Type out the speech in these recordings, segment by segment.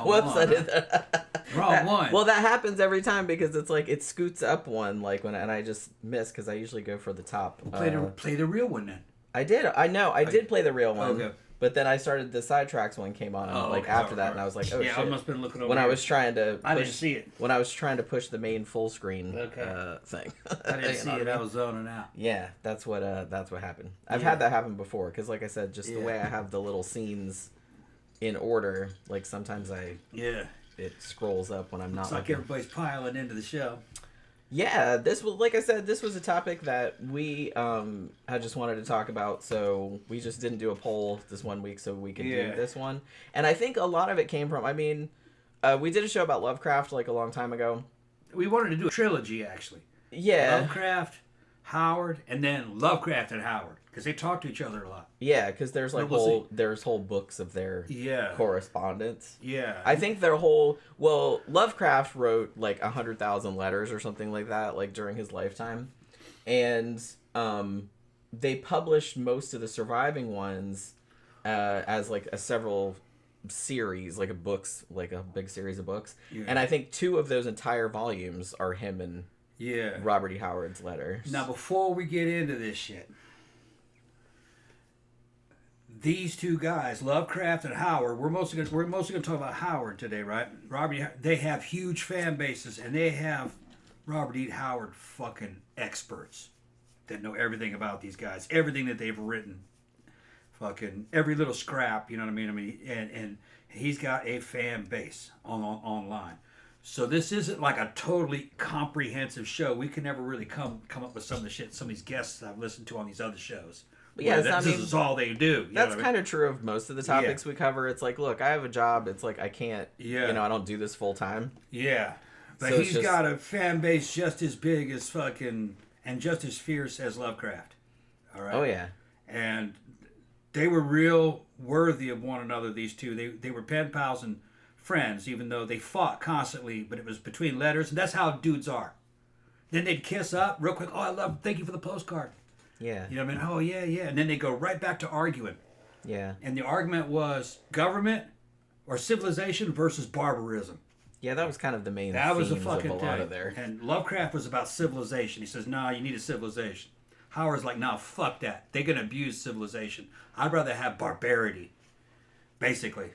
Whoops, one. I did that. Wrong one. Well, that happens every time because it's like it scoots up one, like and I just miss because I usually go for the top. Play the real one then. I did. I know. I did play the real one. Okay. But then I started the sidetracks one came on after that, and I was like, oh yeah, shit. I must have been looking over when here. I was trying to I didn't see it. When I was trying to push the main full screen thing. I didn't see it. I was zoning out. Yeah, that's what happened. I've had that happen before because, like I said, just the way I have the little scenes in order, like sometimes it scrolls up when I'm not. It's like everybody's piling into the show. Yeah, this was, like I said, this was a topic that we I just wanted to talk about, so we just didn't do a poll this one week so we could do this one. And I think a lot of it came from, I mean, we did a show about Lovecraft like a long time ago. We wanted to do a trilogy, actually. Yeah. Lovecraft, Howard, and then Lovecraft and Howard, because they talk to each other a lot. Yeah, because there's like whole books of their correspondence. Yeah. I think Lovecraft wrote like 100,000 letters or something like that, like during his lifetime, and they published most of the surviving ones as like a several series, like a big series of books, and I think 2 of those entire volumes are him and Robert E. Howard's letters. Now, before we get into this shit, these 2 guys, Lovecraft and Howard, we're mostly going to talk about Howard today, right? They have huge fan bases, and they have Robert E. Howard fucking experts that know everything about these guys, everything that they've written, fucking every little scrap, you know what I mean? And he's got a fan base online. So this isn't like a totally comprehensive show. We can never really come up with some of the shit some of these guests I've listened to on these other shows. But yeah, this is all they do. That's kind of true of most of the topics we cover. It's like, look, I have a job. It's like I can't, I don't do this full time. Yeah. But so he's got a fan base just as big as fucking, and just as fierce as Lovecraft. All right? Oh, yeah. And they were real worthy of one another, these 2. They were pen pals and friends, even though they fought constantly, but it was between letters, and that's how dudes are. Then they'd kiss up real quick. Oh, thank you for the postcard. Yeah. You know what I mean? Oh, yeah. And then they go right back to arguing. Yeah. And the argument was government or civilization versus barbarism. Yeah, that was kind of the main that was themes a fucking of a lot of there. And Lovecraft was about civilization. He says, nah, you need a civilization. Howard's like, nah, fuck that. They're going to abuse civilization. I'd rather have barbarity. Basically,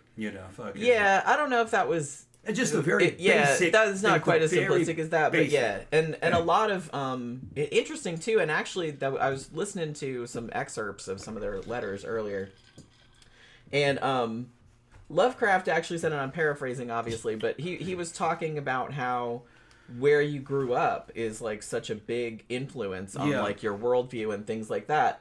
fucking. Yeah, I don't know if that was... It's just a very basic... Yeah, that's not quite as simplistic as that, basic. But yeah. And a lot of... interesting, too, and actually, I was listening to some excerpts of some of their letters earlier, and Lovecraft actually said, and I'm paraphrasing, obviously, but he was talking about how where you grew up is, like, such a big influence on, like, your worldview and things like that.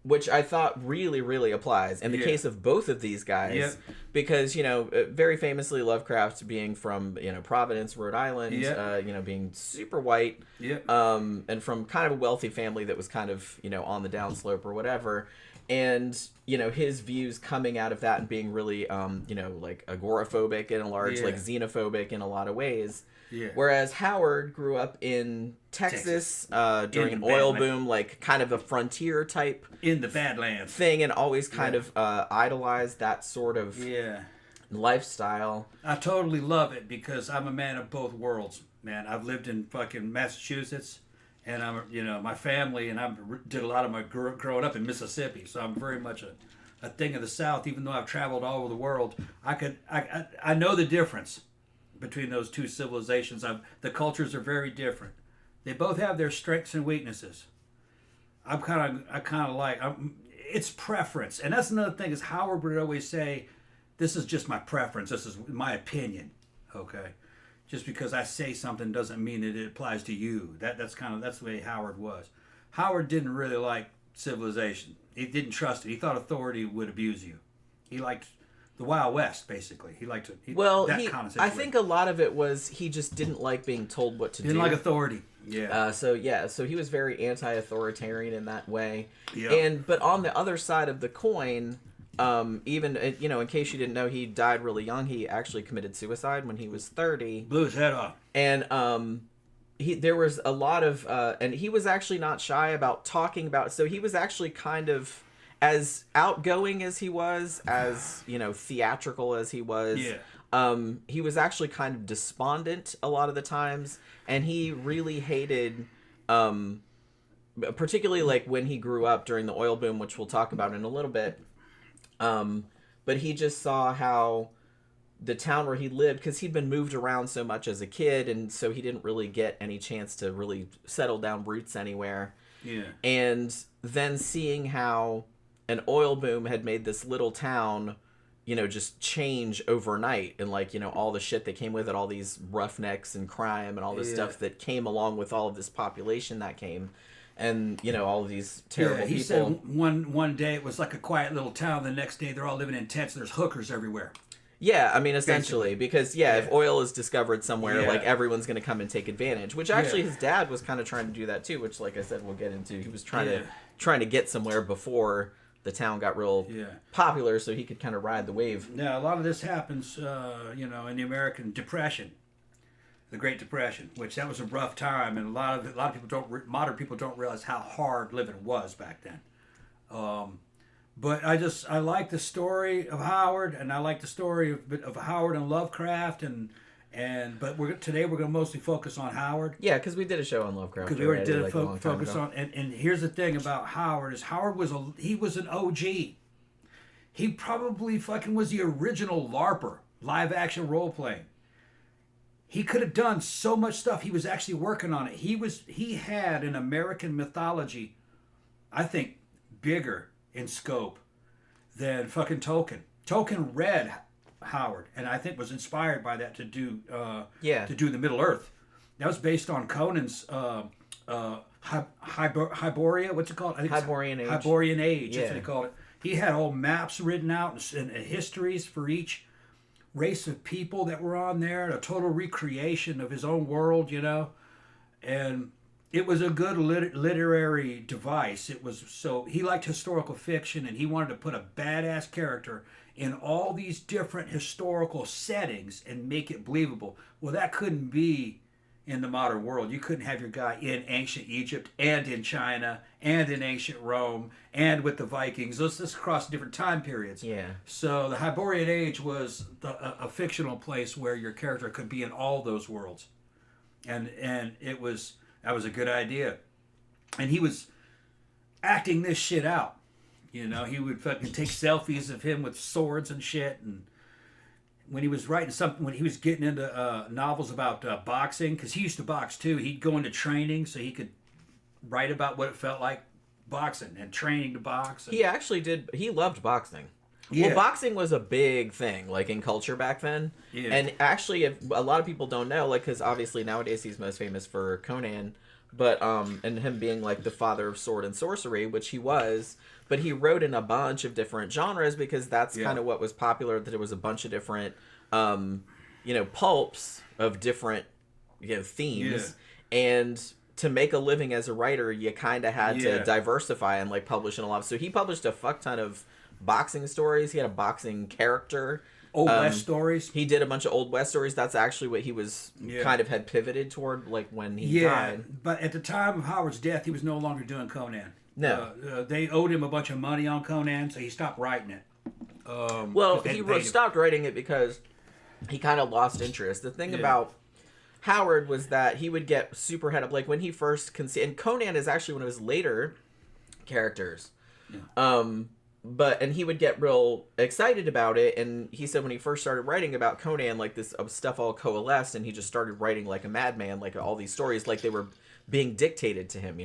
Which I thought really, really applies in the case of both of these guys. Because, very famously Lovecraft being from, Providence, Rhode Island, being super white, and from kind of a wealthy family that was kind of, on the downslope or whatever. And, his views coming out of that and being really, like agoraphobic and like xenophobic in a lot of ways. Yeah. Whereas Howard grew up in Texas during an oil boom, like kind of a frontier type in the Badlands thing, and always kind of idolized that sort of lifestyle. I totally love it because I'm a man of both worlds, man. I've lived in fucking Massachusetts, and I'm my family, and I did a lot of my growing up in Mississippi, so I'm very much a thing of the South. Even though I've traveled all over the world, I know the difference between those 2 civilizations. The cultures are very different. They both have their strengths and weaknesses. I kind of like it's preference, and that's another thing. Is Howard would always say, "This is just my preference. This is my opinion." Okay, just because I say something doesn't mean that it applies to you. That's the way Howard was. Howard didn't really like civilization. He didn't trust it. He thought authority would abuse you. He liked the Wild West, basically. He liked it. Kind of I think a lot of it was he just didn't like being told what to do. Didn't like authority. Yeah. So he was very anti-authoritarian in that way. Yeah. But on the other side of the coin, even in case you didn't know, he died really young. He actually committed suicide when he was 30. Blew his head off. And there was a lot of and he was actually not shy about talking about. So he was actually kind of, as outgoing as he was, as theatrical as he was, he was actually kind of despondent a lot of the times, and he really hated, particularly like when he grew up during the oil boom, which we'll talk about in a little bit. But he just saw how the town where he lived, because he'd been moved around so much as a kid, and so he didn't really get any chance to really settle down roots anywhere. Yeah. And then seeing how an oil boom had made this little town, just change overnight, and like, all the shit that came with it, all these roughnecks and crime and all this stuff that came along with all of this population that came, and all of these terrible people. He said one day it was like a quiet little town. The next day they're all living in tents. There's hookers everywhere. Yeah, I mean, essentially, because, if oil is discovered somewhere, like, everyone's going to come and take advantage, which actually his dad was kind of trying to do that, too, which, like I said, we'll get into. He was trying to get somewhere before the town got real popular, so he could kind of ride the wave. Now, a lot of this happens, in the American Depression, the Great Depression, which that was a rough time, and a lot of people modern people don't realize how hard living was back then. But I like the story of Howard, and I like the story of Howard and Lovecraft, but today we're going to mostly focus on Howard. Yeah, because we did a show on Lovecraft. Because we already did focus on, and here's the thing about Howard is Howard was an OG. He probably fucking was the original LARPer, live action role playing. He could have done so much stuff. He was actually working on it. He had an American mythology, I think, bigger in scope than fucking Tolkien. Tolkien read Howard, and I think was inspired by that to do the Middle Earth. That was based on Conan's Hyboria. What's it called? I think Hyborian Age. Hyborian Age. That's what they called it. He had whole maps written out and histories for each race of people that were on there. A total recreation of his own world, and it was a good literary device. So he liked historical fiction, and he wanted to put a badass character in all these different historical settings and make it believable. Well, that couldn't be in the modern world. You couldn't have your guy in ancient Egypt and in China and in ancient Rome and with the Vikings. Let's across different time periods. Yeah. So the Hyborian Age was a fictional place where your character could be in all those worlds, and that was a good idea. And he was acting this shit out. He would fucking take selfies of him with swords and shit. And when he was writing something, when he was getting into novels about boxing, because he used to box too, he'd go into training so he could write about what it felt like boxing and training to box. He actually did. He loved boxing. Yeah. Well, boxing was a big thing, like, in culture back then. Yeah. And actually, a lot of people don't know, like, because obviously nowadays he's most famous for Conan, but, and him being, like, the father of sword and sorcery, which he was, but he wrote in a bunch of different genres because that's kind of what was popular, that there was a bunch of different, pulps of different, themes. Yeah. And to make a living as a writer, you kind of had to diversify and, like, publish in a lot. So he published a fuck ton of boxing stories. He had a boxing character. Old West stories. He did a bunch of Old West stories. That's actually what he was kind of had pivoted toward, like, when he died. But at the time of Howard's death, he was no longer doing Conan. No. They owed him a bunch of money on Conan, so he stopped writing it. He stopped writing it because he kind of lost interest. The thing about Howard was that he would get super head up. Like, when he first and Conan is actually one of his later characters. Yeah. And he would get real excited about it, and he said when he first started writing about Conan, like, this stuff all coalesced, and he just started writing like a madman, like all these stories, like they were being dictated to him,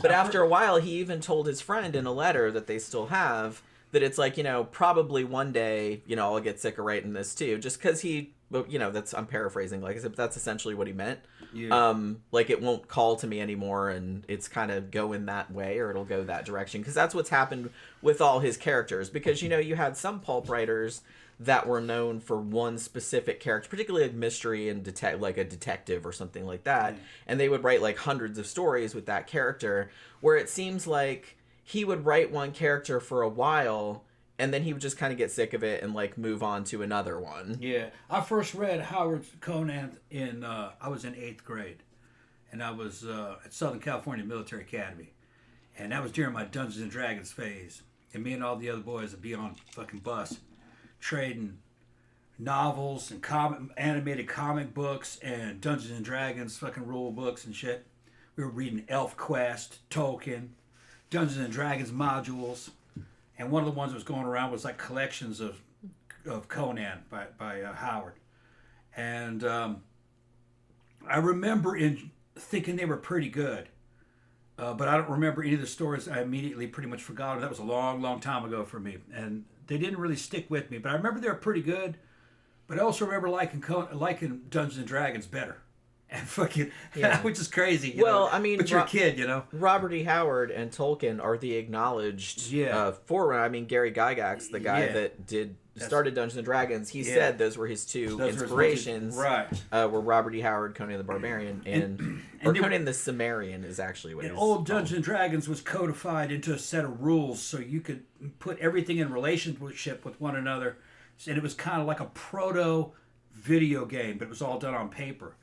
But after a while, he even told his friend in a letter that they still have that it's like, probably one day, I'll get sick of writing this too, just because I'm paraphrasing, like I said, but that's essentially what he meant. Yeah. Like, it won't call to me anymore, and it's kind of going that way, or it'll go that direction, because that's what's happened with all his characters, because, you had some pulp writers that were known for one specific character, particularly like mystery and like a detective or something like that, and they would write like hundreds of stories with that character, where it seems like he would write one character for a while, and then he would just kind of get sick of it and, like, move on to another one. Yeah. I first read Howard's Conan I was in 8th grade. And I was at Southern California Military Academy. And that was during my Dungeons and Dragons phase. And me and all the other boys would be on fucking bus trading novels and animated comic books and Dungeons and Dragons fucking rule books and shit. We were reading ElfQuest, Tolkien, Dungeons and Dragons modules, and one of the ones that was going around was like collections of Conan by Howard. And I remember thinking they were pretty good. But I don't remember any of the stories. I immediately pretty much forgot. That was a long, long time ago for me. And they didn't really stick with me. But I remember they were pretty good. But I also remember liking Dungeons and Dragons better. And fucking, which is crazy. Well, I mean, but you're a kid, Robert E. Howard and Tolkien are the acknowledged forerunner. I mean, Gary Gygax, the guy that started Dungeons and Dragons, he said those were his two inspirations. Right. Were Robert E. Howard, Conan the Barbarian, and Conan the Cimmerian is actually what it is. Old Dungeons and Dragons was codified into a set of rules so you could put everything in relationship with one another. And it was kind of like a proto video game, but it was all done on paper.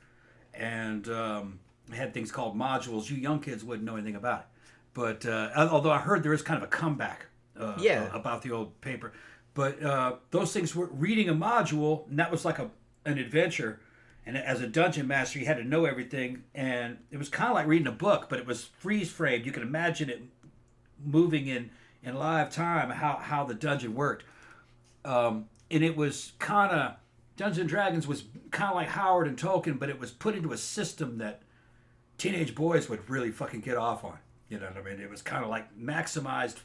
And it had things called modules. You young kids wouldn't know anything about it. But although I heard there is kind of a comeback about the old paper. But those things were reading a module, and that was like an adventure. And as a dungeon master, you had to know everything. And it was kind of like reading a book, but it was freeze-framed. You could imagine it moving in live time, how the dungeon worked. And it was kind of... Dungeons and Dragons was kind of like Howard and Tolkien, but it was put into a system that teenage boys would really fucking get off on. You know what I mean? It was kind of like maximized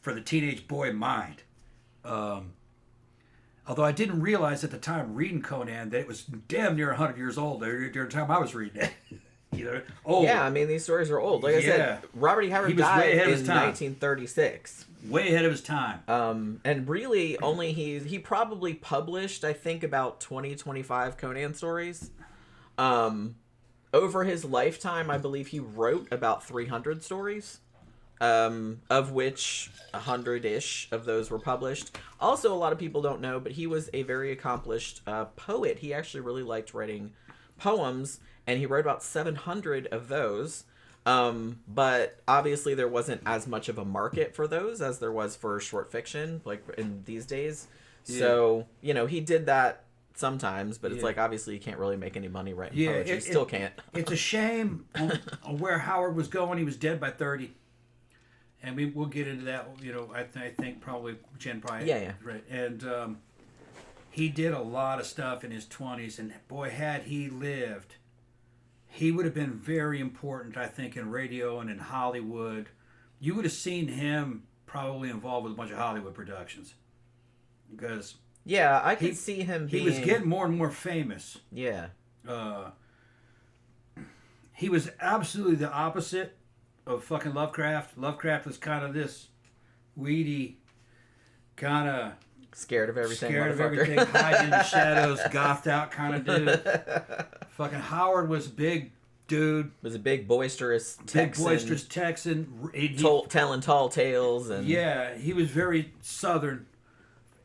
for the teenage boy mind. Although I didn't realize at the time reading Conan that it was damn near 100 years old during the time I was reading it. Old. Yeah, I mean, these stories are old. Like I said, Robert E. Howard died in 1936. Way ahead of his time. And really, only he probably published, I think, about 25 Conan stories. Over his lifetime, I believe he wrote about 300 stories, of which 100-ish of those were published. Also, a lot of people don't know, but he was a very accomplished poet. He actually really liked writing poems, and he wrote about 700 of those. But obviously there wasn't as much of a market for those as there was for short fiction, like in these days. Yeah. So, he did that sometimes, but it's like, obviously you can't really make any money writing poetry. Still can't. It's a shame on where Howard was going. He was dead by 30. And we'll get into that, I think probably Jen probably. Yeah. Right. And he did a lot of stuff in his 20s, and boy, had he lived... He would have been very important, I think, in radio and in Hollywood. You would have seen him probably involved with a bunch of Hollywood productions. Because... Yeah, I could see him being... He was getting more and more famous. Yeah. He was absolutely the opposite of fucking Lovecraft. Lovecraft was kind of this weedy, kind of... Scared of everything, hide in the shadows, gothed out kind of dude. Fucking Howard was a big dude. Was a big boisterous Texan. Telling tall tales. And yeah, he was very Southern.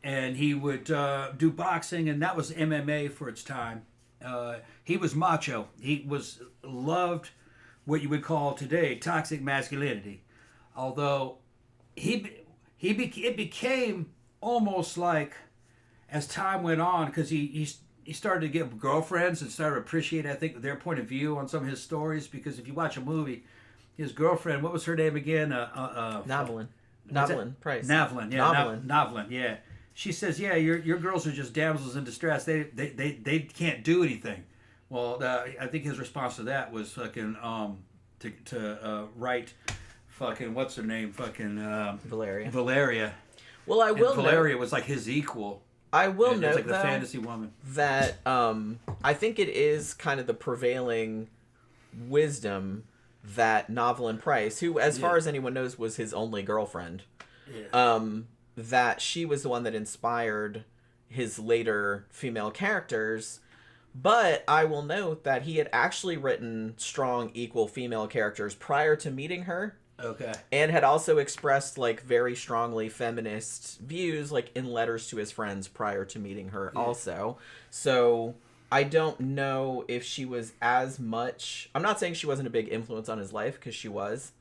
And he would do boxing, and that was MMA for its time. He was macho. He loved what you would call today toxic masculinity. Although it became... almost like as time went on, because he started to get girlfriends and started to appreciate, I think, their point of view on some of his stories. Because if you watch a movie, his girlfriend, what was her name again? Novelin Price. Novelin, yeah. She says, yeah, your girls are just damsels in distress. They can't do anything. Well, I think his response to that was fucking to write fucking what's her name Valeria. Well, I will. Valeria was like his equal. I will note like the fantasy woman. That I think it is kind of the prevailing wisdom that Novelin Price, who, as far as anyone knows, was his only girlfriend, that she was the one that inspired his later female characters. But I will note that he had actually written strong, equal female characters prior to meeting her. Okay. And had also expressed, like, very strongly feminist views, like, in letters to his friends prior to meeting her also. So I don't know if she was as much... I'm not saying she wasn't a big influence on his life, because she was.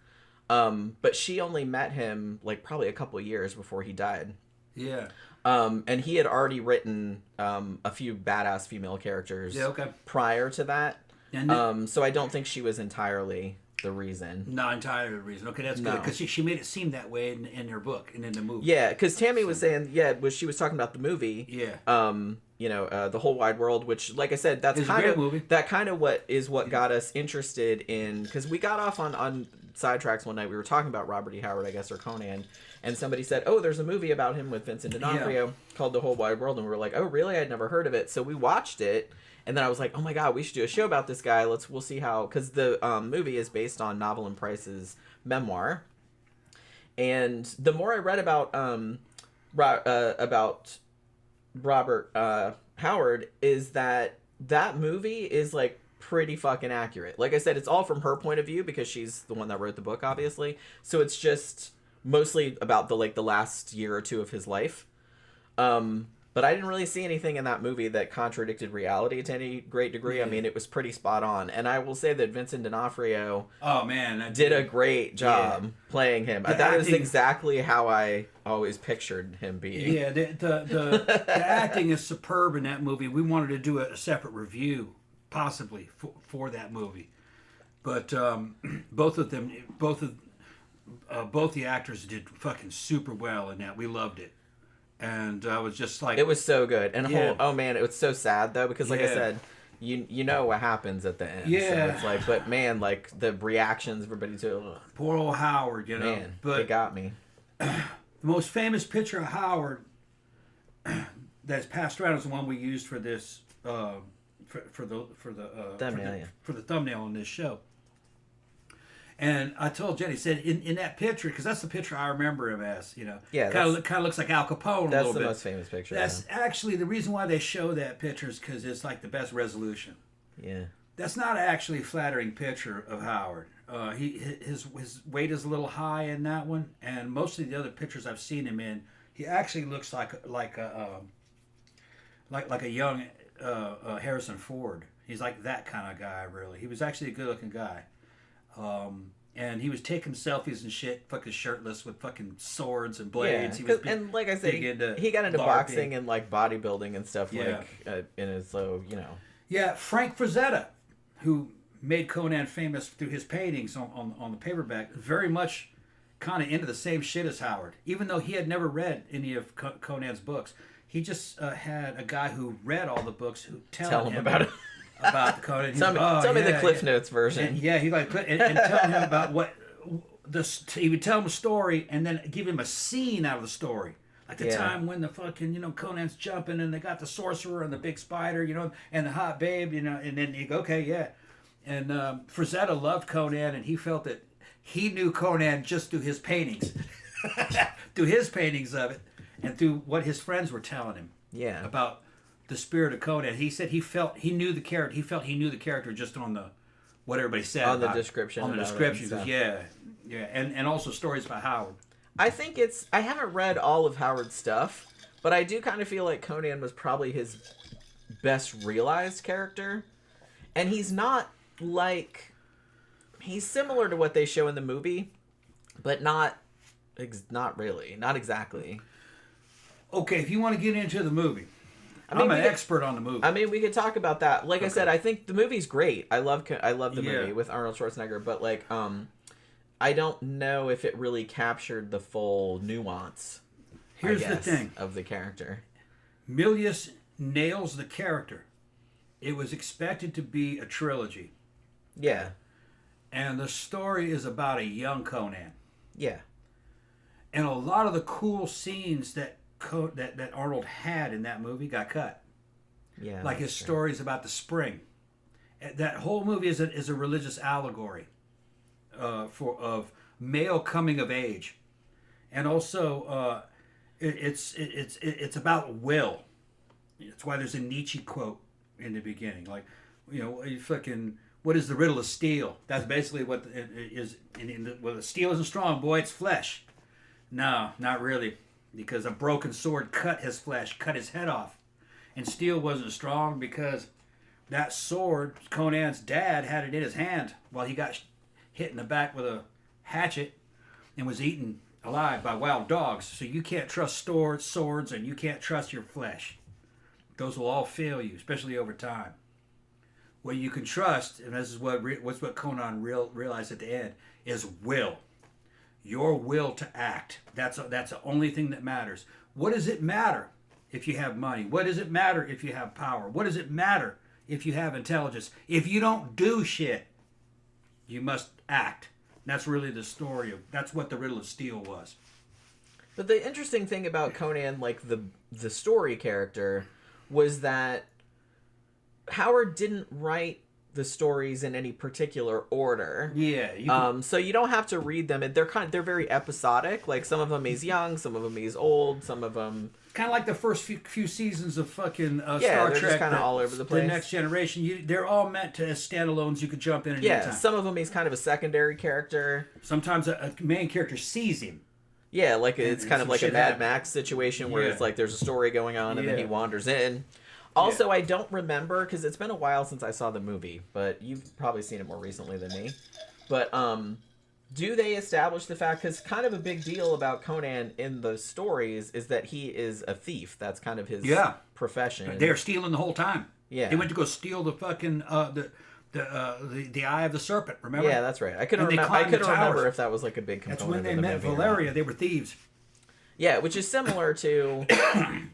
But she only met him, like, probably a couple of years before he died. Yeah. And he had already written a few badass female characters Yeah, okay. prior to that. And So I don't think she was entirely the reason. not entirely the reason. Okay, that's good. No. Because she made it seem that way in her book and in the movie. Yeah, because Tammy was saying, she was talking about the movie. Yeah. The Whole Wide World, which, like I said, that's It's a kind great of movie. that kind of what got us interested in, because we got off on sidetracks one night. We were talking about Robert E. Howard, I guess, or Conan, and somebody said, "Oh, there's a movie about him with Vincent D'Onofrio called The Whole Wide World," and we were like, "Oh, really? I'd never heard of it." So we watched it, and then I was like, "Oh my god, we should do a show about this guy. We'll see how," because the movie is based on Novelyn Price's memoir, and the more I read about Robert Howard, is that movie is like pretty fucking accurate. Like I said, it's all from her point of view because she's the one that wrote the book, obviously. So it's just mostly about the last year or two of his life. But I didn't really see anything in that movie that contradicted reality to any great degree. Yeah. I mean, it was pretty spot on. And I will say that Vincent D'Onofrio did a great job playing him. That is exactly how I always pictured him being. Yeah, the acting is superb in that movie. We wanted to do a separate review, possibly, for that movie. But both the actors did fucking super well in that. We loved it. And I was just like... It was so good. And oh man, it was so sad though, because like I said, you know what happens at the end. Yeah. So it's like, but man, like the reactions, everybody to Poor old Howard, you know. Man, but they got me. The most famous picture of Howard that's passed around is the one we used for this for the thumbnail on this show. And I told Jenny, said in that picture, because that's the picture I remember him as, you know. Yeah, kind of looks like Al Capone a little bit. That's the most famous picture. That's actually the reason why they show that picture is because it's like the best resolution. Yeah. That's not actually a flattering picture of Howard. His weight is a little high in that one, and most of the other pictures I've seen him in, he actually looks like a young Harrison Ford. He's like that kind of guy, really. He was actually a good-looking guy. And he was taking selfies and shit, fucking shirtless with fucking swords and blades. Yeah, and like I said, he got into boxing and like bodybuilding and stuff so, you know. Yeah, Frank Frazetta, who made Conan famous through his paintings on the paperback, very much kind of into the same shit as Howard. Even though he had never read any of Conan's books, he just had a guy who read all the books who tell him about it. About the Conan. Tell me the Cliff Notes version. And, he like and telling him about what he would tell him a story and then give him a scene out of the story. Like the time when the fucking, Conan's jumping and they got the sorcerer and the big spider, and the hot babe, and then you go, okay, yeah. And Frazetta loved Conan, and he felt that he knew Conan just through his paintings. Through his paintings of it and through what his friends were telling him. Yeah. About the spirit of Conan. He said he knew the character. He felt he knew the character just on what everybody said. On the description. On the description. Yeah. And also stories about Howard. I think I haven't read all of Howard's stuff, but I do kind of feel like Conan was probably his best realized character. And he's not he's similar to what they show in the movie, but not really. Not exactly. Okay, if you want to get into the movie. I'm an expert on the movie. I mean, we could talk about that. Like I said, I think the movie's great. I love the movie with Arnold Schwarzenegger, but I don't know if it really captured the full nuance. Here's the thing of the character. Milius nails the character. It was expected to be a trilogy. Yeah. And the story is about a young Conan. Yeah. And a lot of the cool scenes that Arnold had in that movie got cut. Yeah, like his stories about the spring. That whole movie is a religious allegory of male coming of age, and also it's about will. It's why there's a Nietzsche quote in the beginning, like what is the riddle of steel? That's basically what it is. Well, the steel isn't strong, boy. It's flesh. No, not really. Because a broken sword cut his flesh, cut his head off. And steel wasn't strong because that sword, Conan's dad had it in his hand while he got hit in the back with a hatchet and was eating alive by wild dogs. So you can't trust swords, and you can't trust your flesh. Those will all fail you, especially over time. What you can trust, and this is what Conan realized at the end, is will. Your will to act. That's the only thing that matters. What does it matter if you have money? What does it matter if you have power? What does it matter if you have intelligence? If you don't do shit, you must act. That's really the story that's what the Riddle of Steel was. But the interesting thing about Conan, like the story character, was that Howard didn't write the stories in any particular order. Yeah. So you don't have to read them. They're very episodic. Like some of them he's young, some of them he's old, some of them kind of like the first few seasons of fucking Star they're Trek. just kind of all over the place. The Next Generation. They're all meant to as standalones. You could jump in at any time. Some of them he's kind of a secondary character. Sometimes a main character sees him. Yeah, like it's kind of like a Mad Max situation where it's like there's a story going on and then he wanders in. Also, I don't remember, because it's been a while since I saw the movie, but you've probably seen it more recently than me. But do they establish the fact, because kind of a big deal about Conan in the stories is that he is a thief. That's kind of his profession. They're stealing the whole time. Yeah. They went to go steal the fucking, the eye of the serpent, remember? Yeah, that's right. I couldn't remember if that was like a big component. That's when they met Valeria. They were thieves. Yeah, which is similar to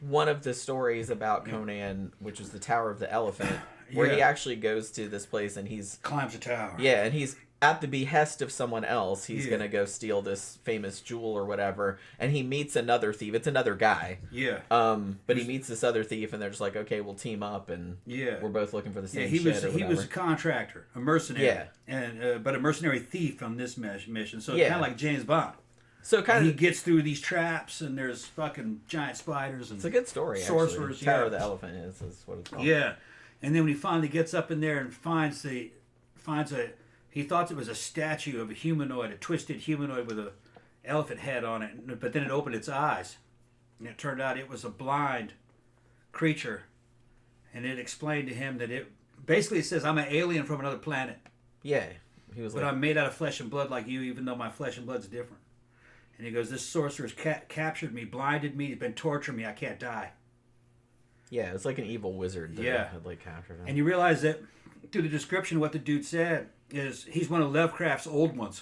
one of the stories about Conan, which is the Tower of the Elephant, where he actually goes to this place and climbs a tower. Yeah, and he's at the behest of someone else. He's gonna go steal this famous jewel or whatever, and he meets another thief. It's another guy. Yeah. But he meets this other thief, and they're just like, okay, we'll team up, and we're both looking for the same shit. He was a contractor, a mercenary. Yeah. And but a mercenary thief on this mission. So kind of like James Bond. So he gets through these traps, and there's fucking giant spiders and it's a good story. Sorcerers. Tower of the Elephant is what it's called. Yeah, and then when he finally gets up in there and he thought it was a statue of a humanoid, a twisted humanoid with a elephant head on it, but then it opened its eyes, and it turned out it was a blind creature, and it explained to him that it says, I'm an alien from another planet. Yeah, he was. But I'm made out of flesh and blood like you, even though my flesh and blood's different. And he goes, this sorcerer's captured me, blinded me, been torturing me. I can't die. Yeah, it's like an evil wizard that had like captured him. And you realize that through the description, what the dude said is he's one of Lovecraft's old ones.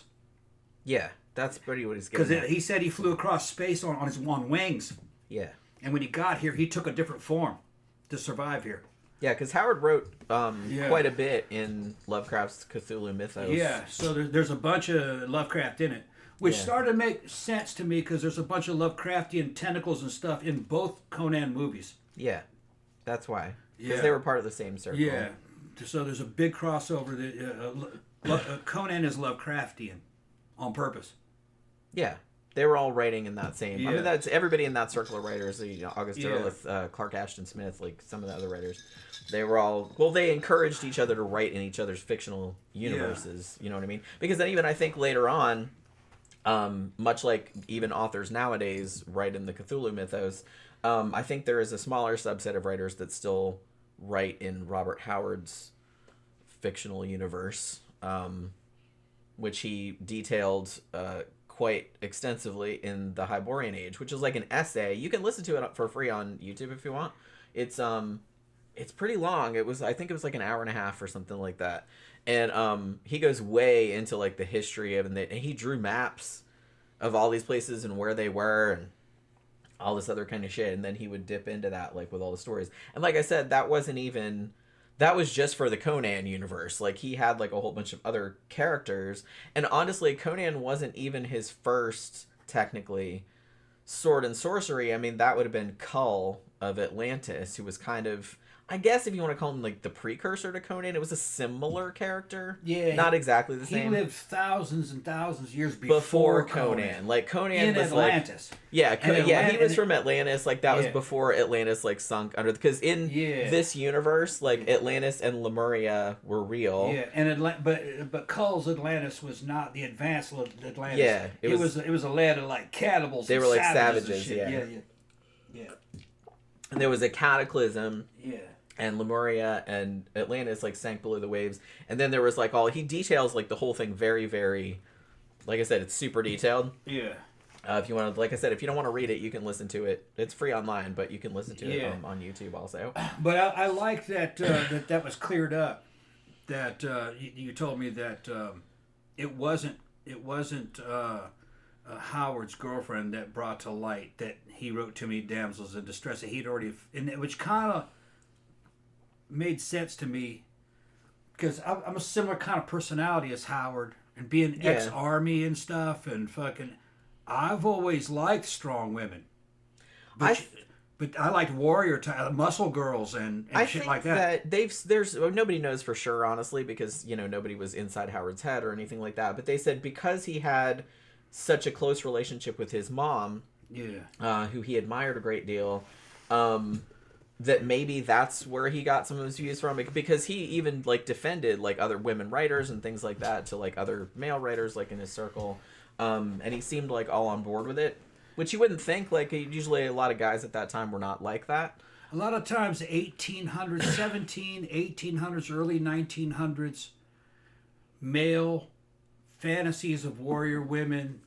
Yeah, that's pretty what he's getting. Because he said he flew across space on his wings. Yeah. And when he got here, he took a different form to survive here. Yeah, because Howard wrote quite a bit in Lovecraft's Cthulhu mythos. Yeah, so there's a bunch of Lovecraft in it. Which started to make sense to me because there's a bunch of Lovecraftian tentacles and stuff in both Conan movies. Yeah, that's why. Because they were part of the same circle. Yeah, so there's a big crossover. Conan is Lovecraftian on purpose. Yeah, they were all writing in that same. I mean, that's everybody in that circle of writers. August Derleth, Clark Ashton Smith, like some of the other writers. They were all they encouraged each other to write in each other's fictional universes. You know what I mean? Because then even I think later on. Much like even authors nowadays write in the Cthulhu mythos, I think there is a smaller subset of writers that still write in Robert Howard's fictional universe, which he detailed quite extensively in The Hyborian Age, which is like an essay. You can listen to it for free on YouTube if you want. It's pretty long. I think it was like an hour and a half or something like that. And he goes way into like the history of and he drew maps of all these places and where they were and all this other kind of shit. And then he would dip into that like with all the stories. And like I said, that was just for the Conan universe. Like he had like a whole bunch of other characters. And honestly, Conan wasn't even his first technically sword and sorcery. I mean, that would have been Kull of Atlantis, who was kind of, I guess if you want to call him like the precursor to Conan, it was a similar character. Yeah. Not exactly the same. He lived thousands and thousands of years before Conan. Like Conan in was Atlantis. Like, he was from Atlantis. Like that was before Atlantis like sunk under, because in this universe, like Atlantis and Lemuria were real. Yeah, and but Kull's Atlantis was not the advanced Atlantis. Yeah, it was a land of like cannibals. They were like savages. Yeah. And there was a cataclysm. Yeah. And Lemuria and Atlantis like sank below the waves, and then there was like he details like the whole thing very, very, like I said, it's super detailed. Yeah. If you want to, like I said, if you don't want to read it, you can listen to it. It's free online, but you can listen to it on YouTube also. But I like that that was cleared up. That you told me that it wasn't Howard's girlfriend that brought to light that he wrote too many damsels in distress. That he'd already, which kind of made sense to me because I'm a similar kind of personality as Howard, and being ex-army and stuff, and fucking. I've always liked strong women, but I liked warrior type, muscle girls and shit like that. There's nobody knows for sure, honestly, because nobody was inside Howard's head or anything like that. But they said because he had such a close relationship with his mom, who he admired a great deal, that maybe that's where he got some of his views from. Because he even defended other women writers and things like that to other male writers in his circle. And he seemed all on board with it, which you wouldn't think. Usually a lot of guys at that time were not like that. A lot of times 1800s, early 1900s, male fantasies of warrior women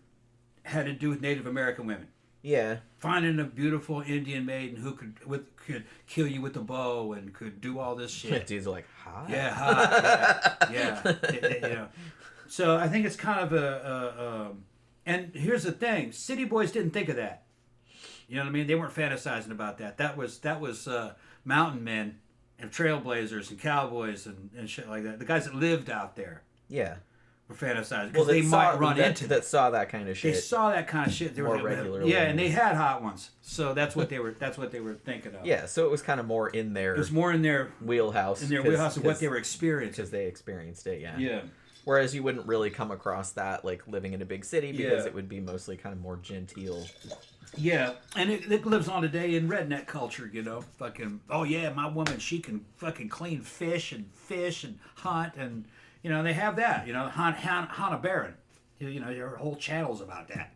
had to do with Native American women. Yeah. Finding a beautiful Indian maiden who could kill you with a bow and could do all this shit. Dudes are hot? Yeah, hot. Yeah. So I think it's kind of and here's the thing: city boys didn't think of that. You know what I mean? They weren't fantasizing about that. That was mountain men and trailblazers and cowboys and shit like that. The guys that lived out there. Yeah. Were fantasizing because they might run into that. Saw that kind of shit. They saw that kind of shit. They more regularly. Yeah, and they had hot ones. So that's what they were. That's what they were thinking of. Yeah. So it was kind of more in their. It was more in their wheelhouse. In their wheelhouse of what they were experiencing. Because they experienced it. Yeah. Yeah. Whereas you wouldn't really come across that living in a big city because it would be mostly kind of more genteel. Yeah, and it lives on today in redneck culture, Fucking, oh yeah, my woman, she can fucking clean fish and hunt, and they have that. Hunt a baron. There are whole channels about that,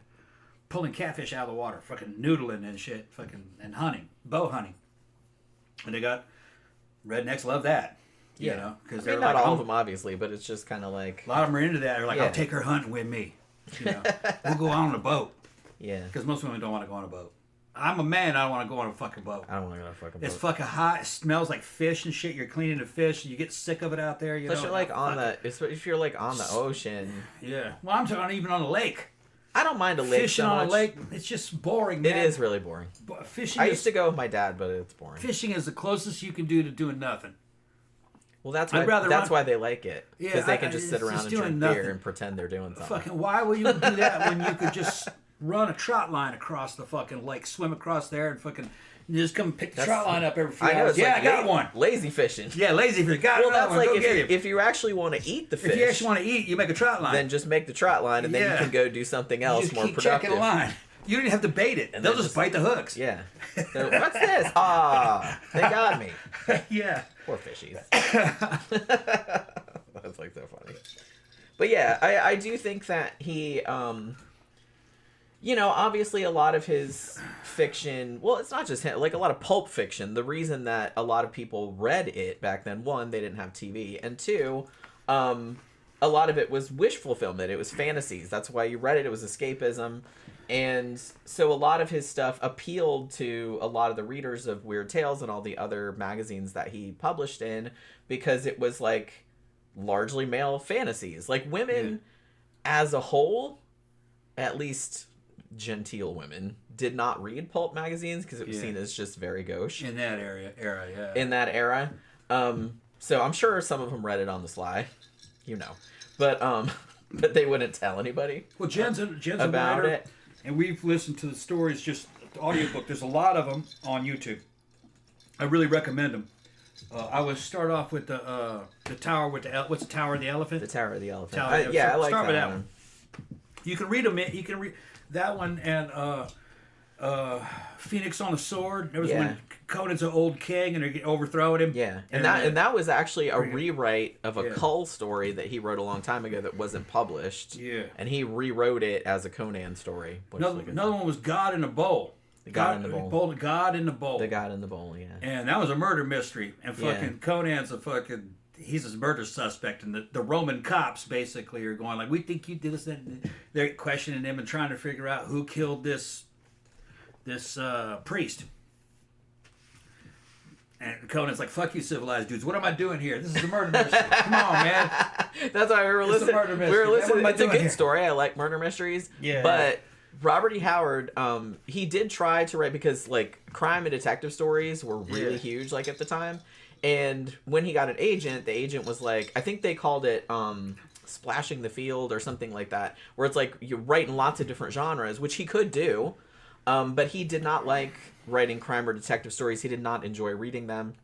pulling catfish out of the water, fucking noodling and shit, fucking and hunting, bow hunting, and they got rednecks love that. Because they're not all of them, obviously, but it's just kind of a lot of them are into that. They're I'll take her hunting with me. We'll go on a boat. Yeah. Because most women don't want to go on a boat. I'm a man. I don't want to go on a fucking boat. I don't want to go on a fucking boat. It's fucking hot. It smells like fish and shit. You're cleaning the fish. You get sick of it out there. If you're on the ocean. Yeah. Well, I'm talking even on a lake. I don't mind a lake. Fishing on a lake, it's just boring, man. It is really boring. Fishing. I used to go with my dad, but it's boring. Fishing is the closest you can do to doing nothing. Well, that's why they like it. Because they can just sit around and drink beer and pretend they're doing something. Fucking, why would you do that when you could just run a trot line across the fucking lake, swim across there, and fucking just come pick the trot line up every few hours? I got one. Lazy fishing. Yeah, lazy fishing. That's if you actually want to eat the fish. If you actually want to eat, you make a trot line. Then just make the trot line, and then you can go do something else more productive. Checking a line. You don't even have to bait it. They'll just bite the hooks. Yeah. So, what's this? They got me. Yeah. Poor fishies. That's so funny. But yeah, I do think that he, obviously a lot of his fiction, well, it's not just him, a lot of pulp fiction, the reason that a lot of people read it back then, one, they didn't have TV, and two, a lot of it was wish fulfillment. It was fantasies. That's why you read it. It was escapism. And so a lot of his stuff appealed to a lot of the readers of Weird Tales and all the other magazines that he published in, because it was largely male fantasies. Women as a whole, at least genteel women, did not read pulp magazines because it was seen as just very gauche. In that era, yeah. In that era. So I'm sure some of them read it on the sly, but they wouldn't tell anybody. Well, Jen's about a writer, it. And we've listened to the stories, just the audiobook. There's a lot of them on YouTube. I really recommend them. I would start off with the tower with the what's the Tower of the Elephant? The Tower of the Elephant. I like start with that one. You can read them. You can read that one and Phoenix on a Sword. There was when Conan's an old king and they're overthrowing him. Yeah, and that was actually a rewrite of a Cull story that he wrote a long time ago that wasn't published. Yeah, and he rewrote it as a Conan story. Another one was God in a Bowl. The God in the Bowl. God in the Bowl. The God in the Bowl, yeah. And that was a murder mystery. And fucking Conan's a fucking... he's a murder suspect, and the Roman cops basically are going like, we think you did this, and they're questioning him and trying to figure out who killed this priest. And Conan's like, fuck you, civilized dudes. What am I doing here? This is a murder mystery. Come on, man. That's why we were listening. We were listening. It's a good story. I like murder mysteries. Yeah. But Robert E. Howard, he did try to write, because like crime and detective stories were really huge like at the time. And when he got an agent, the agent was like, I think they called it splashing the field or something like that, where it's like you're writing lots of different genres, which he could do. But he did not like writing crime or detective stories. He did not enjoy reading them.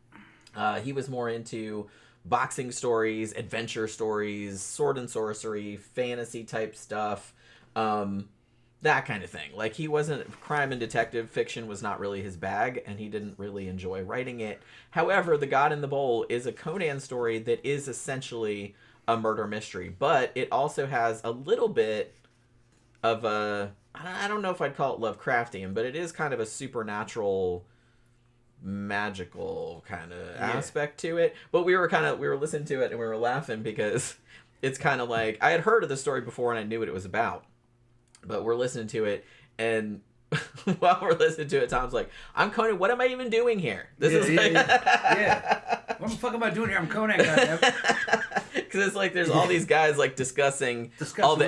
He was more into boxing stories, adventure stories, sword and sorcery, fantasy type stuff, that kind of thing. Like, he wasn't, crime and detective fiction was not really his bag, and he didn't really enjoy writing it. However, The God in the Bowl is a Conan story that is essentially a murder mystery, but it also has a little bit of a, I don't know if I'd call it Lovecraftian, but it is kind of a supernatural, magical kind of aspect to it. But we were listening to it and we were laughing because it's kind of like, I had heard of the story before and I knew what it was about, but we're listening to it, and while we're listening to it, Tom's like, I'm Conan, what am I even doing here? This is like... What the fuck am I doing here? I'm Conan, goddamn. Because it's like there's all these guys like discussing all the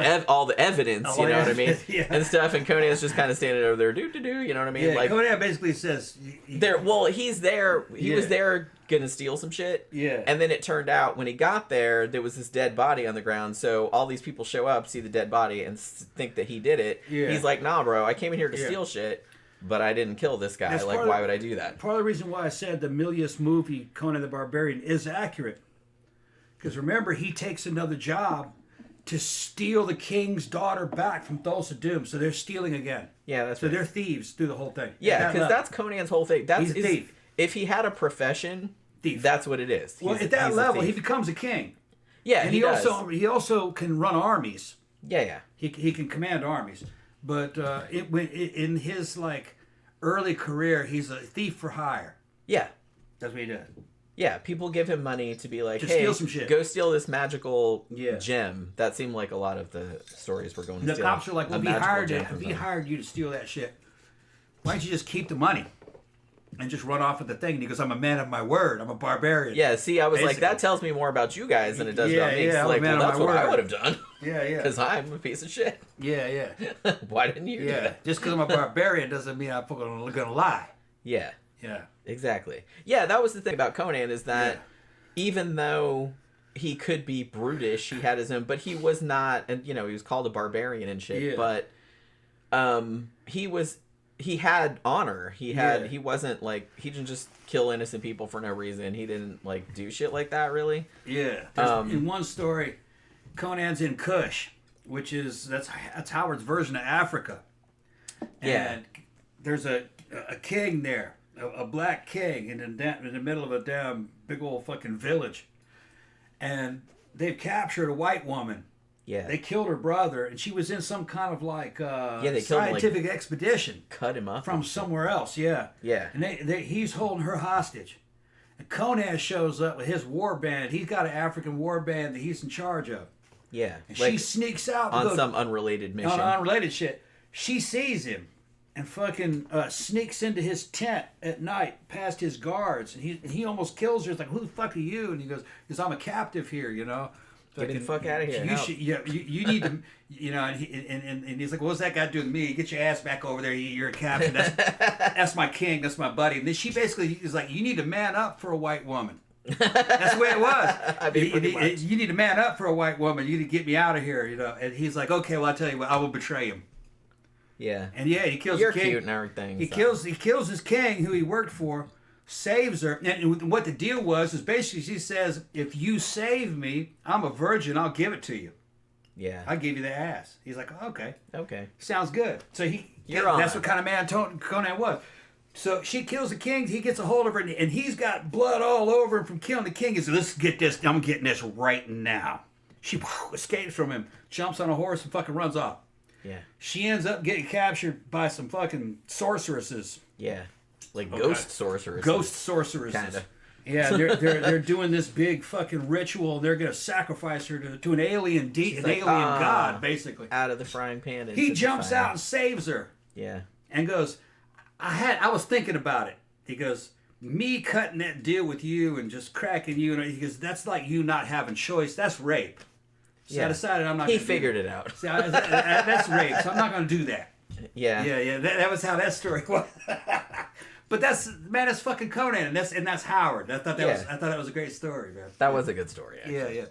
evidence, you know what I mean, and stuff, and Conan's just kind of standing over there, do, you know what I mean? Yeah, like Conan basically says, he's there. He was there gonna steal some shit. Yeah. And then it turned out when he got there was this dead body on the ground. So all these people show up, see the dead body, and think that he did it. Yeah. He's like, nah, bro, I came in here to steal shit, but I didn't kill this guy. Like, why would I do that? Part of the reason why I said the Milius movie, Conan the Barbarian, is accurate. Because remember, he takes another job to steal the king's daughter back from Thulsa Doom. So they're stealing again. Yeah, that's so right. they're thieves through the whole thing. Yeah, because that's Conan's whole thing. He's a thief. If he had a profession, that's what it is. Well, at that level, he becomes a king. Yeah, and he does. he also can run armies. Yeah. He can command armies. But in his like early career, he's a thief for hire. Yeah. That's what he does. Yeah, people give him money to be like, hey, steal some shit. Go steal this magical gem. That seemed like a lot of the stories were going to steal. The cops are like, well, we hired you to steal that shit. Why don't you just keep the money and just run off with the thing? And he goes, I'm a man of my word. I'm a barbarian. Yeah, see, I was like, that tells me more about you guys than it does about me. Yeah, like, well, that's what I would have done. Yeah. Because I'm a piece of shit. Yeah. Why didn't you do that? Just because I'm a barbarian doesn't mean I'm going to lie. Yeah. Yeah. Exactly. Yeah, that was the thing about Conan, is that even though he could be brutish, he had his own, but he was not, and he was called a barbarian and shit, but he had honor. He wasn't like, he didn't just kill innocent people for no reason. He didn't like do shit like that, really. Yeah. In one story, Conan's in Kush, which is, that's Howard's version of Africa. And there's a king there. A black king in the middle of a damn big old fucking village, and they've captured a white woman. Yeah, they killed her brother, and she was in some kind of like they scientific expedition. Cut him up from somewhere else. Yeah. And he's holding her hostage, and Conan shows up with his war band. He's got an African war band that he's in charge of. Yeah, and she sneaks out on some unrelated mission. On unrelated shit. She sees him and fucking sneaks into his tent at night past his guards, and he almost kills her. It's like, who the fuck are you? And he goes, I'm a captive here, Get the fuck out of here. You need to, and he's like, what's that got to do with me? Get your ass back over there. You're a captain. That's my king. That's my buddy. And then she basically is like, you need to man up for a white woman. That's the way it was. You need to man up for a white woman. You need to get me out of here, And he's like, okay, well, I'll tell you what, I will betray him. Yeah. And he kills You're the king. Cute and everything. He kills his king who he worked for, saves her. And what the deal was is basically she says, if you save me, I'm a virgin, I'll give it to you. Yeah. I'll give you the ass. He's like, okay. Okay. Sounds good. So that's what kind of man Conan was. So she kills the king, he gets a hold of her, and he's got blood all over him from killing the king. He says, let's get this, I'm getting this right now. She escapes from him, jumps on a horse, and fucking runs off. Yeah. She ends up getting captured by some fucking sorceresses. Yeah. Like ghost sorceresses. Ghost sorceresses. Kinda. Yeah, they're doing this big fucking ritual. They're gonna sacrifice her to an alien alien god, basically. Out of the frying pan. He jumps out and saves her. Yeah. And goes, I was thinking about it. He goes, me cutting that deal with you and just cracking you. And he goes, that's like you not having choice. That's rape. So I decided I'm not. He figured it out. See, that's rape. So I'm not going to do that. Yeah. Yeah. That was how that story was. But that's fucking Conan, and that's Howard. I thought that was a great story, man. That was a good story. Actually. Yeah.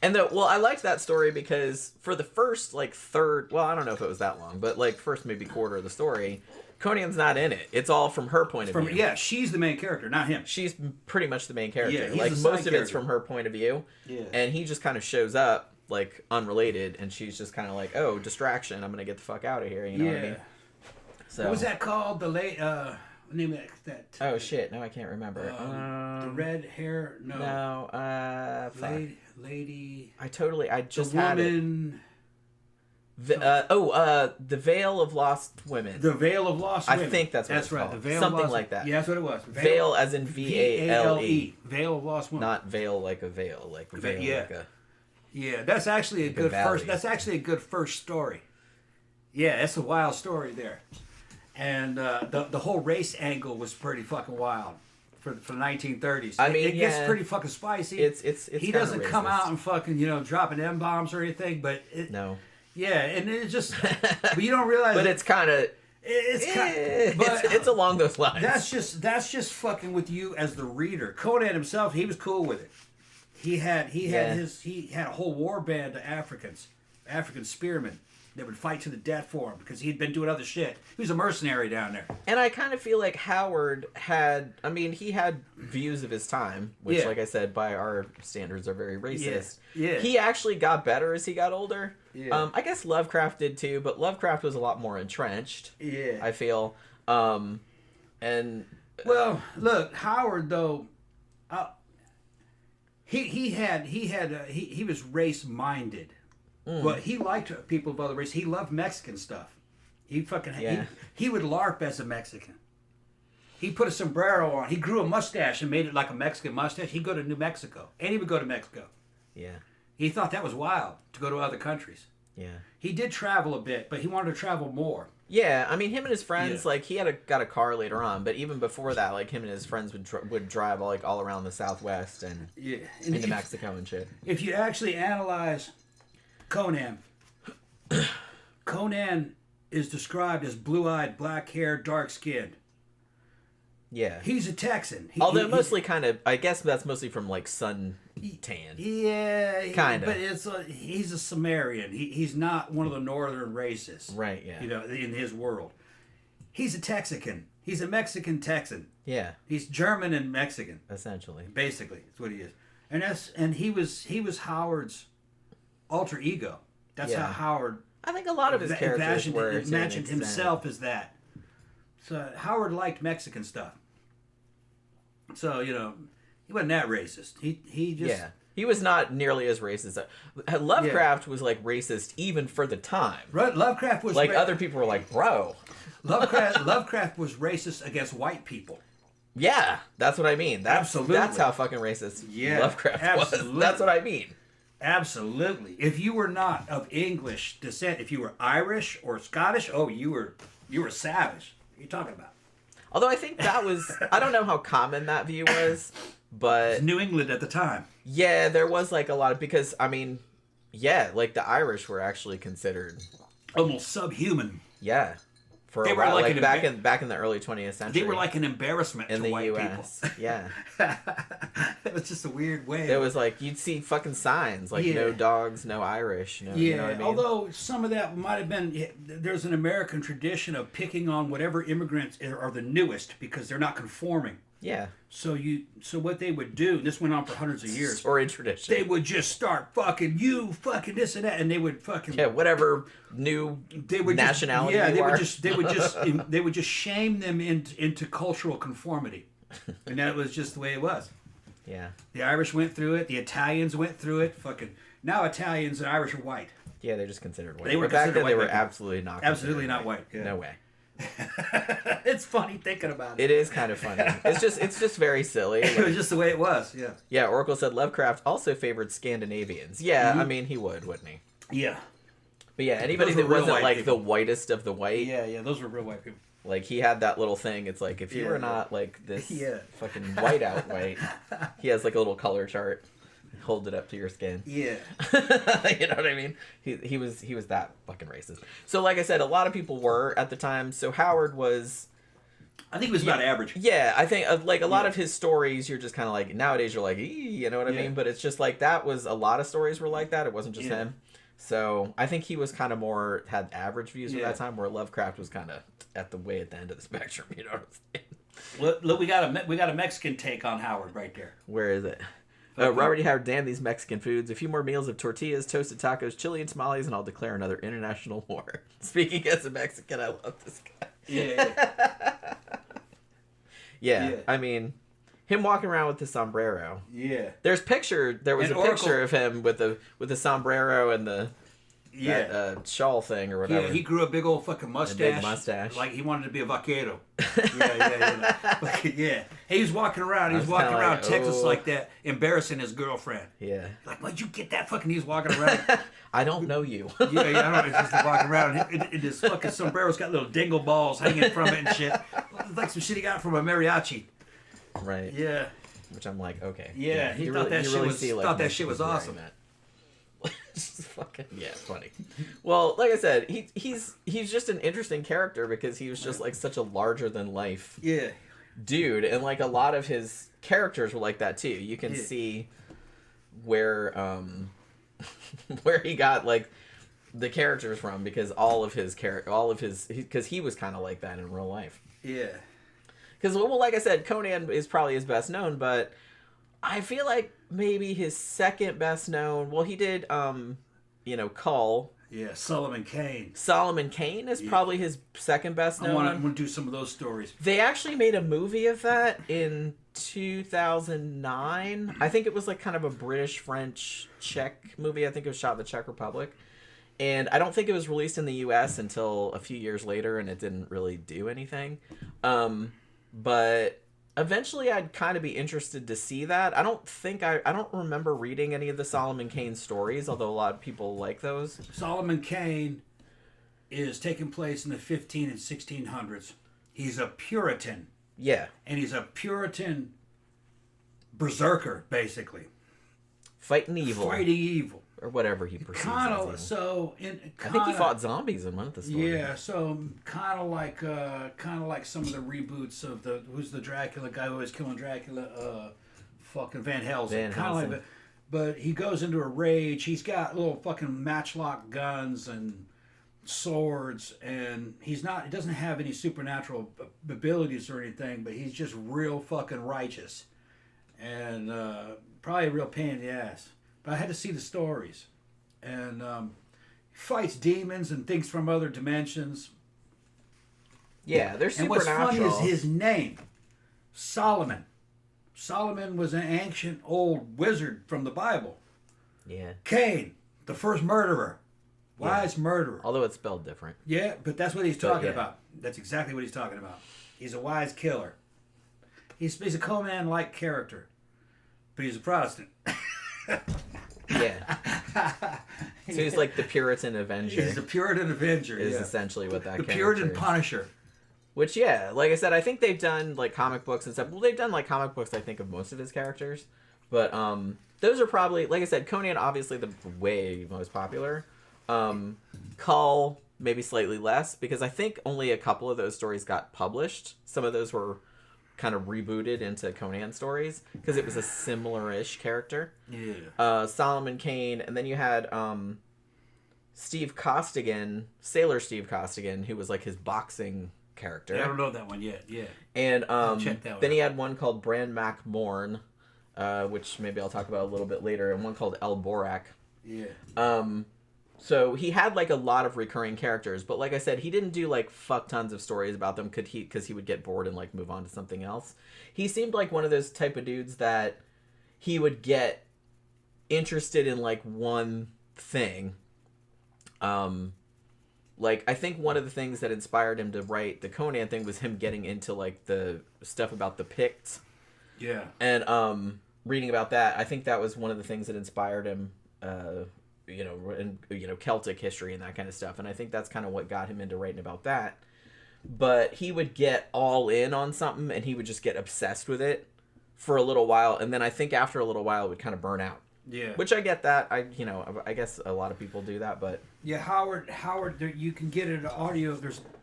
And I liked that story because for the first third, well, I don't know if it was that long, but first maybe quarter of the story, Conan's not in it. It's all from her point of view. Yeah, she's the main character, not him. She's pretty much the main character. Yeah, most of it's from her point of view. Yeah. And he just kind of shows up unrelated, and she's just kind of like, oh, distraction. I'm gonna get the fuck out of here. You know what I mean? So what was that called? The late name of that. Oh shit! No, I can't remember. The red hair. No. No. Lady. I just the had woman. The Veil of Lost Women. The Veil of Lost Women. I think that's what it's right. called. The Veil Something of Lost like that. Yeah, that's what it was. Veil as in VALE. Veil of Lost Women. Not veil like a veil, like veil like a. Yeah, that's actually a good first. That's actually a good first story. Yeah, it's a wild story there, and the whole race angle was pretty fucking wild for the 1930s. I mean, it gets pretty fucking spicy. It's he doesn't come out and fucking dropping M-bombs or anything, but no. Yeah, and it just but you don't realize. But it's kind of. It's along those lines. That's just fucking with you as the reader. Conan himself, he was cool with it. He had a whole war band of African spearmen that would fight to the death for him because he'd been doing other shit. He was a mercenary down there. And I kind of feel like Howard he had views of his time, which, like I said, by our standards are very racist. Yeah. He actually got better as he got older. Yeah. I guess Lovecraft did too, but Lovecraft was a lot more entrenched. Yeah. I feel. And well, look, Howard though, he was race minded. But he liked people of other races. He loved Mexican stuff. He would LARP as a Mexican. He put a sombrero on. He grew a mustache and made it like a Mexican mustache. He'd go to New Mexico. And he would go to Mexico. Yeah. He thought that was wild to go to other countries. Yeah. He did travel a bit, but he wanted to travel more. Yeah, I mean, him and his friends, he got a car later on, but even before that, him and his friends would drive all around the Southwest and into Mexico and shit. If you actually analyze Conan is described as blue-eyed, black-haired, dark-skinned. Yeah. He's a Texan. Although mostly kind of, I guess that's mostly from sun tan. Yeah. Kind of. But he's a Sumerian. He's not one of the northern races. Right, yeah. In his world. He's a Texican. He's a Mexican Texan. Yeah. He's German and Mexican. Essentially. Basically, that's what he is. And he was Howard's alter ego. That's how Howard. I think a lot of his characters imagined himself as that. So Howard liked Mexican stuff. So he wasn't that racist. He just he was not nearly as racist. Lovecraft was racist even for the time. Right, Lovecraft was other people were like, bro. Lovecraft was racist against white people. Yeah, that's what I mean. Absolutely, that's how fucking racist Lovecraft was. That's what I mean. Absolutely. If you were not of English descent, if you were Irish or Scottish, you were savage. What are you talking about? Although I think that was, I don't know how common that view was, but... It was New England at the time. Yeah, there was a lot of, because, the Irish were actually considered... almost subhuman. Yeah. For a while, back in the early 20th century. They were like an embarrassment in to the white US. people. Yeah. It was just a weird way. It was you'd see fucking signs, no dogs, no Irish. You know what I mean? Although some of that might have been, there's an American tradition of picking on whatever immigrants are the newest because they're not conforming. Yeah. So what they would do, this went on for hundreds of years. Or in tradition. They would just start fucking this and that, and they would fucking whatever new nationality. They would just shame them into cultural conformity, and that was just the way it was. Yeah. The Irish went through it. The Italians went through it. Fucking now, Italians and Irish are white. Yeah, they're just considered white. They were back then. They were people. absolutely not. Absolutely not white. Yeah. No way. It's funny thinking about it. It is kind of funny. It's just very silly. It was just the way it was. Yeah. Yeah, Oracle said Lovecraft also favored Scandinavians. Yeah, I mean he would, wouldn't he? Yeah. But yeah, anybody Those were that real wasn't white like people. the whitest of the white. Yeah, those were real white people. Like he had that little thing. It's like if you Yeah, were yeah. not like this Yeah. fucking white out white, he has like a little color chart. Hold it up to your skin. Yeah. You know what I mean? He was that fucking racist. So like I said, a lot of people were at the time. So Howard was. I think it was about average. Yeah, I think like a lot of his stories, you're just kind of like nowadays you're like, you know what I mean? But it's just like that was a lot of stories were like that. It wasn't just him. So I think he was kind of more had average views at that time, where Lovecraft was kind of at the end of the spectrum. You know what I'm saying? Look, we got a Mexican take on Howard right there. Where is it? Robert E. Howard, damn these Mexican foods. A few more meals of tortillas, toasted tacos, chili, and tamales, and I'll declare another international war. Speaking as a Mexican, I love this guy. Yeah. I mean, him walking around with the sombrero. Yeah. There was a picture of him with the sombrero and the shawl thing or whatever. Yeah, he grew a big old fucking mustache. Big mustache. Like he wanted to be a vaquero. Yeah. He was walking around. He was walking around Texas like that, embarrassing his girlfriend. Yeah. Like, why'd you get that fucking? He's walking around. I don't know you. I don't know. It's just walking around. And his fucking sombrero's got little dingle balls hanging from it and shit. It's like some shit he got from a mariachi. Right. Yeah. Which I'm like, okay. Yeah, he thought that shit was awesome. Fucking funny. Well, like I said, he's just an interesting character because he was just like such a larger than life dude, and like a lot of his characters were like that too. You can see where where he got like the characters from, because because he was kind of like that in real life. Yeah. Because well, like I said, Conan is probably his best known, but I feel like maybe his second best known. Well, he did, Cull. Yeah, Solomon Kane. Solomon Kane is probably his second best known. I want to do some of those stories. They actually made a movie of that in 2009. I think it was like kind of a British, French, Czech movie. I think it was shot in the Czech Republic. And I don't think it was released in the U.S. until a few years later, and it didn't really do anything. But eventually I'd kind of be interested to see that. I don't remember reading any of the Solomon Kane stories, although a lot of people like those. Solomon Kane is taking place in the 15 and 1600s. He's a Puritan. Yeah. And he's a Puritan berserker, basically. Fighting evil. Or whatever he perceives as evil. I think he fought zombies in one of the stories. Yeah, so kind of like some of the reboots of who's the Dracula guy who was killing Dracula, fucking Van Helsing. Kind of like that. But he goes into a rage. He's got little fucking matchlock guns and swords, and he doesn't have any supernatural abilities or anything, but he's just real fucking righteous, and probably a real pain in the ass. But I had to see the stories, and fights demons and things from other dimensions. Yeah, they're supernatural. And what's funny is his name, Solomon. Solomon was an ancient old wizard from the Bible. Yeah. Cain, the first murderer. Wise murderer. Although it's spelled different. Yeah, but that's what he's talking about. That's exactly what he's talking about. He's a wise killer. He's a Conan-like character, but he's a Protestant. Yeah. So he's like the Puritan Avenger. He's the Puritan Avenger. Is essentially what that the character Puritan is. Punisher. Which, yeah, like I said, I think they've done like comic books and stuff. Well, they've done like comic books, I think, of most of his characters. But those are probably, like I said, Conan obviously the way most popular. Cull maybe slightly less, because I think only a couple of those stories got published. Some of those were kind of rebooted into Conan stories because it was a similar-ish character. Yeah. Solomon Kane, and then you had Steve Costigan, Sailor Steve Costigan, who was like his boxing character. Yeah, I don't know that one yet. Yeah. And check that one then he out. had one called Bran Mac Morn, which maybe I'll talk about a little bit later, and one called El Borak. Yeah. So he had like a lot of recurring characters, but like I said, he didn't do like fuck tons of stories about them because he would get bored and like move on to something else. He seemed like one of those type of dudes that he would get interested in like one thing, like, I think one of the things that inspired him to write the Conan thing was him getting into, like, the stuff about the Picts. Yeah. And reading about that, I think that was one of the things that inspired him, in Celtic history and that kind of stuff. And I think that's kind of what got him into writing about that. But he would get all in on something, and he would just get obsessed with it for a little while, and then I think after a little while it would kind of burn out. Yeah. Which I get that. I guess a lot of people do that, but Yeah, Howard, you can get it in audio.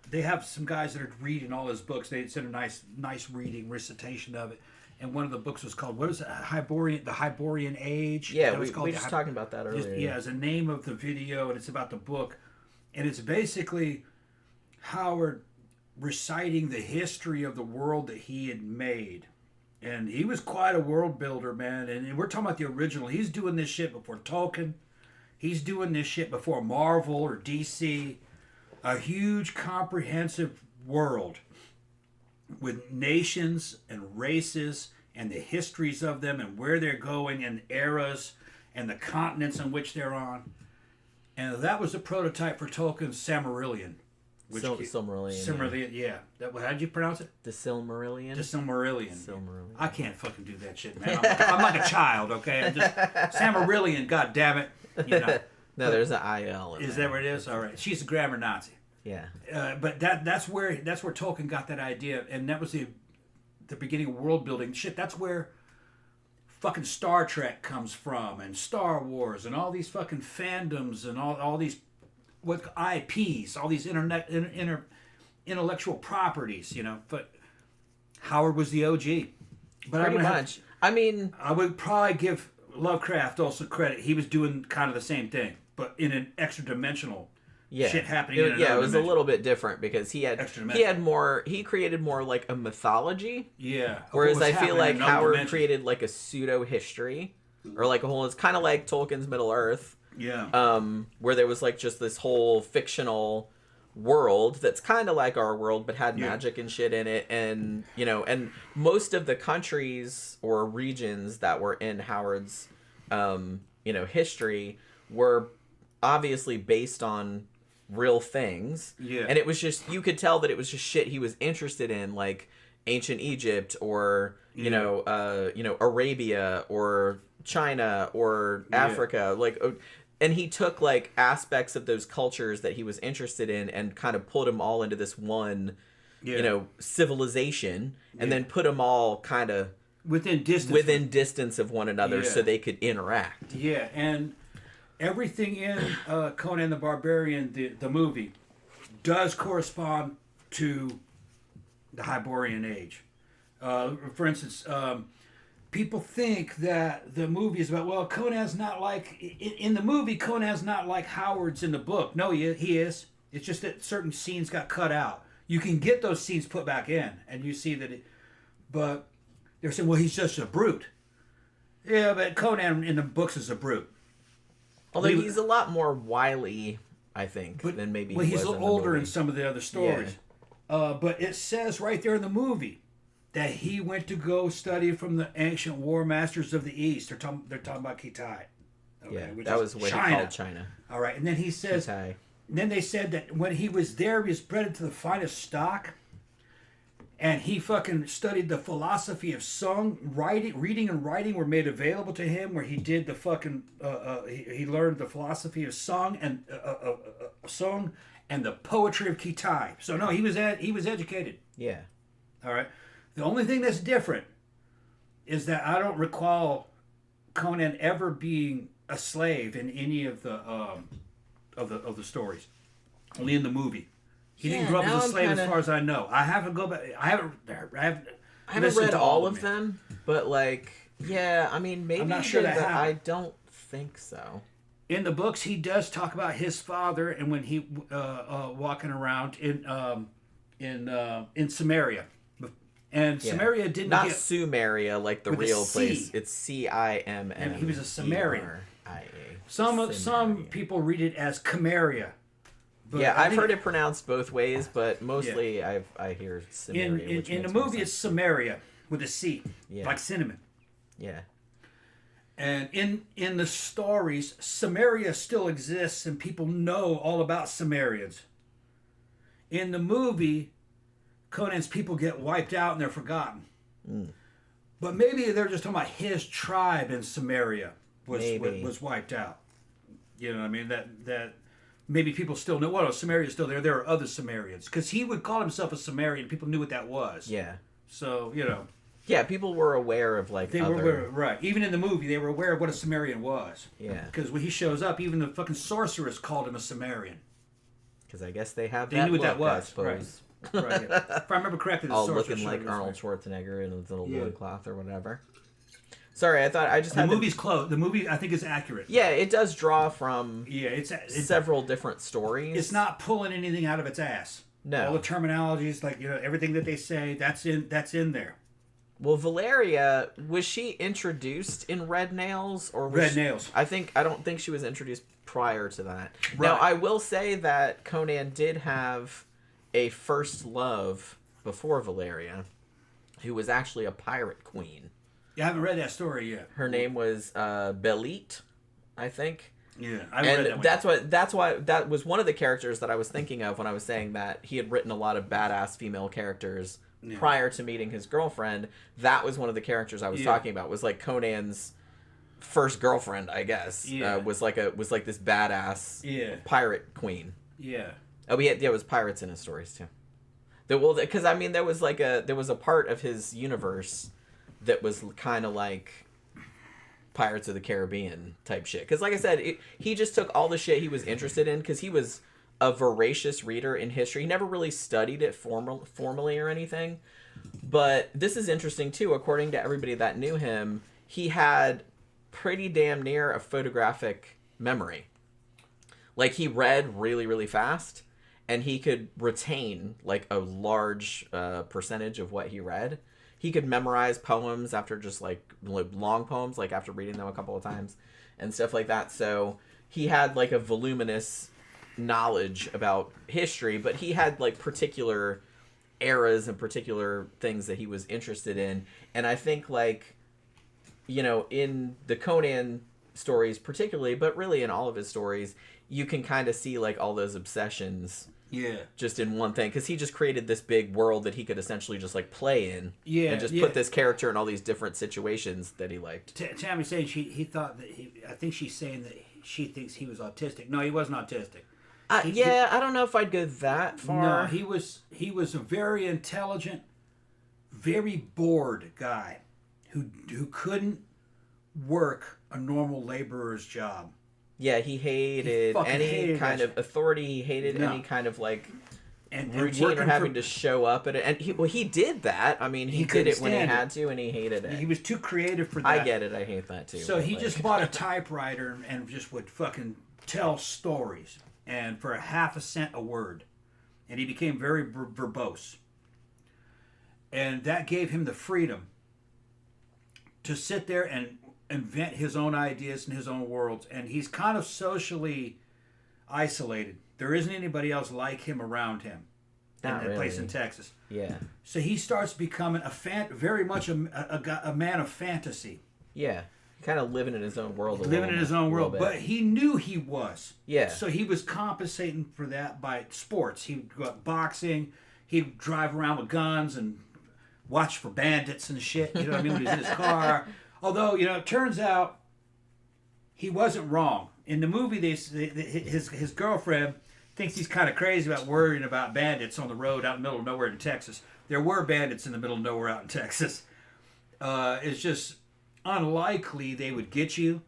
They have some guys that are reading all his books. They send a nice reading recitation of it. And one of the books was called, what is it? The Hyborian Age. Yeah, we were just talking about that earlier. Yeah, it's the name of the video, and it's about the book, and it's basically Howard reciting the history of the world that he had made. And he was quite a world builder, man. And we're talking about the original. He's doing this shit before Tolkien. He's doing this shit before Marvel or DC. A huge, comprehensive world with nations and races and the histories of them and where they're going and eras and the continents on which they're on. And that was the prototype for Tolkien's Silmarillion. Silmarillion. Yeah. How did you pronounce it? The Silmarillion. Silmarillion. Silmarillion. I can't fucking do that shit, man. I'm like a child, okay? Silmarillion, god damn it. No, there's an IL. Is that what it is? All right. She's a grammar Nazi. Yeah. But that's where Tolkien got that idea, and that was the beginning of world building. Shit, that's where fucking Star Trek comes from, and Star Wars, and all these fucking fandoms, and all these IPs, all these intellectual properties, But Howard was the OG. But pretty much. I mean, I would probably give Lovecraft also credit. He was doing kind of the same thing, but in an extra dimensional shit happening. It was a little bit different because he created more like a mythology. Yeah. Whereas I feel like Howard created like a pseudo history, or like a whole. It's kind of like Tolkien's Middle Earth. Yeah. Where there was like just this whole fictional world that's kind of like our world, but had magic and shit in it, and and most of the countries or regions that were in Howard's, history were obviously based on real things. Yeah. And it was just, you could tell that it was just shit he was interested in, like ancient Egypt or Arabia or China or Africa, and he took like aspects of those cultures that he was interested in and kind of put them all into this one, civilization, and then put them all kind of within distance of one another so they could interact. Yeah, and everything in Conan the Barbarian, the movie, does correspond to the Hyborian Age. For instance, people think that the movie is about, Conan's not like... In the movie, Conan's not like Howard's in the book. No, he is. It's just that certain scenes got cut out. You can get those scenes put back in, and you see that but they're saying, he's just a brute. Yeah, but Conan in the books is a brute. Although he's a lot more wily, I think, than maybe he was he's older in some of the other stories. Yeah. But it says right there in the movie that he went to go study from the ancient war masters of the East. They're talking about Kitai. Okay, that was what he called China. All right, and then he says... Kitai. And then they said that when he was there, he was bred into the finest stock. And he fucking studied the philosophy of song, reading and writing were made available to him, where he did the fucking, he learned the philosophy of song and the poetry of Kitai. So no, he was educated. Yeah. All right. The only thing that's different is that I don't recall Conan ever being a slave in any of the stories. Only in the movie. He didn't grow up as a slave, as far as I know. I haven't read all of them, but maybe I'm not sure that happened. I don't think so. In the books, he does talk about his father, and when he walking around in Samaria, and Samaria didn't not Sumeria like the real place. It's Cimm. And he was a Sumerian. Some people read it as Camaria. I've heard it pronounced both ways, but mostly I hear Samaria. In the movie, it's Samaria with a C, like cinnamon. Yeah. And in the stories, Samaria still exists, and people know all about Sumerians. In the movie, Conan's people get wiped out and they're forgotten. But maybe they're just talking about his tribe in Samaria was wiped out. You know what I mean? That maybe people still know. Well, Samaria's still there. There are other Sumerians. Because he would call himself a Sumerian. People knew what that was. Yeah. So, you know. Yeah, people were aware of, like, They were aware, right. Even in the movie, they were aware of what a Sumerian was. Yeah. Because when he shows up, even the fucking sorceress called him a Sumerian. Because I guess they have they that knew what look, that was. I suppose. Right. Yeah. If I remember correctly, the all sorceress looking like showed Arnold his Schwarzenegger in his little loincloth or whatever. Sorry, I thought I just had the movie's close. The movie, I think, is accurate. Yeah, it does draw from it's several different stories. It's not pulling anything out of its ass. No. All the terminologies, like, you know, everything that they say, that's in there. Well, Valeria, was she introduced in Red Nails or was Red Nails? I don't think she was introduced prior to that. Right. Now, I will say that Conan did have a first love before Valeria, who was actually a pirate queen. Yeah, I haven't read that story yet. Her name was Belit, I think. Yeah, I read that one. That's why that was one of the characters that I was thinking of when I was saying that he had written a lot of badass female characters prior to meeting his girlfriend. That was one of the characters I was talking about. Was like Conan's first girlfriend, I guess. Yeah. Was like this badass pirate queen. Yeah. Oh, there was pirates in his stories too. Because I mean, there was a part of his universe that was kind of like Pirates of the Caribbean type shit. Because like I said, he just took all the shit he was interested in because he was a voracious reader in history. He never really studied it formally or anything. But this is interesting too. According to everybody that knew him, he had pretty damn near a photographic memory. Like, he read really, really fast, and he could retain like a large percentage of what he read. He could memorize poems after just like long poems, like after reading them a couple of times and stuff like that. So he had like a voluminous knowledge about history, but he had like particular eras and particular things that he was interested in. And I think, like, you know, in the Conan stories particularly, but really in all of his stories, you can kind of see like all those obsessions just in one thing, because he just created this big world that he could essentially just like play in and just put this character in all these different situations that he liked. Tammy's saying he thought that I think she's saying that she thinks he was autistic. No, he wasn't autistic. I don't know if I'd go that far. No, he was a very intelligent, very bored guy who couldn't work a normal laborer's job. Yeah, he hated any kind of authority. He hated any kind of like routine or having to show up at it. And he did that. I mean, he did it when he had to, and he hated it. He was too creative for that. I get it. I hate that too. So he just bought a typewriter and just would fucking tell stories, and for half a cent a word, and he became very verbose. And that gave him the freedom to sit there and invent his own ideas and his own worlds. And he's kind of socially isolated. There isn't anybody else like him around him in that place in Texas. Yeah. So he starts becoming very much a man of fantasy. Yeah. Kind of living in his own world. Living in his own world. But he knew he was. Yeah. So he was compensating for that by sports. He'd go out boxing. He'd drive around with guns and watch for bandits and shit. You know what I mean? When he's in his car. Although, you know, it turns out he wasn't wrong. In the movie, his girlfriend thinks he's kind of crazy about worrying about bandits on the road out in the middle of nowhere in Texas. There were bandits in the middle of nowhere out in Texas. It's just unlikely they would get you,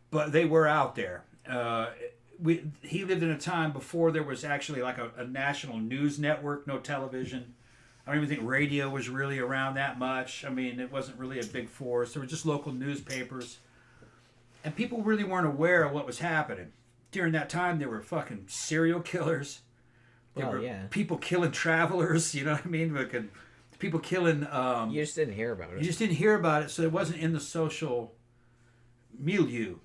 but they were out there. He lived in a time before there was actually like a national news network, no television. I don't even think radio was really around that much. I mean, it wasn't really a big force. There were just local newspapers. And people really weren't aware of what was happening. During that time, there were fucking serial killers. There were people killing travelers, you know what I mean? People killing... you just didn't hear about it. You just didn't hear about it, so it wasn't in the social milieu.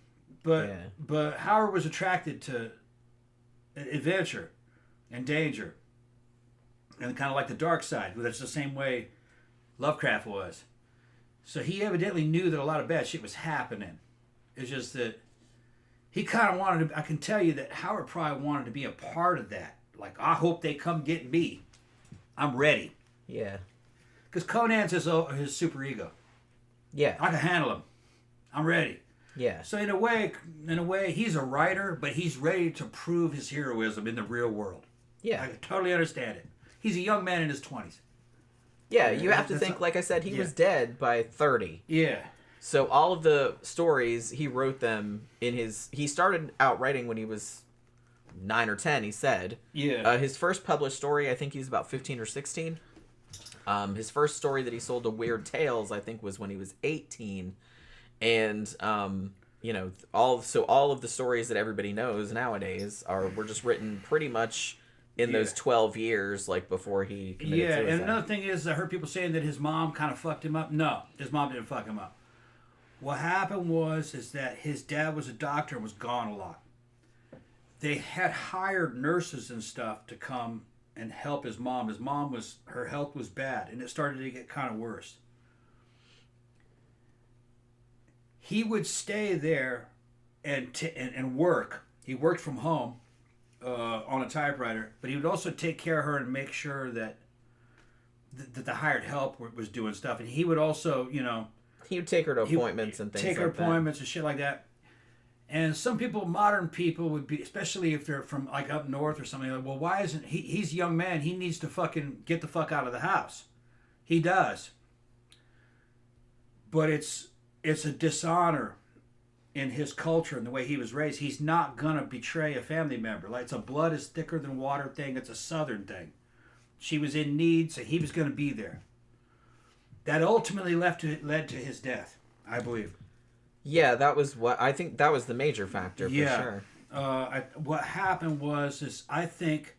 But Howard was attracted to adventure and danger. And kind of like the dark side, but that's the same way Lovecraft was. So he evidently knew that a lot of bad shit was happening. It's just that he kind of wanted to... I can tell you that Howard probably wanted to be a part of that. Like, I hope they come get me. I'm ready. Yeah. Because Conan's his super ego. Yeah. I can handle him. I'm ready. Yeah. So in a way, he's a writer, but he's ready to prove his heroism in the real world. Yeah. I totally understand it. He's a young man in his 20s. Yeah, you have to think, like I said, he was dead by 30. Yeah. So all of the stories, he wrote them in his... He started out writing when he was 9 or 10, he said. Yeah. His first published story, I think he was about 15 or 16. His first story that he sold to Weird Tales, I think, was when he was 18. And, you know, all of the stories that everybody knows nowadays were just written pretty much in those 12 years, like, before he committed suicide. And another thing is, I heard people saying that his mom kind of fucked him up. No, his mom didn't fuck him up. What happened is that his dad was a doctor and was gone a lot. They had hired nurses and stuff to come and help his mom. Her health was bad, and it started to get kind of worse. He would stay there and work. He worked from home on a typewriter, but he would also take care of her and make sure that the hired help was doing stuff. And he would also, you know... He would take her to appointments and things like that. Take her appointments and shit like that. And some people, modern people, would be, especially if they're from like up north or something, like, well, why isn't he's a young man, he needs to fucking get the fuck out of the house. He does. But it's a dishonor in his culture and the way he was raised. He's not gonna betray a family member. Like, it's a blood is thicker than water thing. It's a Southern thing. She was in need, so he was gonna be there. That ultimately led to his death, I believe. Yeah, that was I think that was the major factor for sure. What happened is I think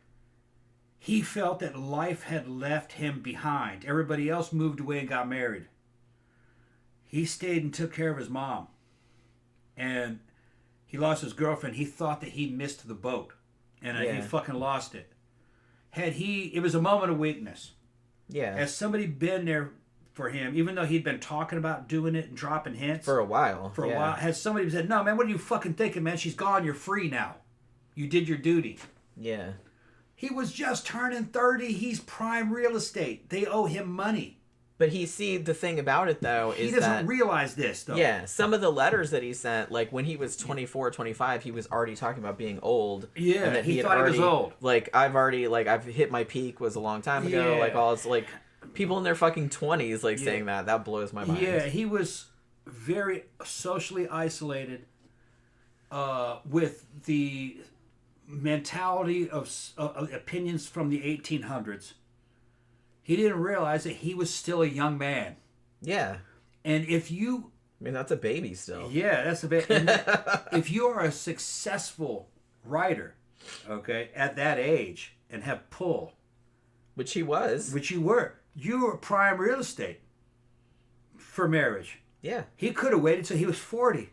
he felt that life had left him behind. Everybody else moved away and got married. He stayed and took care of his mom. And he lost his girlfriend. He thought that he missed the boat. And he fucking lost it. It was a moment of weakness. Yeah. Has somebody been there for him, even though he'd been talking about doing it and dropping hints? For a while. Has somebody said, no, man, what are you fucking thinking, man? She's gone. You're free now. You did your duty. Yeah. He was just turning 30. He's prime real estate. They owe him money. But the thing about it, though, is he doesn't realize this, though. Yeah, some of the letters that he sent, like, when he was 24, 25, he was already talking about being old. Yeah, and that he thought he was old. Like, I've hit my peak was a long time ago. Yeah. Like, all it's like, people in their fucking 20s, like, saying that. That blows my mind. Yeah, he was very socially isolated with the mentality of opinions from the 1800s. He didn't realize that he was still a young man. Yeah. And if you... I mean, that's a baby still. Yeah, that's a bit... if you are a successful writer, okay, at that age, and have pull... Which he was. Which you were. You were prime real estate for marriage. Yeah. He could have waited till he was 40.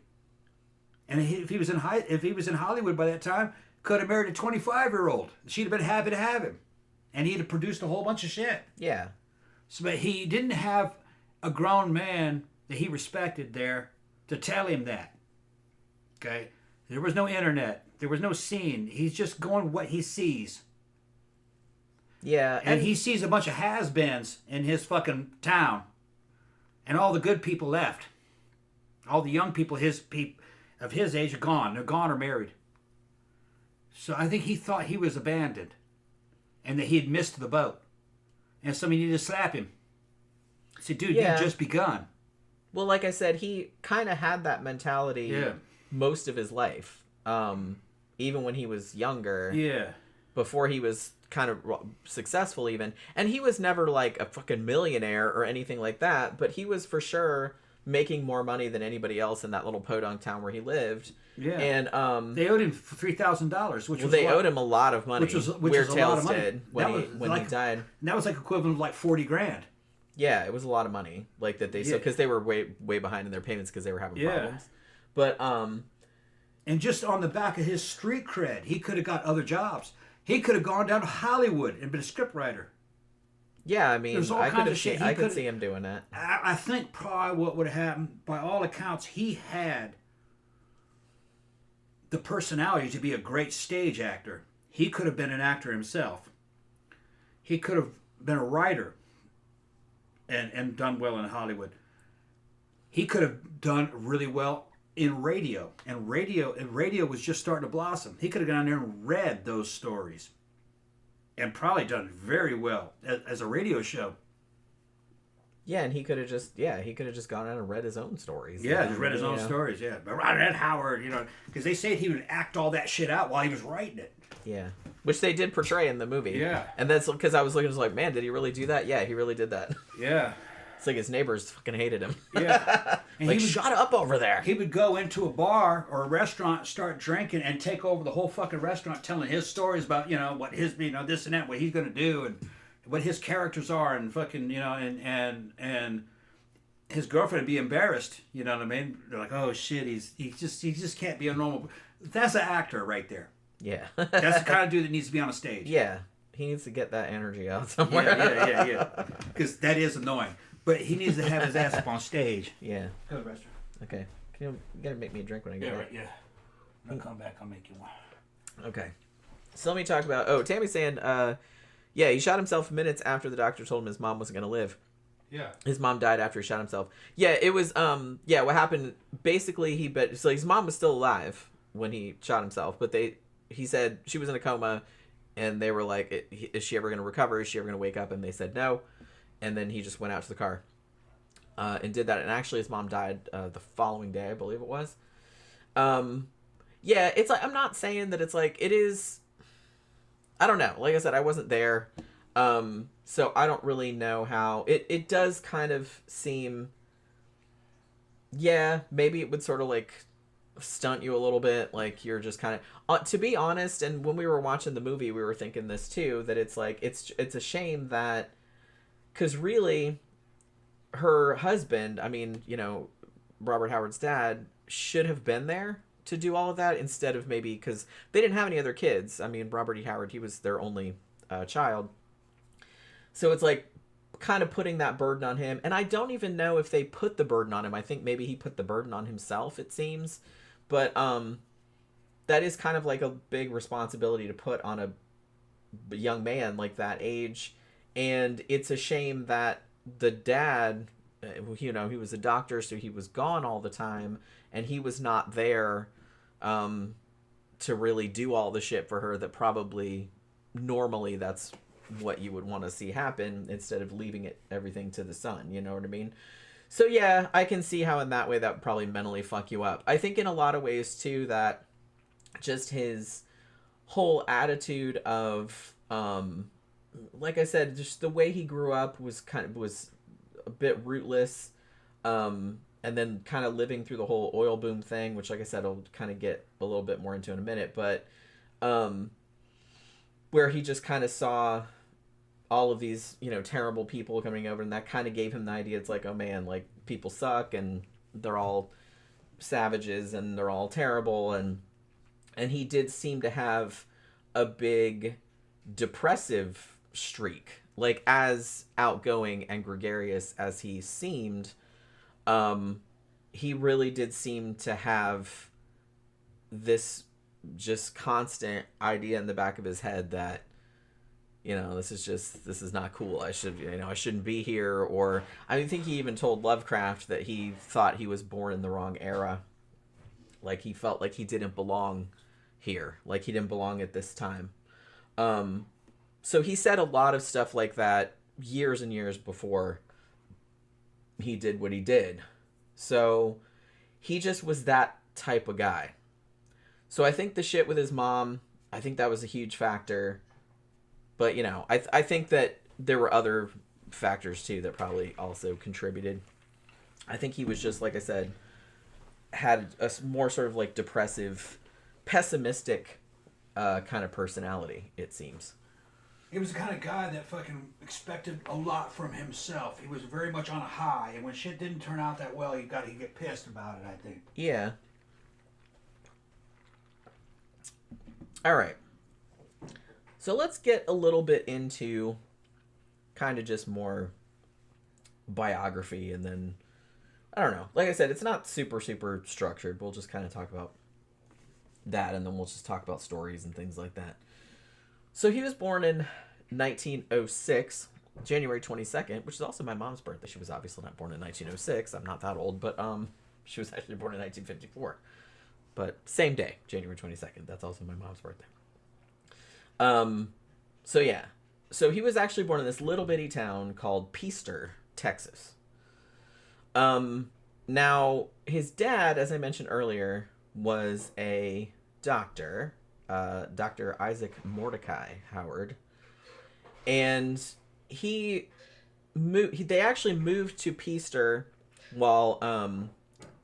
And if he was in Hollywood by that time, could have married a 25-year-old. She'd have been happy to have him. And he'd have produced a whole bunch of shit. Yeah. So, but he didn't have a grown man that he respected there to tell him that. Okay? There was no internet. There was no scene. He's just going what he sees. Yeah. And he sees a bunch of has-beens in his fucking town. And all the good people left. All the young people of his age are gone. They're gone or married. So I think he thought he was abandoned. And that he had missed the boat. And somebody needed to slap him. Say, dude, you've just begun. Well, like I said, he kind of had that mentality most of his life. Even when he was younger. Yeah. Before he was kind of successful even. And he was never like a fucking millionaire or anything like that. But he was for sure making more money than anybody else in that little podunk town where he lived. Yeah. And they owed him $3,000, which was they owed him a lot of money. Which was Weird a Tales lot of money. did when he died. And that was like equivalent of like 40 grand. Yeah, it was a lot of money. Like that because they were way behind in their payments because they were having problems. But and just on the back of his street cred, he could have got other jobs. He could have gone down to Hollywood and been a scriptwriter. Yeah, I mean, I could see him doing that. I think probably what would have happened, by all accounts, he had the personality to be a great stage actor. He could have been an actor himself. He could have been a writer and done well in Hollywood. He could have done really well in radio. And radio was just starting to blossom. He could have gone there and read those stories and probably done very well as a radio show. Yeah, and he could have just gone out and read his own stories. Yeah, just read his own stories. Yeah, but Ed Howard, because they said he would act all that shit out while he was writing it. Yeah, which they did portray in the movie. Yeah, and that's because I was looking, like, man, did he really do that? Yeah, he really did that. Yeah, it's like his neighbors fucking hated him. Yeah, and like, shut up over there. He would go into a bar or a restaurant, start drinking, and take over the whole fucking restaurant, telling his stories about what his this and that, what he's gonna do, and what his characters are, and fucking and his girlfriend would be embarrassed. You know what I mean? They're like, oh shit, he just can't be a normal. That's an actor right there. Yeah, that's the kind of dude that needs to be on a stage. Yeah, he needs to get that energy out somewhere. Yeah. Because that is annoying. But he needs to have his ass up on stage. Yeah. Go to the restaurant. Okay. You gotta make me a drink when I get back. Yeah. I'll come back. I'll make you one. Okay. So let me talk about. Oh, Tammy's saying. Yeah, he shot himself minutes after the doctor told him his mom wasn't gonna live. Yeah. His mom died after he shot himself. Yeah, it was. Yeah, what happened? Basically, so his mom was still alive when he shot himself, but he said she was in a coma, and they were like, is she ever gonna recover? Is she ever gonna wake up? And they said no. And then he just went out to the car and did that. And actually, his mom died the following day, I believe it was. Yeah, it's like, I'm not saying that it's like, it is, I don't know. Like I said, I wasn't there. So I don't really know how, it does kind of seem, yeah, maybe it would sort of like stunt you a little bit. Like you're just kind of, to be honest, and when we were watching the movie, we were thinking this too, that it's like, it's a shame that, because really, her husband, I mean, Robert Howard's dad, should have been there to do all of that instead of maybe, because they didn't have any other kids. I mean, Robert E. Howard, he was their only child. So it's like kind of putting that burden on him. And I don't even know if they put the burden on him. I think maybe he put the burden on himself, it seems. But that is kind of like a big responsibility to put on a young man like that age. And it's a shame that the dad, he was a doctor, so he was gone all the time, and he was not there to really do all the shit for her that probably normally that's what you would want to see happen instead of leaving everything to the son, you know what I mean? So yeah, I can see how in that way that would probably mentally fuck you up. I think in a lot of ways too that just his whole attitude of like I said, just the way he grew up was a bit rootless, and then kind of living through the whole oil boom thing, which, like I said, I'll kind of get a little bit more into in a minute, but where he just kind of saw all of these, terrible people coming over, and that kind of gave him the idea. It's like, oh man, like people suck, and they're all savages, and they're all terrible, and he did seem to have a big depressive streak, like as outgoing and gregarious as he seemed, he really did seem to have this just constant idea in the back of his head that this is not cool. I shouldn't be here. Or I think he even told Lovecraft that he thought he was born in the wrong era, like he felt like he didn't belong here, like he didn't belong at this time. So he said a lot of stuff like that years and years before he did what he did. So he just was that type of guy. So I think the shit with his mom, I think that was a huge factor. But, I think that there were other factors too that probably also contributed. I think he was just, like I said, had a more sort of like depressive, pessimistic kind of personality, it seems. He was the kind of guy that fucking expected a lot from himself. He was very much on a high, and when shit didn't turn out that well, he'd get pissed about it, I think. Yeah. All right. So let's get a little bit into kind of just more biography, and then, I don't know. Like I said, it's not super, super structured. We'll just kind of talk about that, and then we'll just talk about stories and things like that. So he was born in 1906, January 22nd, which is also my mom's birthday. She was obviously not born in 1906. I'm not that old, but she was actually born in 1954. But same day, January 22nd. That's also my mom's birthday. So yeah. So he was actually born in this little bitty town called Peaster, Texas. Now his dad, as I mentioned earlier, was a doctor, Dr. Isaac Mordecai Howard, and they actually moved to Peaster while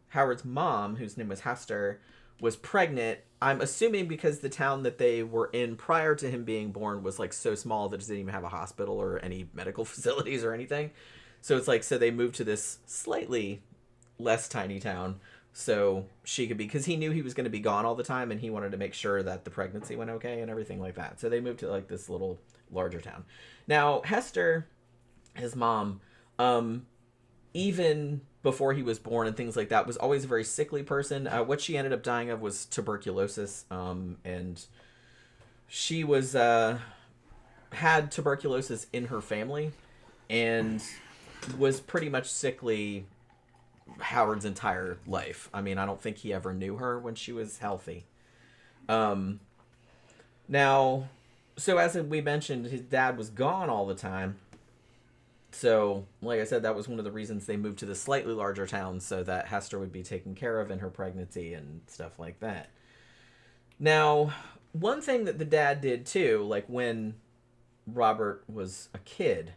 Howard's mom, whose name was Hester, was pregnant. I'm assuming because the town that they were in prior to him being born was like so small that it didn't even have a hospital or any medical facilities or anything. So it's like, so they moved to this slightly less tiny town so she could be, because he knew he was going to be gone all the time and he wanted to make sure that the pregnancy went okay and everything like that. So they moved to like this little larger town. Now, Hester, his mom, even before he was born and things like that, was always a very sickly person. What she ended up dying of was tuberculosis, and she was had tuberculosis in her family and was pretty much sickly Howard's entire life. I mean, I don't think he ever knew her when she was healthy. Now, so as we mentioned, his dad was gone all the time. So, like I said, that was one of the reasons they moved to the slightly larger town so that Hester would be taken care of in her pregnancy and stuff like that. Now, one thing that the dad did too, like when Robert was a kid,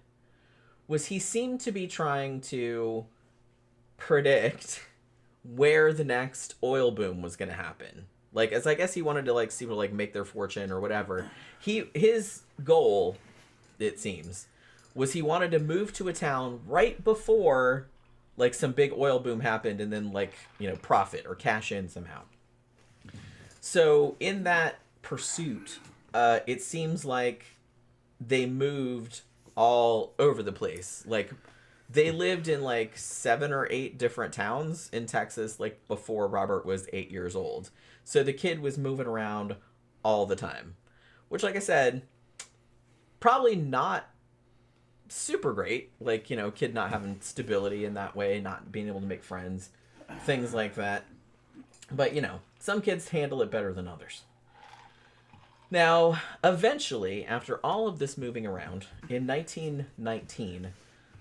was he seemed to be trying to predict where the next oil boom was going to happen. Like, as I guess he wanted to like see people like make their fortune or whatever. His goal, it seems, was he wanted to move to a town right before like some big oil boom happened and then like, you know, profit or cash in somehow. So in that pursuit, it seems like they moved all over the place. Like they lived in like 7 or 8 different towns in Texas, like before Robert was 8 years old. So the kid was moving around all the time, which, like I said, probably not super great. Like, you know, kid not having stability in that way, not being able to make friends, things like that. But, you know, some kids handle it better than others. Now, eventually, after all of this moving around, in 1919,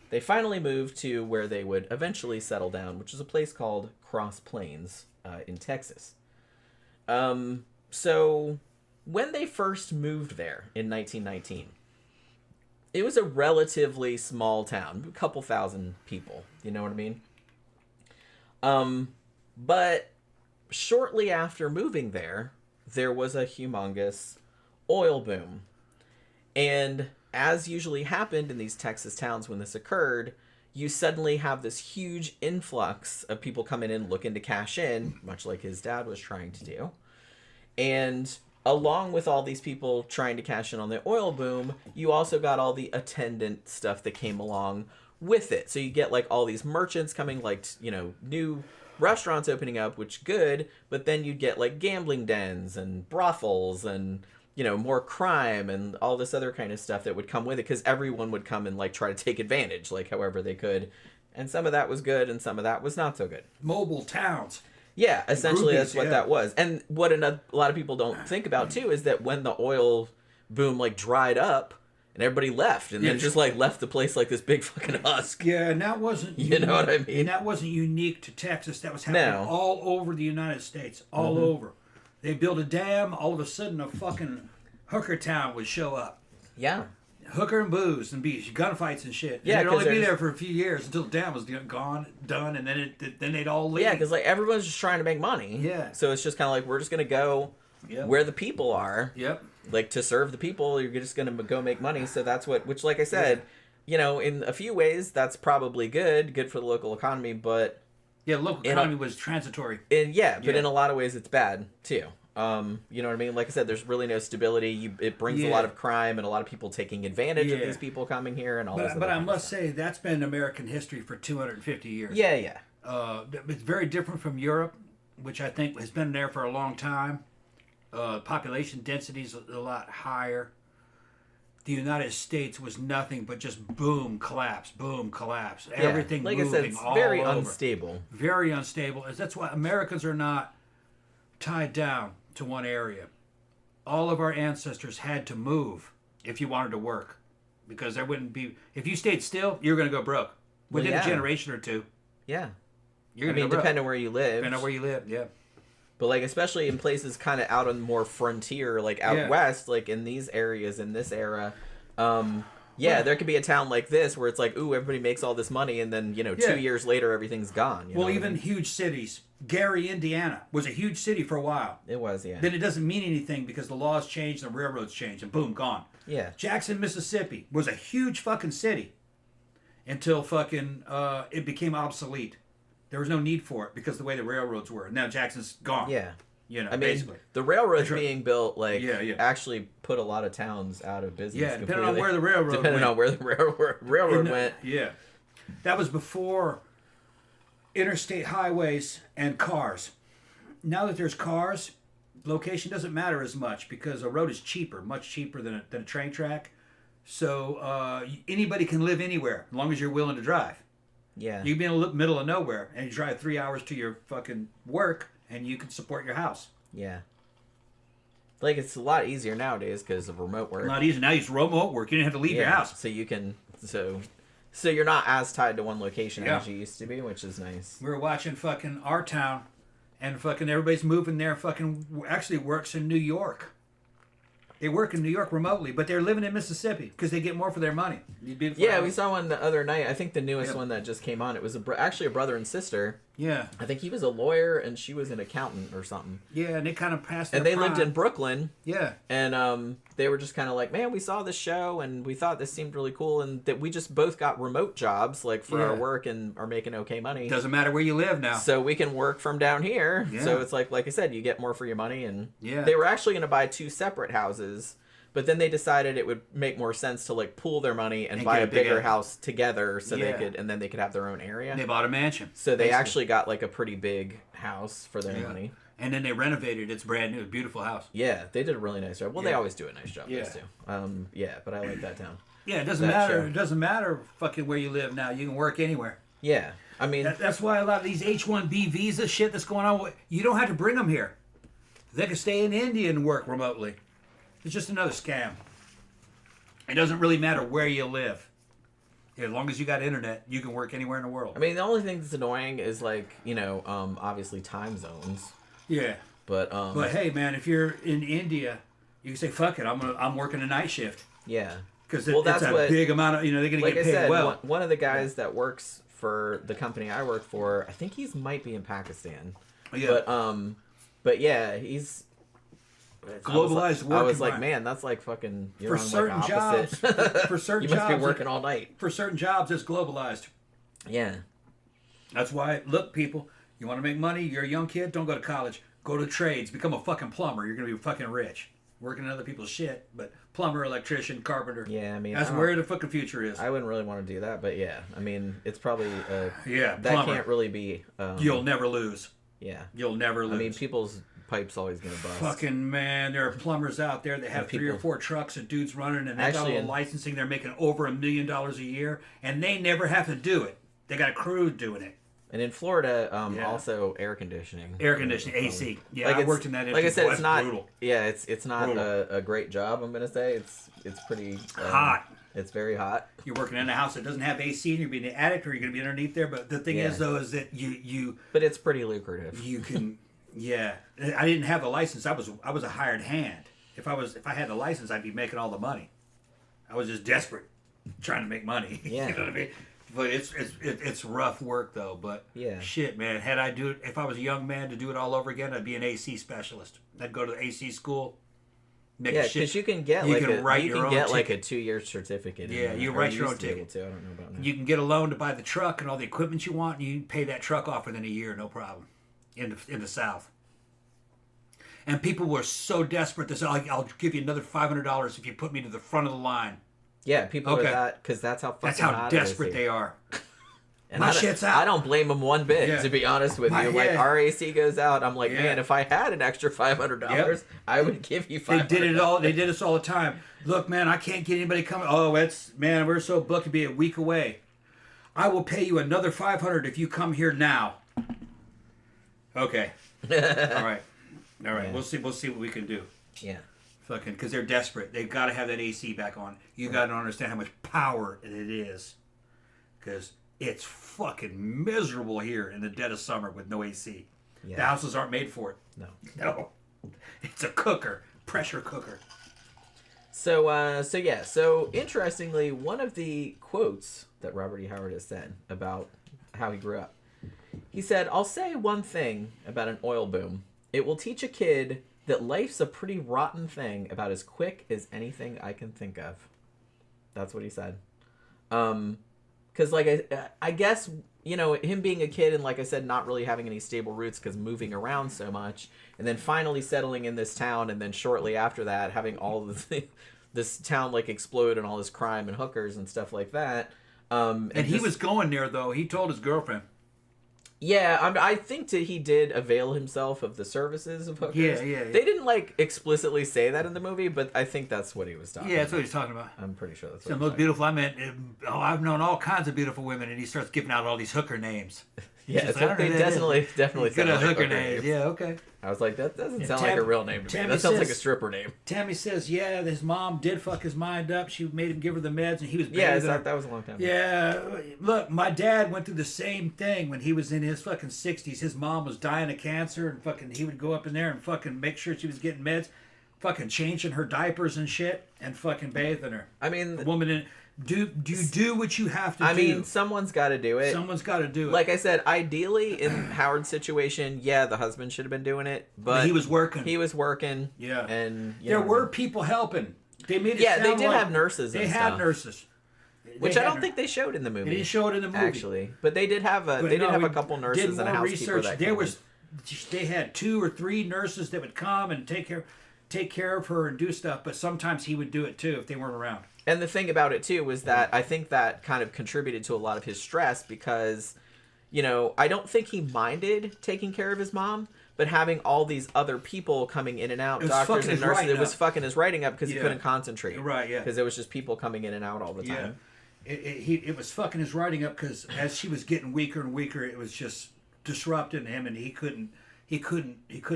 they finally moved to where they would eventually settle down, which is a place called Cross Plains in Texas. So when they first moved there in 1919, it was a relatively small town, a couple thousand people, you know what I mean? But shortly after moving there, there was a humongous oil boom. And as usually happened in these Texas towns when this occurred, you suddenly have this huge influx of people coming in looking to cash in, much like his dad was trying to do. And along with all these people trying to cash in on the oil boom, you also got all the attendant stuff that came along with it. So you get like all these merchants coming, like, you know, new restaurants opening up, which good, but then you'd get like gambling dens and brothels and, you know, more crime and all this other kind of stuff that would come with it, because everyone would come and like try to take advantage, like however they could. And some of that was good and some of that was not so good. Mobile towns. Yeah, essentially Groupies, that's what that was. And what a lot of people don't think about too is that when the oil boom like dried up and everybody left and then just like left the place like this big fucking husk. Yeah, and that wasn't you know what I mean? And that wasn't unique to Texas. That was happening all over the United States, all over. They built a dam, all of a sudden a fucking hooker town would show up. Yeah. Hooker and booze and beach, gunfights and shit. Yeah, and they'd only be there for a few years until the dam was gone, done, and then they'd all leave. Yeah, because like everyone's just trying to make money. Yeah. So it's just kind of like we're just gonna go where the people are. Yep. Like to serve the people, you're just gonna go make money. So that's what, which like I said, you know, in a few ways that's probably good for the local economy, but yeah, local economy was transitory. But in a lot of ways it's bad too. You know what I mean? Like I said, there's really no stability. It brings a lot of crime and a lot of people taking advantage of these people coming here and all this. But I must say, that's been American history for 250 years. Yeah, yeah. It's very different from Europe, which I think has been there for a long time. Population density is a lot higher. the United States was nothing but just boom, collapse, boom, collapse. Yeah. Everything like moving I said, it's all very over. unstable. Very unstable. That's why Americans are not tied down to one area. All of our ancestors had to move if you wanted to work, because there wouldn't be. If you stayed still, you're going to go broke within a generation or two. Yeah. You're going to go broke. Depending on where you live. Depending on where you live, yeah. But like, especially in places kind of out on more frontier, like out west, like in these areas in this era, there could be a town like this where it's like, ooh, everybody makes all this money, and then 2 years later everything's gone. Well, even huge cities. Gary, Indiana, was a huge city for a while. It was, yeah. Then it doesn't mean anything because the laws changed, the railroads changed, and boom, gone. Yeah. Jackson, Mississippi was a huge fucking city until fucking it became obsolete. There was no need for it because of the way the railroads were. Now Jackson's gone. Yeah. Basically. The railroads being built, actually put a lot of towns out of business. Yeah, depending on where the railroad railroad went. Yeah. That was before interstate highways and cars. Now that there's cars, location doesn't matter as much because a road is cheaper, much cheaper than a train track. So anybody can live anywhere as long as you're willing to drive. Yeah. You can be in the middle of nowhere and you drive 3 hours to your fucking work and you can support your house. Yeah. Like, it's a lot easier nowadays because of remote work. A lot easier. Now you use remote work. You didn't have to leave your house. So you can... So you're not as tied to one location as you used to be, which is nice. We were watching fucking Our Town and fucking everybody's moving there fucking... Actually works in New York. They work in New York remotely, but they're living in Mississippi because they get more for their money. Yeah, we saw one the other night. I think the newest one that just came on. It was actually a brother and sister. Yeah. I think he was a lawyer and she was an accountant or something. Yeah, and they kind of passed their And they prime. lived in Brooklyn. Yeah. And they were just kind of like, man, we saw this show and we thought this seemed really cool, and that we just both got remote jobs like for our work and are making okay money. Doesn't matter where you live now. So we can work from down here. Yeah. So it's like I said, you get more for your money. And yeah. They were actually going to buy 2 separate houses. But then they decided it would make more sense to like pool their money and buy a bigger house together, so they could, and then they could have their own area. They bought a mansion. So they actually got like a pretty big house for their money. And then they renovated. It's brand new, beautiful house. Yeah, they did a really nice job. Well, they always do a nice job, those two. But I like that town. Yeah, it doesn't matter. Show. It doesn't matter fucking where you live now. You can work anywhere. Yeah, I mean that's why a lot of these H-1B visa shit that's going on. You don't have to bring them here. They can stay in India and work remotely. It's just another scam. It doesn't really matter where you live. As long as you got internet, you can work anywhere in the world. I mean, the only thing that's annoying is like, obviously time zones. Yeah. But hey, man, if you're in India, you can say, "Fuck it, I'm working a night shift." Yeah. Because that's a big amount of, they're going to get paid well. One of the guys that works for the company I work for, I think might be in Pakistan. Yeah. But yeah, he's globalized work. I was like, man, that's like fucking. You're for on certain like opposite. jobs, for certain you must jobs, be working all night. For certain jobs, it's globalized. Yeah. That's why. Look, people, you want to make money? You're a young kid. Don't go to college. Go to trades. Become a fucking plumber. You're gonna be fucking rich. Working on other people's shit, but plumber, electrician, carpenter. Yeah, I mean, that's where the fucking future is. I wouldn't really want to do that, but yeah, I mean, it's probably that plumber. Can't really be. You'll never lose. Yeah. You'll never lose. I mean, people's pipes always gonna bust. Fucking man, there are plumbers out there that have 3 or 4 trucks and dudes running, and they got all the licensing. They're making over $1 million a year, and they never have to do it. They got a crew doing it. And in Florida, also air conditioning. Air conditioning, AC. Yeah, like I worked in that. Like I said, it's not. Brutal. Yeah, it's not a great job. I'm gonna say it's pretty hot. It's very hot. You're working in a house that doesn't have AC, and you're being in the attic, or you're gonna be underneath there. But the thing is, though, is that you. But it's pretty lucrative. You can. Yeah, I didn't have the license. I was a hired hand. If I had the license, I'd be making all the money. I was just desperate, trying to make money. Yeah. You know what I mean? But it's rough work though. But yeah, shit, man. If I was a young man to do it all over again, I'd be an AC specialist. I'd go to the AC school. Because you can get like a 2-year certificate. Yeah, you write your own ticket. I don't know about now. You can get a loan to buy the truck and all the equipment you want, and you can pay that truck off within a year, no problem. In the South. And people were so desperate to say, "I'll give you another $500 if you put me to the front of the line." Yeah, people are that because that's how fucking hot desperate they are. And My shit's out. I don't blame them one bit, Yeah. to be honest with My you. Like, head. our AC goes out. I'm like, Yeah. man, if I had an extra $500, Yep. I would give you They $500. did it all. They did this all the time. Look, man, I can't get anybody coming. Oh, man, we're so booked to be a week away. I will pay you another $500 if you come here now. Okay. All right. Yeah. We'll see what we can do. Yeah. Fucking, because they're desperate. They've got to have that AC back on. You got to understand how much power it is. Because it's fucking miserable here in the dead of summer with no AC. Yeah. The houses aren't made for it. No. It's a cooker. Pressure cooker. So interestingly, one of the quotes that Robert E. Howard has said about how he grew up, he said, "I'll say one thing about an oil boom. It will teach a kid that life's a pretty rotten thing about as quick as anything I can think of." That's what he said. Because, like, I guess, you know, him being a kid and, like I said, not really having any stable roots because moving around so much, and then finally settling in this town, and then shortly after that having all of this town, like, explode and all this crime and hookers and stuff like that. And he was going there, though. He told his girlfriend. Yeah, I think that he did avail himself of the services of hookers. Yeah. They didn't, like, explicitly say that in the movie, but I think that's what he was talking about. Yeah, that's what he's talking about. I'm pretty sure that's what Some most beautiful. I meant, I've known all kinds of beautiful women, and he starts giving out all these hooker names. Yeah, Just they like, definitely good sound at like hooker names. Yeah, okay. I was like, that doesn't sound Tam- like a real name to me. Tammy That sounds like a says- stripper name. Tammy says, yeah, his mom did fuck his mind up. She made him give her the meds, and he was Yeah, bathing her. that was a long time ago. Yeah, look, my dad went through the same thing when he was in his fucking 60s. His mom was dying of cancer, and fucking he would go up in there and fucking make sure she was getting meds, fucking changing her diapers and shit, and fucking bathing her. I mean, The woman in you do what you have to do. I mean, someone's got to do it. Someone's got to do it. Like I said, ideally, in Howard's situation, yeah, the husband should have been doing it, but he was working. He was working. Yeah, and there were people helping. They made it Yeah, they sound did like have nurses. They and had stuff, nurses, which I don't think they showed in the movie. They didn't show it in the movie actually, but they did have a. But They did no, have we a couple nurses did and a more housekeeper. research. That There came was, they had 2 or 3 nurses that would come and take care of her and do stuff. But sometimes he would do it too if they weren't around. And the thing about it too was that I think that kind of contributed to a lot of his stress because, you know, I don't think he minded taking care of his mom, but having all these other people coming in and out, doctors and nurses, it was fucking his writing up because he couldn't concentrate. Right, yeah. Because it was just people coming in and out all the time. Yeah. It was fucking his writing up because as she was getting weaker and weaker, it was just disrupting him, and he couldn't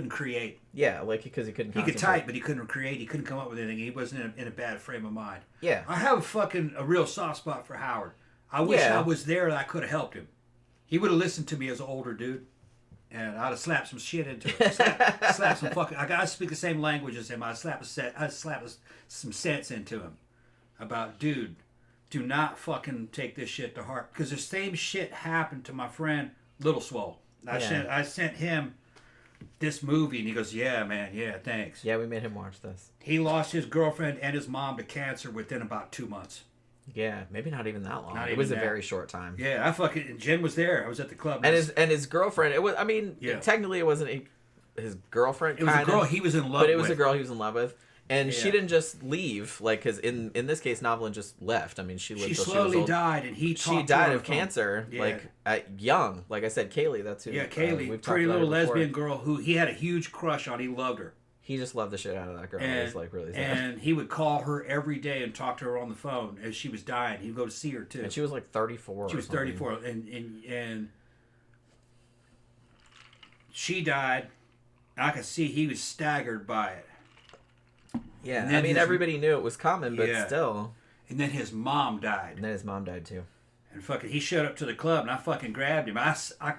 create. Yeah, like because he couldn't. He could type, but he couldn't create. He couldn't come up with anything. He wasn't in a bad frame of mind. Yeah. I have a real soft spot for Howard. I wish I was there and I could have helped him. He would have listened to me as an older dude, and I'd have slapped some shit into him. Slap some fucking. I speak the same language as him. I'd slap some sense into him about, dude, do not fucking take this shit to heart, because the same shit happened to my friend Little Swole. I sent him this movie, and he goes, yeah, man, yeah, thanks. Yeah, we made him watch this. He lost his girlfriend and his mom to cancer within about 2 months. Yeah, maybe not even that long. Not It even was a that. very short time. Yeah, Jen was there. I was at the club. And his girlfriend. It was. I mean, Yeah. technically, it wasn't his girlfriend. It was a girl he was in love with. But it was a girl he was in love with. And she Yeah. didn't just leave, like, because in this case, Novelin just left. I mean, she lived She till slowly she was old. died, and he She talked to her died on of the phone. cancer, Yeah. like, at young. Like I said, Kaylee, that's who. Yeah, Kaylee, we've talked pretty about little her before. lesbian girl who he had a huge crush on. He loved her. He just loved the shit out of that girl. It was, like, really sad. And he would call her every day and talk to her on the phone as she was dying. He'd go to see her, too. And she was, like, 34 She was 34, and she died. I could see he was staggered by it. Yeah, And then I mean, his- everybody knew it was coming, but Yeah. still. And then his mom died. And then his mom died, too. And fucking, he showed up to the club, and I fucking grabbed him. I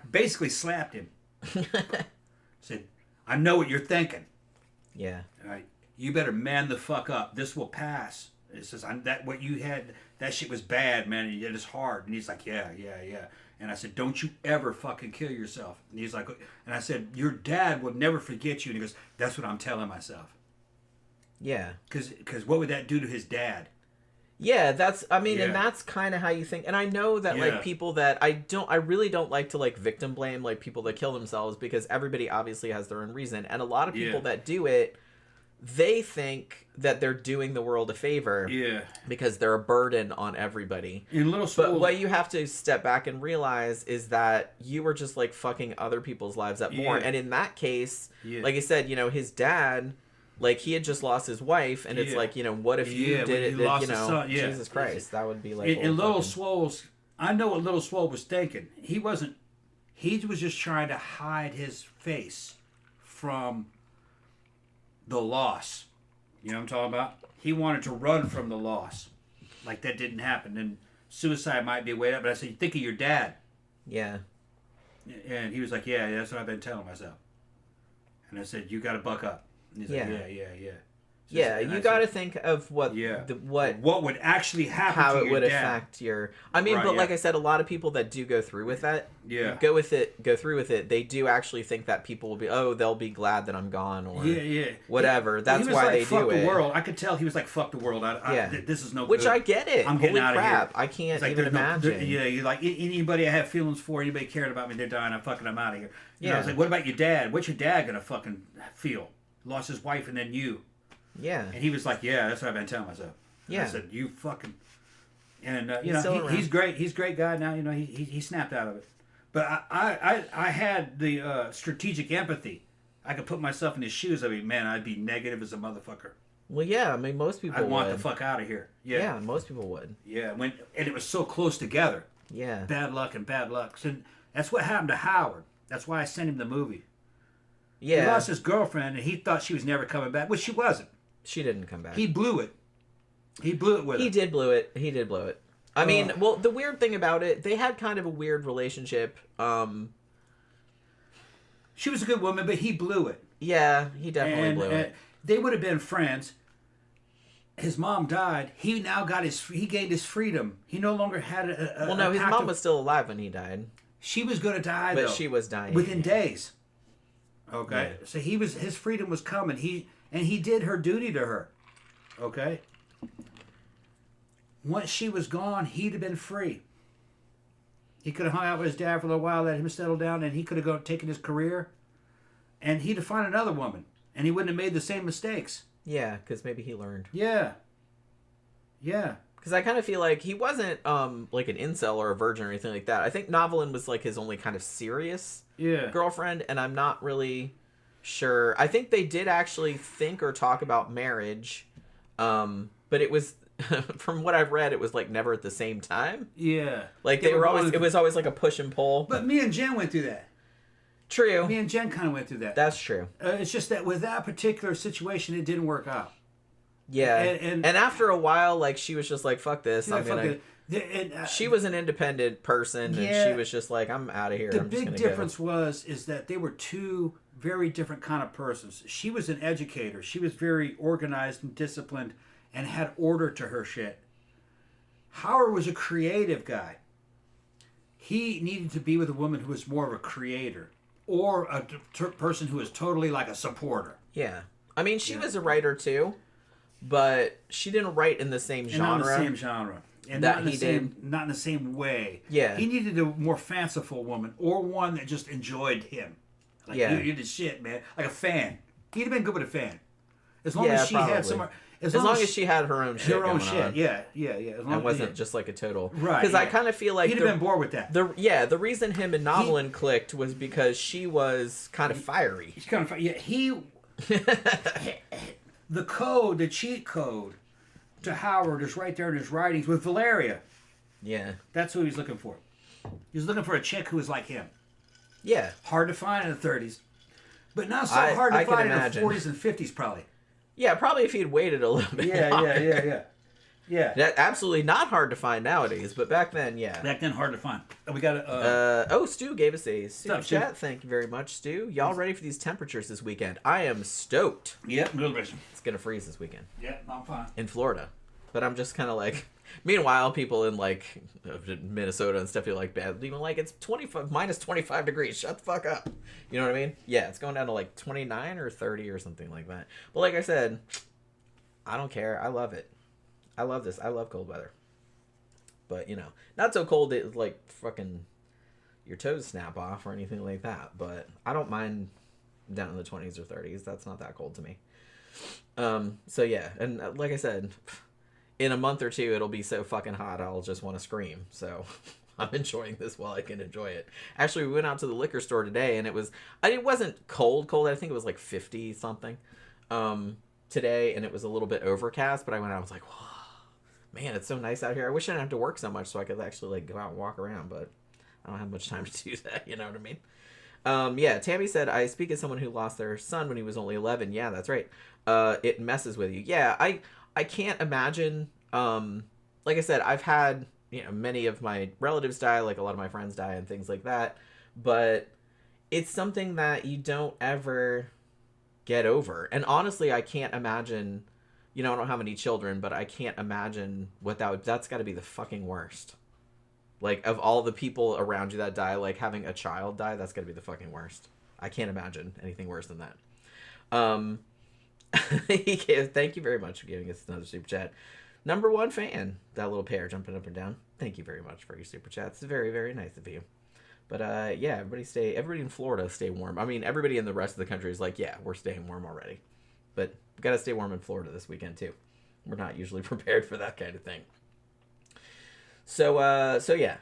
basically slapped him. Said, I know what you're thinking. Yeah. All right, you better man the fuck up. This will pass. It says, what you had, that shit was bad, man. And it is hard. And he's like, yeah. And I said, don't you ever fucking kill yourself. And he's like, and I said, your dad will never forget you. And he goes, that's what I'm telling myself. Yeah. Because what would that do to his dad? Yeah, that's, I mean, Yeah. and that's kind of how you think. And I know that, Yeah. like, people that I really don't like to, like, victim blame, like, people that kill themselves, because everybody obviously has their own reason. And a lot of people Yeah. that do it, they think that they're doing the world a favor Yeah. because they're a burden on everybody. In little But schools, what you have to step back and realize is that you were just like fucking other people's lives up more. Yeah. And in that case, Yeah. like I said, you know, his dad, like he had just lost his wife, and it's Yeah. like, you know, what if you Yeah, did when it? he That, lost you his know, son, yeah. Jesus Christ, that would be like. in Little fucking- Swole's, I know what Little Swole was thinking. He was just trying to hide his face from the loss. You know what I'm talking about? He wanted to run from the loss. Like that didn't happen. And suicide might be a way out. But I said, think of your dad. Yeah. And he was like, yeah, that's what I've been telling myself. And I said, you got to buck up. And he's like, Yeah. yeah. So Yeah, and you I got to said, think of what what would actually happen how to it your would dad. affect your. I mean, Right, but yeah. like I said, a lot of people that do go through with that, Yeah. go through with it. They do actually think that people will be, they'll be glad that I'm gone, or Yeah. whatever. That's He was why like, they fuck do the it. world. I could tell he was like, fuck the world. This is no Which good. I get it. I'm getting Holy out of crap! here. I can't It's like, even there's no- imagine. yeah, you're like, anybody I have feelings for, anybody caring about me, they're dying. I'm out of here. You know, Yeah. it's like, what about your dad? What's your dad gonna fucking feel? Lost his wife and then you. Yeah. And he was like, yeah, that's what I've been telling myself. And Yeah. I said, you fucking. And He's still around. he's great. He's a great guy now. You know, he snapped out of it. But I had the strategic empathy. I could put myself in his shoes. I mean, man, I'd be negative as a motherfucker. Well, yeah. I mean, most people I'd want would. the fuck out of here. Yeah, most people would. Yeah, and it was so close together. Yeah. Bad luck and bad luck. So that's what happened to Howard. That's why I sent him the movie. He Yeah. lost his girlfriend, and he thought she was never coming back, which she wasn't. She didn't come back. He blew it. He blew it with her. He did blow it. He did blow it. I mean, well, the weird thing about it, they had kind of a weird relationship. She was a good woman, but he blew it. Yeah, he definitely blew it. They would have been friends. His mom died. He now he gained his freedom. He no longer had a Well, no, his active- mom was still alive when he died, She was going to die, but though. she was dying within days. Okay, Yeah. so his freedom was coming. He did her duty to her. Okay. Once she was gone, he'd have been free. He could have hung out with his dad for a little while, let him settle down, and he could have taken his career, and he'd have found another woman, and he wouldn't have made the same mistakes. Yeah, because maybe he learned. Yeah. Because I kind of feel like he wasn't like an incel or a virgin or anything like that. I think Novelin was like his only kind of serious Yeah. girlfriend, and I'm not really sure. I think they did actually think or talk about marriage, but it was from what I've read, it was like never at the same time. Yeah. Like they were always, it was always like a push and pull. But me and Jen went through that. True. Me and Jen kind of went through that. That's true. It's just that with that particular situation, it didn't work out. Yeah. And after a while, like she was just like, "Fuck this." Yeah, I'm gonna. She was an independent person, and Yeah. she was just like, "I'm out of here." The I'm just big gonna difference is that they were two very different kind of persons. She was an educator. She was very organized and disciplined and had order to her shit. Howard was a creative guy. He needed to be with a woman who was more of a creator or a person who was totally like a supporter. Yeah. I mean, she was a writer too, but she didn't write in the same And genre. not in the same genre. And that not in the he same, did. not in the same way. Yeah. He needed a more fanciful woman or one that just enjoyed him. Like, Yeah. you're the shit, man. Like a fan. He'd have been good with a fan. As long Yeah, as she had probably. some... As long as she had her own shit her own going shit. on. Yeah. As long And as, wasn't just like a total. Right, Because I yeah. kind of feel like He'd have been bored with that. the reason him and Novelin clicked was because she was kind of fiery. He's kind of... Yeah, the code, the cheat code to Howard is right there in his writings with Valeria. Yeah. That's who he's looking for. He's looking for a chick who is like him. Yeah. Hard to find in the 30s. But not so I hard to can find in the imagine. 40s and 50s, probably. Yeah, probably if he'd waited a little bit longer. Yeah. That absolutely not hard to find nowadays, but back then, yeah. Back then, hard to find. We got a... Stu gave us a super up, Stu? chat. Thank you very much, Stu. Y'all ready for these temperatures this weekend? I am stoked. yeah, good version. It's gonna freeze this weekend Yeah, I'm fine. in Florida, but I'm just kind of like. Meanwhile, people in like Minnesota and stuff feel like bad. Even like it's minus 25 degrees. Shut the fuck up. You know what I mean? Yeah, it's going down to like 29 or 30 or something like that. But like I said, I don't care. I love it. I love this. I love cold weather. But you know, not so cold that like fucking your toes snap off or anything like that. But I don't mind down in the 20s or 30s. That's not that cold to me. So yeah, and like I said, in a month or two, it'll be so fucking hot, I'll just want to scream. So I'm enjoying this while I can enjoy it. Actually, we went out to the liquor store today, and it wasn't cold. I think it was like 50 something today, and it was a little bit overcast. But I went out, I was like, whoa, man, it's so nice out here. I wish I didn't have to work so much so I could actually like go out and walk around, but I don't have much time to do that. You know what I mean? Yeah, Tammy said, I speak as someone who lost their son when he was only 11. Yeah, that's right. It messes with you. Yeah, I can't imagine. Like I said, I've had, many of my relatives die, like a lot of my friends die and things like that. But it's something that you don't ever get over. And honestly, I can't imagine, I don't have any children, but I can't imagine that's got to be the fucking worst. Like, of all the people around you that die, like, having a child die, that's got to be the fucking worst. I can't imagine anything worse than that. Thank you very much for giving us another super chat. Number one fan, that little pair jumping up and down. Thank you very much for your super chats. It's very, very nice of you. But yeah, everybody in Florida stay warm. I mean, everybody in the rest of the country is like, yeah, we're staying warm already. But we got to stay warm in Florida this weekend too. We're not usually prepared for that kind of thing. So yeah.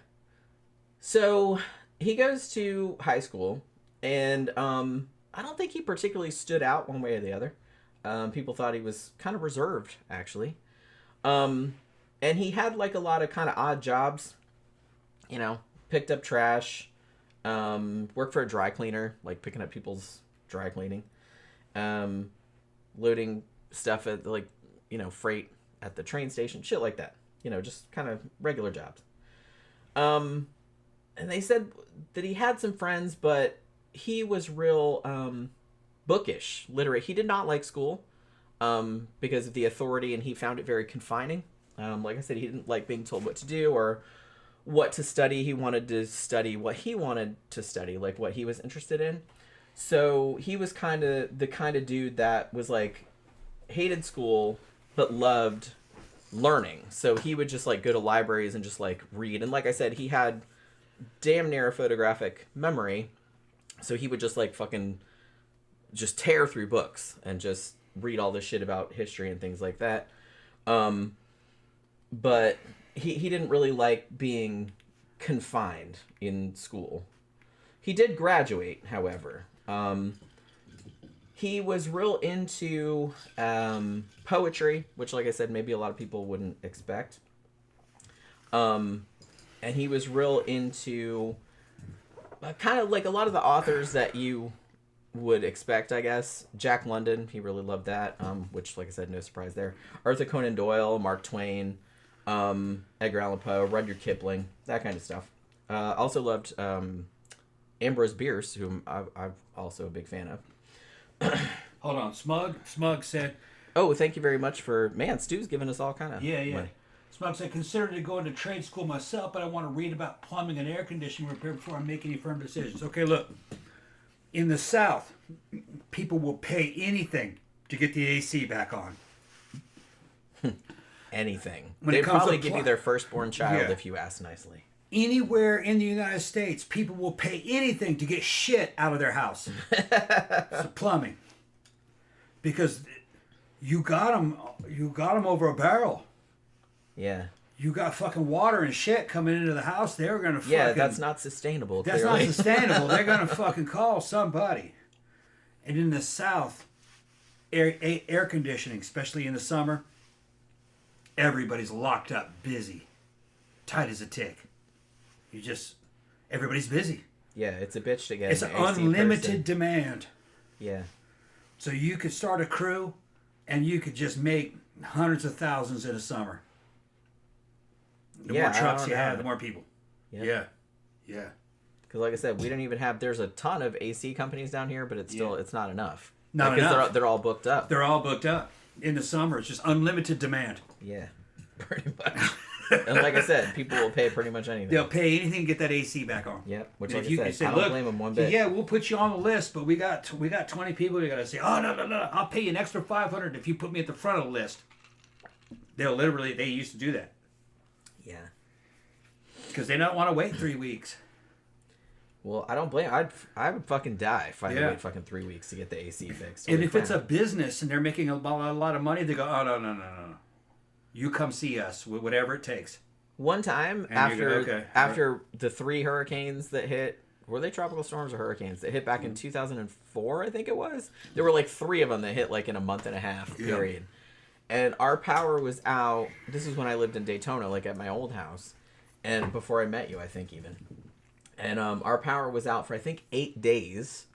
So he goes to high school, and I don't think he particularly stood out one way or the other. People thought he was kind of reserved, actually. And he had like a lot of kind of odd jobs, picked up trash, worked for a dry cleaner, like picking up people's dry cleaning, loading stuff at like, freight at the train station, shit like that. Just kind of regular jobs. And they said that he had some friends, but he was real bookish, literate. He did not like school because of the authority, and he found it very confining. Like I said, he didn't like being told what to do or what to study. He wanted to study what he wanted to study, like what he was interested in. So he was kind of the kind of dude that was like hated school but loved learning. So he would just like go to libraries and just like read. And like I said, he had damn near a photographic memory. So he would just like fucking just tear through books and just read all this shit about history and things like that. But he didn't really like being confined in school. He did graduate, however. He was real into poetry, which, like I said, maybe a lot of people wouldn't expect. And he was real into kind of like a lot of the authors that you would expect, I guess. Jack London, he really loved that, which, like I said, no surprise there. Arthur Conan Doyle, Mark Twain, Edgar Allan Poe, Rudyard Kipling, that kind of stuff. Also loved Ambrose Bierce, whom I'm also a big fan of. Hold on. Smug said... Oh, thank you very much for... Man, Stu's giving us all kind of... Yeah. money. Smug said, considered to go into trade school myself, but I want to read about plumbing and air conditioning repair before I make any firm decisions. Okay, look. In the South, people will pay anything to get the AC back on. Anything. They'd probably give you their firstborn child if you ask nicely. Anywhere in the United States, people will pay anything to get shit out of their house. It's plumbing. Because you got them over a barrel. Yeah. You got fucking water and shit coming into the house. They're going to fucking... Yeah, that's not sustainable, That's clearly. not sustainable. They're going to fucking call somebody. And in the South, air conditioning, especially in the summer, everybody's locked up, busy, tight as a tick. Everybody's busy. Yeah, it's a bitch to get It's an an AC unlimited person. demand. Yeah. So you could start a crew, and you could just make hundreds of thousands in a summer. The more trucks you have, the more people. Yeah. Yeah. Because like I said, we don't even have... There's a ton of AC companies down here, but it's still it's not enough. Not because enough. They're all booked up. They're all booked up. In the summer, it's just unlimited demand. Yeah. Pretty much. And like I said, people will pay pretty much anything. They'll pay anything to get that AC back on. Yep. Which, And like if I you said, say, I don't blame them one bit. Yeah, we'll put you on the list, but we got 20 people. You got to say, oh, no. I'll pay you an extra $500 if you put me at the front of the list. They used to do that. Yeah. Because they don't want to wait 3 weeks. Well, I don't blame. I would fucking die if I had to wait fucking 3 weeks to get the AC fixed. And if it's a business and they're making a lot of money, they go, oh no. You come see us, whatever it takes. One time after the 3 hurricanes that hit, were they tropical storms or hurricanes that hit back in 2004? I think it was. There were like 3 of them that hit like in a month and a half period, and our power was out. This is when I lived in Daytona, like at my old house, and before I met you, I think even. And our power was out for I think 8 days.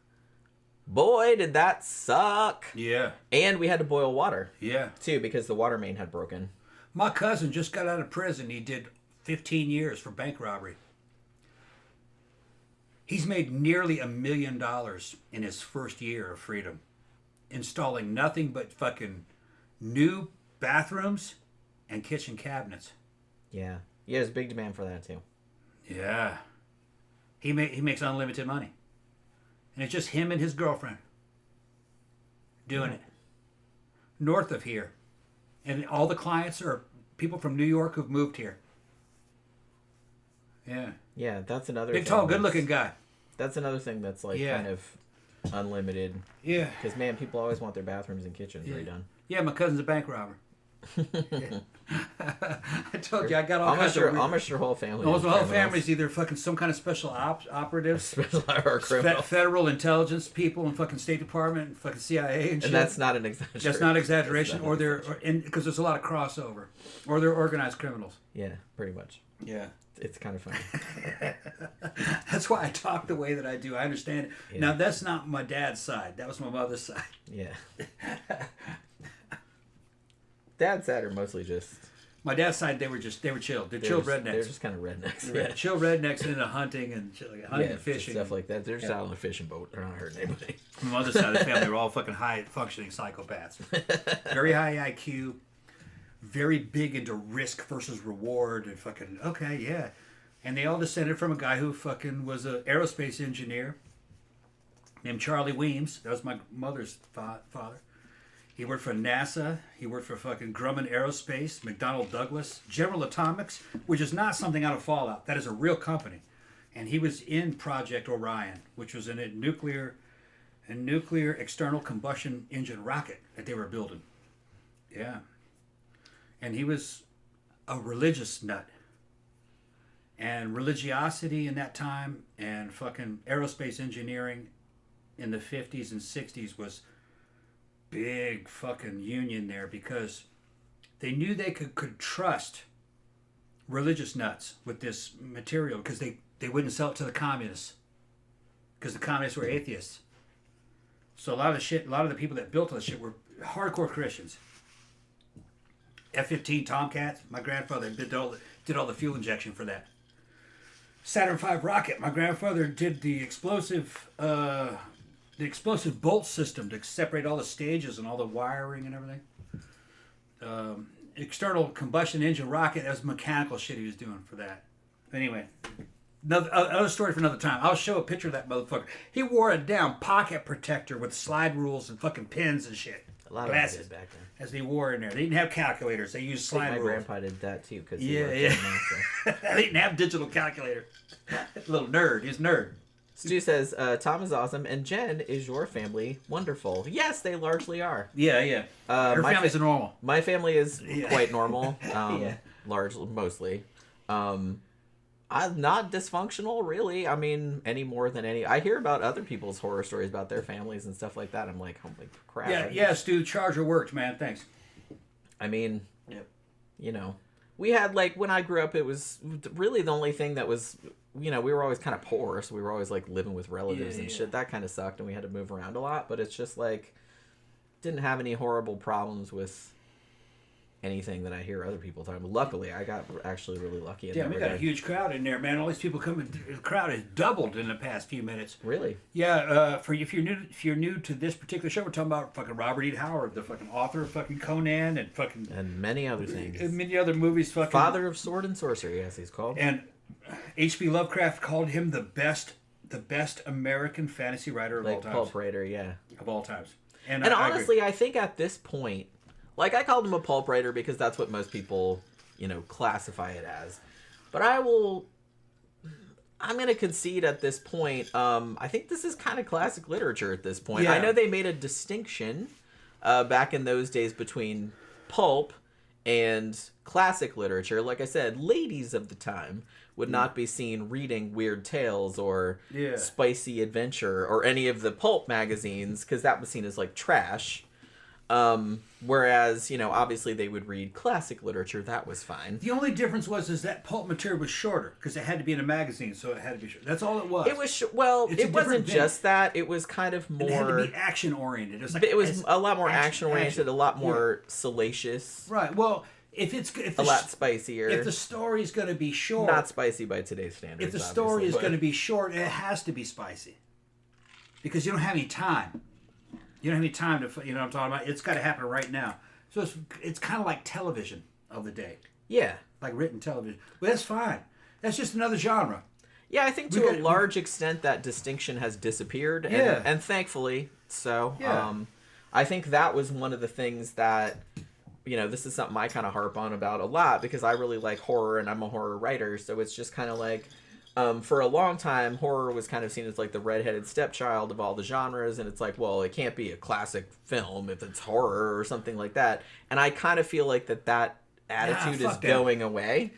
Boy, did that suck! Yeah. And we had to boil water. Yeah. Too, because the water main had broken. My cousin just got out of prison. He did 15 years for bank robbery. He's made nearly $1 million in his first year of freedom, installing nothing but fucking new bathrooms and kitchen cabinets. Yeah. Yeah, there's a big demand for that too. Yeah. He makes unlimited money. And it's just him and his girlfriend doing it. North of here. And all the clients are people from New York who've moved here. Yeah. Yeah, that's another big, tall, good-looking guy. That's another thing that's like kind of unlimited. Yeah. Because, man, people always want their bathrooms and kitchens redone. Yeah, my cousin's a bank robber. I told you I got all kinds of almost your whole family. Almost my whole family's either fucking some kind of special operatives, or criminal. Federal intelligence people, and fucking State Department, and fucking CIA, and shit. And that's not an exaggeration. That's not exaggeration, or they're because there's a lot of crossover, or they're organized criminals. Yeah, pretty much. Yeah, it's kind of funny. That's why I talk the way that I do. I understand it. Yeah. Now that's not my dad's side. That was my mother's side. Yeah. Dad's side are mostly just. My dad's side, they were chill. They're chill rednecks. They're just kind of rednecks. Yeah. Chill rednecks into hunting and and fishing. Stuff like that. They're just out on a fishing boat. They're not hurting anybody. My mother's side of the family were all fucking high functioning psychopaths. Very high IQ, very big into risk versus reward, and fucking, okay, yeah. And they all descended from a guy who fucking was an aerospace engineer named Charlie Weems. That was my mother's father. He worked for NASA. He worked for fucking Grumman Aerospace, McDonnell Douglas, General Atomics, which is not something out of Fallout. That is a real company. And he was in Project Orion, which was a nuclear external combustion engine rocket that they were building. Yeah. And he was a religious nut. And religiosity in that time and fucking aerospace engineering in the 50s and 60s was big fucking union there because they knew they could trust religious nuts with this material because they wouldn't sell it to the communists because the communists were atheists. So a lot of the people that built all this shit were hardcore Christians. F-15 Tomcats, my grandfather did all the fuel injection for that. Saturn V rocket, my grandfather did the explosive bolt system to separate all the stages and all the wiring and everything. External combustion engine rocket, that was mechanical shit he was doing for that. Anyway, another story for another time. I'll show a picture of that motherfucker. He wore a damn pocket protector with slide rules and fucking pins and shit. A lot of them did back then. As they wore in there. They didn't have calculators. They used slide rules. My grandpa did that too. Cause they didn't have digital calculator. Little nerd. He's a nerd. Stu says, Tom is awesome, and Jen, is your family wonderful? Yes, they largely are. Yeah. Her family's normal. My family is quite normal, largely, mostly. I'm not dysfunctional, really. I mean, any more than any. I hear about other people's horror stories about their families and stuff like that. I'm like, holy crap. Yeah, Stu, charger worked, man. Thanks. I mean, you know, we had, like, when I grew up, it was really the only thing that was... You know, we were always kind of poor, so we were always, like, living with relatives and shit. That kind of sucked, and we had to move around a lot. But it's just, like, didn't have any horrible problems with anything that I hear other people talking about. Luckily, I got actually really lucky. Yeah, we got a huge crowd in there, man. All these people coming. The crowd has doubled in the past few minutes. Really? Yeah. If you're new to this particular show, we're talking about fucking Robert E. Howard, the fucking author of fucking Conan and many other things, and many other movies. Fucking father of sword-and-sorcery, as he's called. And H.P. Lovecraft called him the best American fantasy writer of all times. Pulp writer, yeah, of all times. And honestly, I think at this point, like, I called him a pulp writer because that's what most people, you know, classify it as. But I I'm gonna concede at this point. I think this is kind of classic literature at this point. Yeah. I know they made a distinction back in those days between pulp and classic literature. Like I said, ladies of the time would not be seen reading weird tales or spicy adventure or any of the pulp magazines because that was seen as like trash. Whereas, obviously they would read classic literature. That was fine. The only difference was that pulp material was shorter because it had to be in a magazine, so it had to be short. That's all it was. It was it wasn't just that. It was kind of more. It had to be action oriented. It was a lot more action oriented, a lot more salacious. Right. Well, if a lot spicier. If the story is going to be short, not spicy by today's standards. If the story is going to be short, it has to be spicy because you don't have any time. You don't have any time to, what I'm talking about? It's got to happen right now. So it's kind of like television of the day. Yeah. Like written television. But that's fine. That's just another genre. Yeah, I think to a large extent that distinction has disappeared. And thankfully so. Yeah. I think that was one of the things that, this is something I kind of harp on about a lot because I really like horror and I'm a horror writer. So it's just kind of like, for a long time, horror was kind of seen as like the redheaded stepchild of all the genres, and it's like, well, it can't be a classic film if it's horror or something like that. And I kind of feel like that attitude is going away.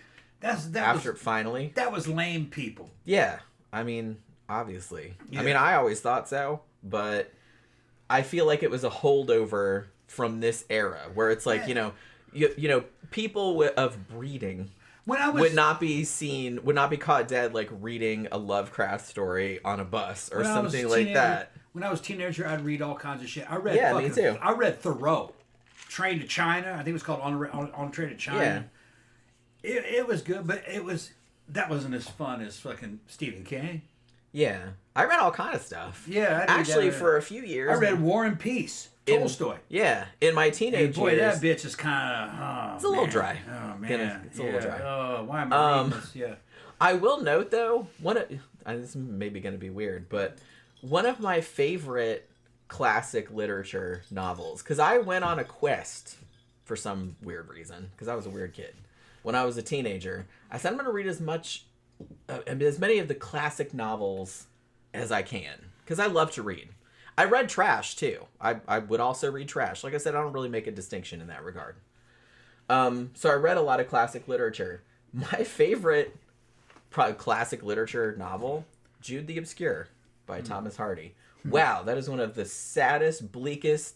Finally. That was lame people. Yeah, I mean, obviously. Yeah. I mean, I always thought so, but I feel like it was a holdover from this era where it's like, people of breeding. Would not be caught dead like reading a Lovecraft story on a bus or something like that. When I was a teenager, I'd read all kinds of shit. I read me too. I read Thoreau, Train to China. I think it was called On Train to China. Yeah. It was good, but that wasn't as fun as fucking Stephen King. Yeah, I read all kind of stuff. Yeah, actually, for a few years, I read War and Peace. Tolstoy. In my teenage years. That bitch is kind of... it's a little dry. Oh, man. It's a little dry. Oh, why am I reading this? Yeah. I will note, though, this is maybe going to be weird, but one of my favorite classic literature novels, because I went on a quest for some weird reason, because I was a weird kid. When I was a teenager, I said I'm going to read as many of the classic novels as I can, because I love to read. I read trash, too. I would also read trash. Like I said, I don't really make a distinction in that regard. So I read a lot of classic literature. My favorite classic literature novel, Jude the Obscure by Thomas Hardy. Wow, that is one of the saddest, bleakest...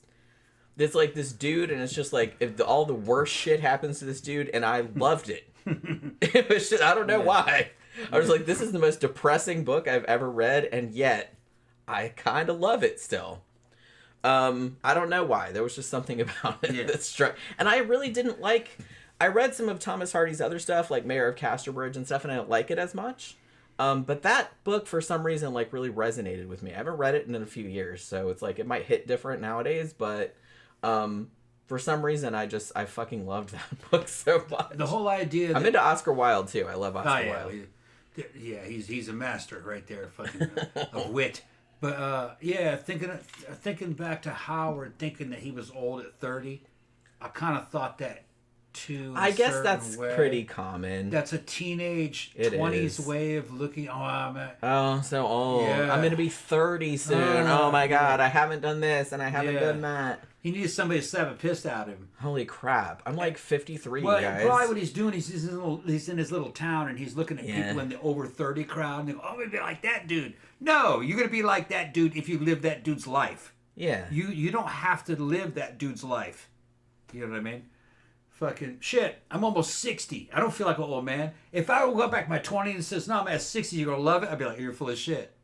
It's like this dude, and it's just like, all the worst shit happens to this dude, and I loved it. It was just, I don't know why. I was like, this is the most depressing book I've ever read, and yet... I kind of love it still. I don't know why. There was just something about it that struck. And I really didn't like... I read some of Thomas Hardy's other stuff, like Mayor of Casterbridge and stuff, and I don't like it as much. But that book, for some reason, like really resonated with me. I haven't read it in a few years, so it's like it might hit different nowadays, but for some reason, I fucking loved that book so much. The whole idea... I'm into Oscar Wilde, too. I love Oscar Wilde. Yeah, he's a master right there, fucking of wit. But thinking back to Howard, thinking that he was old at 30, I kind of thought that too. I guess that's pretty common. That's a teenage 20s way of looking. Oh, so old. Yeah. I'm gonna be 30 soon. Oh my god, I haven't done this and I haven't done that. He needs somebody to slap a piss out of him. Holy crap! I'm like 53, well, guys. Probably what he's doing, he's in his little town and he's looking at people in the over 30 crowd and they go, "Oh, I'm gonna be like that dude." No, you're gonna be like that dude if you live that dude's life. Yeah. You don't have to live that dude's life. You know what I mean? Fucking shit. I'm almost 60. I don't feel like an old man. If I go back to my 20s and says, "No, I'm at 60, you're gonna love it," I'd be like, "You're full of shit."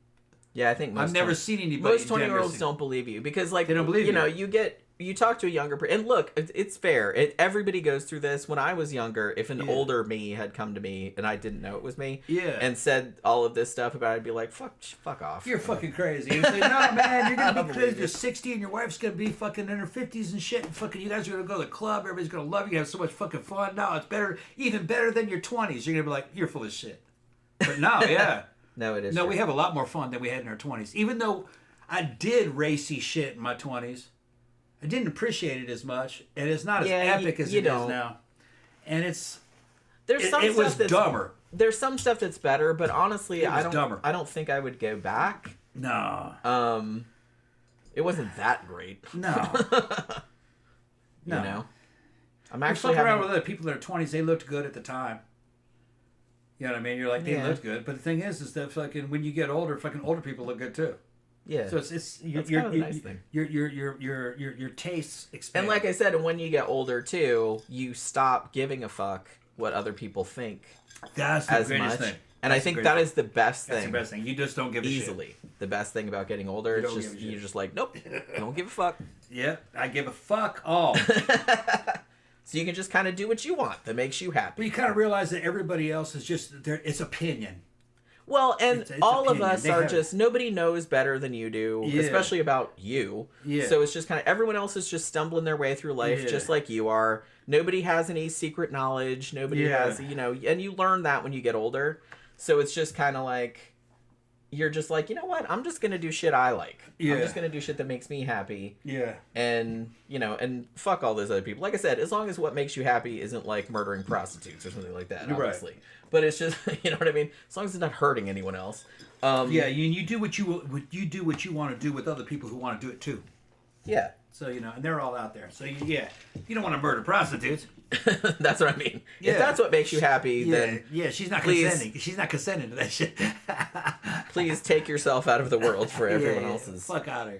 Yeah, I think I've never seen anybody. Most 20-year-olds don't believe you because, like, they don't believe you. You talk to a younger person, and look, it's fair. Everybody goes through this. When I was younger, if an older me had come to me and I didn't know it was me, and said all of this stuff about it, I'd be like, fuck off. You're fucking crazy. You'd say, "No, man, you're gonna be crazy. You're 60 and your wife's gonna be fucking in her 50s and shit. And fucking, you guys are gonna go to the club. Everybody's gonna love you. Have so much fucking fun. No, it's better, even better than your 20s. You're gonna be like, you're full of shit." But no, no, it is. No, true. we have a lot more fun than we had in our 20s. Even though I did racy shit in my 20s. I didn't appreciate it as much, and it's not as epic as it is now. And it was dumber. there's some stuff that's better, but honestly, dumber. I don't think I would go back. No. It wasn't that great. No. You know? I'm You're actually fucking around with other people in their 20s, they looked good at the time. You know what I mean? You're like, they looked good. But the thing is that fucking when you get older, fucking older people look good too. Yeah. So it's nice thing. Your tastes expand. And like I said, when you get older too, you stop giving a fuck what other people think. That's the greatest thing. And I think that is the best thing. That's the best thing. You just don't give a shit. Easily. The best thing about getting older, it's just you're just like, nope, don't give a fuck. Yeah, I give a fuck all. So you can just kind of do what you want that makes you happy. But you kind of realize that everybody else is just there. It's opinion. Well, and it's all opinion. of us are just, nobody knows better than you do, especially about you. Yeah. So it's just kind of, everyone else is just stumbling their way through life just like you are. Nobody has any secret knowledge. Nobody has, you know, and you learn that when you get older. So it's just kind of like, you're just like, you know what? I'm just going to do shit I like. Yeah. I'm just going to do shit that makes me happy. Yeah. And, you know, and fuck all those other people. Like I said, as long as what makes you happy isn't like murdering prostitutes or something like that, obviously. Right. But it's just, you know what I mean? As long as it's not hurting anyone else. You do what you want to do with other people who want to do it too. Yeah. So, you know, and they're all out there. So, you don't want to murder prostitutes. That's what I mean. Yeah. If that's what makes you happy, then she's not consenting. She's not consenting to that shit. Please take yourself out of the world for everyone else's fuck out of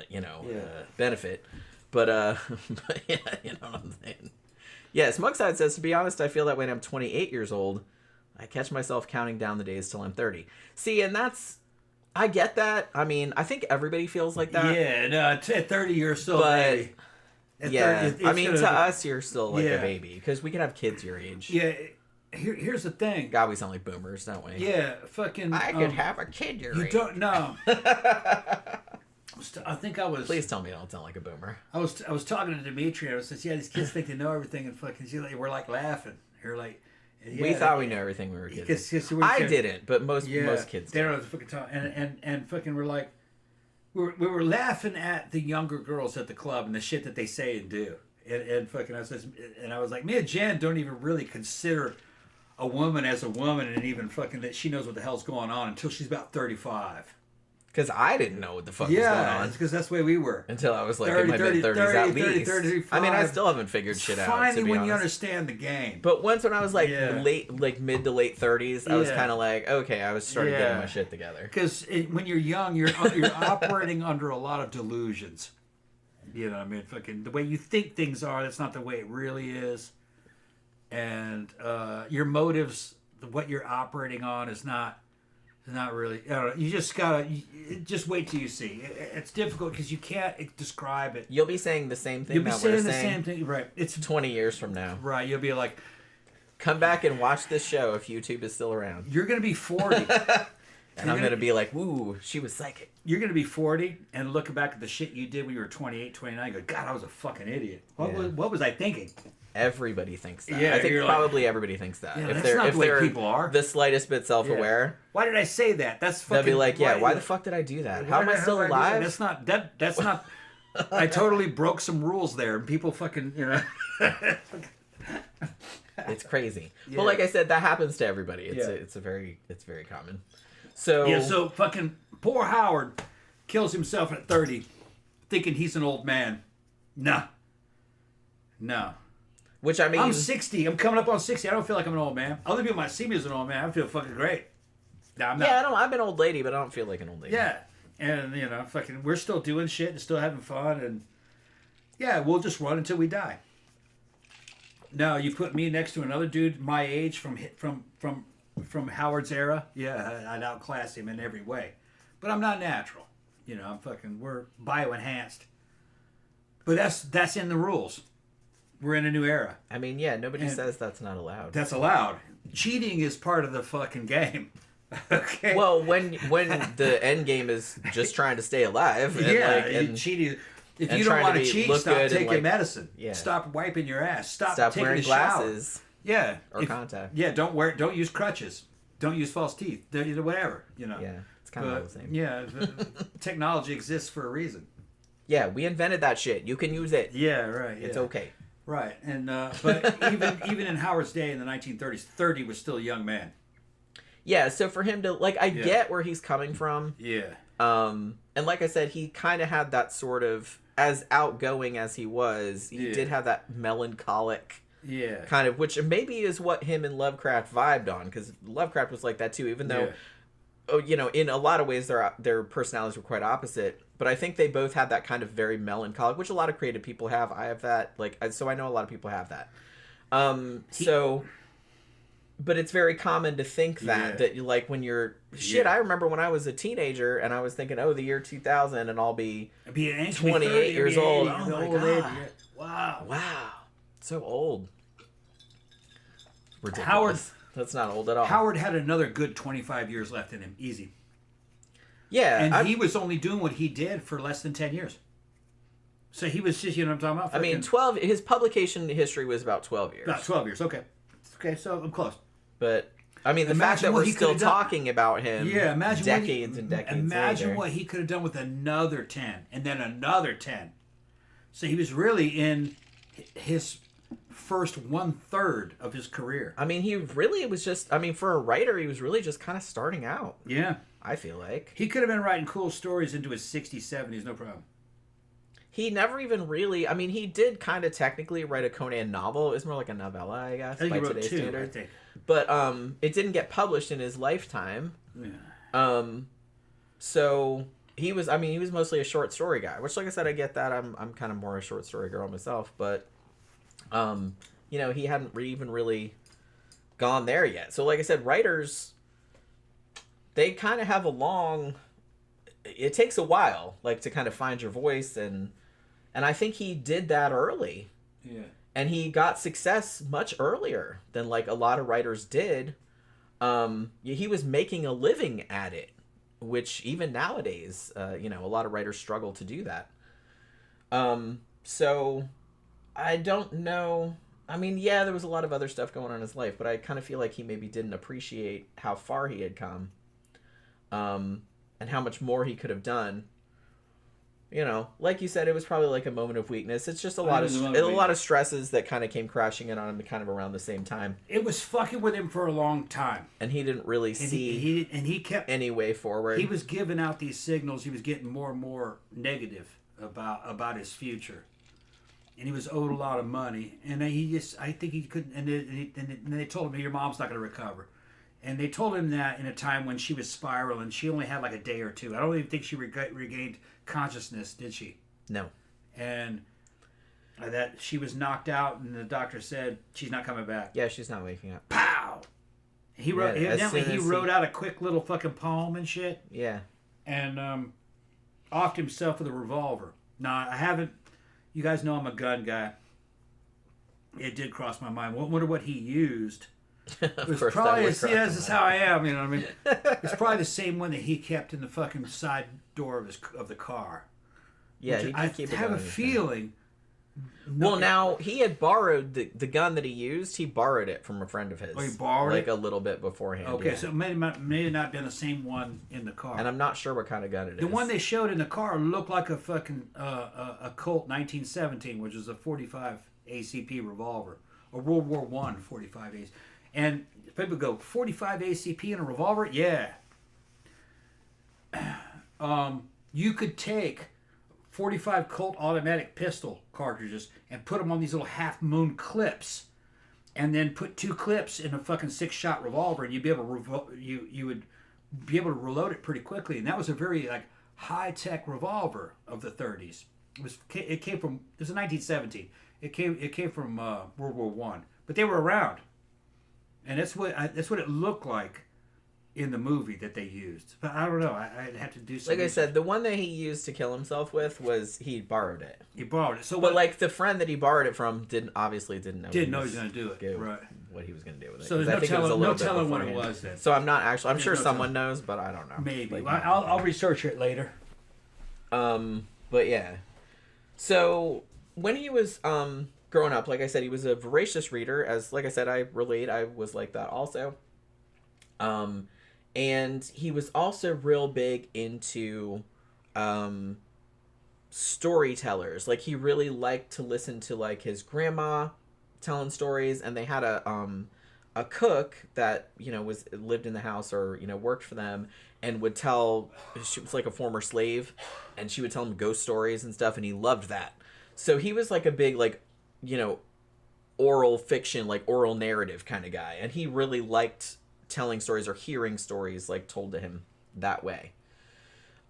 here. Benefit. But yeah, you know what I'm saying. Yeah, Smugside says, to be honest, I feel that when I'm 28 years old, I catch myself counting down the days till I'm 30. See, and I get that. I mean, I think everybody feels like that. Yeah, no, at 30 you're still a baby. Yeah, 30, I mean, to us, you're still like a baby because we can have kids your age. Yeah, here's the thing. God, we sound like boomers, don't we? Yeah, fucking. I could have a kid your age. You don't know. I think I was. Please tell me I don't sound like a boomer. I was talking to Dimitri. And I was saying, these kids think they know everything, and fucking, we're like laughing. You're like. Yeah, we thought we knew everything when we were kids. I didn't, but most kids they don't know the fucking talk. And fucking we're like, we were laughing at the younger girls at the club and the shit that they say and do. And fucking I was like, me and Jan don't even really consider a woman as a woman, and even fucking that she knows what the hell's going on until she's about 35. Because I didn't know what the fuck was going on. Yeah, because that's the way we were. Until I was like 30, in my mid-30s at least. 35. I mean, I still haven't figured shit out, finally when you understand the game. But once when I was like mid to late 30s, I was kind of like, okay, I was starting getting my shit together. Because when you're young, you're operating under a lot of delusions. You know what I mean? Fucking the way you think things are, that's not the way it really is. And your motives, what you're operating on is not really. I don't know. You just gotta just wait till you see. It's difficult because you can't describe it. You'll be saying the same thing. You'll be saying the same thing, right? It's 20 years from now, right? You'll be like, come back and watch this show if YouTube is still around. You're gonna be 40, and I'm gonna be like, "Woo, she was psychic." You're gonna be 40 and looking back at the shit you did when you were 28, 29. You go, God, I was a fucking idiot. What was I thinking? Everybody thinks that. Yeah, I think probably everybody thinks that. Yeah, that's not the way people are. The slightest bit self-aware. Yeah. Why did I say that? That's fucking. They'll be like, yeah, why the fuck did I do that? How am I still alive? That's not. I totally broke some rules there, and people fucking, you know. It's crazy. Yeah. But like I said, that happens to everybody. It's very common. So fucking poor Howard kills himself at 30, thinking he's an old man. No. Which I mean, I'm 60. I'm coming up on 60. I don't feel like I'm an old man. Other people might see me as an old man. I feel fucking great. No, I'm not. Yeah, I'm an old lady, but I don't feel like an old lady. Yeah, and you know, fucking, we're still doing shit and still having fun, and yeah, we'll just run until we die. No, you put me next to another dude my age from Howard's era. Yeah, I'd outclass him in every way, but I'm not natural. You know, we're bioenhanced. But that's in the rules. We're in a new era. I mean, yeah, nobody says that's not allowed. That's allowed. Cheating is part of the fucking game. Okay. Well, when the end game is just trying to stay alive. And cheating. If you don't want to cheat, stop taking medicine. Yeah. Stop wiping your ass. Stop taking wearing glasses. Shower. Yeah. Or contact. Yeah. Don't use crutches. Don't use false teeth. Whatever. You know. Yeah. It's kind of all the same. Yeah. Technology exists for a reason. Yeah, we invented that shit. You can use it. Yeah. Right. It's okay. Right, and but even in Howard's day in the 1930s, 30 was still a young man. Yeah, so for him to like, I get where he's coming from. Yeah. And like I said, he kind of had that sort of, as outgoing as he was, he did have that melancholic kind of, which maybe is what him and Lovecraft vibed on, because Lovecraft was like that too, even though, you know, in a lot of ways their personalities were quite opposite. But I think they both had that kind of very melancholic, which a lot of creative people have. I have that, like, so I know a lot of people have that. But it's very common to think that like when you're I remember when I was a teenager and I was thinking, oh, the year 2000 and I'll be 28 years old. Oh my god! Wow, so old. Ridiculous. Howard, that's not old at all. Howard had another good 25 years left in him, easy. Yeah, and he was only doing what he did for less than 10 years. So he was just, you know what I'm talking about? I mean, 12. His publication history was about 12 years. About 12 years. Okay, so I'm close. But I mean, the fact that we're still talking about him, imagine decades and decades. Imagine later. what he could have done with another 10, and then another 10. So he was really in his first 1/3 of his career. I mean, he really was just. I mean, for a writer, he was really just kind of starting out. Yeah, I feel like he could have been writing cool stories into his 60s, 70s, no problem. He never even really. I mean, he did kind of technically write a Conan novel. It was more like a novella, I guess, I think by he wrote today's 2, standards. I think. But it didn't get published in his lifetime. Yeah. So he was. I mean, he was mostly a short story guy. Which, like I said, I get that. I'm kind of more a short story girl myself. But, you know, he hadn't even really gone there yet. So, like I said, writers, they kind of have a long. It takes a while, like, to kind of find your voice, and I think he did that early. Yeah. And he got success much earlier than, like, a lot of writers did. He was making a living at it, which even nowadays, you know, a lot of writers struggle to do that. So I don't know. I mean, yeah, there was a lot of other stuff going on in his life, but I kind of feel like he maybe didn't appreciate how far he had come, and how much more he could have done. You know, like you said, it was probably like a moment of weakness. It's just a lot of stresses that kind of came crashing in on him kind of around the same time. It was fucking with him for a long time, and he didn't really see he kept any way forward. He was giving out these signals. He was getting more and more negative about his future, and he was owed a lot of money. And I think he couldn't. And they told him, your mom's not going to recover. And they told him that in a time when she was spiraling. She only had like a day or two. I don't even think she regained consciousness, did she? No. And that she was knocked out, and the doctor said she's not coming back. Yeah, she's not waking up. Pow! He wrote. Evidently, he wrote out a quick little fucking poem and shit. Yeah. And offed himself with a revolver. Now, I haven't. You guys know I'm a gun guy. It did cross my mind. I wonder what he used. It was probably, this is how I am, you know what I mean? It's probably the same one that he kept in the fucking side door of the car. Yeah, I have a feeling. Well, now, he had borrowed the gun that he used. He borrowed it from a friend of his. Oh, he borrowed it? Like a little bit beforehand. Okay, so it may not been the same one in the car. And I'm not sure what kind of gun it is. The one they showed in the car looked like a fucking a Colt 1917, which is a 45 ACP revolver. A World War I 45 ACP. And people go, 45 ACP in a revolver? Yeah. You could take 45 Colt automatic pistol cartridges and put them on these little half-moon clips, and then put 2 clips in a fucking 6-shot revolver, and you'd be able to you would be able to reload it pretty quickly. And that was a very like high-tech revolver of the 30s. It came from, this is 1917. It came from World War I, but they were around. And that's what it looked like in the movie that they used. But I don't know. I'd have to do something. Like I said, the one that he used to kill himself with was he borrowed it. He borrowed it. So, but like the friend that he borrowed it from didn't know. Didn't know he was going to do it. Right. What he was going to do with it. So there's no telling what it was then. So I'm not actually. I'm sure someone knows, but I don't know. Maybe. Like, well, I'll research it later. But yeah. So when he was growing up, like I said, he was a voracious reader. As like I said, I was like that also. And he was also real big into storytellers. Like, he really liked to listen to, like, his grandma telling stories, and they had a cook that, you know, lived in the house, or, you know, worked for them, and would tell, she was like a former slave, and she would tell him ghost stories and stuff, and he loved that. So he was like a big, like, you know, oral fiction, like oral narrative kind of guy, and he really liked telling stories or hearing stories like told to him that way.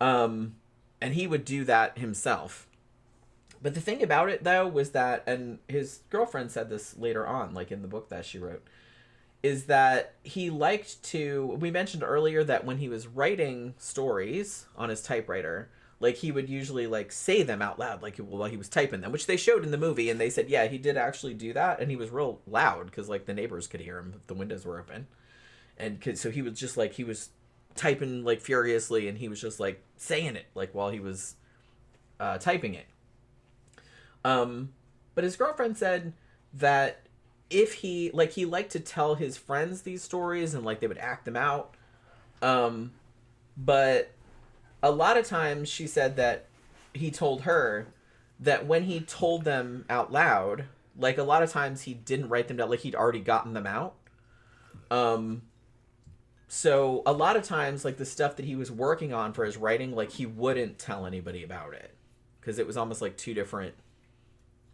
And he would do that himself. But the thing about it, though, was that, and his girlfriend said this later on, like in the book that she wrote, is that he liked to, we mentioned earlier that when he was writing stories on his typewriter, like, he would usually, like, say them out loud, like, while he was typing them, which they showed in the movie, and they said, yeah, he did actually do that, and he was real loud, because, like, the neighbors could hear him if the windows were open. And so he was just, like, he was typing, like, furiously, and he was just, like, saying it, like, while he was typing it. But his girlfriend said that if he liked to tell his friends these stories, and, like, they would act them out. But a lot of times she said that he told her that when he told them out loud, like, a lot of times he didn't write them down, like, he'd already gotten them out. So a lot of times, like, the stuff that he was working on for his writing, like, he wouldn't tell anybody about it, because it was almost like two different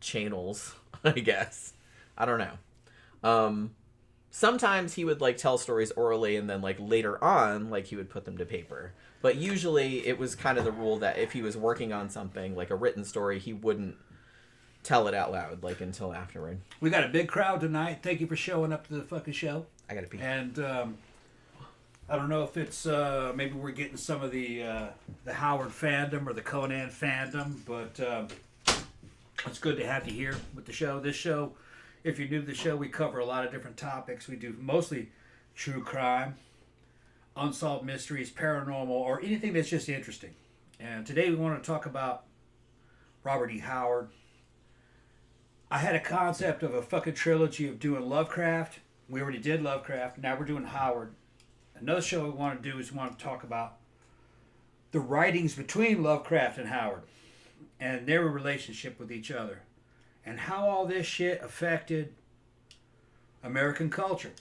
channels, I guess. I don't know. Sometimes he would, like, tell stories orally, and then, like, later on, like, he would put them to paper. But usually it was kind of the rule that if he was working on something, like a written story, he wouldn't tell it out loud, like, until afterward. We got a big crowd tonight. Thank you for showing up to the fucking show. I gotta pee. And I don't know if it's maybe we're getting some of the Howard fandom or the Conan fandom, but it's good to have you here with the show. This show, if you're new to the show, we cover a lot of different topics. We do mostly true crime, unsolved mysteries, paranormal, or anything that's just interesting. And today we want to talk about Robert E. Howard. I had a concept of a fucking trilogy of doing Lovecraft. We already did Lovecraft. Now we're doing Howard. Another show we want to do is we want to talk about the writings between Lovecraft and Howard and their relationship with each other and how all this shit affected American culture.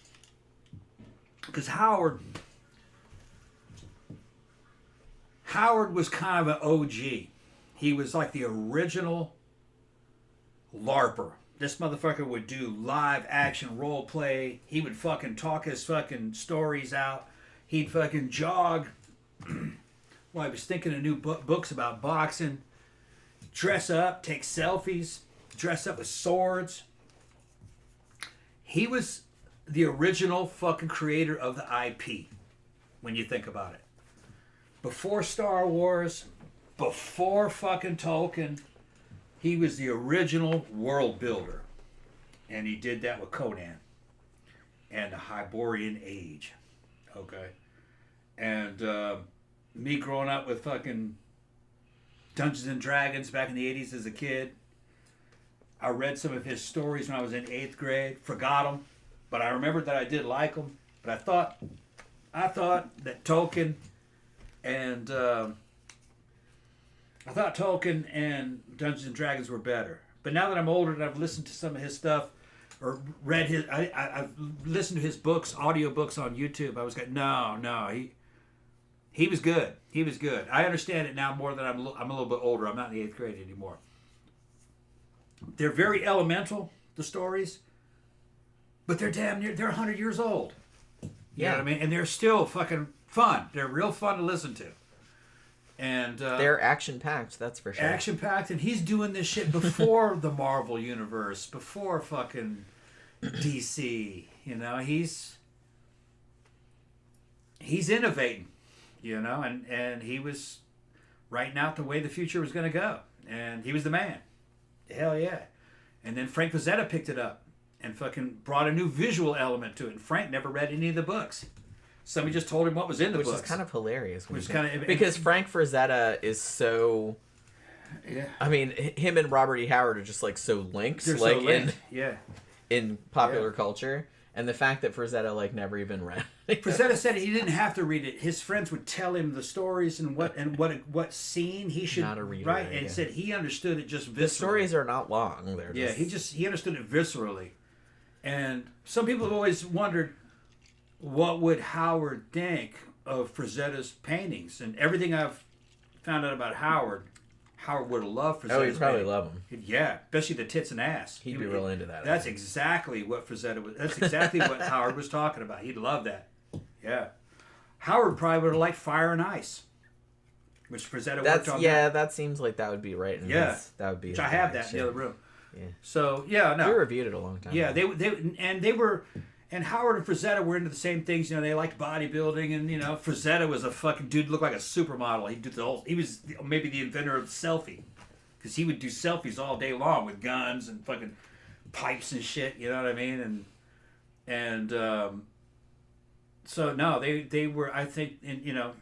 Because Howard was kind of an OG. He was like the original LARPer. This motherfucker would do live action role play. He would fucking talk his fucking stories out. He'd fucking jog. Well, I was thinking of new books about boxing. Dress up, take selfies, dress up with swords. He was the original fucking creator of the IP, when you think about it. Before Star Wars, before fucking Tolkien, he was the original world builder. And he did that with Conan and the Hyborian Age. Okay? And me growing up with fucking Dungeons and Dragons back in the 80s as a kid, I read some of his stories when I was in 8th grade. Forgot them, but I remembered that I did like them. But I thought that Tolkien and Dungeons and Dragons were better. But now that I'm older and I've listened to some of his stuff or read his, I've listened to his books, audiobooks on YouTube. I was like, no, he was good. He was good. I understand it now more than I'm a little bit older. I'm not in the 8th grade anymore. They're very elemental, the stories, but they're damn near, they're 100 years old. You know what I mean? And they're still fucking fun. They're real fun to listen to. And they're action-packed, that's for sure. Action-packed, and he's doing this shit before the Marvel Universe, before fucking DC. You know, he's innovating, you know, and he was writing out the way the future was going to go. And he was the man. Hell yeah. And then Frank Frazetta picked it up and fucking brought a new visual element to it. And Frank never read any of the books. Somebody just told him what was in the books. Which is kind of hilarious. Kind because Frank Frazetta is so... Yeah. I mean, him and Robert E. Howard are just, like, so linked. They're like, so linked. In popular culture. And the fact that Frazetta like never even read. Frazetta said he didn't have to read it. His friends would tell him the stories and what scene he should Not a reader, write, and yeah. said he understood it just viscerally. The stories are not long. They're just... he understood it viscerally. And some people have always wondered, what would Howard think of Frazetta's paintings? And everything I've found out about Howard would have loved Frazetta's Oh, he'd probably painting. love him. Yeah, especially the tits and ass. He'd be real into that. That's exactly what Frazetta was. That's exactly what Howard was talking about. He'd love that. Yeah. Howard probably would have liked Fire and Ice, which Frazetta worked on. Yeah, that seems like that would be right. That would be. Which I have that in the other room. Yeah. So yeah, no. We reviewed it a long time ago. Yeah, and Howard and Frazetta were into the same things. You know, they liked bodybuilding, and you know, Frazetta was a fucking dude, looked like a supermodel. He was maybe the inventor of the selfie, because he would do selfies all day long with guns and fucking pipes and shit. You know what I mean? So no, they were. I think, and you know,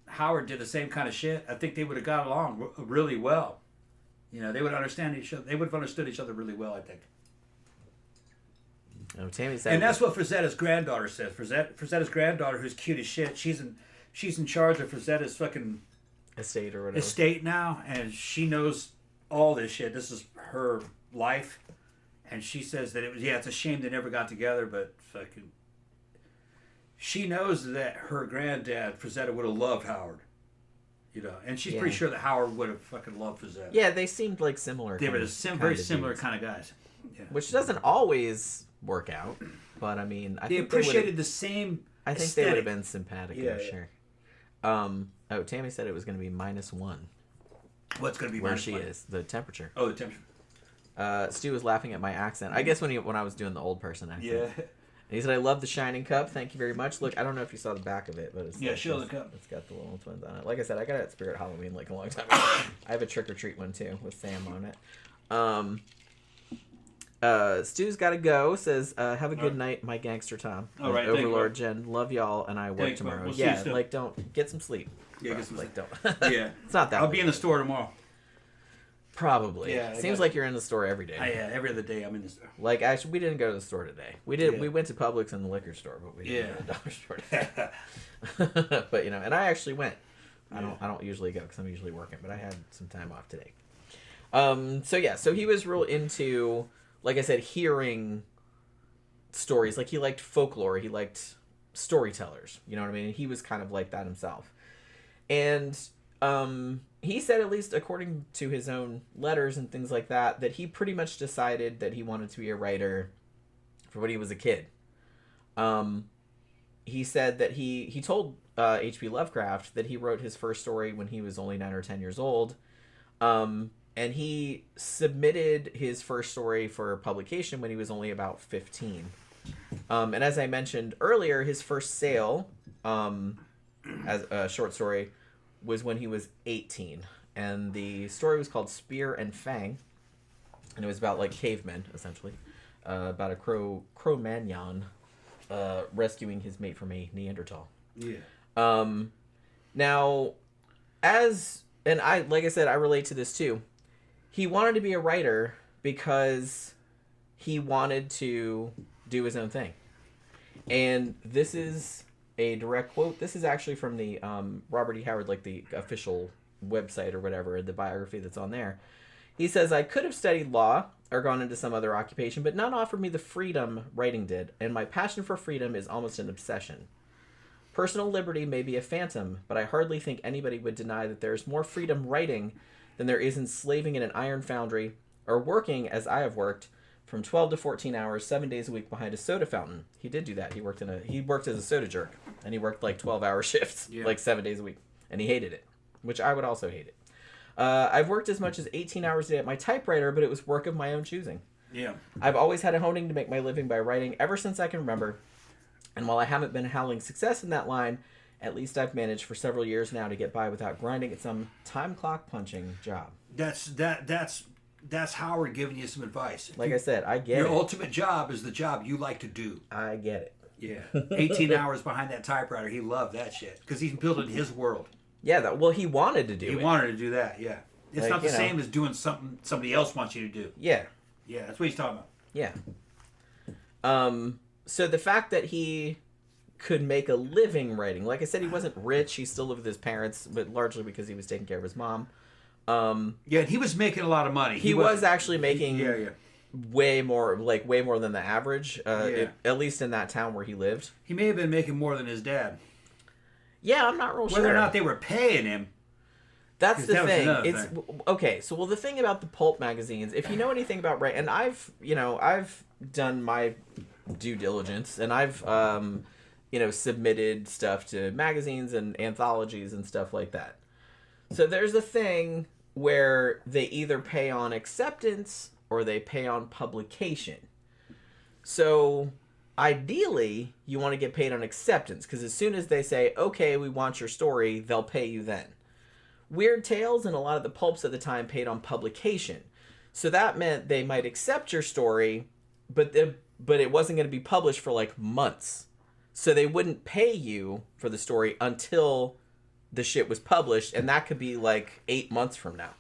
Howard did the same kind of shit. I think they would have got along really well. You know, they would understand each other. They would have understood each other really well, I think. Oh, Tammy said, and that's what Frazetta's granddaughter says. Frazetta's granddaughter, who's cute as shit, she's in charge of Frazetta's fucking estate or whatever. Estate now, and she knows all this shit. This is her life, and she says that it's a shame they never got together, but fucking, she knows that her granddad Frazetta would have loved Howard. You know, and she's pretty sure that Howard would have fucking loved Frazetta. Yeah, they seemed like similar. They were very similar dudes. kind of guys. Yeah. Which doesn't always work out, but I mean, I they think appreciated the same. I think aesthetic. they would have been sympathetic. Yeah, sure. Tammy said it was going to be -1. What's going to be where -1? she is? The temperature. Oh, the temperature. Stu was laughing at my accent. I guess when I was doing the old person accent. Yeah. And he said, "I love the Shining Cup. Thank you very much." Look, I don't know if you saw the back of it, but it's show the cup. It's got the little twins on it. Like I said, I got it at Spirit Halloween like a long time ago. I have a trick or treat one too with Sam on it. Stu's got to go. Says, "Have a good night, my gangster Tom." All right, Overlord Jen, love y'all, and I work Thanks, tomorrow. we'll yeah, see you like don't get some sleep. Yeah, get some sleep. Don't. Yeah, it's not that. I'll be in the store tomorrow. Probably. Yeah. Seems like you're in the store every day. Yeah, every other day I'm in the store. Like, actually, we didn't go to the store today. We did. Yeah. We went to Publix and the liquor store, but we didn't go to the dollar store today. But and I actually went. I don't usually go because I'm usually working, but I had some time off today. So he was real into, like I said, hearing stories. Like he liked folklore. He liked storytellers. You know what I mean? He was kind of like that himself. And he said, at least according to his own letters and things like that, that he pretty much decided that he wanted to be a writer for when he was a kid. He said that he told H.P. Lovecraft that he wrote his first story when he was only 9 or 10 years old. And he submitted his first story for publication when he was only about 15. And as I mentioned earlier, his first sale as a short story was when he was 18, and the story was called Spear and Fang, and it was about like cavemen, essentially, about a Cro-Magnon rescuing his mate from a Neanderthal. Yeah. Now, like I said, I relate to this too. He wanted to be a writer because he wanted to do his own thing, and this is a direct quote. This is actually from the Robert E. Howard, like the official website or whatever, the biography that's on there. He says, "I could have studied law or gone into some other occupation, but none offered me the freedom writing did, and my passion for freedom is almost an obsession. Personal liberty may be a phantom, but I hardly think anybody would deny that there is more freedom writing than there is enslaving in an iron foundry or working, as I have worked, from 12 to 14 hours, 7 days a week behind a soda fountain." He did do that. He worked as a soda jerk, and he worked like 12-hour shifts, like 7 days a week, and he hated it, which I would also hate it. "I've worked as much as 18 hours a day at my typewriter, but it was work of my own choosing. Yeah. I've always had a honing to make my living by writing ever since I can remember, and while I haven't been howling success in that line, at least I've managed for several years now to get by without grinding at some time clock punching job." That's Howard giving you some advice. Like I said, I get Your it. ultimate job is the job you like to do. I get it. Yeah. 18 hours behind that typewriter. He loved that shit because he's building his world. Yeah, he wanted to do it. He wanted to do that, yeah. It's Like, not the same as doing something somebody else wants you to do. Yeah. Yeah, that's what he's talking about. Yeah. so the fact that he could make a living writing, like I said, he wasn't rich. He still lived with his parents, but largely because he was taking care of his mom. Yeah, he was making a lot of money. He was actually making yeah. way more than the average, at least in that town where he lived. He may have been making more than his dad. Yeah, I'm not real sure. Whether or not they were paying him. That's the thing. Thing. Okay. So, well, the thing about the pulp magazines, if you know anything about and I've done my due diligence, and I've submitted stuff to magazines and anthologies and stuff like that. So there's a thing where they either pay on acceptance or they pay on publication. So ideally, you want to get paid on acceptance, because as soon as they say, okay, we want your story, they'll pay you then. Weird Tales and a lot of the pulps at the time paid on publication. So that meant they might accept your story, but it wasn't going to be published for like months. So they wouldn't pay you for the story until the shit was published, and that could be like 8 months from now.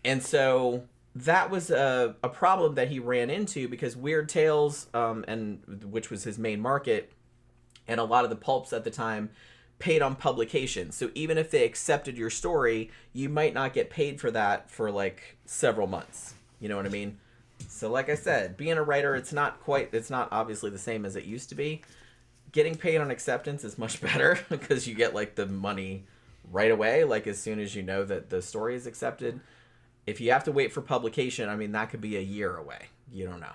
And so that was a problem that he ran into, because Weird Tales, and which was his main market, and a lot of the pulps at the time paid on publication. So even if they accepted your story, you might not get paid for that for like several months. You know what I mean? So like I said, being a writer, it's not obviously the same as it used to be. Getting paid on acceptance is much better, because you get like the money right away, like as soon as you know that the story is accepted. If you have to wait for publication, I mean, that could be a year away. You don't know.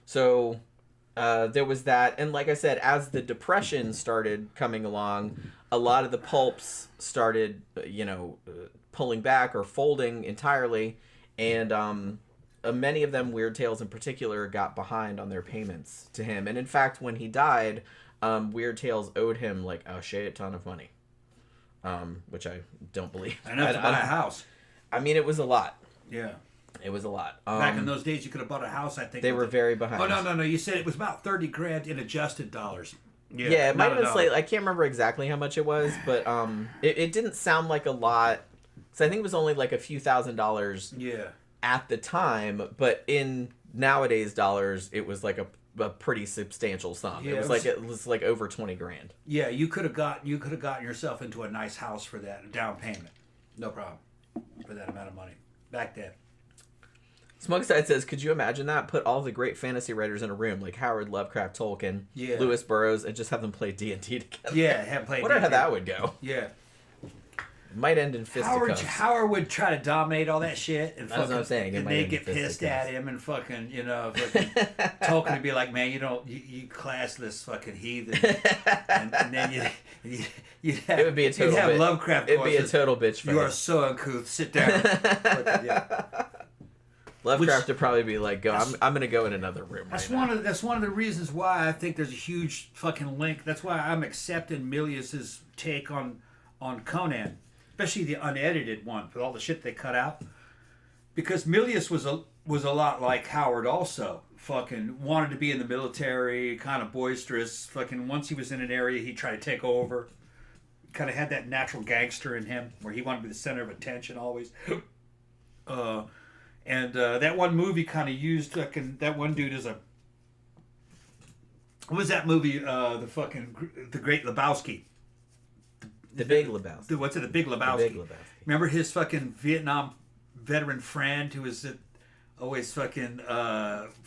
So there was that. And like I said, as the Depression started coming along, a lot of the pulps started, pulling back or folding entirely. And many of them, Weird Tales in particular, got behind on their payments to him. And in fact, when he died, Weird Tales owed him like a shit ton of money, which I don't believe. Enough to buy a house. I mean, it was a lot. Yeah. It was a lot. Back in those days, you could have bought a house, I think. They were very behind. Oh, no. You said it was about $30,000 in adjusted dollars. Yeah, it might have been slightly. I can't remember exactly how much it was, but it didn't sound like a lot. So I think it was only like a few $1,000s. Yeah. At the time, but in nowadays dollars, it was like a pretty substantial sum. Yeah, it was like over $20,000. Yeah, you could have gotten yourself into a nice house for that, a down payment. No problem. For that amount of money. Back then. Smugside says, could you imagine that? Put all the great fantasy writers in a room, like Howard, Lovecraft, Tolkien, Lewis Burroughs, and just have them play D&D together. Yeah, have played. Wonder how that would go. Yeah. It might end in fisticuffs. Howard would try to dominate all that shit, and that's what I'm saying. And they get pissed at him, and fucking, Tolkien would be like, "Man, you classless fucking heathen," and then you'd have, it would be a total. You'd have Lovecraft. It'd be a total bitch. You are so uncouth. Sit down. Lovecraft would probably be like, "Go. I'm gonna go in another room." That's one of the reasons why I think there's a huge fucking link. That's why I'm accepting Milius's take on Conan. Especially the unedited one, with all the shit they cut out. Because Milius was a lot like Howard also. Fucking wanted to be in the military, kind of boisterous. Fucking once he was in an area, he'd try to take over. Kind of had that natural gangster in him, where he wanted to be the center of attention always. And that one movie kind of used that one dude as a... What was that movie? The Great Lebowski. The Big Lebowski. What's it? The Big Lebowski. The Big Lebowski. Remember his fucking Vietnam veteran friend who was always fucking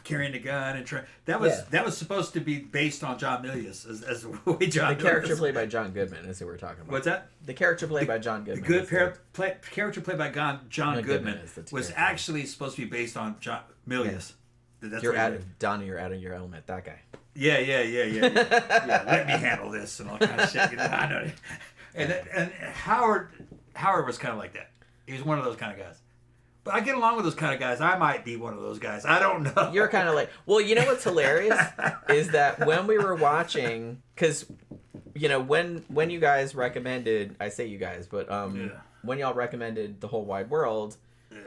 carrying a gun and trying. That was supposed to be based on John Milius as the way John. The character played by John Goodman is who we're talking about. What's that? The character played by John Goodman. The character played by John Goodman was actually supposed to be based on John Milius. Yeah. Donnie, you're out of your element. That guy. Yeah. Let me handle this and all kind of shit. I know. And Howard was kind of like that. He was one of those kind of guys. But I get along with those kind of guys. I might be one of those guys. I don't know. You're kind of like... Well, you know what's hilarious? is that when we were watching... Because, when you guys recommended... I say you guys, but when y'all recommended The Whole Wide World,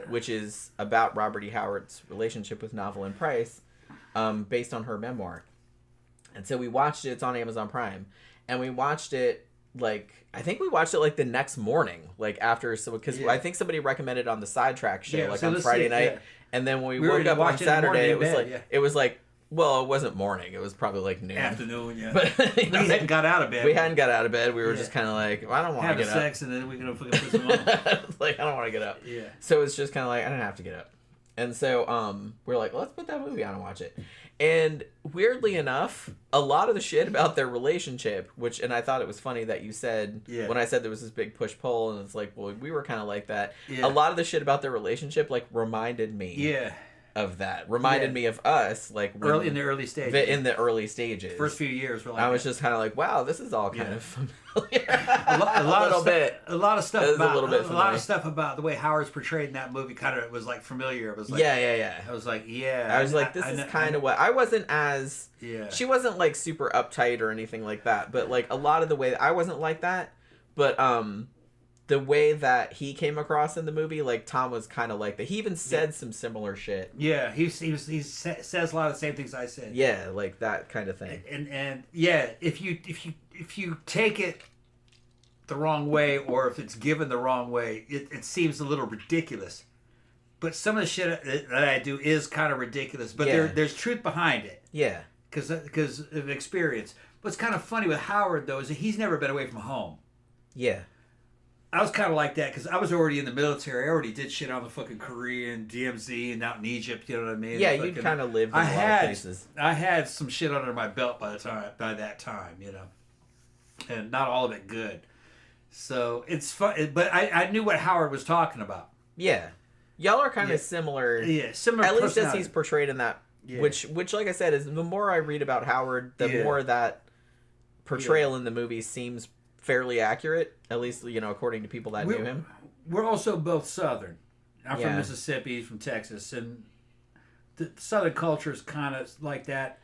which is about Robert E. Howard's relationship with Novelyn Price, based on her memoir. And so we watched it. It's on Amazon Prime. And we watched it... I think we watched it the next morning, after, because I think somebody recommended it on the Sidetrack show, on Friday night, and then when we woke up on Saturday, it was Well, it wasn't morning. It was probably like noon. Afternoon, yeah. But We hadn't got out of bed. We hadn't got out of bed. We were Yeah. just kind of like, well, I don't want to having get sex, and then we're gonna fucking put some on. up. Like, I don't want to get up. Yeah. So it's just kind of like, I don't have to get up. And so we're like, let's put that movie on and watch it. And weirdly enough, a lot of the shit about their relationship, and I thought it was funny that you said, when I said there was this big push-pull, and it's like, well, we were kind of like that. Yeah. A lot of the shit about their relationship, like, reminded me of that. Reminded me of us, like, in the early stages. In the early stages. First few years were like I was just kind of like, wow, this is all kind of familiar. a lot of stuff about the way Howard's portrayed in that movie kind of was like familiar. It was like, I was like, I was like, this is kind of what I wasn't as. Yeah. She wasn't like super uptight or anything like that, but like a lot of the way I wasn't like that, but the way that he came across in the movie, like Tom was kind of like that. He even said some similar shit. Yeah, he says a lot of the same things I said. Yeah, like that kind of thing. And yeah, if you take it the wrong way, or if it's given the wrong way, it seems a little ridiculous. But some of the shit that I do is kind of ridiculous. But there's truth behind it. Yeah. Because of experience. What's kind of funny with Howard though is that he's never been away from home. Yeah. I was kind of like that because I was already in the military. I already did shit on the fucking Korean, DMZ, and out in Egypt. You know what I mean? Yeah, you kind of lived in a lot of places. I had some shit under my belt by that time, you know, and not all of it good. So it's fun, but I knew what Howard was talking about. Yeah, y'all are kind of similar. Yeah, similar. At least as he's portrayed in that. Yeah. Which, like I said, is the more I read about Howard, the more that portrayal in the movie seems fairly accurate, at least, you know, according to people that knew him. We're also both Southern. I'm from Mississippi, he's from Texas, and the Southern culture is kind of like that,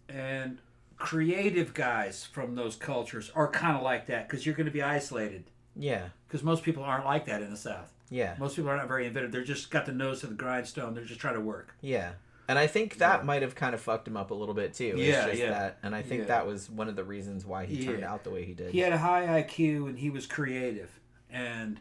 and creative guys from those cultures are kind of like that, because you're going to be isolated. Yeah. Because most people aren't like that in the South. Yeah. Most people are not very inventive. They're just got the nose to the grindstone. They're just trying to work. Yeah. And I think that might have kind of fucked him up a little bit too. Yeah, That, and I think that was one of the reasons why he turned out the way he did. He had a high IQ and he was creative, and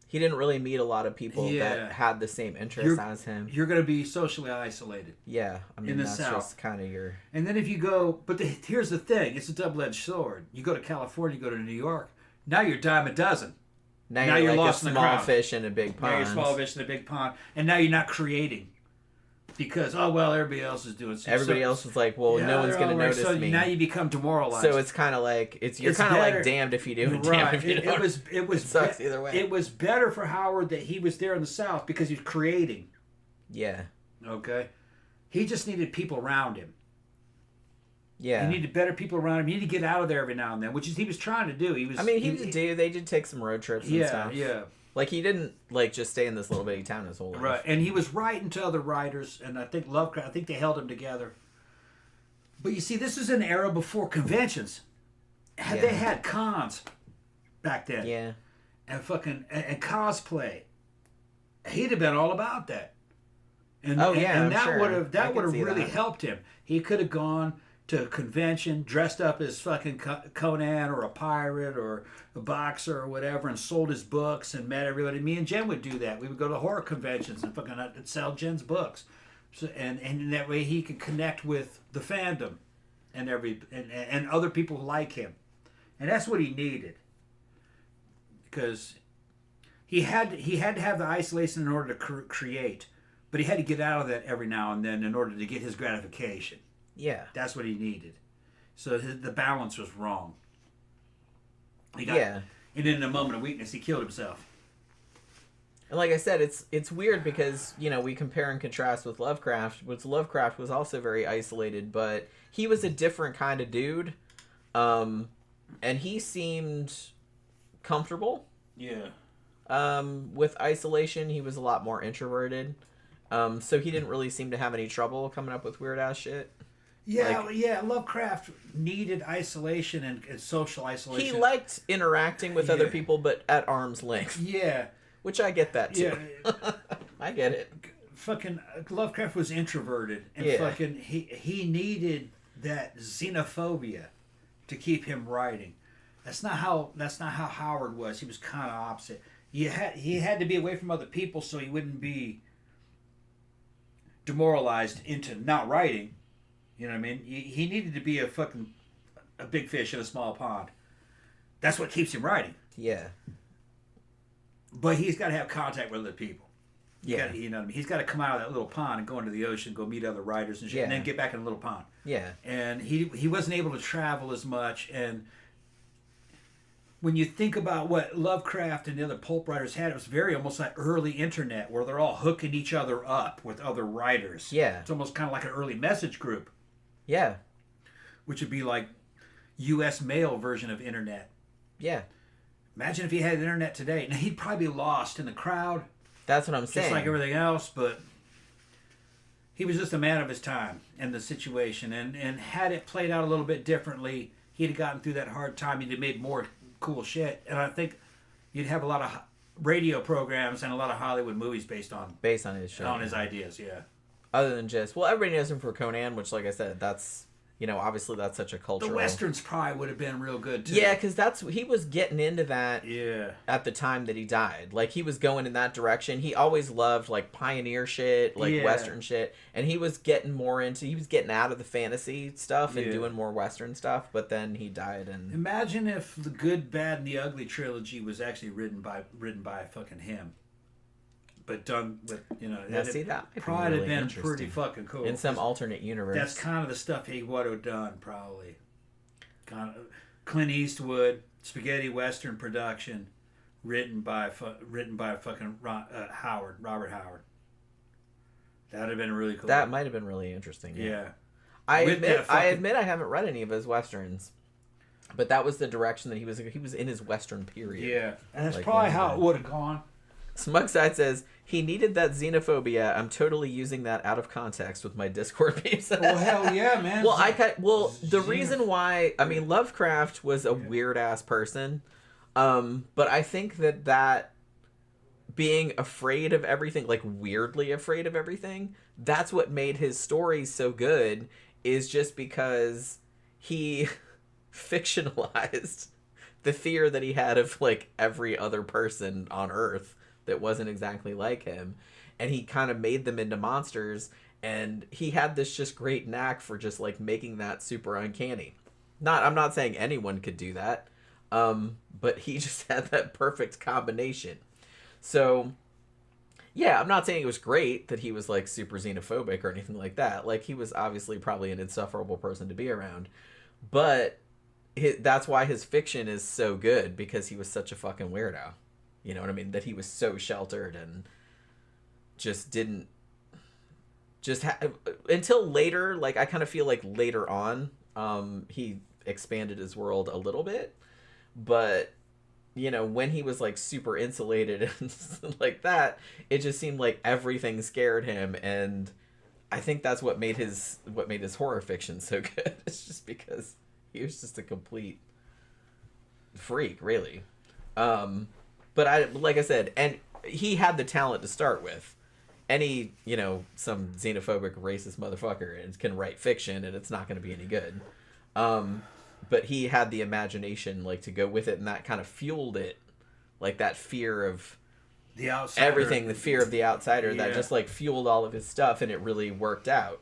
he didn't really meet a lot of people that had the same interests as him. You're going to be socially isolated. Yeah, I mean, in the that's South. just kind of your. And then if you go, but here's the thing: it's a double-edged sword. You go to California, you go to New York. Now you're a dime a dozen. Now you're like lost a in the small crowd. fish in a big pond. Now you're a small fish in a big pond, and now you're not creating. Because everybody else is doing something. Everybody else is like, well, no one's going to notice so me. Now you become demoralized. So it's kind of like you're kind of like damned if you do and damned if you don't. It sucks either way. It was better for Howard that he was there in the South because he was creating. Yeah. Okay. He just needed people around him. Yeah. He needed better people around him. He needed to get out of there every now and then, which is he was trying to do. He was. I mean, he did take some road trips and stuff. Yeah. Like, he didn't, like, just stay in this little bitty town his whole life. Right, and he was writing to other writers, and I think Lovecraft, they held him together. But you see, this is an era before conventions. They had cons back then. Yeah. And and cosplay. He'd have been all about that. And that would have really helped him. He could have gone to a convention, dressed up as fucking Conan or a pirate or a boxer or whatever, and sold his books and met everybody. Me and Jen would do that. We would go to horror conventions and fucking sell Jen's books, so, and in that way he could connect with the fandom and and other people who like him, and that's what he needed, because he had to have the isolation in order to create, but he had to get out of that every now and then in order to get his gratification. Yeah. That's what he needed. So the balance was wrong. And in a moment of weakness, he killed himself. And like I said, it's weird because, you know, we compare and contrast with Lovecraft, which Lovecraft was also very isolated, but he was a different kind of dude. And he seemed comfortable. Yeah. With isolation, he was a lot more introverted. So he didn't really seem to have any trouble coming up with weird ass shit. Yeah, Lovecraft needed isolation and social isolation. He liked interacting with other people, but at arm's length. Yeah. Which I get that, too. Yeah. I get it. Fucking Lovecraft was introverted, and fucking he needed that xenophobia to keep him writing. That's not how Howard was. He was kind of opposite. He had to be away from other people so he wouldn't be demoralized into not writing. You know what I mean? He needed to be a big fish in a small pond. That's what keeps him writing. Yeah. But he's got to have contact with other people. Yeah. You know what I mean? He's got to come out of that little pond and go into the ocean, go meet other writers and shit, and then get back in the little pond. Yeah. And he wasn't able to travel as much. And when you think about what Lovecraft and the other pulp writers had, it was very almost like early internet where they're all hooking each other up with other writers. Yeah. It's almost kind of like an early message group. Yeah. Which would be like U.S. mail version of internet. Yeah. Imagine if he had internet today. Now, he'd probably be lost in the crowd. That's what I'm saying. Just like everything else, but he was just a man of his time and the situation. And had it played out a little bit differently, he'd have gotten through that hard time. He'd have made more cool shit. And I think you'd have a lot of radio programs and a lot of Hollywood movies based on his show. On his ideas, yeah. Other than just, well, everybody knows him for Conan, which, like I said, that's, you know, obviously that's such a cultural... The Westerns probably would have been real good, too. Yeah, because he was getting into that at the time that he died. Like, he was going in that direction. He always loved, like, pioneer shit, like, Western shit. And he was getting out of the fantasy stuff and doing more Western stuff, but then he died and... Imagine if the Good, Bad, and the Ugly trilogy was actually written by fucking him. But done with, you know... Now, see, that might probably really have been pretty fucking cool. In some alternate universe. That's kind of the stuff he would have done, probably. Kind of Clint Eastwood, spaghetti western production, written by fucking Robert Howard. That would have been really cool. That might have been really interesting. Yeah. I admit I haven't read any of his westerns. But that was the direction that he was in his western period. Yeah. And that's like, probably how it would have gone. Smugside says, he needed that xenophobia. I'm totally using that out of context with my Discord peeps. Well, hell yeah, man. The reason why, I mean, Lovecraft was a weird-ass person. But I think that being afraid of everything, like weirdly afraid of everything, that's what made his stories so good, is just because he fictionalized the fear that he had of, like, every other person on Earth that wasn't exactly like him, and he kind of made them into monsters, and he had this just great knack for just like making that super uncanny. I'm not saying anyone could do that, but he just had that perfect combination. So yeah, I'm not saying it was great that he was like super xenophobic or anything like that. Like, he was obviously probably an insufferable person to be around, but that's why his fiction is so good, because he was such a fucking weirdo. You know what I mean? That he was so sheltered and just didn't... until later, like, I kind of feel like later on, he expanded his world a little bit. But, you know, when he was, like, super insulated and like that, it just seemed like everything scared him. And I think that's what made his horror fiction so good. It's just because he was just a complete freak, really. But like I said, and he had the talent to start with. Any, you know, some xenophobic, racist motherfucker and can write fiction, and it's not going to be any good. But he had the imagination, like, to go with it, and that kind of fueled it. Like, that fear of the outsider, everything, the fear of the outsider, that just, like, fueled all of his stuff, and it really worked out.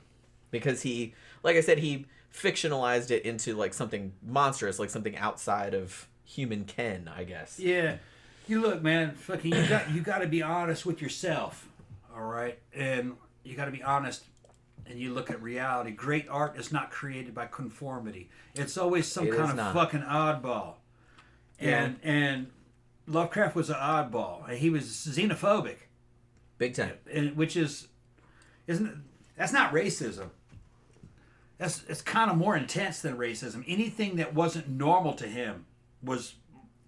Because he, like I said, he fictionalized it into, like, something monstrous, like something outside of human ken, I guess. Yeah. You look, man, fucking, you got to be honest with yourself, all right? And you got to be honest, and you look at reality. Great art is not created by conformity. It's always some kind of fucking oddball. And Lovecraft was an oddball. He was xenophobic. Big time. And that's not racism. It's kind of more intense than racism. Anything that wasn't normal to him was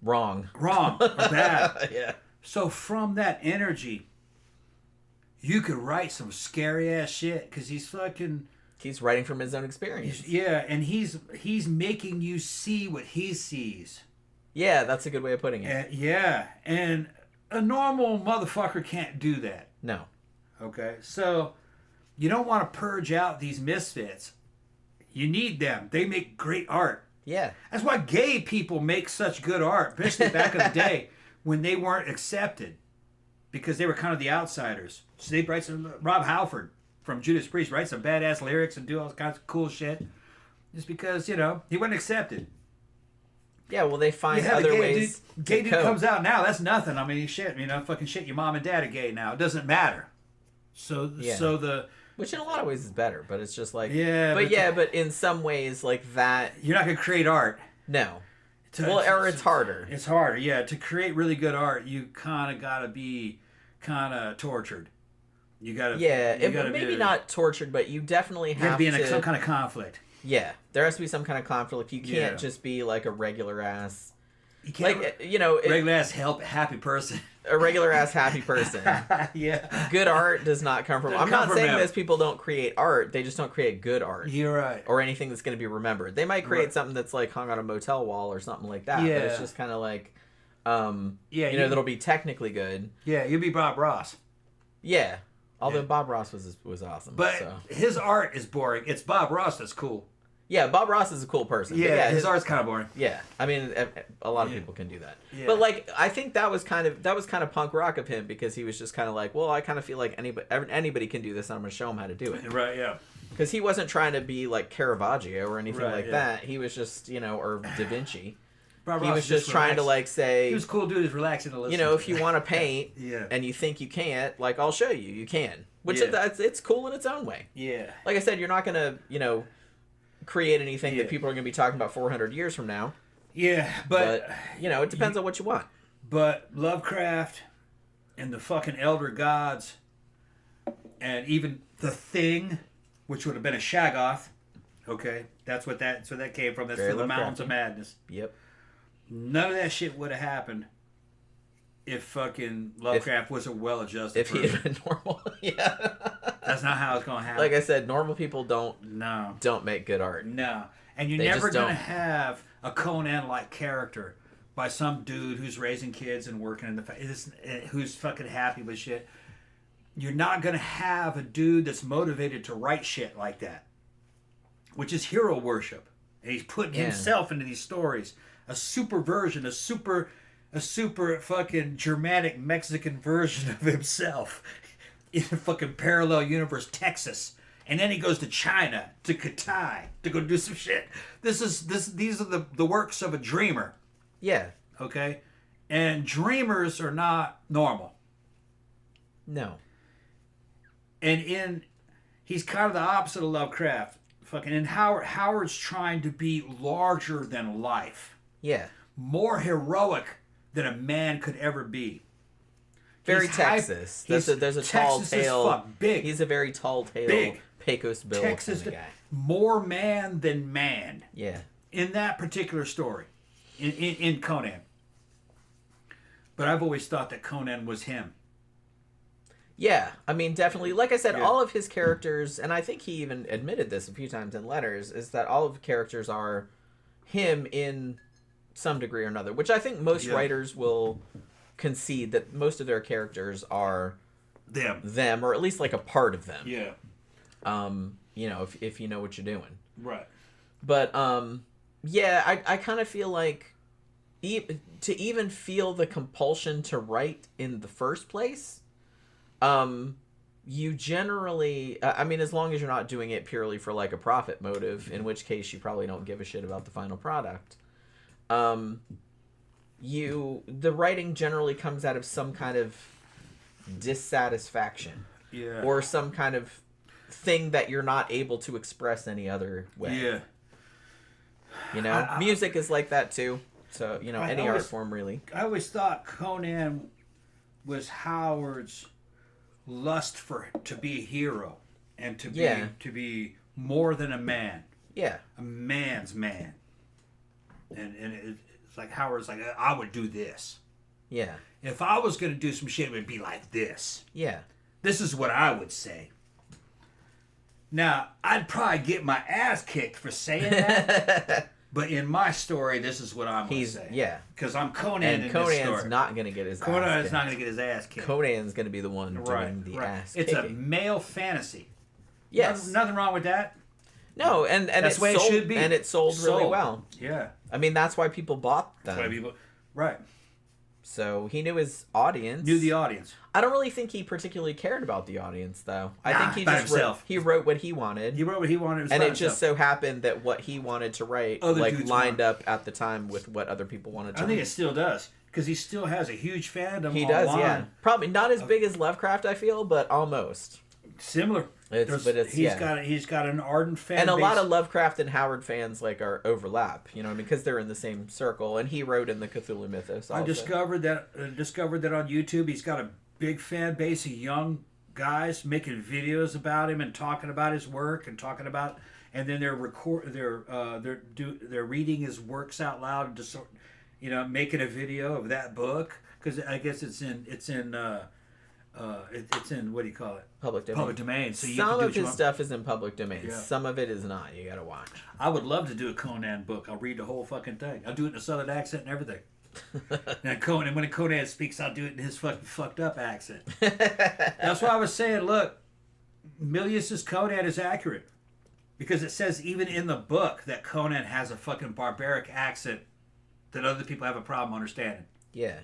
wrong or bad. Yeah. So from that energy, you could write some scary ass shit, because he's writing from his own experience. And he's making you see what he sees. Yeah, that's a good way of putting it. And a normal motherfucker can't do that. No. Okay, so you don't want to purge out these misfits. You need them. They make great art. Yeah. That's why gay people make such good art, especially back in the day when they weren't accepted, because they were kind of the outsiders. So they write some Rob Halford. from Judas Priest, write some badass lyrics and do all kinds of cool shit, just because he wasn't accepted. Yeah, well, they find other ways. Gay dude comes out now. That's nothing. I mean, shit. Fucking shit. Your mom and dad are gay now. It doesn't matter. So the which in a lot of ways is better, but it's just like but in some ways like that you're not gonna create art. No. It's harder. It's harder. Yeah, to create really good art, you kind of gotta be kind of tortured. You gotta maybe not tortured, but you definitely have to be in some kind of conflict. Yeah, there has to be some kind of conflict. You can't just be like a regular ass. You can't, regular ass happy person. A regular ass happy person. Yeah. Good art does not come from. I'm not saying those people don't create art. They just don't create good art. You're right. Or anything that's going to be remembered. They might create something that's like hung on a motel wall or something like that. Yeah. But it's just kind of like, that'll be technically good. Yeah, you'll be Bob Ross. Yeah. Although Bob Ross was awesome. But his art is boring. It's Bob Ross that's cool. Yeah, Bob Ross is a cool person. Yeah, his art's kind of boring. Yeah, I mean, a lot of people can do that. Yeah. But like, I think that was kind of punk rock of him because he was just kind of like, well, I kind of feel like anybody can do this, and I'm going to show him how to do it. Right. Yeah. Because he wasn't trying to be like Caravaggio or anything that. He was just, or Da Vinci. He was just trying to like say he was cool dude, is relaxing to listen. If you want to paint, and you think you can't, like I'll show you. You can, which it's cool in its own way. Yeah. Like I said, you're not gonna, create anything that people are going to be talking about 400 years from now. Yeah, but it depends on what you want. But Lovecraft and the fucking Elder Gods and even The Thing, which would have been a Shaggoth, okay, that's what that came from. That's from the Mountains of Madness. Yep. None of that shit would have happened if fucking Lovecraft was a well-adjusted person. If he had been normal, yeah. That's not how it's going to happen. Like I said, normal people don't make good art. No. And you're never going to have a Conan-like character by some dude who's raising kids and working in who's fucking happy with shit. You're not going to have a dude that's motivated to write shit like that, which is hero worship. And he's putting himself into these stories. A super version, a super fucking Germanic Mexican version of himself in a fucking parallel universe, Texas. And then he goes to China, to Katai, to go do some shit. These are the works of a dreamer. Yeah. Okay? And dreamers are not normal. No. And he's kind of the opposite of Lovecraft. And Howard's trying to be larger than life. Yeah. More heroic than a man could ever be. Very Texas. There's a tall tale. Big. He's a very tall tale. Big. Pecos Bill Texas kind of guy. More man than man. Yeah. In that particular story. In Conan. But I've always thought that Conan was him. Yeah, I mean, definitely. Like I said, all of his characters, and I think he even admitted this a few times in letters, is that all of the characters are him in some degree or another, which I think most writers will concede that most of their characters are them, or at least like a part of them. Yeah. If you know what you're doing. Right. But, I kind of feel like to even feel the compulsion to write in the first place, you generally, as long as you're not doing it purely for like a profit motive, in which case you probably don't give a shit about the final product. The writing generally comes out of some kind of dissatisfaction. Yeah. Or some kind of thing that you're not able to express any other way. Yeah. Music is like that too. So, any art form really. I always thought Conan was Howard's lust to be a hero and to be more than a man. Yeah. A man's man. And it's like Howard's like, I would do this. Yeah. If I was going to do some shit, it would be like this. Yeah. This is what I would say. Now, I'd probably get my ass kicked for saying that. But in my story, this is what I'm going to say. Yeah. Because I'm Conan and in Conan's this story. not going to get his ass kicked. Conan's not going to get his ass kicked. Conan's going to be the one doing the ass kicking. It's a male fantasy. Yes. Nothing wrong with that. No, and that's the way it should be. And it sold really well. Yeah. I mean, that's why people bought them. That's why people... Right. So he knew his audience. Knew the audience. I don't really think he particularly cared about the audience, though. I think he just wrote what he wanted. He wrote what he wanted, and it just so happened that what he wanted to write lined up at the time with what other people wanted to. I think it still does, because he still has a huge fandom. He does, yeah. Probably not as big as Lovecraft, I feel, but almost similar. He's got an ardent fan and a base. lot of Lovecraft and Howard fans are overlap, because they're in the same circle, and he wrote in the Cthulhu mythos also. I discovered that on YouTube. He's got a big fan base of young guys making videos about him and talking about his work and then they're reading his works out loud, just making a video of that book, because I guess it's in what do you call it? Public domain. Public domain. So some of his stuff is in public domain. Yeah. Some of it is not. You gotta watch. I would love to do a Conan book. I'll read the whole fucking thing. I'll do it in a southern accent and everything. And when Conan speaks, I'll do it in his fucking fucked up accent. That's why I was saying, look, Milius's Conan is accurate, because it says even in the book that Conan has a fucking barbaric accent that other people have a problem understanding. Yeah.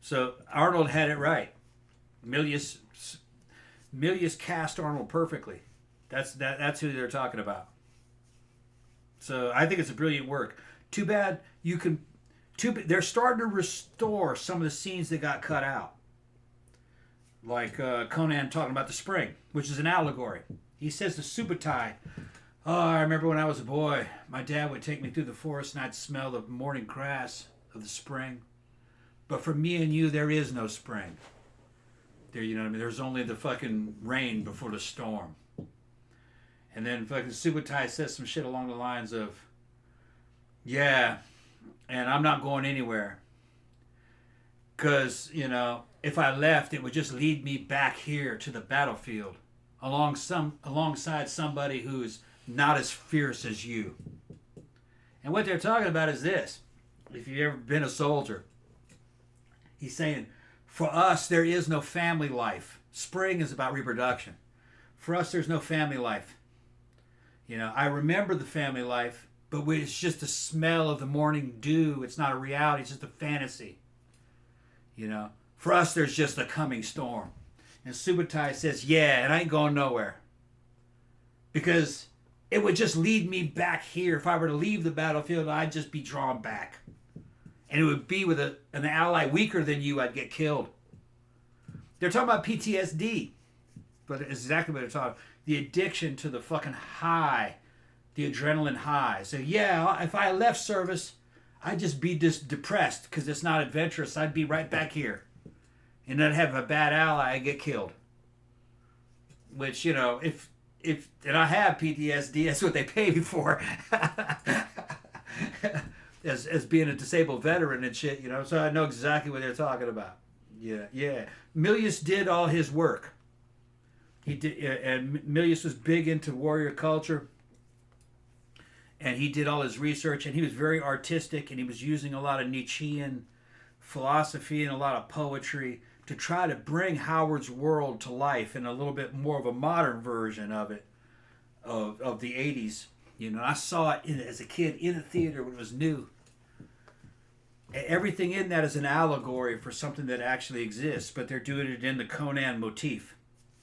So Arnold had it right. Milius cast Arnold perfectly. That's who they're talking about. So I think it's a brilliant work. Too bad they're starting to restore some of the scenes that got cut out. Like Conan talking about the spring, which is an allegory. He says to Subutai, I remember when I was a boy, my dad would take me through the forest and I'd smell the morning grass of the spring. But for me and you, there is no spring. There, you know what I mean? There's only the fucking rain before the storm. And then fucking Subutai says some shit along the lines of, yeah, and I'm not going anywhere. Because, if I left, it would just lead me back here to the battlefield alongside somebody who's not as fierce as you. And what they're talking about is this. If you've ever been a soldier, he's saying, for us, there is no family life. Spring is about reproduction. For us, there's no family life. I remember the family life, but it's just the smell of the morning dew. It's not a reality. It's just a fantasy. For us, there's just a coming storm. And Subutai says, yeah, and I ain't going nowhere. Because it would just lead me back here. If I were to leave the battlefield, I'd just be drawn back. And it would be with an ally weaker than you, I'd get killed. They're talking about PTSD. But it's exactly what they're talking about. The addiction to the fucking high. The adrenaline high. So yeah, if I left service, I'd just be depressed because it's not adventurous. I'd be right back here. And I'd have a bad ally, I'd get killed. Which, if and I have PTSD, that's what they pay me for. As being a disabled veteran and shit, so I know exactly what they're talking about. Yeah. Milius did all his work. He did, and Milius was big into warrior culture, and he did all his research, and he was very artistic, and he was using a lot of Nietzschean philosophy and a lot of poetry to try to bring Howard's world to life in a little bit more of a modern version of it, of the 80s. I saw it as a kid in a theater when it was new. Everything in that is an allegory for something that actually exists, but they're doing it in the Conan motif.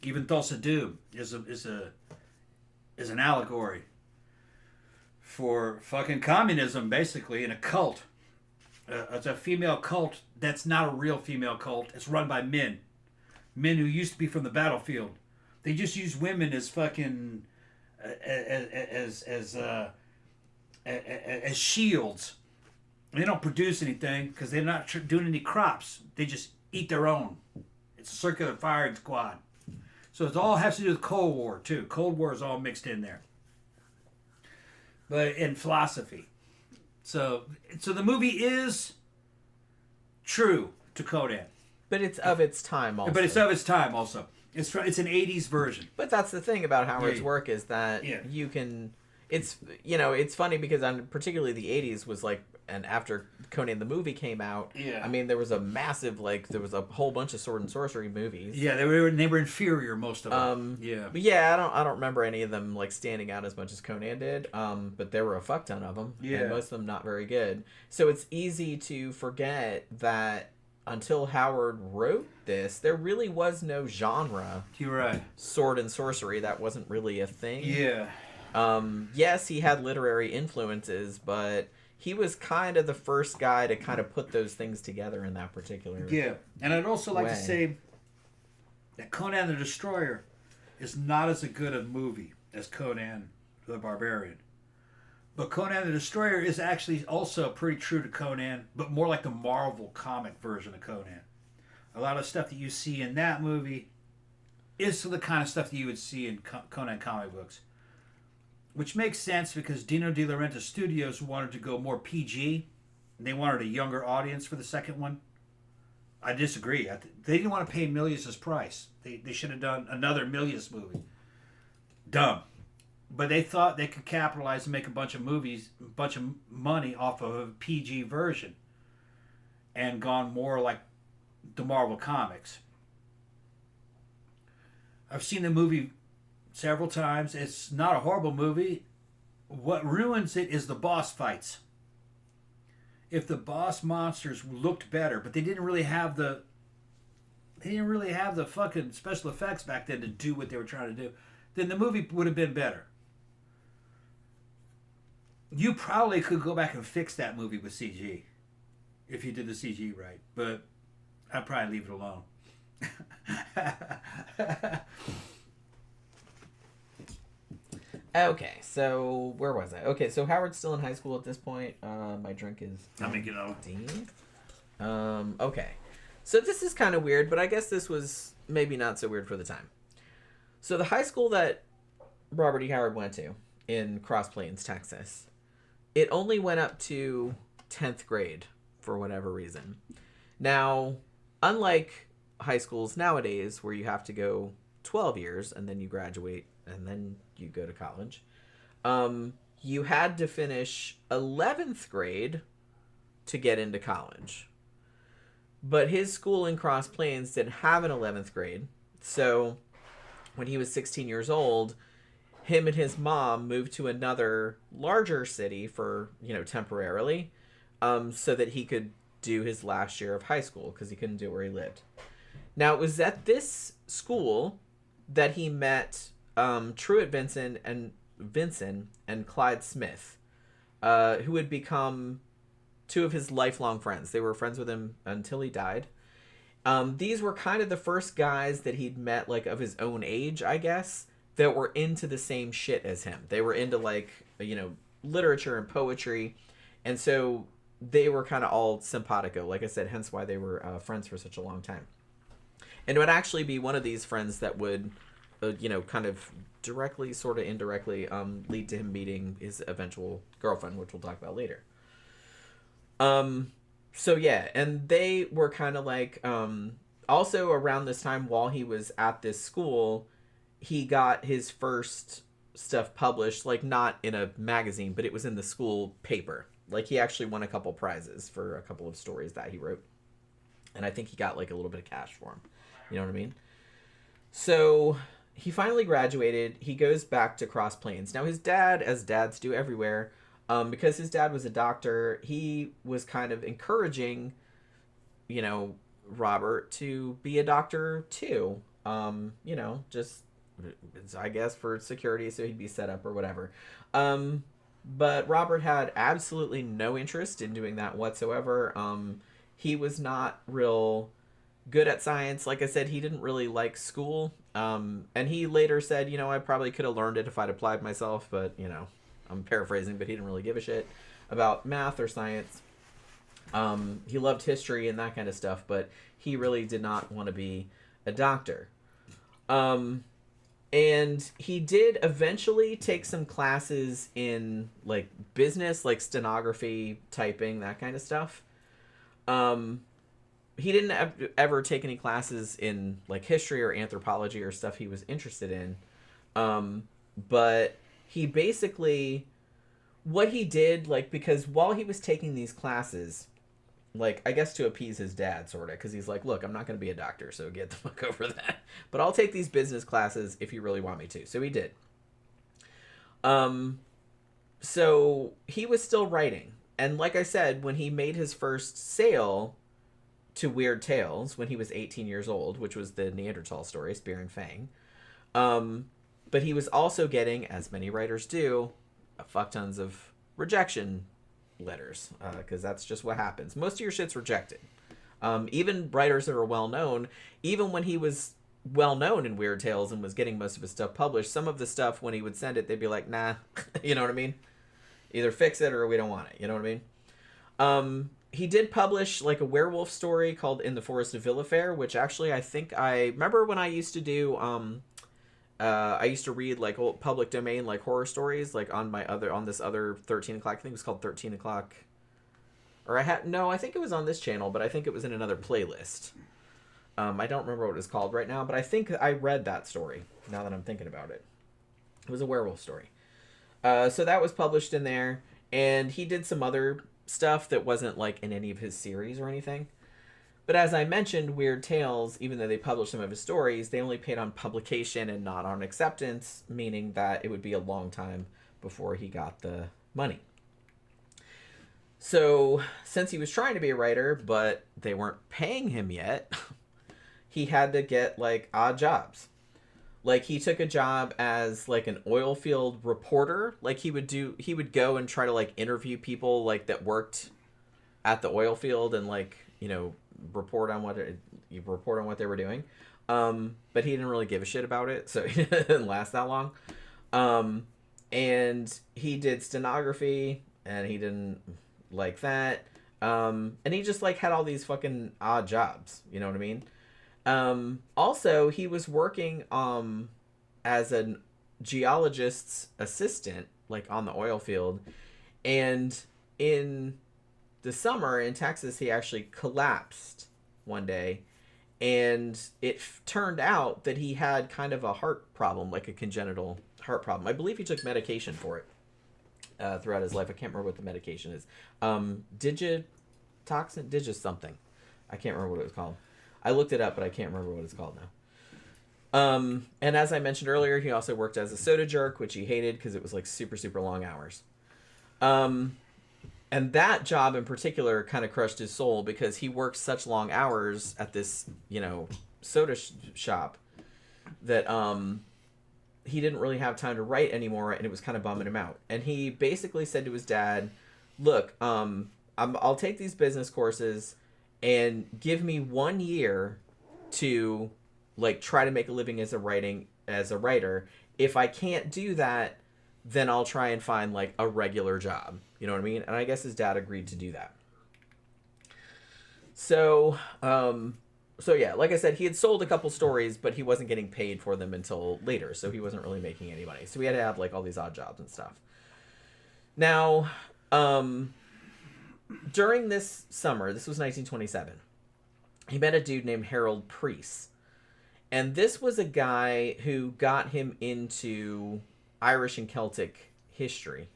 Even Thulsa Doom is an allegory for fucking communism, basically, in a cult. It's a female cult that's not a real female cult. It's run by men who used to be from the battlefield. They just use women as fucking as shields. They don't produce anything because they're not doing any crops. They just eat their own. It's a circular firing squad. So it all has to do with Cold War too. Cold War is all mixed in there. But in philosophy. So the movie is true to Conan. But it's of its time also. It's an 80s version. But that's the thing about Howard's work is that you can... It's funny because particularly the 80s was like... And after Conan the movie came out, I mean, there was a massive, there was a whole bunch of sword and sorcery movies. Yeah, they were inferior, most of them. But yeah, I don't remember any of them, standing out as much as Conan did. But there were a fuck ton of them. Yeah. And most of them not very good. So it's easy to forget that until Howard wrote this, there really was no genre. You're right. Sword and sorcery, that wasn't really a thing. Yeah. Yes, he had literary influences, but he was kind of the first guy to kind of put those things together in that particular Yeah. And I'd also like way. to say that Conan the Destroyer is not as good a movie as Conan the Barbarian. But Conan the Destroyer is actually also pretty true to Conan, but more like the Marvel comic version of Conan. A lot of stuff that you see in that movie is the kind of stuff that you would see in Conan comic books. Which makes sense because Dino De Laurentiis Studios wanted to go more PG. They wanted a younger audience for the second one. I disagree. They didn't want to pay Milius's price. They should have done another Milius movie. Dumb. But they thought they could capitalize and make a bunch of money off of a PG version. And gone more like the Marvel comics. I've seen the movie several times. It's not a horrible movie. What ruins it is the boss fights. If the boss monsters looked better, but they didn't really have the fucking special effects back then to do what they were trying to do, then the movie would have been better. You probably could go back and fix that movie with CG if you did the CG right, but I'd probably leave it alone. Okay, so where was I? Okay, so Howard's still in high school at this point. My drink is empty. Okay, so this is kind of weird, but I guess this was maybe not so weird for the time. So the high school that Robert E. Howard went to in Cross Plains, Texas, it only went up to 10th grade for whatever reason. Now, unlike high schools nowadays where you have to go 12 years and then you graduate and then you go to college, you had to finish 11th grade to get into college. But his school in Cross Plains didn't have an 11th grade. So when he was 16 years old, him and his mom moved to another larger city for, temporarily, so that he could do his last year of high school because he couldn't do it where he lived. Now, it was at this school that he met Truett Vincent and Clyde Smith, who would become two of his lifelong friends. They were friends with him until he died. These were kind of the first guys that he'd met, like, of his own age, I guess, that were into the same shit as him. They were into, like, literature and poetry. And so they were kind of all simpatico, like I said, hence why they were friends for such a long time. And it would actually be one of these friends that would, kind of directly, sort of indirectly, lead to him meeting his eventual girlfriend, which we'll talk about later. So yeah, and they were kind of like, also around this time while he was at this school, he got his first stuff published, like not in a magazine, but it was in the school paper. Like he actually won a couple prizes for a couple of stories that he wrote. And I think he got like a little bit of cash for them. You know what I mean? So he finally graduated. He goes back to Cross Plains. Now his dad, as dads do everywhere, because his dad was a doctor, he was kind of encouraging, Robert to be a doctor too. Just, I guess, for security, so he'd be set up or whatever. But Robert had absolutely no interest in doing that whatsoever. He was not real good at science. Like I said, he didn't really like school. And he later said, I probably could have learned it if I'd applied myself, but, I'm paraphrasing, but he didn't really give a shit about math or science. He loved history and that kind of stuff, but he really did not want to be a doctor. And he did eventually take some classes in, like, business, like stenography, typing, that kind of stuff. He didn't ever take any classes in, like, history or anthropology or stuff he was interested in. But he basically, what he did, like, because while he was taking these classes, like, I guess to appease his dad, sort of, because he's like, look, I'm not going to be a doctor, so get the fuck over that. But I'll take these business classes if you really want me to. So he did. So he was still writing. And like I said, when he made his first sale, to Weird Tales when he was 18 years old, which was the Neanderthal story, Spear and Fang. But he was also getting, as many writers do, a fuck tons of rejection letters, because that's just what happens. Most of your shit's rejected. Even writers that are well known, even when he was well known in Weird Tales and was getting most of his stuff published, some of the stuff when he would send it, they'd be like, nah, you know what I mean? Either fix it or we don't want it, you know what I mean? He did publish like a werewolf story called In the Forest of Villafare, which actually I remember when I used to do I used to read like old public domain like horror stories like on this other 13 o'clock. I think it was called 13 o'clock. Or I think it was on this channel, but I think it was in another playlist. I don't remember what it was called right now, but I think I read that story now that I'm thinking about it. It was a werewolf story. So that was published in there, and he did some other stuff that wasn't like in any of his series or anything. But as I mentioned, Weird Tales, even though they published some of his stories, they only paid on publication and not on acceptance, meaning that it would be a long time before he got the money. So, since he was trying to be a writer, but they weren't paying him yet, he had to get, like, odd jobs. Like, he took a job as, like, an oil field reporter. Like, he would go and try to, like, interview people, like, that worked at the oil field and, like, you know, report on what they were doing. But he didn't really give a shit about it, so he didn't last that long. And he did stenography, and he didn't like that. And he just, like, had all these fucking odd jobs, you know what I mean? Also, he was working as a geologist's assistant, like, on the oil field. And in the summer in Texas, he actually collapsed one day. And it turned out that he had kind of a heart problem, like a congenital heart problem. I believe he took medication for it throughout his life. I can't remember what the medication is. Digitoxin something. I can't remember what it was called. I looked it up, but I can't remember what it's called now. And as I mentioned earlier, he also worked as a soda jerk, which he hated because it was like super, super long hours. And that job in particular kind of crushed his soul because he worked such long hours at this, you know, soda shop that he didn't really have time to write anymore, and it was kind of bumming him out. And he basically said to his dad, look, I'll take these business courses and give me 1 year to, like, try to make a living as a writer. If I can't do that, then I'll try and find, like, a regular job. You know what I mean? And I guess his dad agreed to do that. So yeah, like I said, he had sold a couple stories, but he wasn't getting paid for them until later, so he wasn't really making any money. So he had to have, like, all these odd jobs and stuff. Now, during this summer, this was 1927, he met a dude named Harold Preece. And this was a guy who got him into Irish and Celtic history.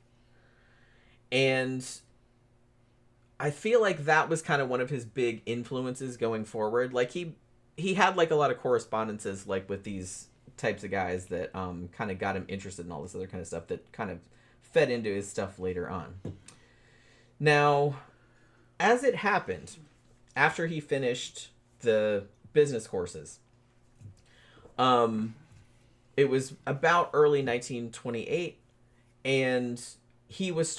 And I feel like that was kind of one of his big influences going forward. Like, he had, like, a lot of correspondences, like, with these types of guys that kind of got him interested in all this other kind of stuff that kind of fed into his stuff later on. Now, as it happened, after he finished the business courses, it was about early 1928, and he was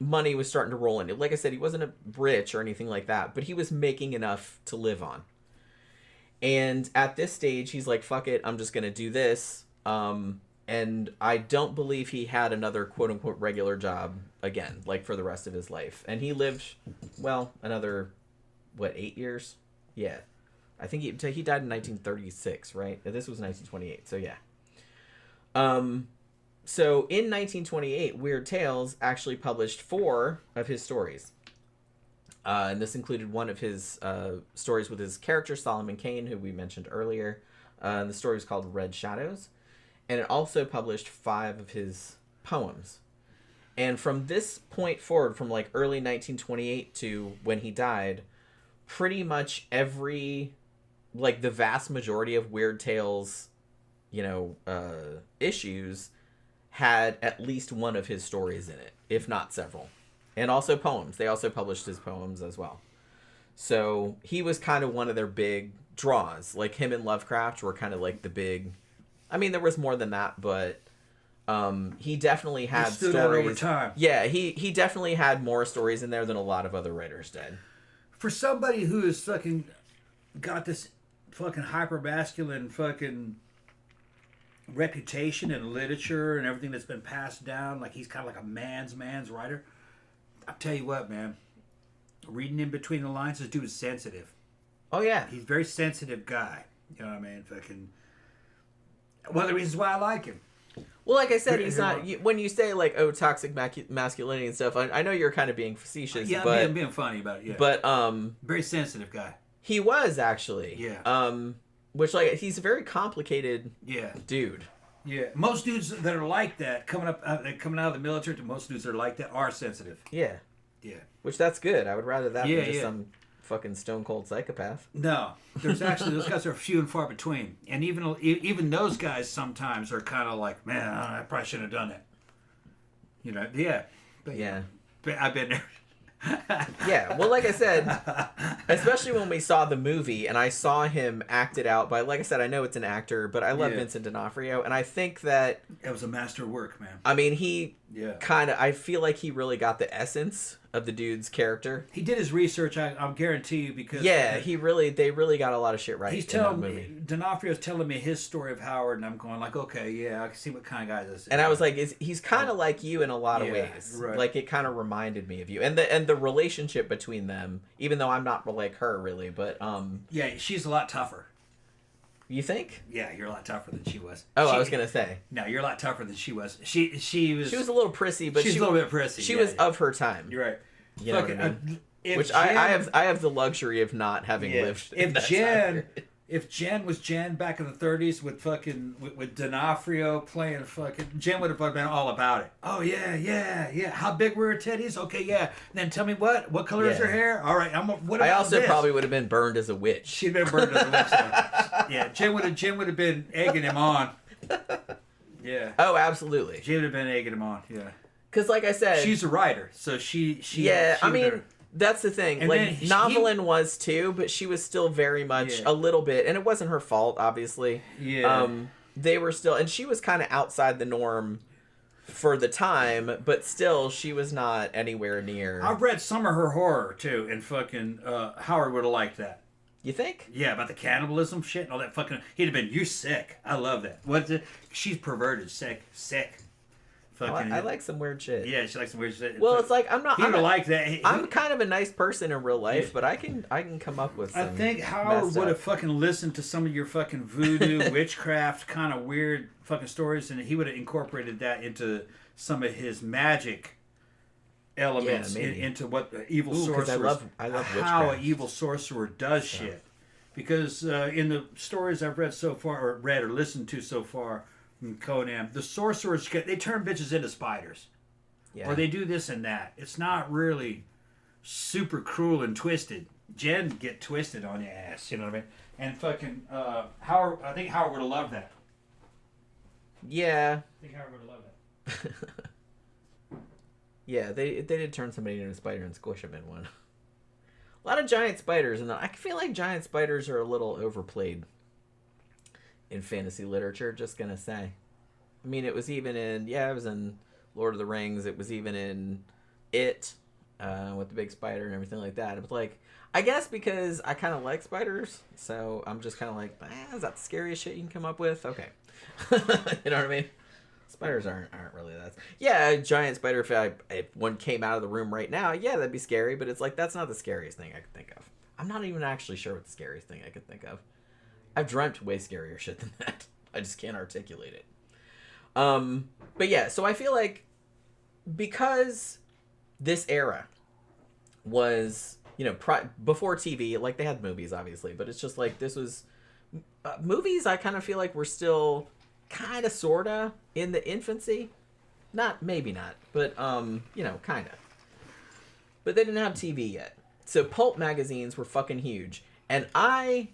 money was starting to roll in. Like I said, he wasn't rich or anything like that, but he was making enough to live on. And at this stage, he's like, fuck it, I'm just going to do this. And I don't believe he had another quote-unquote regular job again, like, for the rest of his life. And he lived, well, another, 8 years? Yeah. I think he died in 1936, right? This was 1928, so yeah. So in 1928, Weird Tales actually published 4 of his stories. And this included one of his stories with his character, Solomon Kane, who we mentioned earlier. And the story was called Red Shadows. And it also published 5 of his poems. And from this point forward, from, like, early 1928 to when he died, pretty much every, like, the vast majority of Weird Tales, you know, issues had at least one of his stories in it, if not several. And also poems. They also published his poems as well. So he was kind of one of their big draws. Like him and Lovecraft were kind of like the big. I mean, there was more than that, but he definitely had stood stories. out over time. Yeah, he definitely had more stories in there than a lot of other writers did. For somebody who is fucking got this fucking hyper masculine fucking reputation in literature and everything that's been passed down, like he's kind of like a man's writer. I'll tell you what, man. Reading in between the lines, this dude is sensitive. Oh yeah, He's a very sensitive guy. You know what I mean? Fucking. One of the reasons why I like him. well, like I said, he's not. When you say like, oh, toxic masculinity and stuff, I know you're kind of being facetious. Yeah, but I'm being funny about it. Yeah, but very sensitive guy. he was actually. Yeah. Which like he's a very complicated. Yeah. Dude. Yeah. Most dudes that are like that coming out of the military, to most dudes that are like that are sensitive. Yeah. Yeah. Which that's good. I would rather that Yeah, than just yeah. some fucking stone cold psychopath. No, there's actually those guys are few and far between, and even those guys sometimes are kind of like, man, I probably shouldn't have done that. You know, yeah, but, Yeah. but I've been there. Yeah, well, like I said, especially when we saw the movie and I saw him acted out by, like I said, I know it's an actor, but I love Yeah. Vincent D'Onofrio, and I think that, It was a master work, man. I mean, he Yeah. kind of, I feel like he really got the essence of the dude's character. He did his research, I'll guarantee you, because Yeah, they really got a lot of shit right he's in that telling movie. me, D'Onofrio's telling me his story of Howard, and I'm going like, okay, yeah, I can see what kind of guy this is. And I was like, he's kind of like you in a lot of Yeah, ways. right. Like, it kind of reminded me of you. And the relationship between them, even though I'm not like her, really, but, yeah, she's a lot tougher. you think? Yeah, you're a lot tougher than she was. Oh, She- I was going to say. No, you're a lot tougher than she was. She was. She was a little prissy, but She's she a little bit prissy. She yeah, was yeah. of her time. You're right. You know Fucking, what I mean? if Which Jen, I have the luxury of not having lived. in that time. If Jen was Jen back in the 30s with fucking with D'Onofrio playing fucking, Jen would have been all about it. Oh yeah. How big were her titties? Okay, yeah. Then tell me what color is her Yeah. hair? All right, what about I also this? probably would have been burned as a witch. She'd been burned as a witch. Though. Yeah, Jen would have been egging him on. Yeah. Oh, absolutely. She would have been egging him on. Yeah. Because, like I said, She's a writer, so she yeah. she I would mean, have- that's the thing. And Like then Novelin was too, but she was still very much Yeah. a little bit, and it wasn't her fault, obviously. Yeah. They were still, and she was kind of outside the norm for the time, but still, she was not anywhere near. I've read some of her horror too, and fucking Howard would have liked that. You think? Yeah, about the cannibalism shit and all that fucking. He'd have been, you sick. I love that. What's it? She's perverted, sick. Fucking. I like some weird shit. Yeah, she likes some weird shit. Well, it's like I'm not. He would I'm, have a- liked that. I'm kind of a nice person in real life, but I can come up with. I Some think Howard messed would up- have fucking listened to some of your fucking voodoo, witchcraft kind of weird fucking stories, and he would have incorporated that into some of his magic elements Yeah, maybe. into what evil 'cause sorcerers. I love how an witchcraft. evil sorcerer does shit. Because in the stories I've read so far, or read or listened to so far from Conan, the sorcerers they turn bitches into spiders, Yeah. or they do this and that. It's not really super cruel and twisted. Jen get twisted on your ass, you know what I mean? And fucking Howard, I think Howard would have loved that. Yeah. I think Howard would have loved that. Yeah, they did turn somebody into a spider and squish him in one. A lot of giant spiders, and I feel like giant spiders are a little overplayed in fantasy literature. Just gonna say. I mean, it was even in it was in Lord of the Rings. It was even in It, with the big spider and everything like that. It was like, I guess because I kind of like spiders, so I'm just kind of like, is that the scariest shit you can come up with? Okay, you know what I mean. Spiders aren't really that. Yeah, a giant spider. If one came out of the room right now, yeah, that'd be scary. But it's like that's not the scariest thing I could think of. I'm not even actually sure what the scariest thing I could think of. I've dreamt way scarier shit than that. I just can't articulate it. But yeah, so I feel like because this era was, before TV, like they had movies obviously, but it's just like this was movies. I kind of feel like we're still kind of sorta in the infancy. Maybe not, but kind of. But they didn't have TV yet. So pulp magazines were fucking huge. And I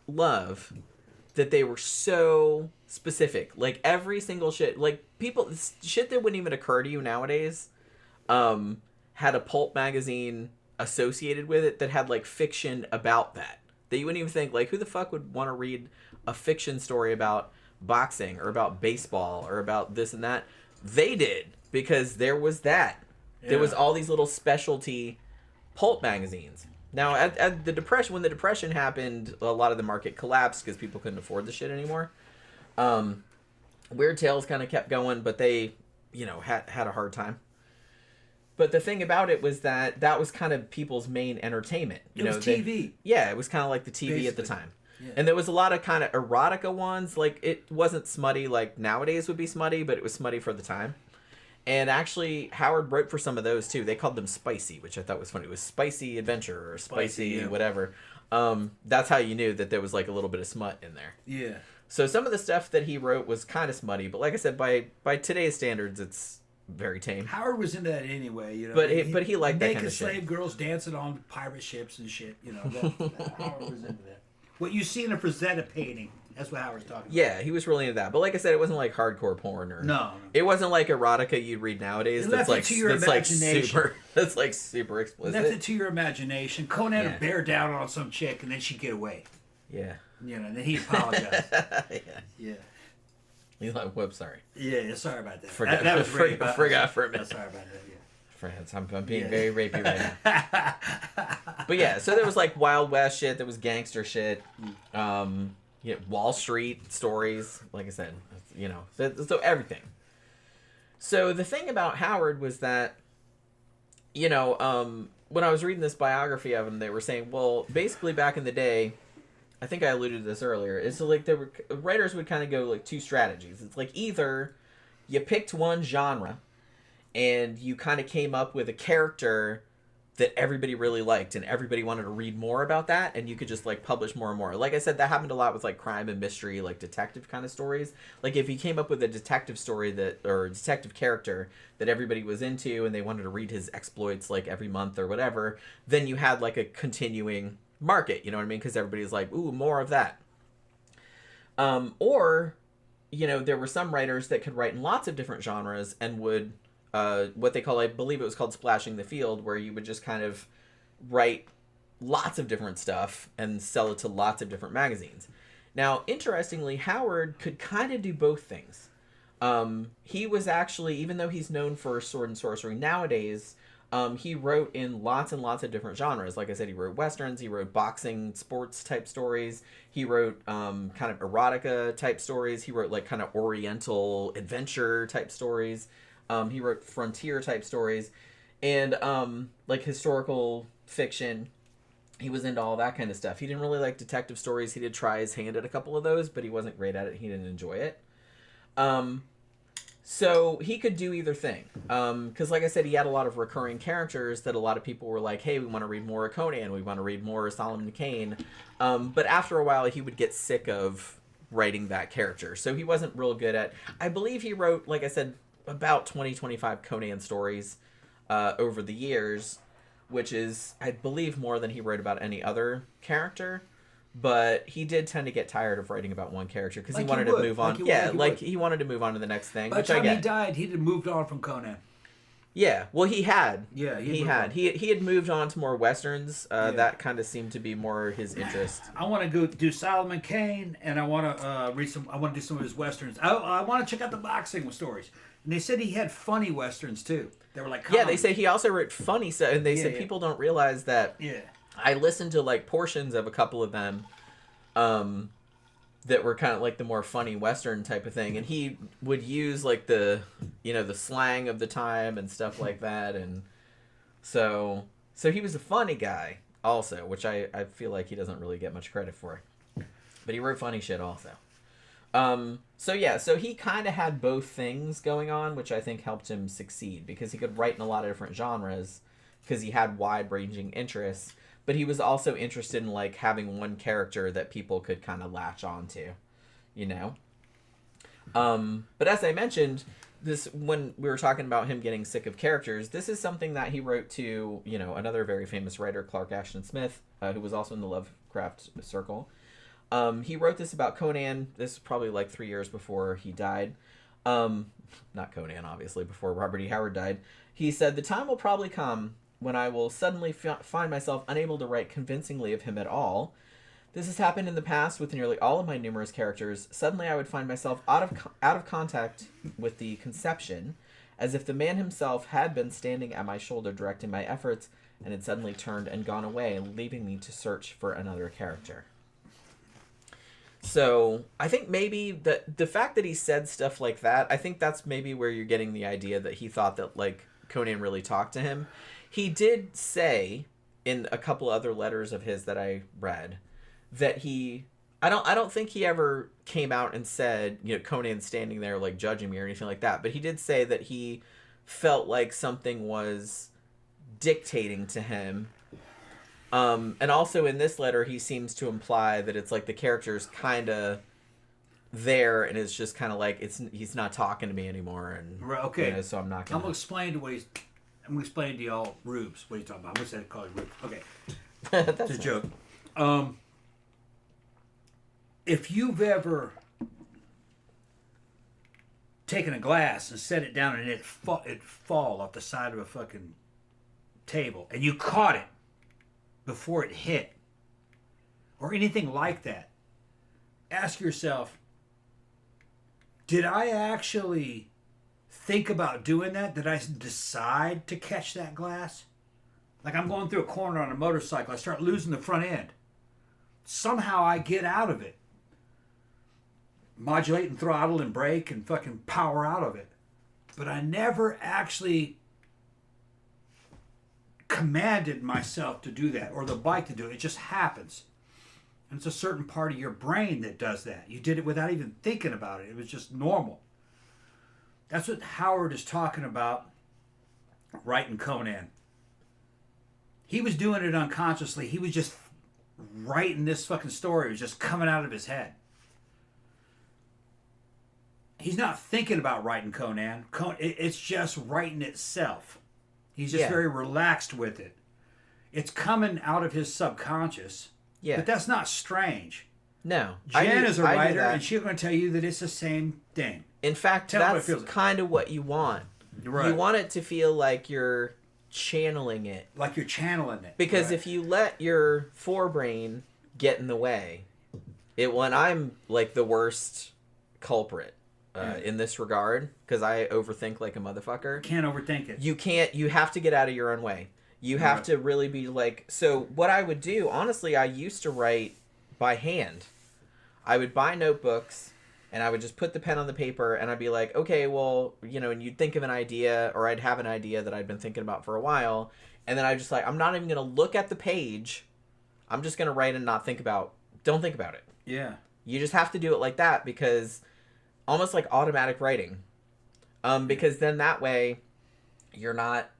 love that they were so specific. Like every single shit, like shit that wouldn't even occur to you nowadays, had a pulp magazine associated with it that had like fiction about that you wouldn't even think, like, who the fuck would want to read a fiction story about boxing or about baseball or about this and that. They did, because there was that. Yeah. There was all these little specialty pulp magazines. Now, at the Depression, when the Depression happened, a lot of the market collapsed because people couldn't afford the shit anymore. Weird Tales kind of kept going, but they, had a hard time. But the thing about it was that was kind of people's main entertainment. It was TV. It was kind of like the TV basically at the time. Yeah. And there was a lot of kind of erotica ones. Like, it wasn't smutty like nowadays would be smutty, but it was smutty for the time. And actually, Howard wrote for some of those, too. They called them spicy, which I thought was funny. It was Spicy Adventure or Spicy whatever. That's how you knew that there was, like, a little bit of smut in there. Yeah. So some of the stuff that he wrote was kind of smutty. But like I said, by today's standards, it's very tame. Howard was into that anyway, But he liked that kind of shit. Naked slave shit. Girls dancing on pirate ships and shit, Howard was into that. What you see in a Frazetta painting, that's what Howard's talking about. Yeah, he was really into that. But like I said, it wasn't like hardcore porn or no. It wasn't like erotica you'd read nowadays. That's like super explicit. Left it to your imagination. Conan would bear down on some chick and then she'd get away. Yeah. And then he'd apologize. Yeah. He's like, whoops, sorry. Yeah, sorry about that. That was rape. Forgot for a minute. Sorry about that, yeah. Friends, I'm being very rapey right now. But yeah, so there was like Wild West shit, there was gangster shit, Wall Street stories, like I said, so everything. So the thing about Howard was that, when I was reading this biography of him, they were saying, well, basically back in the day, I think I alluded to this earlier, it's like writers would kind of go like two strategies. It's like either you picked one genre and you kind of came up with a character that everybody really liked and everybody wanted to read more about that, and you could just like publish more and more. Like I said, that happened a lot with like crime and mystery, like detective kind of stories. Like if you came up with a detective story or a detective character that everybody was into and they wanted to read his exploits like every month or whatever, then you had like a continuing market, you know what I mean? Because everybody's like, ooh, more of that. Or, there were some writers that could write in lots of different genres and would, what they call, I believe it was called splashing the field, where you would just kind of write lots of different stuff and sell it to lots of different magazines. Now, interestingly, Howard could kind of do both things. He was actually, even though he's known for sword and sorcery nowadays, he wrote in lots and lots of different genres. Like I said, he wrote westerns, he wrote boxing, sports type stories. He wrote kind of erotica type stories. He wrote like kind of oriental adventure type stories. He wrote frontier type stories and like historical fiction. He was into all that kind of stuff. He didn't really like detective stories. He did try his hand at a couple of those, but he wasn't great at it. He didn't enjoy it. So he could do either thing. Because like I said, he had a lot of recurring characters that a lot of people were like, hey, we want to read more of Conan. We want to read more of Solomon Kane. But after a while, he would get sick of writing that character. So he wasn't real good at... I believe he wrote, like I said, about 25 Conan stories over the years, which is, I believe, more than he wrote about any other character. But he did tend to get tired of writing about one character because he wanted to move on. He wanted to move on to the next thing. By the time he died, he'd moved on from Conan. Yeah, well, he had. Yeah, he had moved on to more westerns. That kind of seemed to be more his interest. I want to go do Solomon Kane, and I want to read some. I want to do some of his westerns. I want to check out the boxing stories. And they said he had funny westerns too. They were like comedy. Yeah, they say he also wrote funny stuff, and they said people don't realize that. Yeah. I listened to like portions of a couple of them that were kind of like the more funny Western type of thing. And he would use like the slang of the time and stuff like that. And so he was a funny guy also, which I feel like he doesn't really get much credit for. But he wrote funny shit also. So he kind of had both things going on, which I think helped him succeed because he could write in a lot of different genres because he had wide-ranging interests. But he was also interested in, like, having one character that people could kind of latch on to, But as I mentioned, when we were talking about him getting sick of characters, this is something that he wrote to, another very famous writer, Clark Ashton Smith, who was also in the Lovecraft circle. He wrote this about Conan. This is probably, like, 3 years before he died. Not Conan, obviously, before Robert E. Howard died. He said, "The time will probably come when I will suddenly find myself unable to write convincingly of him at all. This has happened in the past with nearly all of my numerous characters. Suddenly I would find myself out of contact with the conception, as if the man himself had been standing at my shoulder directing my efforts and had suddenly turned and gone away, leaving me to search for another character. So I think maybe the fact that he said stuff like that, I think that's maybe where you're getting the idea that he thought that like Conan really talked to him. He did say in a couple other letters of his that I read that I don't think he ever came out and said, you know, Conan's standing there like judging me or anything like that, but he did say that he felt like something was dictating to him. And also in this letter, he seems to imply that it's like the character's kind of there and it's just kind of like he's not talking to me anymore. And right, okay, you know, so I'm not gonna. I'm gonna explain to y'all rubes. What are you talking about? I'm gonna call it rubes. Okay, That's it's a joke. If you've ever taken a glass and set it down and it fall off the side of a fucking table and you caught it before it hit or anything like that, ask yourself, did I actually think about doing that? Did I decide to catch that glass? Like I'm going through a corner on a motorcycle, I start losing the front end. Somehow I get out of it. Modulate and throttle and brake and fucking power out of it. But I never actually commanded myself to do that or the bike to do it. It just happens. And it's a certain part of your brain that does that. You did it without even thinking about it. It was just normal. That's what Howard is talking about writing Conan. He was doing it unconsciously. He was just writing this fucking story. It was just coming out of his head. He's not thinking about writing Conan. It's just writing itself. He's just very relaxed with it. It's coming out of his subconscious. Yeah. But that's not strange. No. Jen is a writer, and she's going to tell you that it's the same thing. In fact, that's kind of what you want. Right. You want it to feel like you're channeling it. Like you're channeling it. Because if you let your forebrain get in the way, I'm like the worst culprit. In this regard, because I overthink like a motherfucker. Can't overthink it. You have to get out of your own way. You have to really be like, so what I would do, honestly, I used to write by hand. I would buy notebooks and I would just put the pen on the paper and I'd be like, okay, well, you know, and you'd think of an idea or I'd have an idea that I'd been thinking about for a while. And then I just like, I'm not even going to look at the page. I'm just going to write and don't think about it. Yeah. You just have to do it like that because almost like automatic writing. Because then that way you're not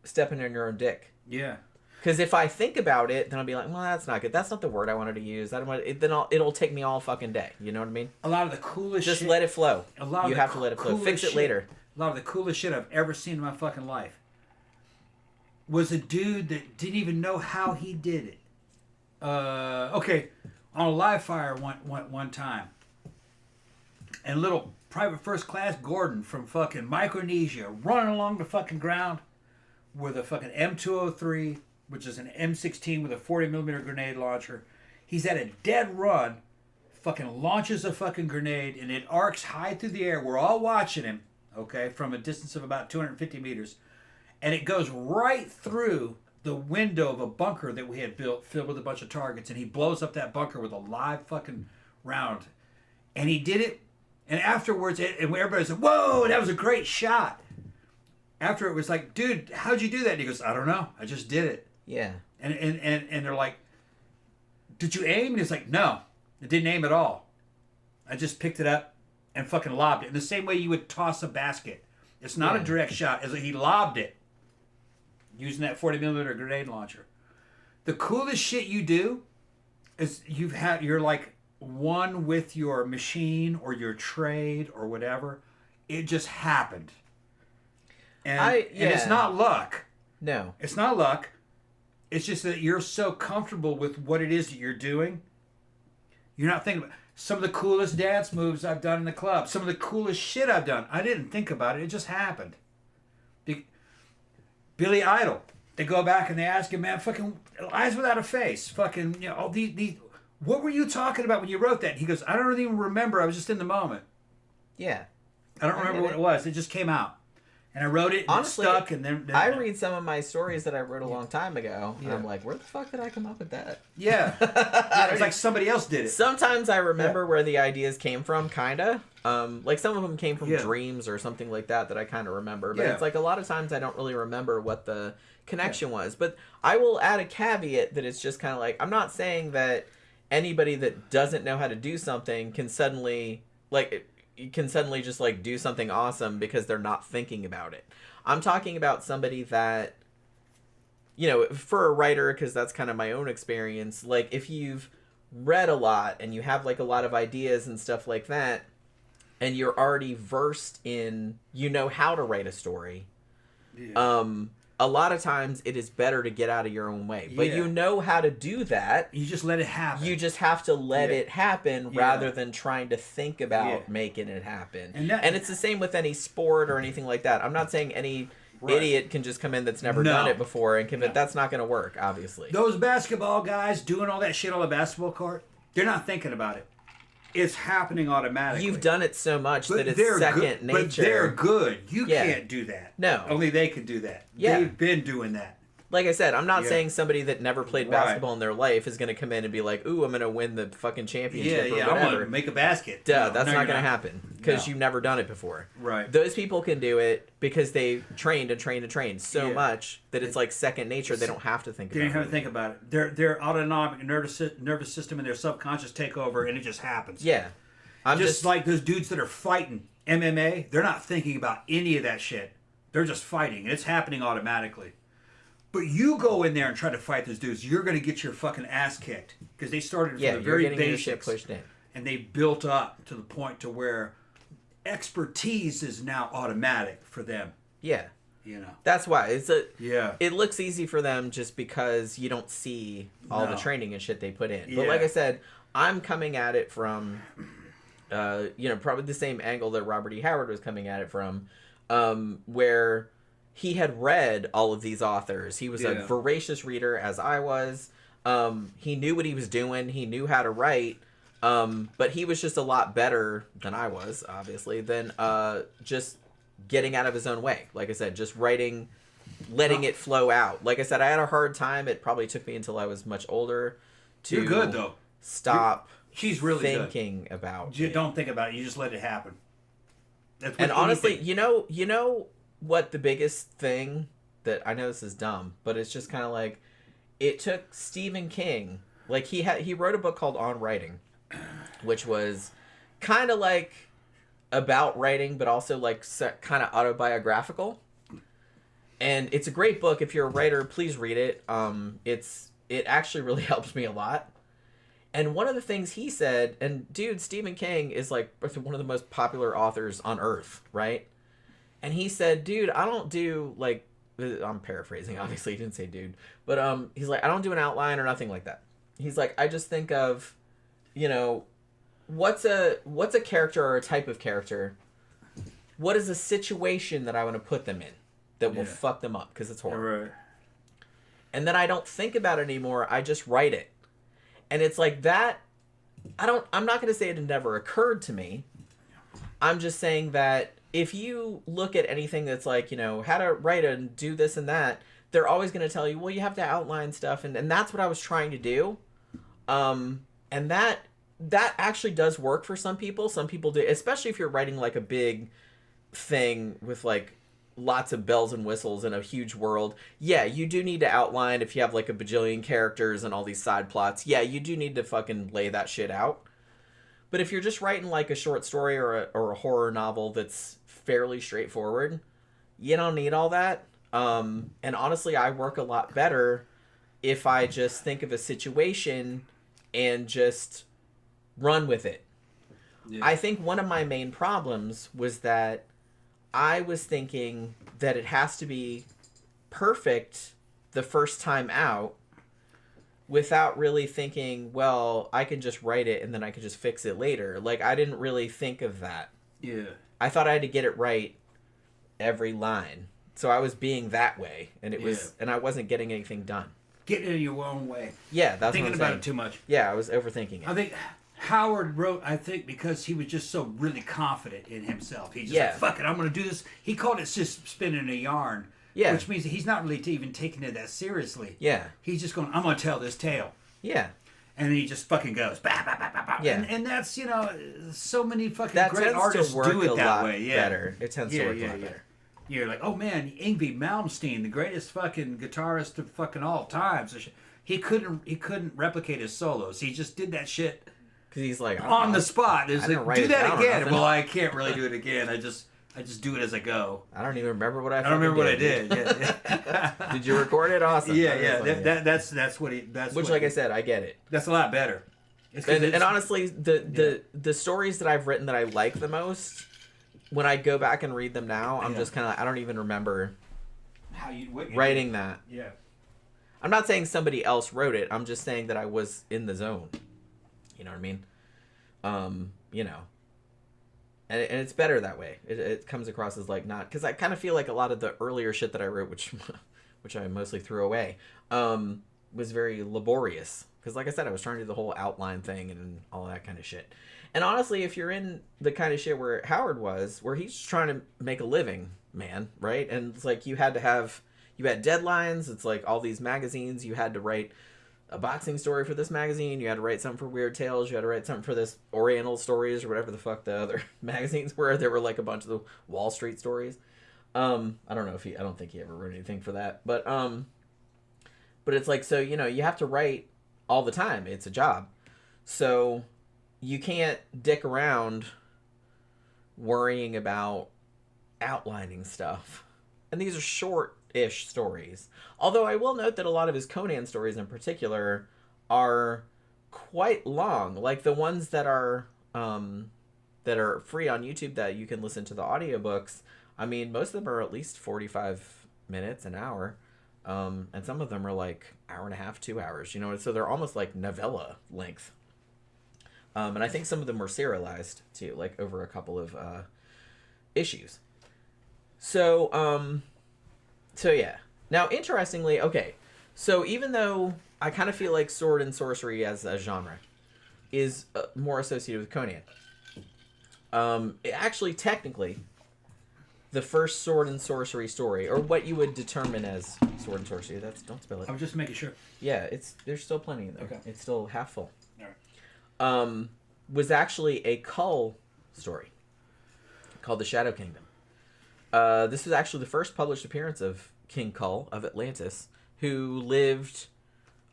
stepping on your own dick. Yeah. Because if I think about it, then I'll be like, well, that's not good. That's not the word I wanted to use. It'll take me all fucking day. You know what I mean? A lot of the coolest shit. Just let it flow. You have to let it flow. Fix it later. A lot of the coolest shit I've ever seen in my fucking life was a dude that didn't even know how he did it. Okay, on a live fire one time. And little Private First Class Gordon from fucking Micronesia running along the fucking ground with a fucking M203, which is an M16 with a 40mm grenade launcher. He's at a dead run, fucking launches a fucking grenade, and it arcs high through the air. We're all watching him, okay, from a distance of about 250 meters. And it goes right through the window of a bunker that we had built, filled with a bunch of targets, and he blows up that bunker with a live fucking round. And he did it. And afterwards, and everybody said, whoa, that was a great shot. After it was like, dude, how'd you do that? And he goes, I don't know. I just did it. Yeah. And they're like, did you aim? And he's like, no, I didn't aim at all. I just picked it up and fucking lobbed it. In the same way you would toss a basket. It's not a direct shot. It's like he lobbed it using that 40mm grenade launcher. The coolest shit you do is you're like, one with your machine or your trade or whatever. It just happened. And it's not luck. No. It's not luck. It's just that you're so comfortable with what it is that you're doing. You're not thinking about some of the coolest dance moves I've done in the club. Some of the coolest shit I've done. I didn't think about it. It just happened. Billy Idol. They go back and they ask him, man, fucking eyes without a face, fucking, you know, all these. What were you talking about when you wrote that? He goes, I don't even remember. I was just in the moment. Yeah. I don't remember what it was. It just came out. And I wrote it, and honestly, it stuck, and then I read some of my stories that I wrote a long time ago, and I'm like, where the fuck did I come up with that? Yeah. It's like somebody else did it. Sometimes I remember where the ideas came from, kinda. Like some of them came from dreams or something like that I kind of remember. But it's like a lot of times I don't really remember what the connection was. But I will add a caveat that it's just kind of like, I'm not saying that anybody that doesn't know how to do something can suddenly, like... You can suddenly just like do something awesome because they're not thinking about it. I'm talking about somebody that, you know, for a writer, because that's kind of my own experience, like if you've read a lot and you have like a lot of ideas and stuff like that, and you're already versed in, you know how to write a story, a lot of times it is better to get out of your own way. But you know how to do that. You just let it happen. You just have to let it happen rather than trying to think about making it happen. And it's the same with any sport or anything like that. I'm not saying any idiot can just come in that's never done it before and that's not going to work, obviously. Those basketball guys doing all that shit on the basketball court, they're not thinking about it. It's happening automatically. You've done it so much that it's second nature. But they're good. You can't do that. No. Only they can do that. Yeah. They've been doing that. Like I said, I'm not saying somebody that never played basketball in their life is going to come in and be like, ooh, I'm going to win the fucking championship or whatever. I'm going to make a basket. Duh, that's not going to happen because you've never done it before. Right. Those people can do it because they trained and trained and trained so much that it's like second nature. They don't have to think about it. They don't have to think about it. Their autonomic nervous system and their subconscious take over and it just happens. Yeah. I'm just like those dudes that are fighting MMA, they're not thinking about any of that shit. They're just fighting. And it's happening automatically. But you go in there and try to fight those dudes, you're going to get your fucking ass kicked. Because they started from the very basics. Shit pushed in. And they built up to the point to where expertise is now automatic for them. Yeah. You know. That's why. It looks easy for them just because you don't see all the training and shit they put in. But like I said, I'm coming at it from... probably the same angle that Robert E. Howard was coming at it from, where he had read all of these authors. He was a voracious reader, as I was. He knew what he was doing. He knew how to write. But he was just a lot better than I was, obviously, than just getting out of his own way. Like I said, just writing, letting it flow out. Like I said, I had a hard time. It probably took me until I was much older to You're good, though. Stop. She's really thinking about you. Don't think about it. You just let it happen. And honestly, you know what the biggest thing that I know this is dumb, but it's just kind of like it took Stephen King. Like he wrote a book called On Writing, which was kind of like about writing, but also like kind of autobiographical. And it's a great book. If you're a writer, please read it. It actually really helps me a lot. And one of the things he said, and dude, Stephen King is like one of the most popular authors on earth, right? And he said, dude, I don't do like, I'm paraphrasing, obviously he didn't say dude, but he's like, I don't do an outline or nothing like that. He's like, I just think of, what's a character or a type of character? What is a situation that I want to put them in that will fuck them up because it's horrible. Right. And then I don't think about it anymore. I just write it. And it's like that, I'm not going to say it never occurred to me. I'm just saying that if you look at anything that's like, how to write and do this and that, they're always going to tell you, well, you have to outline stuff. And that's what I was trying to do. And that actually does work for some people. Some people do, especially if you're writing like a big thing with like lots of bells and whistles in a huge world. Yeah, you do need to outline if you have like a bajillion characters and all these side plots. Yeah, you do need to fucking lay that shit out. But if you're just writing like a short story or a horror novel that's fairly straightforward, you don't need all that. And honestly, I work a lot better if I just think of a situation and just run with it. Yeah. I think one of my main problems was that I was thinking that it has to be perfect the first time out without really thinking, well, I can just write it and then I can just fix it later. Like, I didn't really think of that. Yeah. I thought I had to get it right every line. so I was being that way, and it was, and I wasn't getting anything done. Getting in your own way. Yeah, that's thinking what I'm about saying. it too much. Yeah, I was overthinking it. I think Howard wrote, because he was just so really confident in himself. He's just like, fuck it, I'm going to do this. He called it just spinning a yarn. Yeah. Which means he's not really even taking it that seriously. Yeah. He's just going, I'm going to tell this tale. Yeah. And then he just fucking goes, bah, bah, bah, bah, bah. Yeah. And that's, you know, so many fucking That great tends artists to work do it a that lot way. Yeah. better. It tends to work a lot better. You're like, oh man, Yngwie Malmsteen, the greatest fucking guitarist of fucking all time. So he couldn't replicate his solos. He just did that shit because he's like on the spot. It's like, do that again. Well, I can't really do it again. I just do it as I go. I don't even remember what I did. Yeah. Did you record it? Awesome. Yeah. That's what he. Which, like I said, I get it. That's a lot better. And honestly, the stories that I've written that I like the most, when I go back and read them now, I'm just kind of, I don't even remember writing that. Yeah. I'm not saying somebody else wrote it. I'm just saying that I was in the zone. You know what I mean? You know. And it's better that way. It comes across as like not... Because I kind of feel like a lot of the earlier shit that I wrote, which I mostly threw away, was very laborious. Because like I said, I was trying to do the whole outline thing and all that kind of shit. And honestly, if you're in the kind of shit where Howard was, where he's trying to make a living, man, right? And it's like you had deadlines. It's like all these magazines. You had to write a boxing story for this magazine. You had to write something for Weird Tales. You had to write something for this Oriental Stories or whatever the fuck the other magazines were. There were like a bunch of the Wall Street stories. I don't know if I don't think he ever wrote anything for that. But it's like, so, you know, you have to write all the time. It's a job. So you can't dick around worrying about outlining stuff. And these are short-ish stories. Although I will note that a lot of his Conan stories in particular are quite long. Like the ones that are free on YouTube that you can listen to the audiobooks. I mean, most of them are at least 45 minutes, an hour. And some of them are like hour and a half, 2 hours, you know, so they're almost like novella length. And I think some of them were serialized too, like over a couple of issues. So yeah. Now, interestingly, okay, so even though I kind of feel like sword and sorcery as a genre is more associated with Conan, it actually, technically, the first sword and sorcery story, or what you would determine as sword and sorcery, don't spill it. I'm just making sure. Yeah, there's still plenty in there. Okay. It's still half full. All right. Was actually a Cull story called The Shadow Kingdom. This was actually the first published appearance of King Cull of Atlantis, who lived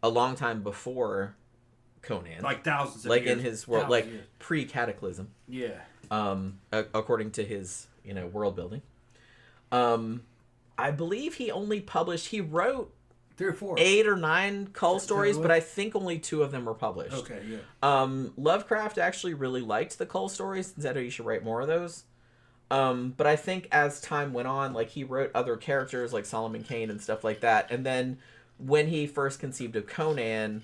a long time before Conan. Like thousands of years. Like years. in his world, like pre-cataclysm. Yeah. According to his, world building. I believe he wrote 3 or 4. 8 or 9 Cull stories, but I think only 2 of them were published. Okay, yeah. Lovecraft actually really liked the Cull stories and said, "Oh, you should write more of those." But I think as time went on, like he wrote other characters like Solomon Kane and stuff like that. And then when he first conceived of Conan,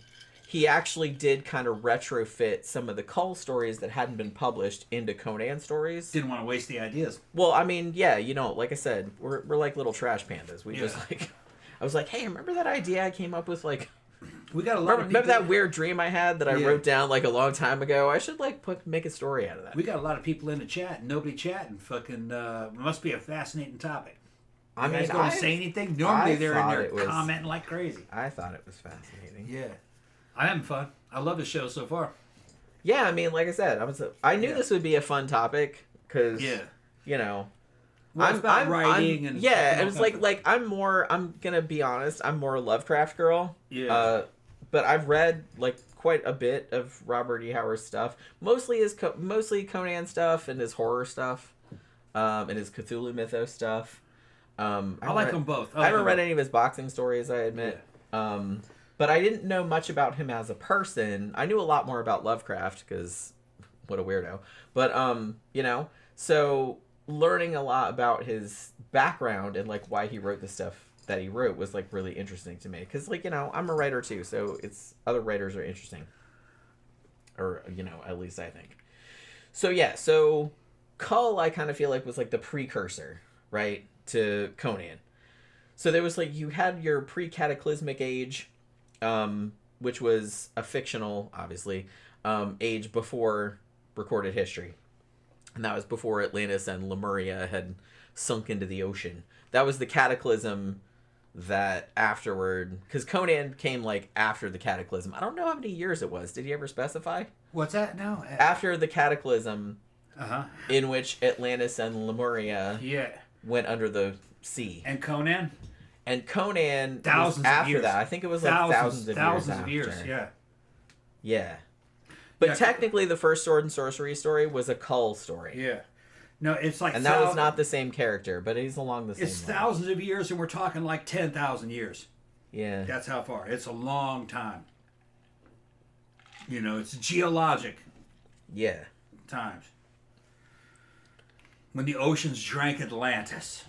he actually did kind of retrofit some of the Cull stories that hadn't been published into Conan stories. Didn't want to waste the ideas. Well, I mean, yeah, like I said, we're like little trash pandas. We just like, I was like, hey, remember that idea I came up with? Like, we got a lot. Remember that weird dream I had that I wrote down like a long time ago? I should like make a story out of that. We got a lot of people in the chat. Nobody chatting. Fucking must be a fascinating topic. I mean, going to say anything? Normally they're in there commenting like crazy. I thought it was fascinating. Yeah, I'm having fun. I love the show so far. Yeah, I mean, like I said, I knew this would be a fun topic because Well, it's about writing and it was like I'm gonna be honest, I'm more a Lovecraft girl. Yeah. But I've read like quite a bit of Robert E. Howard's stuff, mostly Conan stuff and his horror stuff, and his Cthulhu mythos stuff. I like them both. I haven't read any of his boxing stories, I admit. Yeah. But I didn't know much about him as a person. I knew a lot more about Lovecraft because what a weirdo. But so learning a lot about his background and like why he wrote the stuff that he wrote was like really interesting to me because I'm a writer too, so it's other writers are interesting, or at least I think. So Cull I kind of feel like was like the precursor, right, to Conan. So there was like you had your pre-cataclysmic age, which was a fictional, obviously, age before recorded history, and that was before Atlantis and Lemuria had sunk into the ocean. That was the cataclysm that afterward, because Conan came like after the cataclysm. I don't know how many years it was. Did he ever specify? What's that now? After the cataclysm, Uh-huh. in which Atlantis and Lemuria went under the sea. And Conan? And Conan thousands was after of years. that. I think it was like thousands of years after. Yeah. Yeah. But Yeah, technically the first sword and sorcery story was a Cull story. Yeah. No, it's like And that was not the same character, but he's along the same It's line. thousands of years, and we're talking like 10,000 years. Yeah. That's how far. It's a long time. You know, it's geologic Yeah. times. When the oceans drank Atlantis.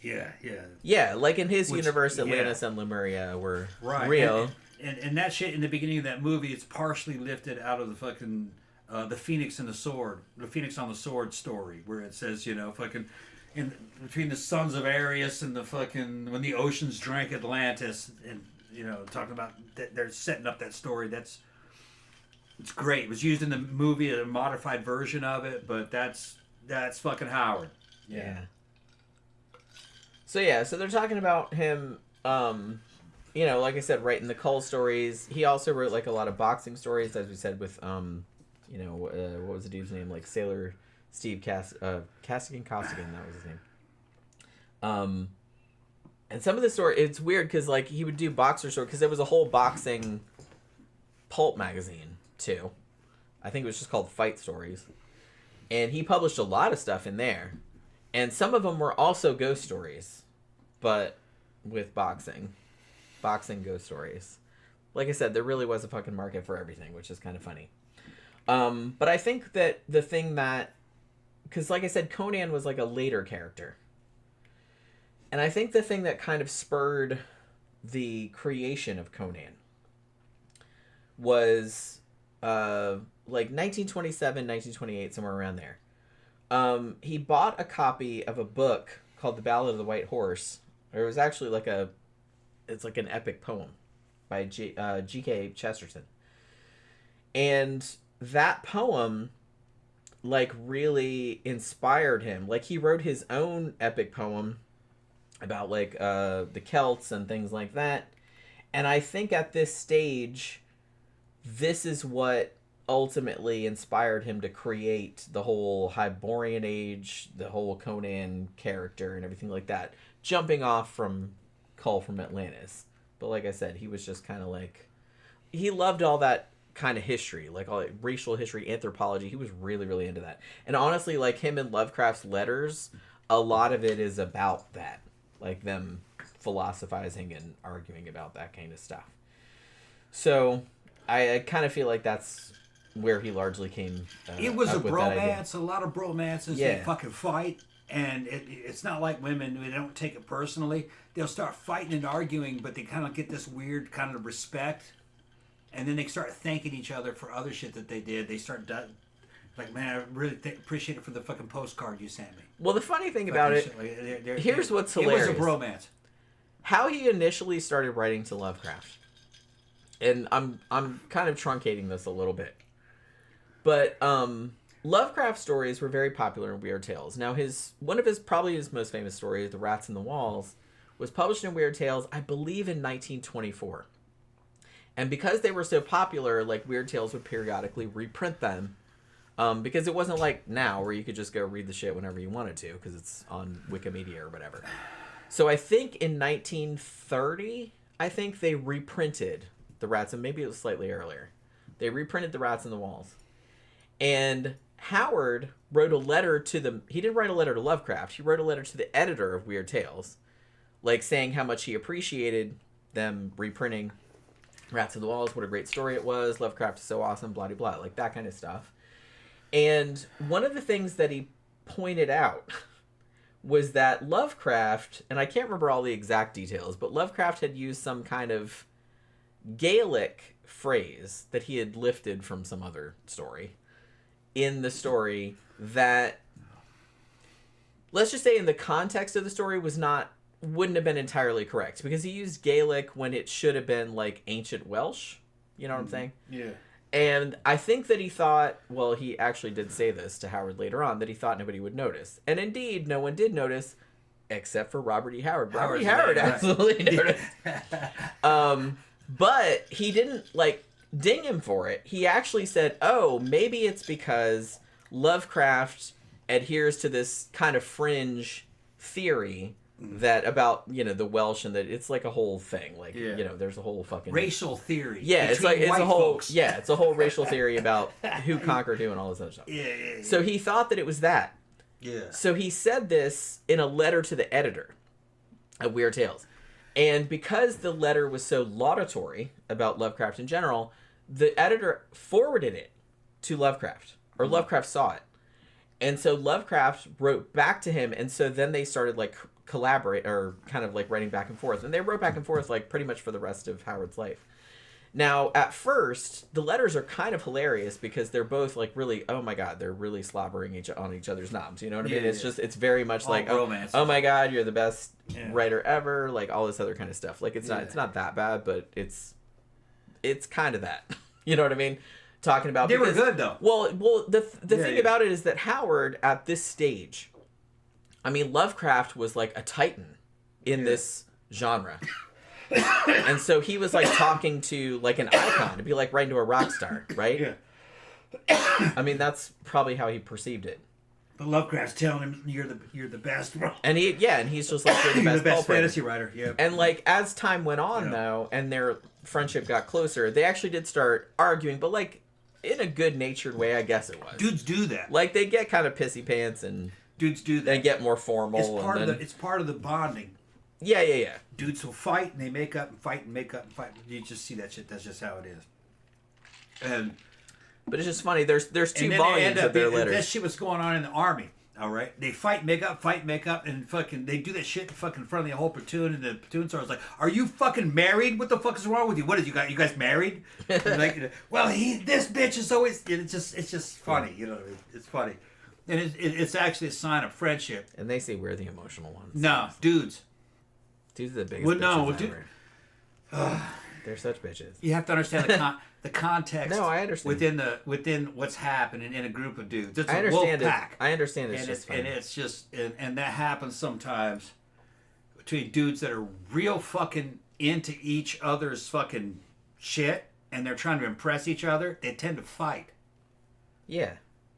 Yeah. Yeah, like in his universe, yeah. Atlantis and Lemuria were Right. real. And that shit in the beginning of that movie, it's partially lifted out of the fucking the Phoenix and the Sword, the Phoenix on the Sword story, where it says, you know, fucking in between the sons of Aries and the fucking when the oceans drank Atlantis, and you know, talking about that they're setting up that story. It's great. It was used in the movie, a modified version of it, but that's fucking Howard. Yeah. So they're talking about him, you know, like I said, writing the Cull stories. He also wrote like a lot of boxing stories, as we said, with you know, what was the dude's name? Like Sailor Steve Costigan, that was his name. And some of the story, it's weird because like he would do boxer story because there was a whole boxing pulp magazine too. I think it was just called Fight Stories, and he published a lot of stuff in there, and some of them were also ghost stories, but with boxing ghost stories. Like I said, there really was a fucking market for everything, which is kind of funny. But I think that the thing that, because like I said, Conan was like a later character. And I think the thing that kind of spurred the creation of Conan was like 1927, 1928, somewhere around there. He bought a copy of a book called The Ballad of the White Horse. Or it was actually like it's like an epic poem by G.K. Chesterton. And that poem like really inspired him. Like he wrote his own epic poem about like the Celts and things like that. And I think at this stage, this is what ultimately inspired him to create the whole Hyborian Age, the whole Conan character and everything like that, jumping off from Cull from Atlantis. But like I said, he was just kind of like, he loved all that kind of history, like all like racial history, anthropology. He was really, really into that. And honestly, like him and Lovecraft's letters, a lot of it is about that, like them philosophizing and arguing about that kind of stuff. So I kind of feel like that's where he largely came. It was a bromance, a lot of bromances. Yeah. They fucking fight, and it's not like women. They don't take it personally. They'll start fighting and arguing, but they kind of get this weird kind of respect. And then they start thanking each other for other shit that they did. They start like, man, I really appreciate it for the fucking postcard you sent me. Well, the funny thing about it, here's what's hilarious. It was a bromance. How he initially started writing to Lovecraft, and I'm kind of truncating this a little bit, but Lovecraft stories were very popular in Weird Tales. Now one of his probably his most famous stories, The Rats in the Walls, was published in Weird Tales, I believe, in 1924. And because they were so popular, like Weird Tales would periodically reprint them, because it wasn't like now where you could just go read the shit whenever you wanted to because it's on Wikimedia or whatever. So I think in 1930, I think they reprinted The Rats, and maybe it was slightly earlier. They reprinted The Rats in the Walls. And Howard wrote a letter to them. He didn't write a letter to Lovecraft. He wrote a letter to the editor of Weird Tales, like saying how much he appreciated them reprinting Rats in the Walls, what a great story it was, Lovecraft is so awesome, blah, blah, blah, like that kind of stuff. And one of the things that he pointed out was that Lovecraft, and I can't remember all the exact details, but Lovecraft had used some kind of Gaelic phrase that he had lifted from some other story in the story that, let's just say in the context of the story, was not wouldn't have been entirely correct because he used Gaelic when it should have been like ancient Welsh. You know what I'm saying? Yeah. And I think that he thought, well, he actually did say this to Howard later on, that he thought nobody would notice. And indeed, no one did notice, except for Robert E. Howard. Robert E. Howard absolutely noticed. But he didn't, like, ding him for it. He actually said, oh, maybe it's because Lovecraft adheres to this kind of fringe theory that about, you know, the Welsh, and that it's like a whole thing. Like, you know, there's a whole fucking racial theory. Yeah, it's like it's a whole folks. yeah, it's a whole racial theory about who conquered who and all this other stuff. Yeah. So he thought that it was that. Yeah. So he said this in a letter to the editor of Weird Tales. And because the letter was so laudatory about Lovecraft in general, the editor forwarded it to Lovecraft, or Lovecraft saw it. And so Lovecraft wrote back to him, and so then they started like collaborate, or kind of like writing back and forth. And they wrote back and forth like pretty much for the rest of Howard's life. Now, at first, the letters are kind of hilarious because they're both like really, oh my god, they're really slobbering on each other's knobs. You know what I mean? It's just, it's very much all like, oh my god, you're the best writer ever, like all this other kind of stuff. Like it's not that bad, but it's kind of that. You know what I mean? Talking about they were good though. Well, the thing about it is that Howard at this stage, I mean, Lovecraft was like a titan in this genre. And so he was like talking to like an icon, to be like writing to a rock star, right? Yeah. I mean, that's probably how he perceived it. But Lovecraft's telling him you're the best, bro. And he's just like you're the best pulp fantasy writer. Yeah. And like as time went on though, and their friendship got closer, they actually did start arguing, but like in a good-natured way, I guess it was. Dudes do that. Like they get kind of pissy pants and dudes do that. They get more formal. It's part of the bonding. Yeah. Dudes will fight and they make up and fight and make up and fight. You just see that shit. That's just how it is. But it's just funny. There's two volumes of their letters. That shit was going on in the army. All right, they fight, make up, and fucking they do that shit in fucking front of the whole platoon, and the platoon sergeant's like, "Are you fucking married? What the fuck is wrong with you? What is you guys married?" Like, well, this bitch is always. It's just funny, you know what I mean? It's funny, and it's actually a sign of friendship. And they say we're the emotional ones. No, dudes. Dudes are the biggest bitches ever. They're such bitches. You have to understand the context. No, I understand. Within what's happening in a group of dudes. It's a wolf pack. I understand it's just funny. And it's just and that happens sometimes between dudes that are real fucking into each other's fucking shit and they're trying to impress each other. They tend to fight. Yeah.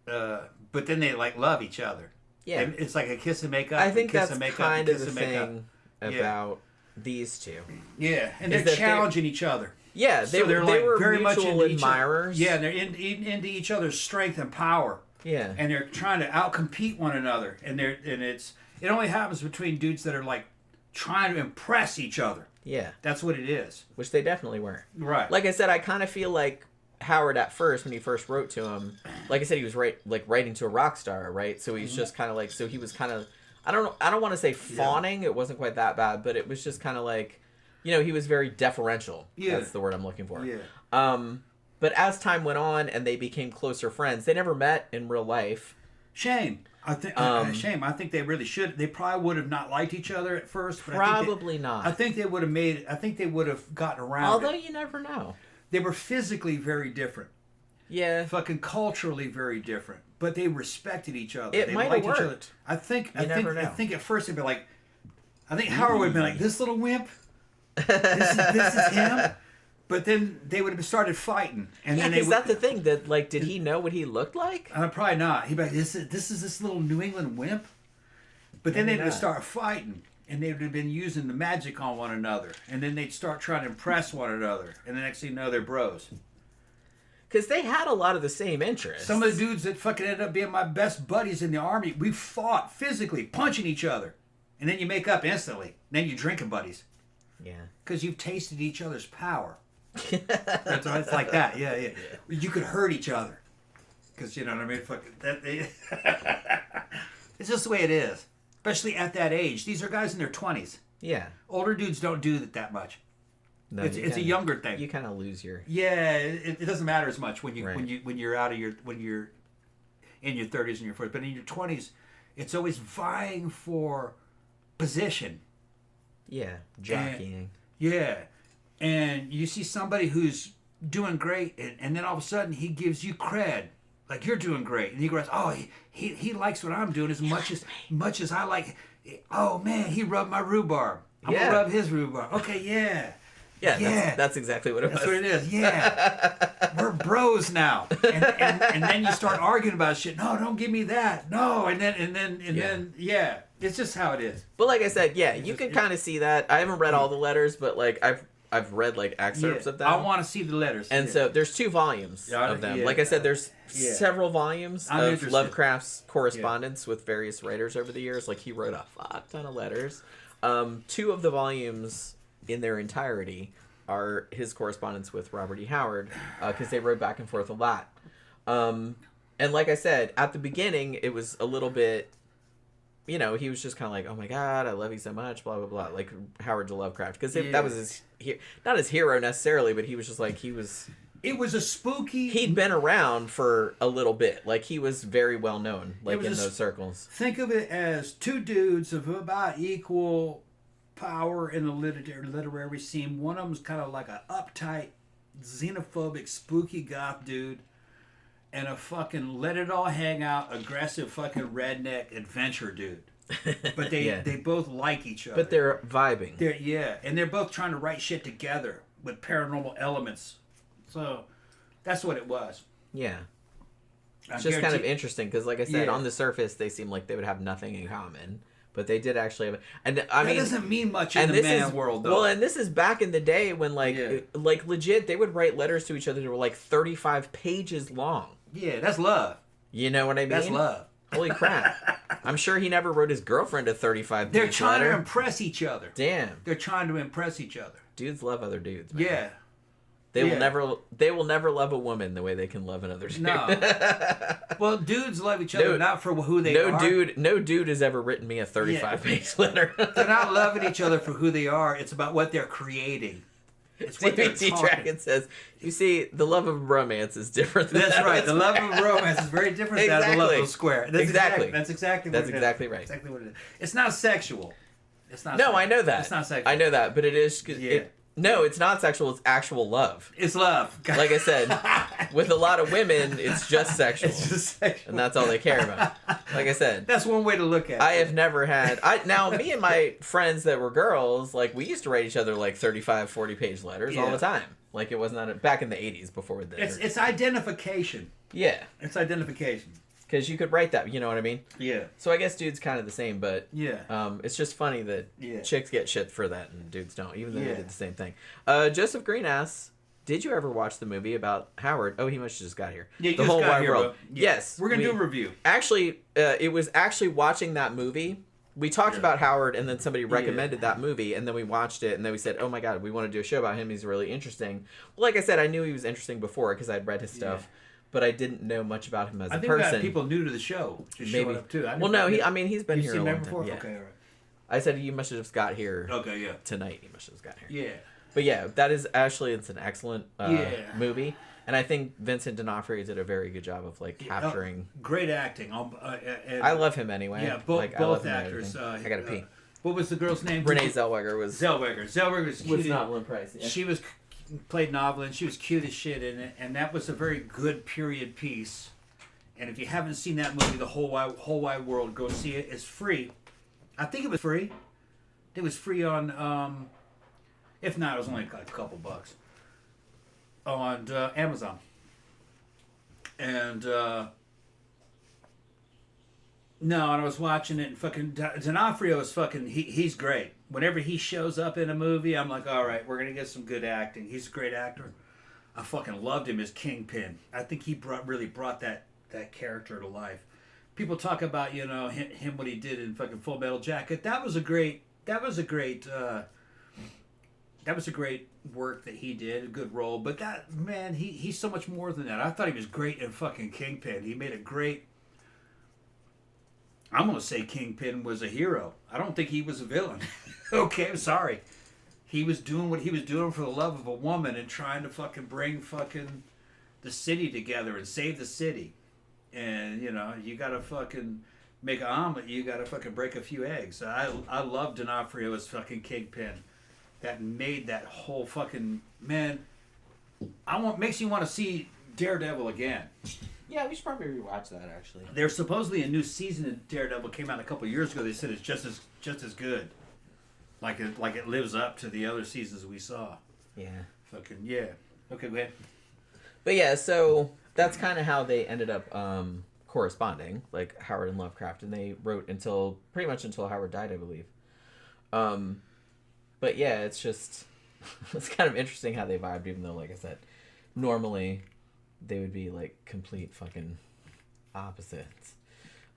But then they like love each other. Yeah. And it's like a kiss and make up. I think kiss that's and make kind up, of the thing about these two. Yeah, and they're challenging each other. Yeah, they were very mutual much admirers. Yeah, and they're into each other's strength and power. Yeah, and they're trying to outcompete one another. And it only happens between dudes that are like trying to impress each other. Yeah, that's what it is. Which they definitely were. Right. Like I said, I kind of feel like Howard at first, when he first wrote to him, like I said, he was writing to a rock star, right? So he's just kind of like, so he was kind of. I don't want to say fawning. Yeah. It wasn't quite that bad, but it was just kind of like, you know, he was very deferential. Yeah. That's the word I'm looking for. Yeah. But as time went on and they became closer friends, they never met in real life. Shame. I think they really should. They probably would have not liked each other at first. But probably not. I think they would have gotten around. Although you never know. They were physically very different. Yeah. Fucking culturally very different. But they respected each other. They might have worked. I think at first they'd be like, I think Howard would have been like, this little wimp, this is him. But then they would have started fighting, and then is that the thing that like, did he know what he looked like? Probably not. He'd be like, this is this little New England wimp. But then they'd start fighting, and they would have been using the magic on one another, and then they'd start trying to impress one another, and the next thing you know, they're bros. Because they had a lot of the same interests. Some of the dudes that fucking ended up being my best buddies in the army, we fought physically, punching each other. And then you make up instantly. Then you're drinking buddies. Yeah. Because you've tasted each other's power. It's like that. Yeah. You could hurt each other. Because, you know what I mean? It's just the way it is. Especially at that age. These are guys in their 20s. Yeah. Older dudes don't do that much. No, it's a younger thing. You kind of lose your. Yeah, it doesn't matter as much when you're in your 30s and your 40s, but in your 20s, it's always vying for position. Yeah, jockeying. Yeah, and you see somebody who's doing great, and then all of a sudden he gives you cred, like you're doing great, and he goes, oh, he likes what I'm doing as much as I like. Oh man, he rubbed my rhubarb. I'm gonna rub his rhubarb. Okay, yeah. Yeah, that's exactly what it was. That's what it is. Yeah, we're bros now, and then you start arguing about shit. No, don't give me that. No, and then it's just how it is. But like I said, you can kind of see that. I haven't read all the letters, but like I've read like excerpts of them. I want to see the letters. And so there's 2 volumes of them. Like I said, there's several volumes of Lovecraft's correspondence with various writers over the years. Like he wrote a fuck ton of letters. 2 of the volumes in their entirety are his correspondence with Robert E. Howard, because they wrote back and forth a lot. And like I said, at the beginning, it was a little bit, he was just kind of like, oh my God, I love you so much, blah, blah, blah. Like Howard to Lovecraft. Because that was not his hero necessarily, but he was just like, It was a spooky... He'd been around for a little bit. Like, he was very well known, like, in those circles. Think of it as 2 dudes of about equal power in the literary scene. One of them's kind of like a uptight, xenophobic, spooky goth dude, and a fucking let it all hang out, aggressive fucking redneck adventure dude. But they both like each other. But they're vibing. And they're both trying to write shit together with paranormal elements. So that's what it was. Yeah. It's just kind of interesting because, like I said, on the surface, they seem like they would have nothing in common. But they did actually have... And I mean... That doesn't mean much in the man world, though. Well, and this is back in the day when, like legit, they would write letters to each other that were, like, 35 pages long. Yeah, that's love. You know what I mean? That's love. Holy crap. I'm sure he never wrote his girlfriend a 35-page letter. They're trying to impress each other. Damn. They're trying to impress each other. Dudes love other dudes, man. Yeah. They will never love a woman the way they can love another dude. No. Well, dudes love each other not for who they are. No dude has ever written me a 35-page letter. They're not loving each other for who they are. It's about what they're creating. It's what they're talking. Dragon says, you see, the love of romance is different than That's right. The love of romance is very different than the love of a square. That's exactly right. That's exactly right. Exactly what it is. It's not sexual. It's not. No, I know that. It's not sexual. I know that, but it is. No, it's not sexual. It's actual love. It's love. Like I said, with a lot of women, it's just sexual. It's just sexual. And that's all they care about. Like I said. That's one way to look at it. I have never had... Now, me and my friends that were girls, like, we used to write each other, like, 35, 40-page letters all the time. Like, it was not... Back in the 80s, before the... It's identification. Yeah. It's identification. Because you could write that, you know what I mean? Yeah. So I guess dudes kind of the same, but it's just funny that chicks get shit for that and dudes don't, even though they did the same thing. Joseph Green asks, did you ever watch the movie about Howard? Oh, he must have just got here. Yeah, the Whole Wide World. Yes. We're going to do a review. Actually, it was actually watching that movie. We talked about Howard, and then somebody recommended that movie, and then we watched it, and then we said, oh my God, we want to do a show about him. He's really interesting. Well, like I said, I knew he was interesting before because I'd read his stuff. But I didn't know much about him as a person. I think we got people new to the show just showing up too. Well, no, he's been here a long time. Before? Yeah. Okay, all right. I said you must have just got here. Okay, yeah. Tonight, you must have just got here. Yeah. But yeah, that is actually it's an excellent movie, and I think Vincent D'Onofrio did a very good job of like capturing. Great acting. I love him anyway. Yeah, both actors. I gotta pee. What was the girl's name? Renee Zellweger was. Zellweger was cute. Was Novelyn Price. Yeah. She was. Played Novelyn. She was cute as shit in it, and that was a very good period piece. And if you haven't seen that movie, The Whole Wide World, go see it. It's free. I think it was free. It was free on. If not, it was only a couple bucks on Amazon. And no, and I was watching it, and fucking D'Onofrio is fucking. He's great. Whenever he shows up in a movie, I'm like, all right, we're gonna get some good acting. He's a great actor. I fucking loved him as Kingpin. I think he really brought that character to life. People talk about him what he did in fucking Full Metal Jacket. That was a great work that he did. A good role. But that man, he's so much more than that. I thought he was great in fucking Kingpin. He made a great. I'm gonna say Kingpin was a hero. I don't think he was a villain. Okay, I'm sorry. He was doing what he was doing for the love of a woman and trying to fucking bring fucking the city together and save the city. And, you gotta fucking make an omelet, you gotta fucking break a few eggs. I love D'Onofrio's fucking Kingpin. That made that whole fucking man. Makes you want to see Daredevil again. Yeah, we should probably rewatch that actually. There's supposedly a new season of Daredevil came out a couple years ago. They said it's just as good. Like it lives up to the other seasons we saw. Yeah. Fucking yeah. Okay, go ahead. But yeah, so that's kind of how they ended up corresponding, like Howard and Lovecraft, and they wrote pretty much until Howard died, I believe. But yeah, it's just it's kind of interesting how they vibed, even though, like I said, normally they would be like complete fucking opposites.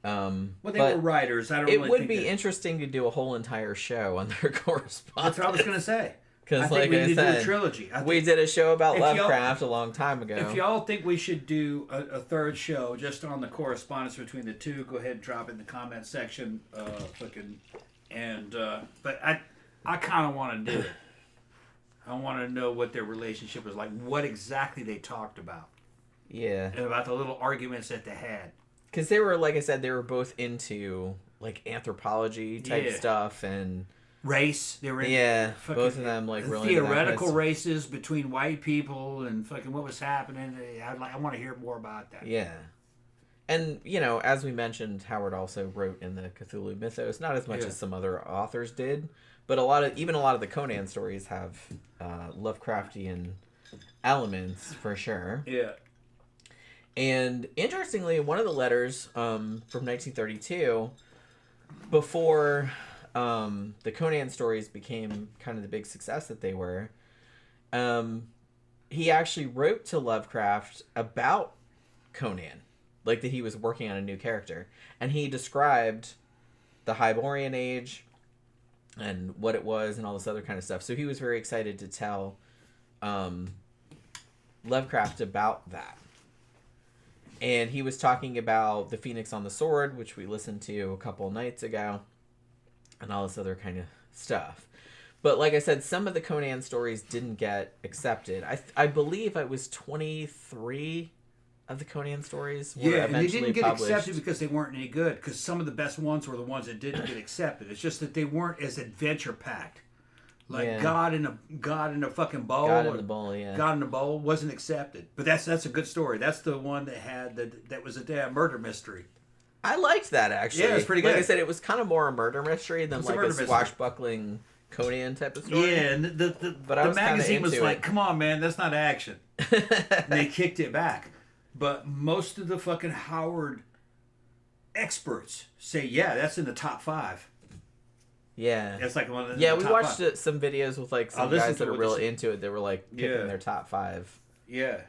Well, they were writers. I don't. It really would be interesting to do a whole entire show on their correspondence. That's what I was gonna say. Because, like I said, do a trilogy. We did a show about Lovecraft a long time ago. If y'all think we should do a third show just on the correspondence between the two, go ahead and drop it in the comment section. But I kind of want to do it. I want to know what their relationship was like, what exactly they talked about. Yeah. And about the little arguments that they had. Because they were, like I said, they were both into like anthropology type stuff and race. They were both of them like really theoretical races between white people and fucking what was happening. I want to hear more about that. Yeah. And, you know, as we mentioned, Howard also wrote in the Cthulhu mythos, not as much as some other authors did, but a lot of the Conan stories have Lovecraftian elements for sure. Yeah. And interestingly, one of the letters from 1932, before the Conan stories became kind of the big success that they were, he actually wrote to Lovecraft about Conan, like that he was working on a new character. And he described the Hyborian Age and what it was and all this other kind of stuff. So he was very excited to tell Lovecraft about that. And he was talking about the Phoenix on the Sword, which we listened to a couple nights ago, and all this other kind of stuff. But like I said, some of the Conan stories didn't get accepted. I believe it was 23 of the Conan stories were eventually and they didn't get published. accepted because they weren't any good. Because some of the best ones were the ones that didn't get accepted. It's just that they weren't as adventure packed. Like God in a fucking bowl. God in the bowl, yeah. God in the bowl wasn't accepted. But that's a good story. That's the one that had that was a damn murder mystery. I liked that actually. Yeah, it was pretty good. Like I said, it was kind of more a murder mystery than like a swashbuckling Conan type of story. Yeah, and the magazine was like, "Come on, man, that's not action." And they kicked it back. But most of the fucking Howard experts say, "Yeah, that's in the top 5." Yeah, it's like one of the we watched some videos with like some guys that are real into it. They were like picking their top 5. Yeah.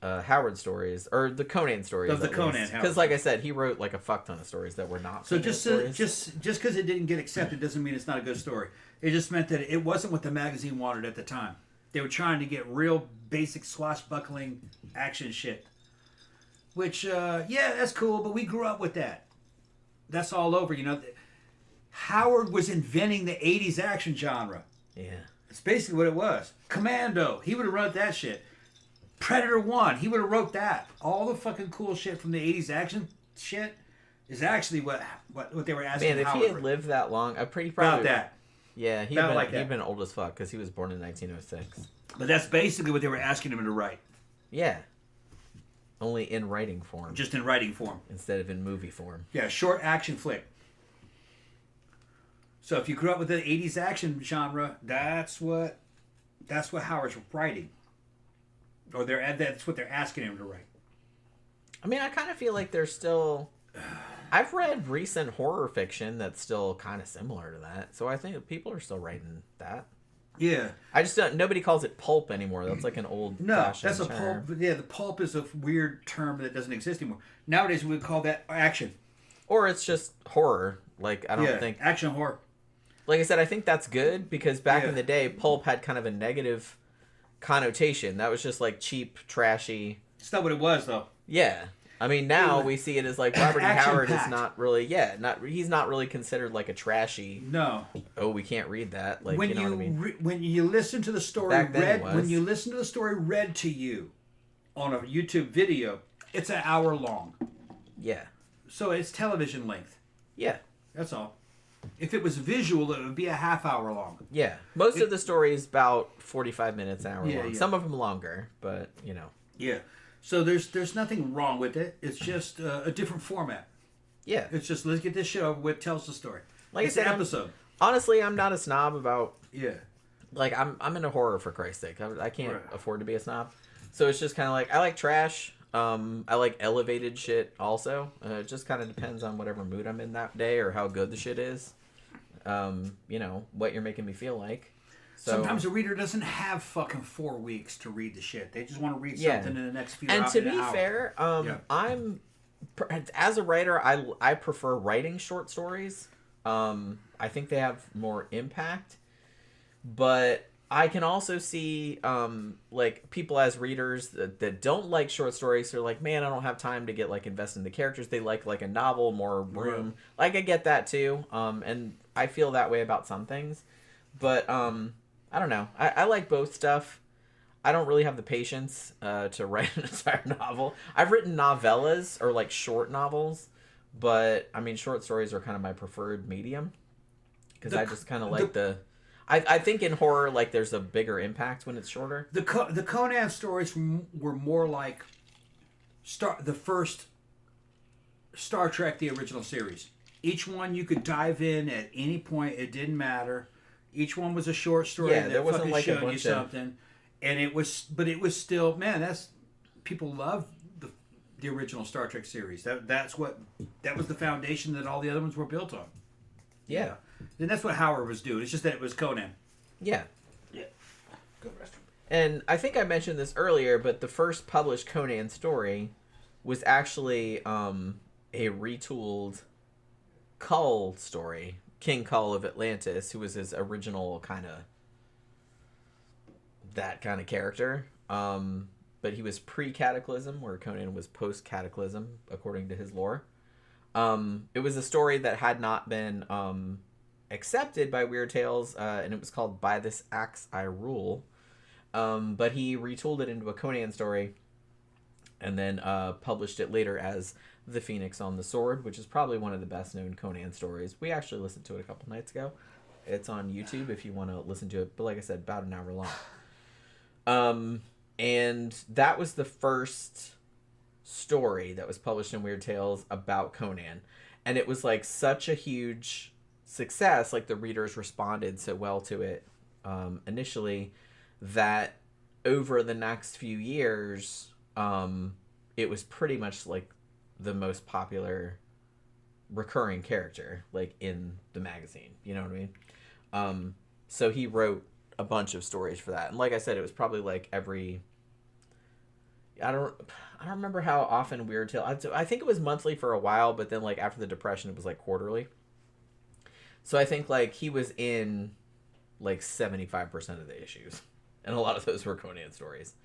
Howard stories or the Conan stories of the Conan, because like I said, he wrote like a fuck ton of stories that were not. So just because it didn't get accepted doesn't mean it's not a good story. It just meant that it wasn't what the magazine wanted at the time. They were trying to get real basic swashbuckling action shit, which that's cool, but we grew up with that. That's all over, you know. Howard was inventing the 80s action genre. Yeah. It's basically what it was. Commando, he would have wrote that shit. Predator 1, he would have wrote that. All the fucking cool shit from the 80s action shit is actually what they were asking. Man, if Howard he had lived that long, I'm pretty proud of that. Yeah, he'd been old as fuck because he was born in 1906. But that's basically what they were asking him to write. Yeah. Only in writing form. Just in writing form. Instead of in movie form. Yeah, short action flick. So if you grew up with the 80s action genre, that's what Howard's writing. Or that's what they're asking him to write. I mean, I kind of feel like there's still... I've read recent horror fiction that's still kind of similar to that. So I think people are still writing that. Yeah. I just don't... Nobody calls it pulp anymore. That's like an old that's a term. Pulp. Yeah, the pulp is a weird term that doesn't exist anymore. Nowadays, we would call that action. Or it's just horror. Like, I don't think... action horror. Like I said, I think that's good because back in the day, pulp had kind of a negative connotation. That was just like cheap, trashy. It's not what it was, though. Yeah. I mean, now we see it as like Robert E. Howard is not really, he's not really considered like a trashy. No. Oh, we can't read that. Like, you know what I mean? When you listen to the story read to you on a YouTube video, it's an hour long. Yeah. So it's television length. Yeah. That's all. If it was visual, it would be a half hour long. Yeah. Most of the story is about 45 minutes, an hour long. Yeah. Some of them longer, but, you know. Yeah. So there's nothing wrong with it. It's just a different format. Yeah. It's just, let's get this shit over with, tells the story. Like it's I said, an episode. Honestly, I'm not a snob about... Yeah. Like, I'm into horror, for Christ's sake. I can't Right. afford to be a snob. So it's just kind of like, I like trash. I like elevated shit also. It just kind of depends on whatever mood I'm in that day or how good the shit is. You know, what you're making me feel like. So, Sometimes a reader doesn't have fucking 4 weeks to read the shit. They just want to read something in the next few hours. And to be fair, I'm... As a writer, I prefer writing short stories. I think they have more impact. But I can also see, like, people as readers that don't like short stories. They're like, man, I don't have time to get, like, invested in the characters. They like a novel, more room. Right. Like, I get that, too. And I feel that way about some things. But, I don't know. I like both stuff. I don't really have the patience to write an entire novel. I've written novellas, or, like, short novels. But, I mean, short stories are kind of my preferred medium. Because I just kind of like the... I think in horror, like, there's a bigger impact when it's shorter. The Conan stories were more like the first Star Trek, the original series. Each one you could dive in at any point. It didn't matter. Each one was a short story that there wasn't fucking like a showed you bunch something. And it was still, man, people love the original Star Trek series. That was the foundation that all the other ones were built on. Yeah. And that's what Howard was doing. It's just that it was Conan. Yeah. Yeah. Go to the restroom. And I think I mentioned this earlier, but the first published Conan story was actually a retooled Kull story. King Kull of Atlantis, who was his original kind of character. But he was pre-Cataclysm, where Conan was post-Cataclysm, according to his lore. It was a story that had not been accepted by Weird Tales, and it was called By This Axe I Rule. But he retooled it into a Conan story and then published it later as The Phoenix on the Sword, which is probably one of the best known Conan stories. We actually listened to it a couple nights ago. It's on YouTube if you want to listen to it, but like I said, about an hour long. And that was the first story that was published in Weird Tales about Conan. And it was like such a huge success, like the readers responded so well to it initially, that over the next few years, it was pretty much like the most popular recurring character, like, in the magazine. You know what I mean? So he wrote a bunch of stories for that. And like I said, it was probably like every... I don't remember how often Weird Tales... I think it was monthly for a while, but then, like, after the Depression, it was, like, quarterly. So I think, like, he was in, like, 75% of the issues. And a lot of those were Conan stories.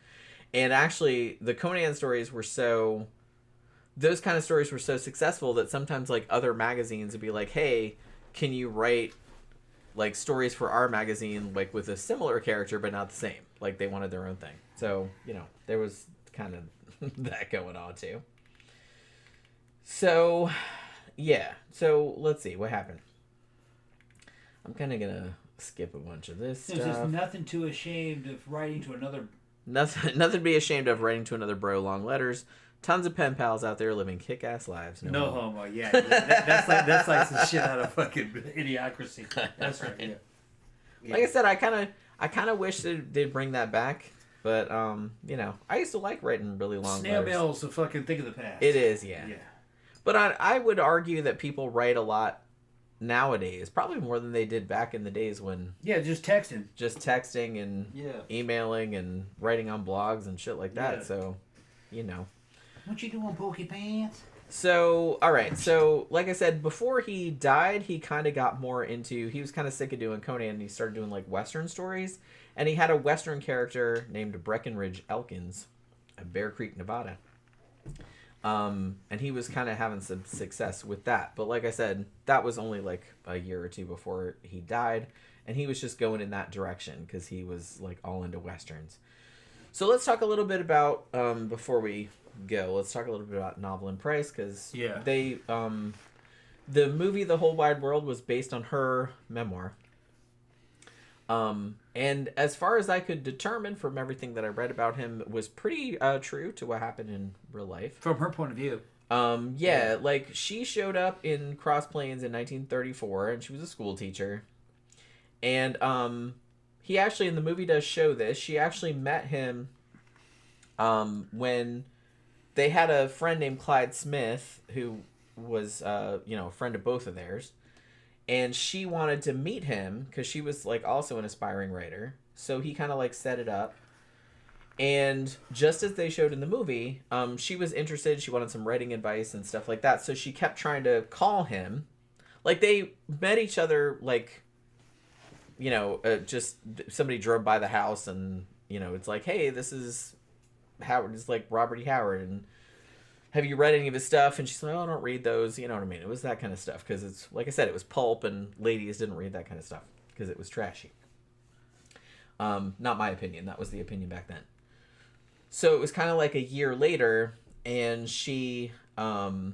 And actually, the Conan stories were so... Those kind of stories were so successful that sometimes, like, other magazines would be like, hey, can you write, like, stories for our magazine, like, with a similar character, but not the same? Like, they wanted their own thing. So, you know, there was kind of that going on, too. So, yeah. So, let's see. What happened? I'm kind of going to skip a bunch of this There's stuff. just nothing too ashamed of writing to another... Nothing to be ashamed of writing to another bro long letters. Tons of pen pals out there living kick-ass lives. No homo, yeah. That's like some shit out of fucking idiocracy. That's right, yeah. Like I said, I kind of wish they'd bring that back. But, you know, I used to like writing really long Snail letters. mail's a fucking thing of the past. It is, yeah. Yeah. But I would argue that people write a lot nowadays, probably more than they did back in the days when... Yeah, just texting. Just texting and emailing and writing on blogs and shit like that. Yeah. So, you know. What you doing, Pokey Pants? So, all right. So, like I said, before he died, he kind of got more into... He was kind of sick of doing Conan, and he started doing, like, Western stories. And he had a Western character named Breckenridge Elkins at Bear Creek, Nevada. And he was kind of having some success with that. But like I said, that was only, like, a year or two before he died. And he was just going in that direction because he was, like, all into Westerns. So let's talk a little bit about, before we go, let's talk a little bit about Novel and Price, because they The movie The Whole Wide World was based on her memoir. And as far as I could determine from everything that I read about him, was pretty true to what happened in real life. From her point of view. Yeah, like she showed up in Cross Plains in 1934, and she was a school teacher. And he actually, in the movie, does show this. She actually met him when they had a friend named Clyde Smith, who was a friend of both of theirs. And she wanted to meet him because she was like also an aspiring writer. So he kind of like set it up. And just as they showed in the movie, she was interested. She wanted some writing advice and stuff like that. So she kept trying to call him. Like they met each other like, just somebody drove by the house and, it's like, hey, this is Howard. It's like Robert E. Howard. And have you read any of his stuff? And she's like, oh, I don't read those. You know what I mean? It was that kind of stuff. Because it's, like I said, it was pulp and ladies didn't read that kind of stuff. Because it was trashy. Not my opinion. That was the opinion back then. So it was kind of like a year later. And she, everybody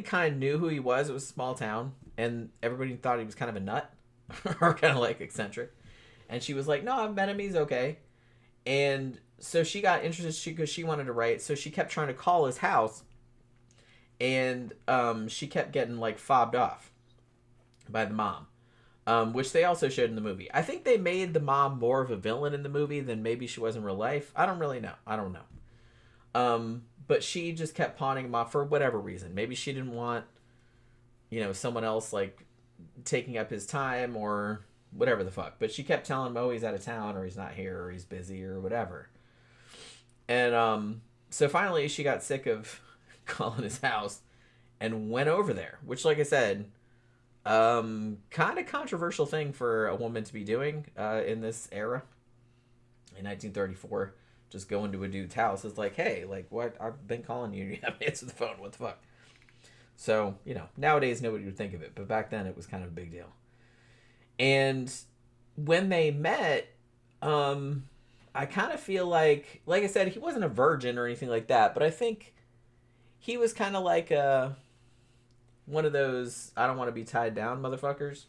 kind of knew who he was. It was a small town. And everybody thought he was kind of a nut. Or kind of like eccentric. And she was like, no, I've met him. He's okay. And so she got interested because she wanted to write. So she kept trying to call his house. And she kept getting, like, fobbed off by the mom. Which they also showed in the movie. I think they made the mom more of a villain in the movie than maybe she was in real life. I don't really know. I don't know. But she just kept pawning him off for whatever reason. Maybe she didn't want, someone else, like, taking up his time or whatever the fuck. But she kept telling him, oh, he's out of town or he's not here or he's busy or whatever. And so finally she got sick of calling his house and went over there, which, like I said, kind of controversial thing for a woman to be doing in this era. In 1934, just going to a dude's house is like, hey, like, what? I've been calling you. You haven't answered the phone. What the fuck? So, nowadays nobody would think of it, but back then it was kind of a big deal. And when they met, I kind of feel like I said, he wasn't a virgin or anything like that, but I think he was kind of like one of those I don't want to be tied down motherfuckers.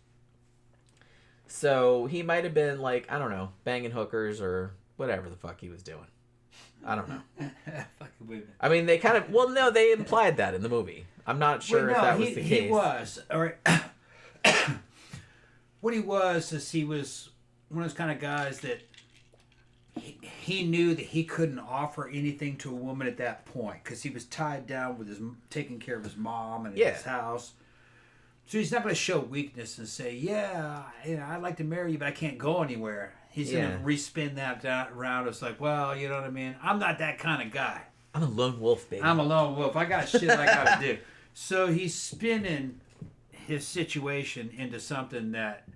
So he might have been like, I don't know, banging hookers or whatever the fuck he was doing. I don't know. I mean, they kind of, no, they implied that in the movie. I'm not sure if that was the case. He was. All right. What he was is he was one of those kind of guys that he knew that he couldn't offer anything to a woman at that point because he was tied down with taking care of his mom and his house. So he's not going to show weakness and say, yeah, I'd like to marry you, but I can't go anywhere. He's going to respin that around. It's like, well, you know what I mean? I'm not that kind of guy. I'm a lone wolf, baby. I'm a lone wolf. I got shit I got to do. So he's spinning his situation into something that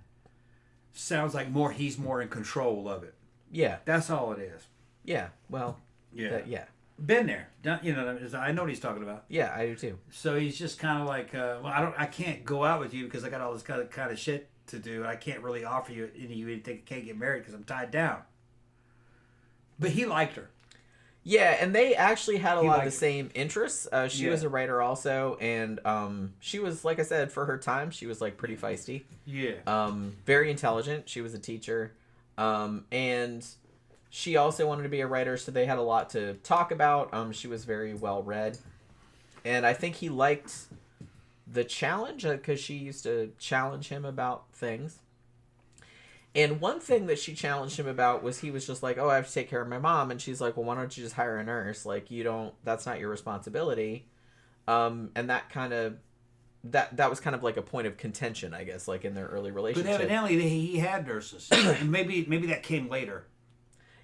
sounds like he's more in control of it. Yeah. That's all it is. Yeah. Well, yeah. Been there. I know what he's talking about. Yeah, I do too. So he's just kind of like, I can't go out with you because I got all this kind of shit to do. I can't really offer you anything. I can't get married because I'm tied down. But he liked her. Yeah, and they actually had a lot of the same interests. She was a writer also, and she was, like I said, for her time, she was like pretty feisty. Yeah. Very intelligent. She was a teacher. And she also wanted to be a writer, so they had a lot to talk about. She was very well read. And I think he liked the challenge because she used to challenge him about things. And one thing that she challenged him about was he was just like, oh, I have to take care of my mom. And she's like, well, why don't you just hire a nurse? Like, that's not your responsibility. And that kind of, that was kind of like a point of contention, I guess, like in their early relationship. But evidently he had nurses. And maybe that came later.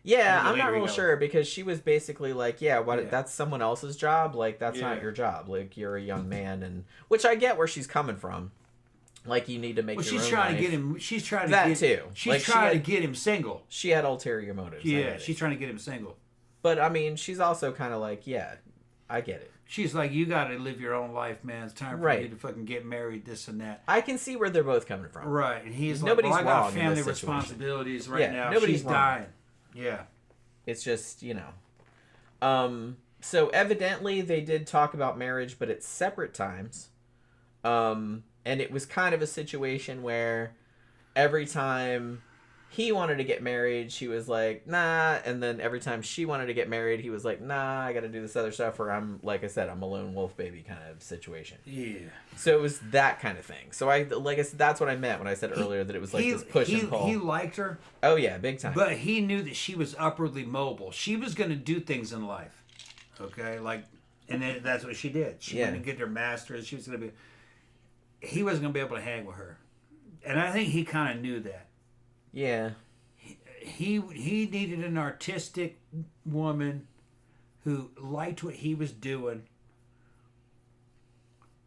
Yeah, I'm not real sure because she was basically like, that's someone else's job. Like, that's not your job. Like, you're a young man. And which I get where she's coming from. Like, you need to make your own trying life. To get him. She's trying to that get too. She's trying to get him single. She had ulterior motives. Yeah, she's trying to get him single. But I mean, she's also kind of like, yeah, I get it. She's like, you got to live your own life, man. It's time for you to fucking get married, this and that. I can see where they're both coming from. Right, and he's nobody's like, well, I wrong got family responsibilities right now. Nobody's She's wrong. dying. Yeah. It's just, So evidently they did talk about marriage, but at separate times. And it was kind of a situation where every time he wanted to get married, she was like, nah. And then every time she wanted to get married, he was like, nah, I got to do this other stuff. Or I'm, like I said, I'm a lone wolf baby kind of situation. Yeah. So it was that kind of thing. So I said, that's what I meant when I said earlier that it was like this push and pull. He liked her. Oh yeah, big time. But he knew that she was upwardly mobile. She was going to do things in life. Okay? Like, and then that's what she did. She went to get her master's. She was going to be... He wasn't going to be able to hang with her. And I think he kind of knew that. Yeah. He needed an artistic woman who liked what he was doing,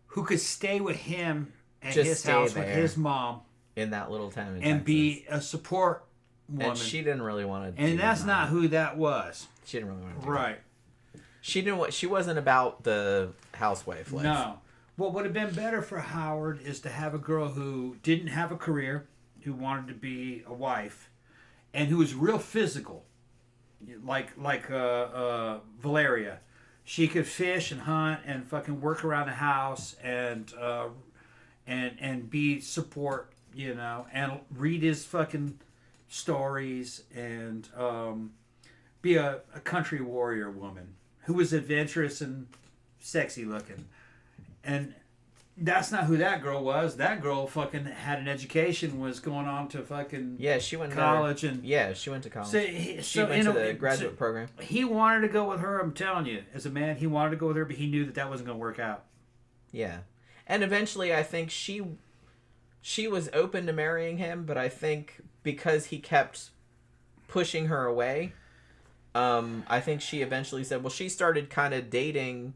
who could stay with him at his house with his mom in that little town in and Texas. be a support woman. And she didn't really want to. And that's not who that was. She didn't really want to. Right. She didn't. She wasn't about the housewife life. No. What would have been better for Howard is to have a girl who didn't have a career, who wanted to be a wife, and who was real physical, like Valeria. She could fish and hunt and fucking work around the house and be support, you know, and read his fucking stories and be a country warrior woman who was adventurous and sexy looking. And that's not who that girl was. That girl fucking had an education, was going on to fucking she went college she went to college. She went to the graduate program. He wanted to go with her. I'm telling you, as a man, he wanted to go with her, but he knew that wasn't going to work out. Yeah, and eventually, I think she was open to marrying him, but I think because he kept pushing her away, I think she eventually said, well, she started kind of dating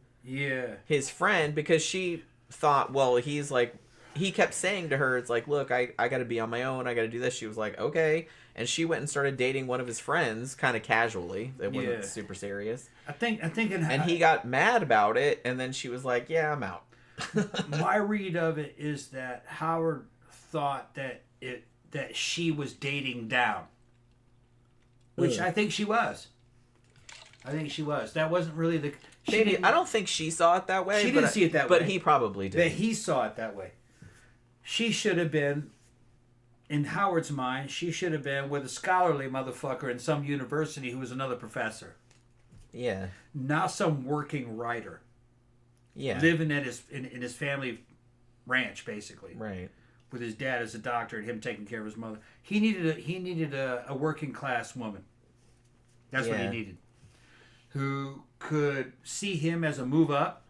his friend because she thought, well, he's like, he kept saying to her, it's like, look, I got to be on my own. I got to do this. She was like, okay. And she went and started dating one of his friends kind of casually. It wasn't super serious. And he got mad about it. And then she was like, yeah, I'm out. My read of it is that Howard thought that she was dating down, which I think she was. That wasn't really the... Maybe, I don't think she saw it that way. She didn't see it that way. But he probably did. But he saw it that way. She should have been, in Howard's mind, she should have been with a scholarly motherfucker in some university who was another professor. Yeah. Not some working writer. Yeah. Living at in his family ranch, basically. Right. With his dad as a doctor and him taking care of his mother. He needed a working class woman. That's what he needed. Who could see him as a move up,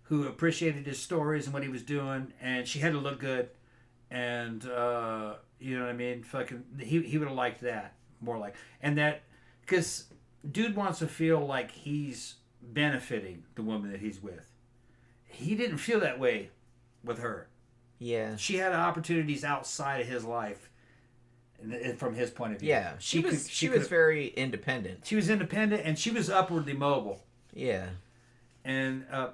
who appreciated his stories and what he was doing, and she had to look good, and you know what I mean? Fucking, he would have liked that more like, and that, because dude wants to feel like he's benefiting the woman that he's with. He didn't feel that way with her. Yeah. She had opportunities outside of his life. And from his point of view, yeah, she was very independent. She was independent, and she was upwardly mobile. Yeah, and a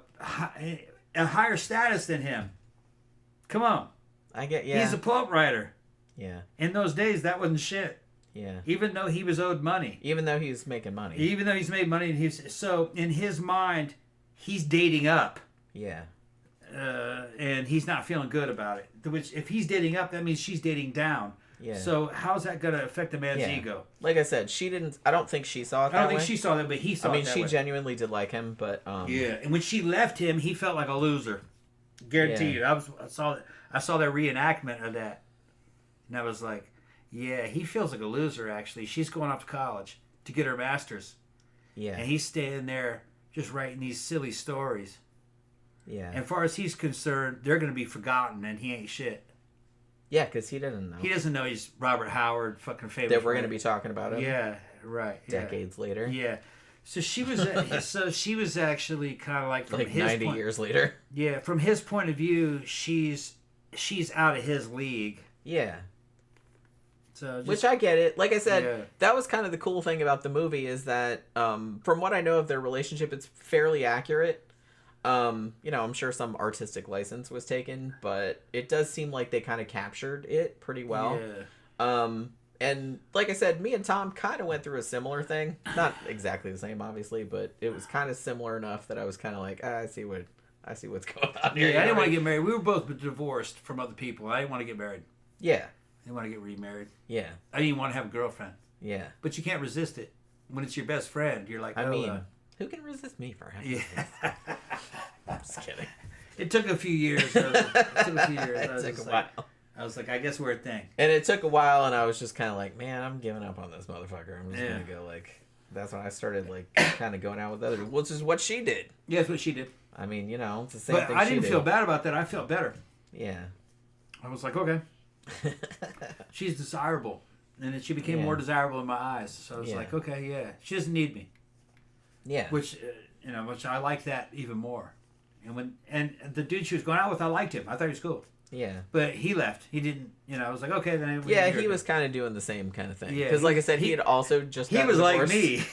higher status than him. Come on, He's a Pulp writer. Yeah, in those days, that wasn't shit. Yeah, even though he was owed money, even though he was making money, made money, and so in his mind, he's dating up. Yeah, and he's not feeling good about it. Which, if he's dating up, that means she's dating down. Yeah. So how's that going to affect a man's ego? Like I said, she didn't. I don't think she saw it that way. I don't think she saw that, but he saw it that way. I mean, she genuinely did like him, but yeah. And when she left him, he felt like a loser. Guarantee you. I saw that reenactment of that, and I was like, yeah, he feels like a loser. Actually, she's going off to college to get her master's. Yeah. And he's staying there just writing these silly stories. Yeah. And as far as he's concerned, they're going to be forgotten, and he ain't shit. Yeah, because he doesn't know. He doesn't know he's Robert Howard, fucking famous. That we're going to be talking about him. Yeah, right. Decades later. Yeah. So she was actually kind of like from like his 90 years later. Yeah, from his point of view, she's out of his league. Yeah. So which I get it. Like I said, that was kind of the cool thing about the movie is that from what I know of their relationship, it's fairly accurate. You know, I'm sure some artistic license was taken, but it does seem like they kind of captured it pretty well. Yeah. And like I said, me and Tom kind of went through a similar thing. Not exactly the same, obviously, but it was kind of similar enough that I was kind of like, I see what I see what's going on here. Yeah, I didn't want to get married. We were both divorced from other people. I didn't want to get married. Yeah. I didn't want to get remarried. Yeah. I didn't even want to have a girlfriend. Yeah. But you can't resist it. When it's your best friend, you're like, I mean, who can resist me for having yeah. I'm just kidding. It took a few years. It took a while. I was like, I guess we're a thing. And it took a while, and I was just kind of like, man, I'm giving up on this motherfucker. I'm just going to go, like, that's when I started, like, kind of going out with other people, which is what she did. Yeah, that's what she did. I mean, you know, it's the same but thing I didn't feel bad about that. I felt better. Yeah. I was like, okay. She's desirable. And then she became more desirable in my eyes. So I was like, okay, yeah. She doesn't need me. Yeah. Which I like that even more. And the dude she was going out with, I liked him. I thought he was cool. Yeah. But he left. He didn't, I was like, okay, then. Yeah, he was kind of doing the same kind of thing. Yeah. Because, like I said, he had also just He was divorced. like me.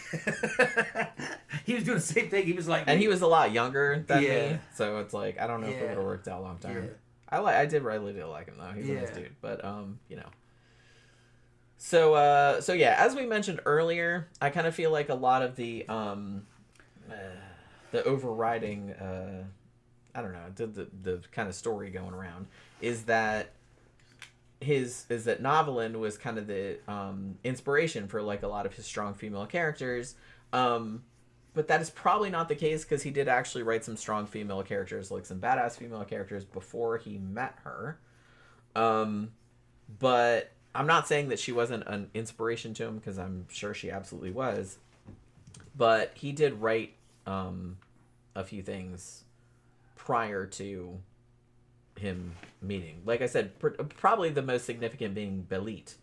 He was doing the same thing. He was like me. And he was a lot younger than me. So it's like, I don't know if it would have worked out long term. Yeah. I did really like him, though. He's a nice dude. But, you know. So yeah, as we mentioned earlier, I kind of feel like a lot of the overriding, I don't know, the kind of story going around is that Novelin was kind of the inspiration for like a lot of his strong female characters, but that is probably not the case because he did actually write some strong female characters, like some badass female characters before he met her, but I'm not saying that she wasn't an inspiration to him because I'm sure she absolutely was, but he did write a few things prior to him meeting. Like I said, probably the most significant being Belit.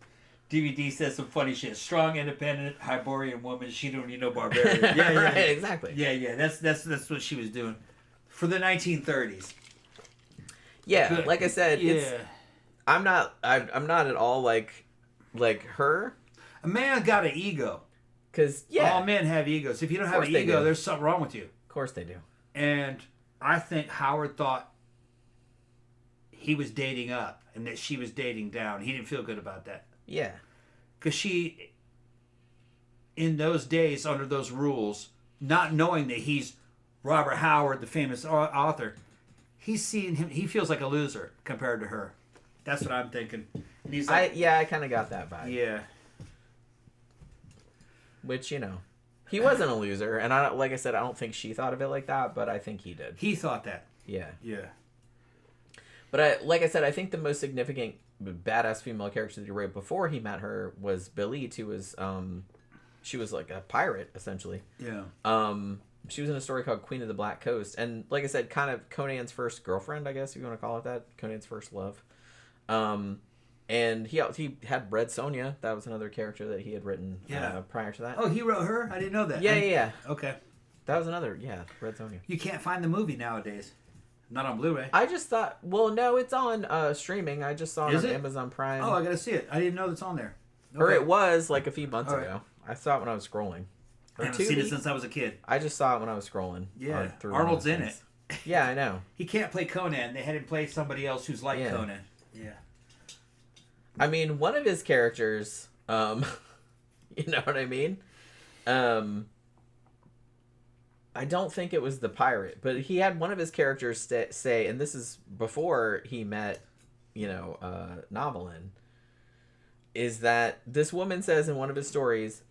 DVD says some funny shit. Strong, independent, Hyborian woman. She don't need no barbarian. Yeah, right, exactly. Yeah. That's what she was doing for the 1930s. Yeah, But, like I said, I'm not at all like her. A man got an ego. Because all men have egos. If you don't have an ego, there's something wrong with you. Of course they do. And I think Howard thought he was dating up and that she was dating down. He didn't feel good about that. Yeah. Because she, in those days, under those rules, not knowing that he's Robert Howard, the famous author, he's seeing him. He feels like a loser compared to her. That's what I'm thinking. And he's like, I kind of got that vibe. Yeah. Which, he wasn't a loser, and like I said, I don't think she thought of it like that, but I think he did. He thought that. Yeah. Yeah. But like I said, I think the most significant badass female character that he wrote before he met her was Belit, who was she was like a pirate essentially. Yeah. She was in a story called Queen of the Black Coast, and like I said, kind of Conan's first girlfriend, I guess if you want to call it that. Conan's first love. And he had Red Sonja. That was another character that he had written prior to that. Oh, he wrote her? I didn't know that. Yeah. Okay. That was another, Red Sonja. You can't find the movie nowadays. Not on Blu-ray. I just thought, well, no, it's on streaming. I just saw it on Amazon Prime. Oh, I gotta see it. I didn't know it's on there. Okay. Or it was like a few months ago. I saw it when I was scrolling. I haven't seen it since I was a kid. I just saw it when I was scrolling. Yeah. Arnold's in it. Yeah, I know. He can't play Conan. They had him play somebody else who's like Conan. Yeah. I mean, one of his characters, you know what I mean? I don't think it was the pirate, but he had one of his characters say, and this is before he met, Novelin, is that this woman says in one of his stories,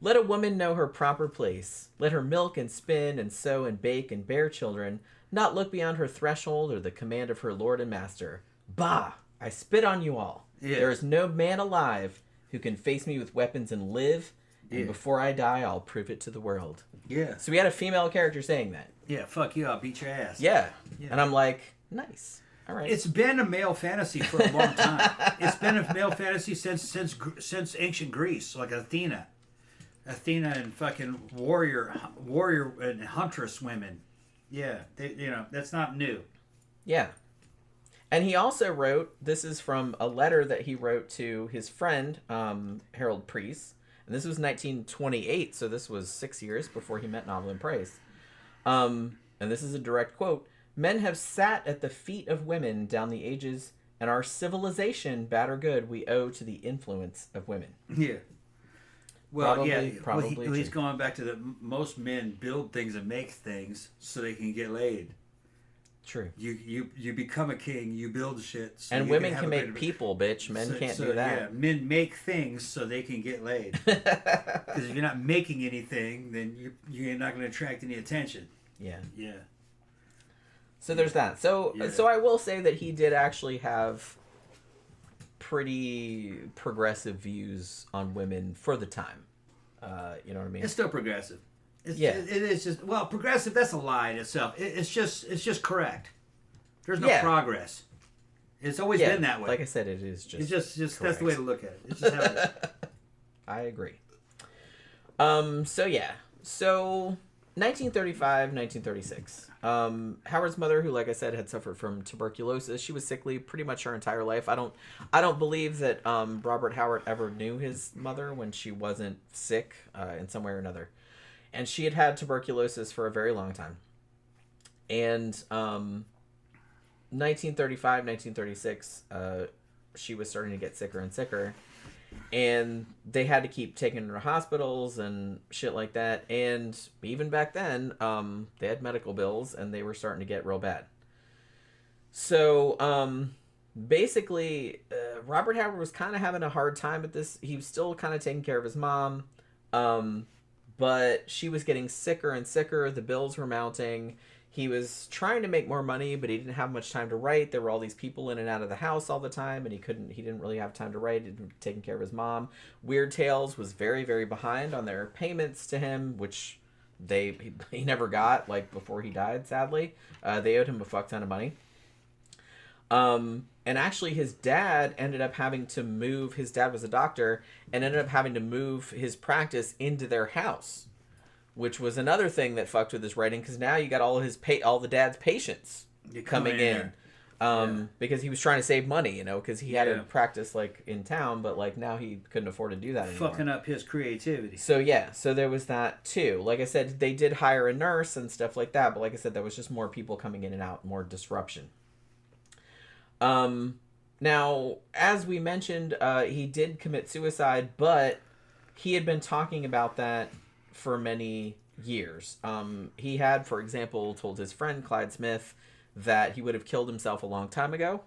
"Let a woman know her proper place. Let her milk and spin and sew and bake and bear children, not look beyond her threshold or the command of her lord and master. Bah! I spit on you all. Yeah. There is no man alive who can face me with weapons and live, and before I die, I'll prove it to the world." Yeah. So we had a female character saying that. Yeah, fuck you, I'll beat your ass. Yeah. And I'm like, nice. All right. It's been a male fantasy for a long time. It's been a male fantasy since ancient Greece, like Athena and fucking warrior and huntress women. Yeah, that's not new. Yeah. And he also wrote, this is from a letter that he wrote to his friend, Harold Priest. And this was 1928, so this was 6 years before he met Novelin Price. And this is a direct quote. "Men have sat at the feet of women down the ages, and our civilization, bad or good, we owe to the influence of women." Yeah. Well, probably he's going back to the most men build things and make things so they can get laid. True. You become a king. You build shit. So and you women can have a make greater- people, bitch. Men can't do that. Yeah, men make things so they can get laid. Because if you're not making anything, then you're not going to attract any attention. Yeah. Yeah. So there's that. So Yeah. so I will say that he did actually have pretty progressive views on women for the time. You know what I mean? It's still progressive. It is just progressive. That's a lie in itself. It's just correct. There's no progress. It's always been that way. Like I said, it is just. It's just correct. that's the way to look at it. It's just how it is. I agree. So 1935, 1936. Howard's mother, who, like I said, had suffered from tuberculosis, she was sickly pretty much her entire life. I don't believe that Robert Howard ever knew his mother when she wasn't sick in some way or another, and she had had tuberculosis for a very long time. And 1935, 1936, she was starting to get sicker and sicker. And they had to keep taking her to hospitals and shit like that. And even back then, they had medical bills and they were starting to get real bad. So, basically, Robert Howard was kind of having a hard time with this. He was still kind of taking care of his mom. But she was getting sicker and sicker. The bills were mounting. He was trying to make more money, but he didn't have much time to write. There were all these people in and out of the house all the time, and he didn't really have time to write. He was taking care of his mom. Weird Tales was very, very behind on their payments to him, which he never got, like, before he died, sadly. They owed him a fuck ton of money. And actually, his dad ended up having to move. His dad was a doctor, and ended up having to move his practice into their house, which was another thing that fucked with his writing, because now you got all the dad's patients coming in. Because he was trying to save money, because he had to practice, like, in town, but, like, now he couldn't afford to do that anymore. Fucking up his creativity. So there was that too. Like I said, they did hire a nurse and stuff like that, but like I said, there was just more people coming in and out, more disruption. Now, as we mentioned, he did commit suicide, but he had been talking about that for many years. He had, for example, told his friend Clyde Smith that he would have killed himself a long time ago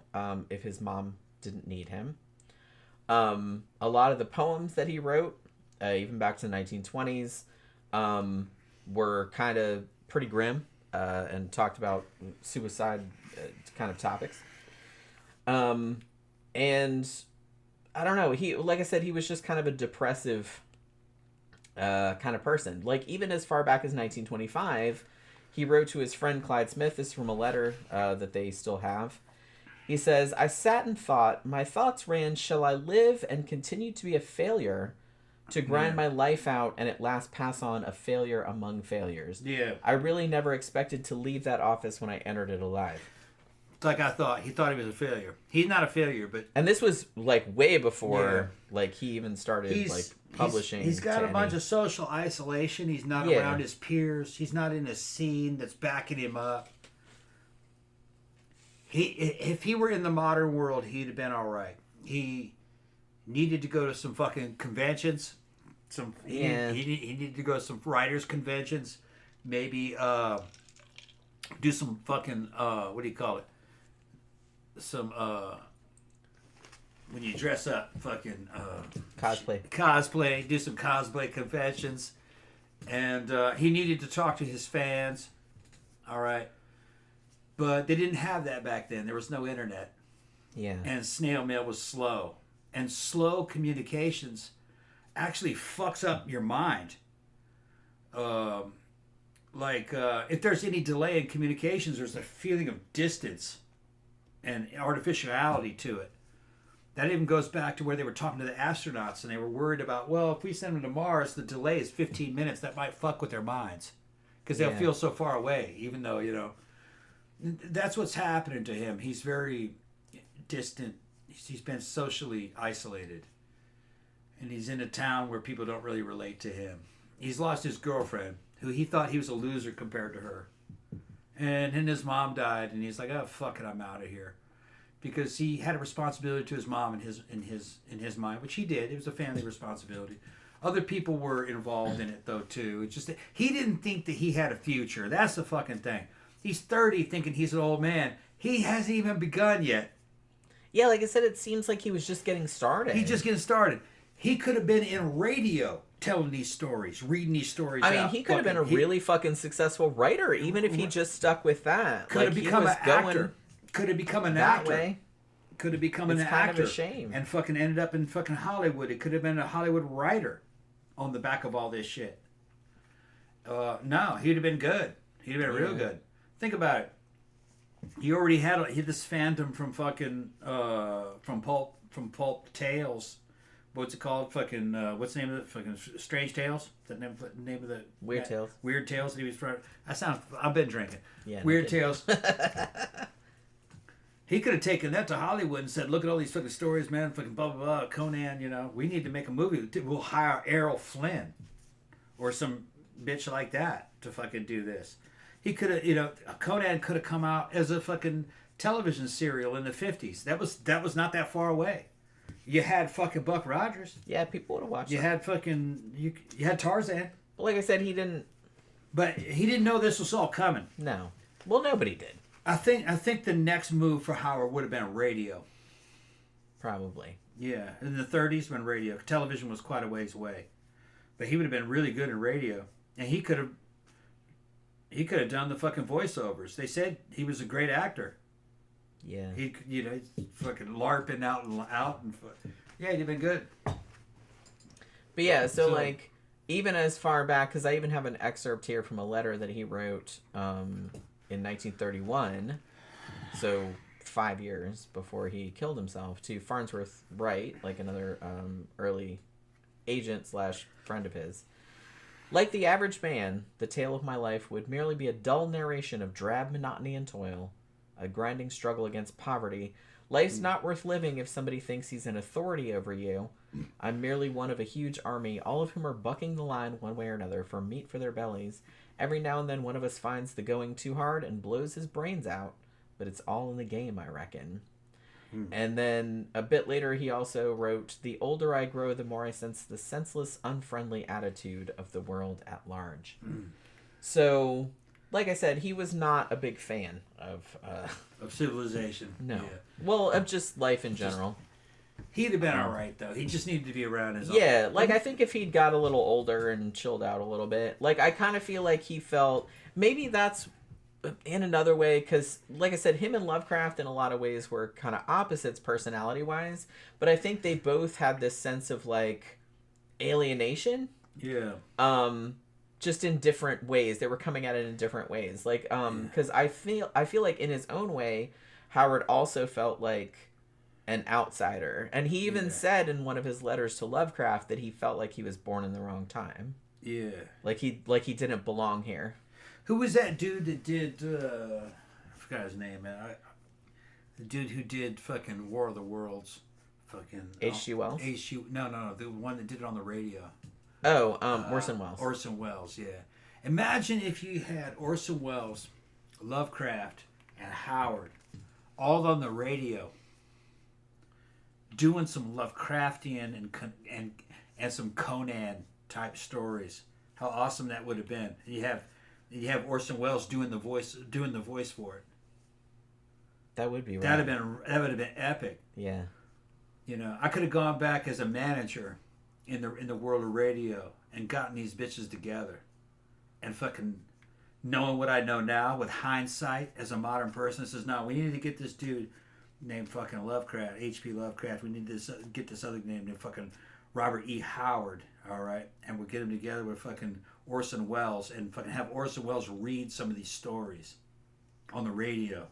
if his mom didn't need him. A lot of the poems that he wrote, even back to the 1920s, were kind of pretty grim and talked about suicide kind of topics. And I don't know, like I said, he was just kind of a depressive kind of person. Like, even as far back as 1925, he wrote to his friend Clyde Smith. This is from a letter that they still have. He says, "I sat and thought. My thoughts ran, shall I live and continue to be a failure, to grind my life out and at last pass on a failure among failures? Yeah. I really never expected to leave that office when I entered it alive." It's like I thought. He thought he was a failure. He's not a failure, but... And this was, like, way before, like, he even started, like, publishing. He's got a bunch of social isolation. He's not around his peers. He's not in a scene that's backing him up. If he were in the modern world, he'd have been all right. He needed to go to some fucking conventions. He needed to go to some writers' conventions. Maybe do some fucking, what do you call it? Some, when you dress up, fucking... Cosplay. Do some cosplay conventions. And he needed to talk to his fans. All right. But they didn't have that back then. There was no internet. Yeah. And snail mail was slow. And slow communications actually fucks up your mind. If there's any delay in communications, there's a feeling of distance and artificiality to it. That even goes back to where they were talking to the astronauts and they were worried about, well, if we send them to Mars, the delay is 15 minutes. That might fuck with their minds because they'll feel so far away, even though, that's what's happening to him. He's very distant. He's been socially isolated. And he's in a town where people don't really relate to him. He's lost his girlfriend, who he thought he was a loser compared to her. And then his mom died, and he's like, "Oh, fuck it, I'm out of here," because he had a responsibility to his mom in his mind, which he did. It was a family responsibility. Other people were involved in it though too. It's just that he didn't think that he had a future. That's the fucking thing. He's 30 thinking he's an old man. He hasn't even begun yet. Yeah, like I said, it seems like he was just getting started. He's just getting started. He could have been in radio telling these stories, reading these stories I mean, out. he could have been a really fucking successful writer, even if he just stuck with that. Could have become an actor. Could have become an actor. Way. Could have become an It's actor. kind of a shame. And fucking ended up in fucking Hollywood. It could have been a Hollywood writer on the back of all this shit. No, he'd have been good. He'd have been real good. Think about it. He already had this phantom from fucking from Pulp Tales. What's it called? Fucking what's the name of it? Fucking Strange Tales. Is that name of the Weird Tales. Weird Tales. That he was from. I've been drinking. Yeah. Weird Tales. He could have taken that to Hollywood and said, "Look at all these fucking stories, man. Fucking blah blah blah. Conan. You know, we need to make a movie. We'll hire Errol Flynn, or some bitch like that to fucking do this." He could have, you know, Conan could have come out as a fucking television serial in the 50s. That was not that far away. You had fucking Buck Rogers. Yeah, people would have watched. You had fucking you had Tarzan. But like I said, he didn't. But he didn't know this was all coming. No. Well, nobody did. I think the next move for Howard would have been radio. Probably. Yeah, in the 30s when television was quite a ways away, but he would have been really good in radio, and he could have done the fucking voiceovers. They said he was a great actor. Yeah. He, you know, fucking LARPing out and yeah, he'd have been good. But yeah, so like, even as far back, because I even have an excerpt here from a letter that he wrote in 1931, so 5 years before he killed himself, to Farnsworth Wright, like another early agent / friend of his. Like the average man, the tale of my life would merely be a dull narration of drab monotony and toil, a grinding struggle against poverty. Life's not worth living if somebody thinks he's an authority over you. I'm merely one of a huge army, all of whom are bucking the line one way or another for meat for their bellies. Every now and then one of us finds the going too hard and blows his brains out, but it's all in the game, I reckon. And then a bit later he also wrote, the older I grow, the more I sense the senseless, unfriendly attitude of the world at large. So, like I said, he was not a big fan of civilization. No. Yeah. Well, of just life in general. He'd have been all right, though. He just needed to be around his Yeah, like I think if he'd got a little older and chilled out a little bit, like I kind of feel like he felt, maybe that's in another way, because like I said, him and Lovecraft in a lot of ways were kind of opposites personality wise, but I think they both had this sense of like alienation. Yeah. Just in different ways. They were coming at it in different ways. Like because I feel like in his own way Howard also felt like an outsider, and he even said in one of his letters to Lovecraft that he felt like he was born in the wrong time. Yeah. Like he didn't belong here. Who was that dude that did, I forgot his name, man. The dude who did fucking War of the Worlds. Fucking... H.G. Wells? No. The one that did it on the radio. Oh, Orson Welles. Orson Welles, yeah. Imagine if you had Orson Welles, Lovecraft, and Howard all on the radio doing some Lovecraftian and some Conan type stories. How awesome that would have been. You have Orson Welles doing the voice for it. That would be right. That would have been epic. Yeah. You know, I could have gone back as a manager in the world of radio and gotten these bitches together, and fucking knowing what I know now with hindsight as a modern person, says, no, we need to get this dude named fucking Lovecraft, H.P. Lovecraft. We need to get this other name named fucking Robert E. Howard. All right, and we'll get him together with fucking Orson Welles and fucking have Orson Welles read some of these stories on the radio,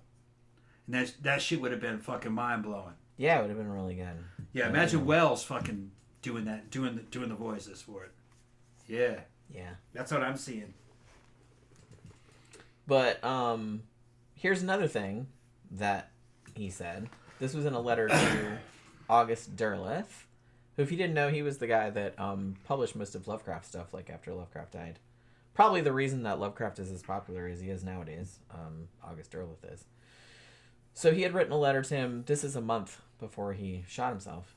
and that shit would have been fucking mind blowing. Yeah, it would have been really good. Yeah, imagine Welles fucking doing that, doing the voices for it. Yeah. Yeah. That's what I'm seeing. But here's another thing that he said. This was in a letter to August Derleth, who, if you didn't know, he was the guy that published most of Lovecraft stuff, like after Lovecraft died. Probably the reason that Lovecraft is as popular as he is nowadays. August Derleth is. So he had written a letter to him. This is a month before he shot himself.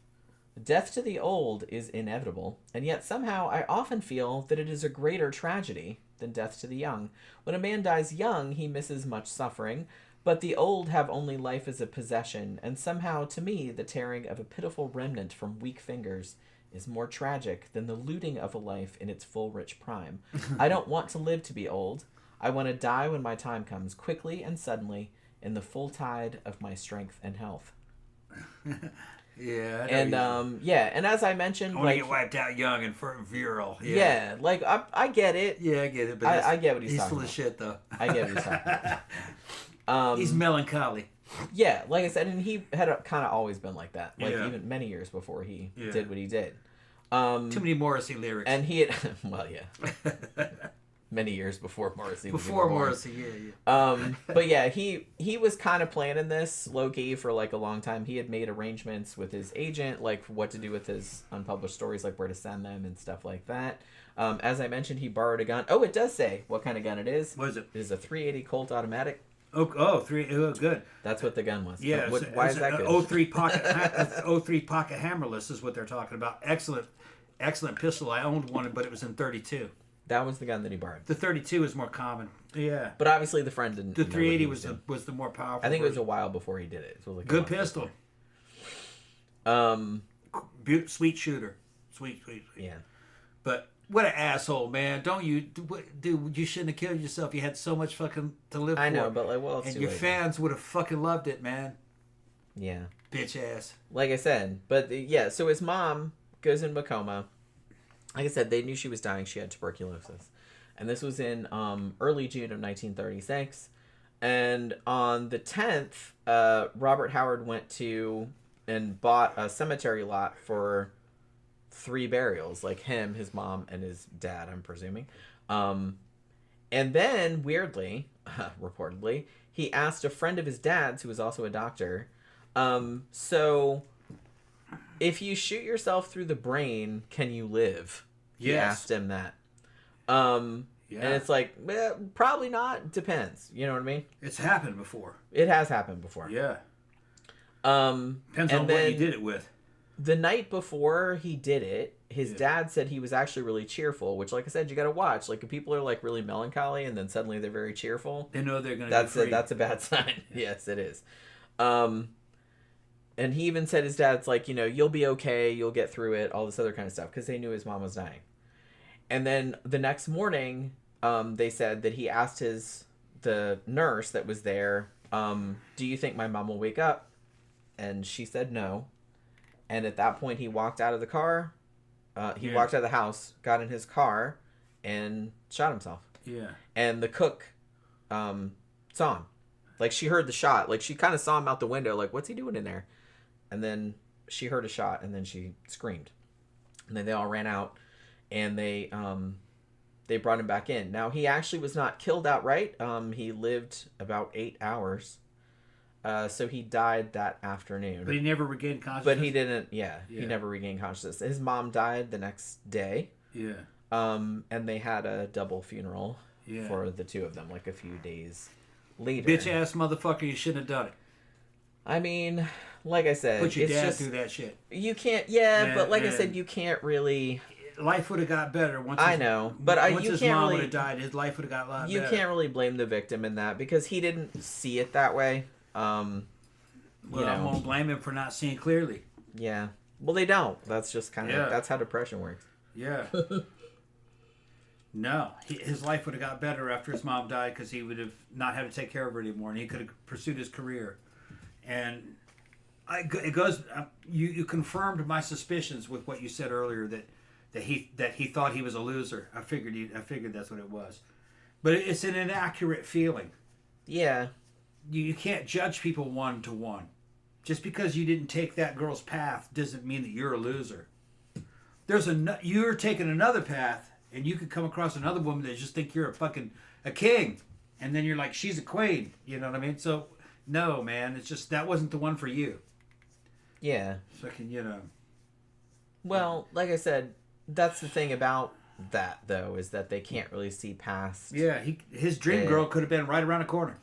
Death to the old is inevitable, and yet somehow I often feel that it is a greater tragedy than death to the young. When a man dies young, he misses much suffering, but the old have only life as a possession, and somehow, to me, the tearing of a pitiful remnant from weak fingers is more tragic than the looting of a life in its full rich prime. I don't want to live to be old. I want to die when my time comes, quickly and suddenly, in the full tide of my strength and health. Yeah. And and as I mentioned, I want to get wiped out young and virile. Yeah, like I get it. Yeah, I get it. But I get what he's full talking about. of shit, though. I get what he's talking about. He's melancholy. Yeah, like I said, and he had kind of always been like that. Like Yeah. even many years before he did what he did. Too many Morrissey lyrics. And he had, well, yeah, many years before Morrissey. Before Morrissey, yeah. But yeah, he was kind of planning this low key for like a long time. He had made arrangements with his agent, like what to do with his unpublished stories, like where to send them and stuff like that. As I mentioned, he borrowed a gun. Oh, it does say what kind of gun it is. What is it? It is a .380 Colt automatic. Oh, good. That's what the gun was. Yeah. Why is that good? 03 pocket hammerless is what they're talking about. Excellent pistol. I owned one, but it was in 32. That was the gun that he borrowed. The 32 is more common. Yeah. But obviously the friend didn't. The 380 was the more powerful. I think it was a while before he did it. So like good pistol. Sweet shooter. Sweet. Yeah. But what an asshole, man! Don't you, dude? You shouldn't have killed yourself. You had so much fucking to live for. I know, but like, well, it's and too your late. fans would have fucking loved it, man. Yeah. Bitch ass. Like I said, but yeah. So his mom goes into a coma. Like I said, they knew she was dying. She had tuberculosis, and this was in early June of 1936. And on the 10th, Robert Howard went to and bought a cemetery lot for 3 burials, like him, his mom, and his dad, I'm presuming. And then, weirdly, reportedly, he asked a friend of his dad's, who was also a doctor, so if you shoot yourself through the brain, can you live? He asked him that. Yeah. And it's like, well, probably not. Depends. You know what I mean? It's happened before. It has happened before. Yeah. Depends on what you did it with. The night before he did it, his dad said he was actually really cheerful, which, like I said, you got to watch. Like, if people are, like, really melancholy and then suddenly they're very cheerful. They know they're going to be free. That's a bad sign. Yes, it is. And he even said his dad's like, you'll be okay, you'll get through it, all this other kind of stuff, because they knew his mom was dying. And then the next morning, they said that he asked the nurse that was there, do you think my mom will wake up? And she said no. And at that point, he walked out of the car. He walked out of the house, got in his car, and shot himself. Yeah. And the cook saw him. Like, she heard the shot. Like, she kind of saw him out the window. Like, what's he doing in there? And then she heard a shot, and then she screamed. And then they all ran out, and they brought him back in. Now, he actually was not killed outright. He lived about 8 hours. So he died that afternoon. But he never regained consciousness? But he didn't, he never regained consciousness. His mom died the next day. Yeah. And they had a double funeral for the two of them, like a few days later. Bitch-ass motherfucker, you shouldn't have done it. I mean, like I said, put your it's dad just, through that shit. You can't, but like I said, you can't really... Life would have got better once. I know, but once you his can't mom really, would have died, his life would have got a lot better. You can't really blame the victim in that, because he didn't see it that way. Well, I won't blame him for not seeing clearly. Yeah. Well, they don't. That's just kind of... That's how depression works. Yeah. No. His life would have got better after his mom died, because he would have not had to take care of her anymore, and he could have pursued his career. And it goes... You confirmed my suspicions with what you said earlier, that he thought he was a loser. I figured that's what it was. But it's an inaccurate feeling. Yeah. You can't judge people 1-to-1. Just because you didn't take that girl's path doesn't mean that you're a loser. You're taking another path, and you could come across another woman that just think you're a king, and then you're like, she's a queen. You know what I mean? So no, man, it's just that wasn't the one for you. Yeah. Well, like I said, that's the thing about that, though, is that they can't really see past. Yeah, his dream girl could have been right around the corner.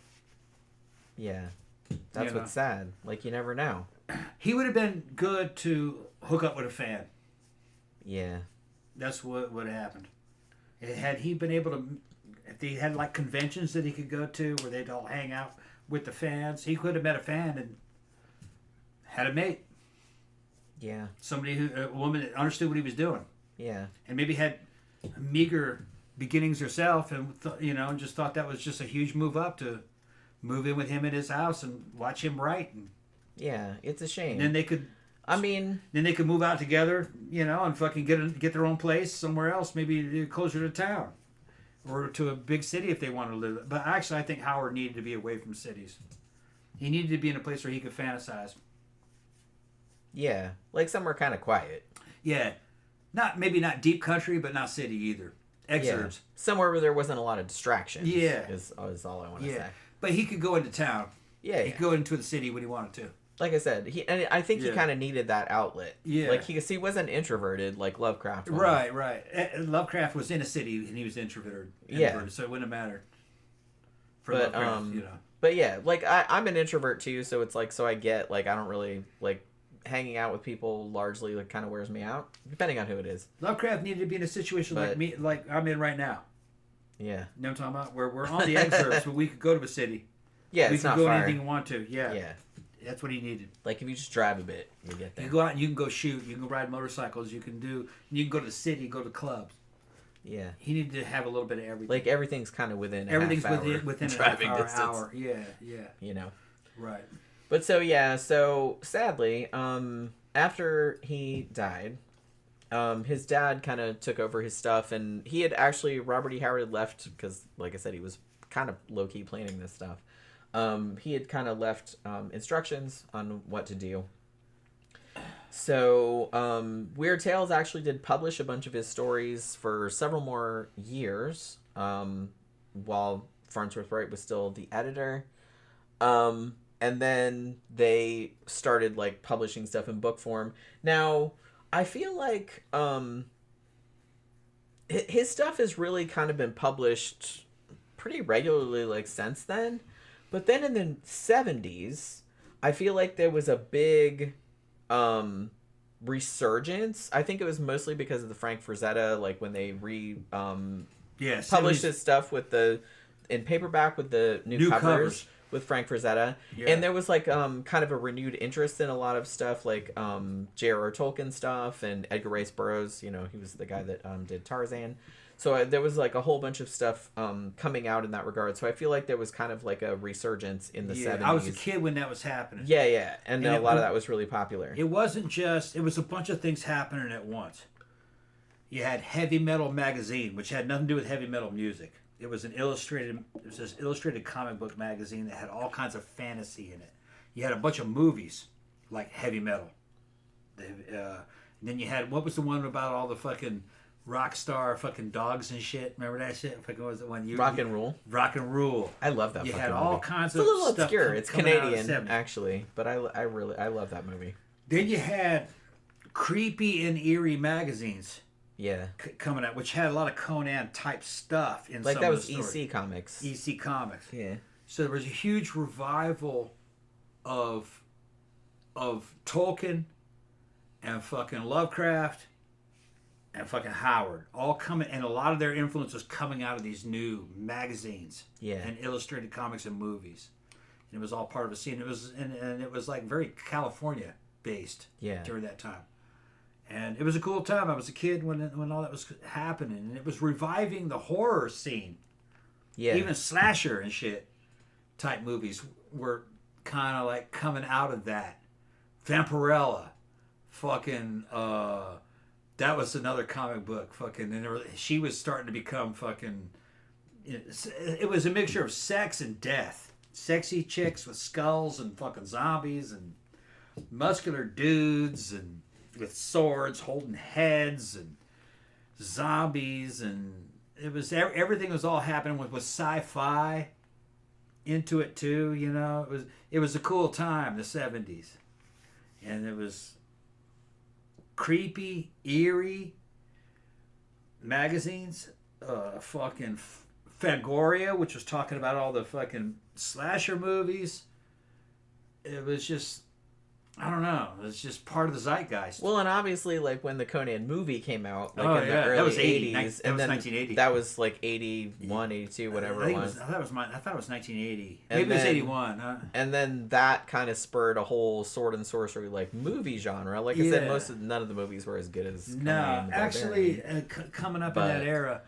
Yeah. That's what's sad. Like, you never know. He would have been good to hook up with a fan. Yeah. That's what happened. Had he been able to, if they had like conventions that he could go to where they'd all hang out with the fans, he could have met a fan and had a mate. Yeah. Somebody a woman that understood what he was doing. Yeah. And maybe had meager beginnings herself, and just thought that was just a huge move up to move in with him at his house and watch him write. And Yeah, it's a shame. then they could. Then they could move out together, and fucking get their own place somewhere else, maybe closer to town, or to a big city if they wanted to live. But actually, I think Howard needed to be away from cities. He needed to be in a place where he could fantasize. Yeah, like somewhere kind of quiet. Yeah, maybe not deep country, but not city either. Exurbs. Yeah. Somewhere where there wasn't a lot of distractions. Yeah, is all I want to say. But he could go into town. Yeah, he could go into the city when he wanted to. Like I said, and I think he kind of needed that outlet. Yeah, like he wasn't introverted like Lovecraft was. Right. Lovecraft was in a city and he was introverted. Yeah, so it wouldn't have mattered. For Lovecraft, But yeah, like I'm an introvert too, so it's like I get like I don't really like hanging out with people. Largely like kind of wears me out, depending on who it is. Lovecraft needed to be in a situation like me, like I'm in right now. Yeah, you know what I'm talking about? Where we're on the exurbs, but we could go to a city. Yeah, we it's can not go far. anything we want to. Yeah. That's what he needed. Like if you just drive a bit, you get there. You go out and you can go shoot. You can go ride motorcycles. You can go to the city. Go to clubs. Yeah. He needed to have a little bit of everything. Like everything's kind of within. Everything's within driving a half hour. Yeah. Right. But so sadly, after he died, his dad kind of took over his stuff, and he had actually Robert E. Howard had left because, like I said, he was kind of low key planning this stuff. He had kind of left instructions on what to do. So, Weird Tales actually did publish a bunch of his stories for several more years, while Farnsworth Wright was still the editor. And then they started like publishing stuff in book form. Now, I feel like his stuff has really kind of been published pretty regularly like since then. But then in the 70s, I feel like there was a big resurgence. I think it was mostly because of the Frank Frazetta, like when they published his stuff in paperback with the new covers with Frank Frazetta. Yeah. And there was like kind of a renewed interest in a lot of stuff like J.R.R. Tolkien stuff and Edgar Rice Burroughs. He was the guy that did Tarzan. So there was like a whole bunch of stuff coming out in that regard. So I feel like there was kind of like a resurgence in the 70s. I was a kid when that was happening. Yeah. And a lot of that was really popular. It wasn't just, it was a bunch of things happening at once. You had Heavy Metal Magazine, which had nothing to do with heavy metal music. It was this illustrated comic book magazine that had all kinds of fantasy in it. You had a bunch of movies like Heavy Metal. And then you had, what was the one about all the fucking rock star fucking dogs and shit? Remember that shit? Fucking, what was the one? Rock and Roll. Rock and Rule. I love that. You had all kinds of stuff. It's a little stuff obscure. It's Canadian, actually, but I love that movie. Then you had creepy and eerie magazines. Yeah. Coming out, which had a lot of Conan type stuff in like some that of the was stories. EC Comics. EC Comics. Yeah. So there was a huge revival of Tolkien and fucking Lovecraft and fucking Howard, all coming, and a lot of their influence was coming out of these new magazines, and illustrated comics and movies, and it was all part of a scene. It was and it was like very California based, during that time, and it was a cool time. I was a kid when all that was happening, and it was reviving the horror scene. Yeah, even slasher and shit type movies were kind of like coming out of that. Vampirella, fucking. That was another comic book, fucking, and she was starting to become fucking. It was a mixture of sex and death. Sexy chicks with skulls and fucking zombies and muscular dudes and with swords holding heads and zombies, and it was everything was all happening with sci-fi into it too. It was a cool time, the 70s, and it was creepy, eerie magazines. Fucking Fangoria, which was talking about all the fucking slasher movies. It was just I don't know. It's just part of the zeitgeist. Well, and obviously, like when the Conan movie came out, like in the that early was 80. 80s, That and was then 1980. that was like 81, 82, whatever it was. I thought it was 1980. And Maybe it was then- 81. Huh? And then that kind of spurred a whole sword and sorcery like movie genre. Like I said, Yeah. none of the movies were as good as Conan No, the actually, Barbarian. coming up But- in that era,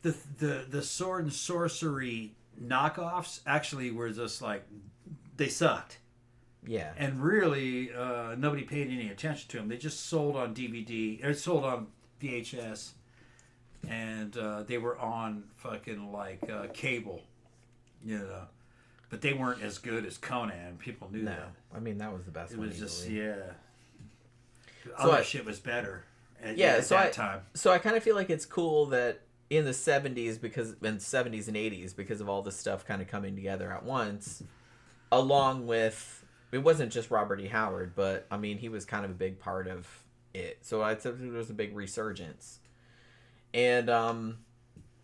the sword and sorcery knockoffs actually were just like they sucked, Yeah. and really nobody paid any attention to them. They just sold on DVD or sold on VHS, and they were on fucking like cable, you know. But they weren't as good as Conan. People knew No, that. I mean that was the best It one. was just easily. Other shit was better. At that time. So I kind of feel like it's cool that in the 70s and 80s because of all this stuff kind of coming together at once, along with it wasn't just Robert E. Howard, but I mean he was kind of a big part of it. So I'd say there was a big resurgence, and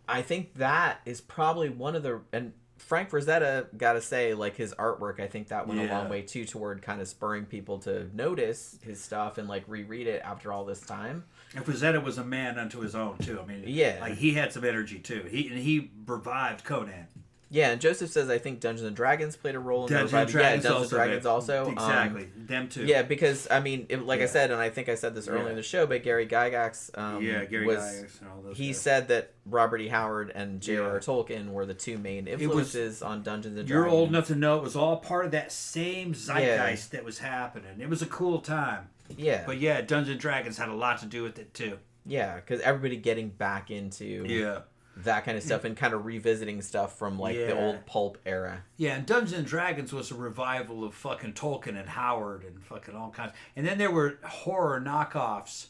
I think that is probably one of the and. Frank Frazetta, gotta say, like his artwork, I think that went a long way too toward kind of spurring people to notice his stuff and like reread it after all this time. And Frazetta was a man unto his own too. I mean, Yeah. he had some energy too. He revived Conan. Yeah, and Joseph says I think Dungeons and Dragons played a role in Dungeons the and revival. Dragons, Dungeons and Dragons also. Exactly, them too. Yeah, because I mean, like I Yeah. said, and I think I said this earlier in the show, but Gary Gygax, Gary was Gygax and all those he guys. said that Robert E. Howard and J.R.R. Yeah. Tolkien were the two main influences on Dungeons and Dragons. You're old enough to know it was all part of that same zeitgeist that was happening. It was a cool time. Yeah, But yeah, Dungeons and Dragons had a lot to do with it too. yeah, because everybody getting back into that kind of stuff and kind of revisiting stuff from like the old pulp era. Yeah, and Dungeons and Dragons was a revival of fucking Tolkien and Howard and fucking all kinds. And then there were horror knockoffs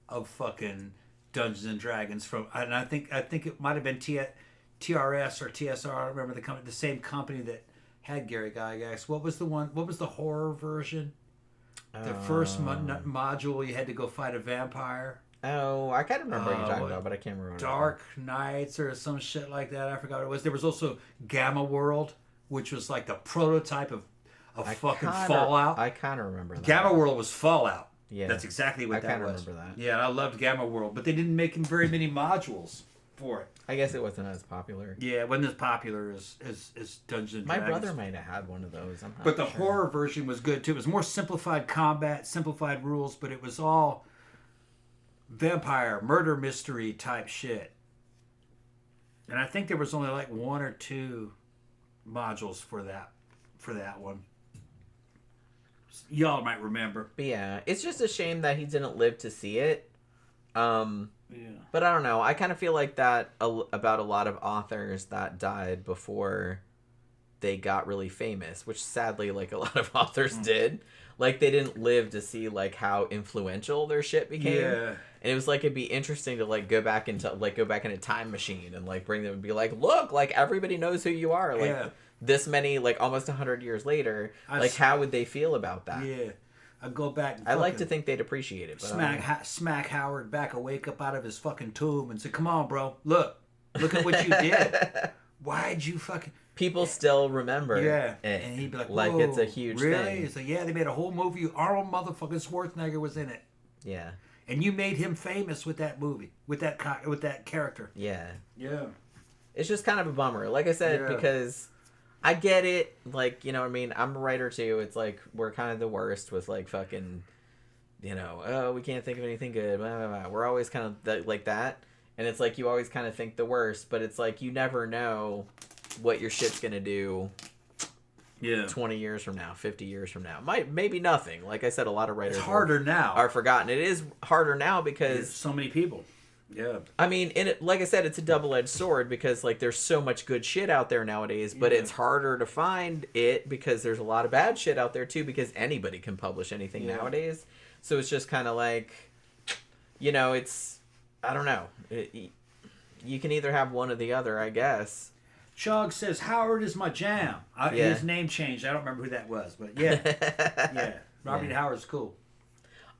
of fucking Dungeons and Dragons from, and I think it might have been TRS or TSR. I don't remember the company, the same company that had Gary Gygax. What was the one? What was the horror version? The first module, you had to go fight a vampire. Oh, I kind of remember what you're talking about, but I can't remember. Dark Knights or some shit like that. I forgot what it was. There was also Gamma World, which was like the prototype of fucking Fallout. I kind of remember that. Gamma World was Fallout. Yeah. That's exactly what that was. I kind of remember that. Yeah, I loved Gamma World, but they didn't make very many modules for it. I guess it wasn't as popular. Yeah, it wasn't as popular as Dungeons and My Dragons. brother might have had one of those. I'm not But the sure. horror version was good too. It was more simplified combat, simplified rules, but it was all vampire, murder mystery type shit. And I think there was only like one or two modules for that one. Y'all might remember. But yeah, it's just a shame that he didn't live to see it. But I don't know. I kind of feel like that about a lot of authors that died before they got really famous, which sadly, like a lot of authors did. Like they didn't live to see like how influential their shit became. Yeah. And it was like it'd be interesting to like go back in a time machine and like bring them and be like, look, like everybody knows who you are. Like this many, like almost 100 years later, like how would they feel about that? Yeah. I'd go back and I like to think they'd appreciate it. But smack Howard back and wake up out of his fucking tomb and say, come on, bro, look at what you did. Why'd you fucking... People still remember it. And he'd be like, like it's a huge really? thing. It's like, yeah, they made a whole movie. Arnold motherfucking Schwarzenegger was in it. Yeah. And you made him famous with that movie, with that character. Yeah. Yeah. It's just kind of a bummer. Like I said, because I get it. Like, you know what I mean? I'm a writer too. It's like we're kind of the worst with like fucking, you know, oh, we can't think of anything good. Blah, blah, blah. We're always kind of like that. And it's like you always kind of think the worst, but it's like you never know what your shit's going to do 20 years from now, 50 years from now. Maybe nothing. Like I said, a lot of writers it's harder now. Are forgotten. It is harder now because there's so many people. Yeah. I mean, like I said, it's a double-edged sword because like there's so much good shit out there nowadays, but it's harder to find it because there's a lot of bad shit out there too because anybody can publish anything nowadays. So it's just kind of like, you know, it's, I don't know. You can either have one or the other, I guess. Chog says, Howard is my jam. His name changed. I don't remember who that was, but yeah. Robert Howard's cool.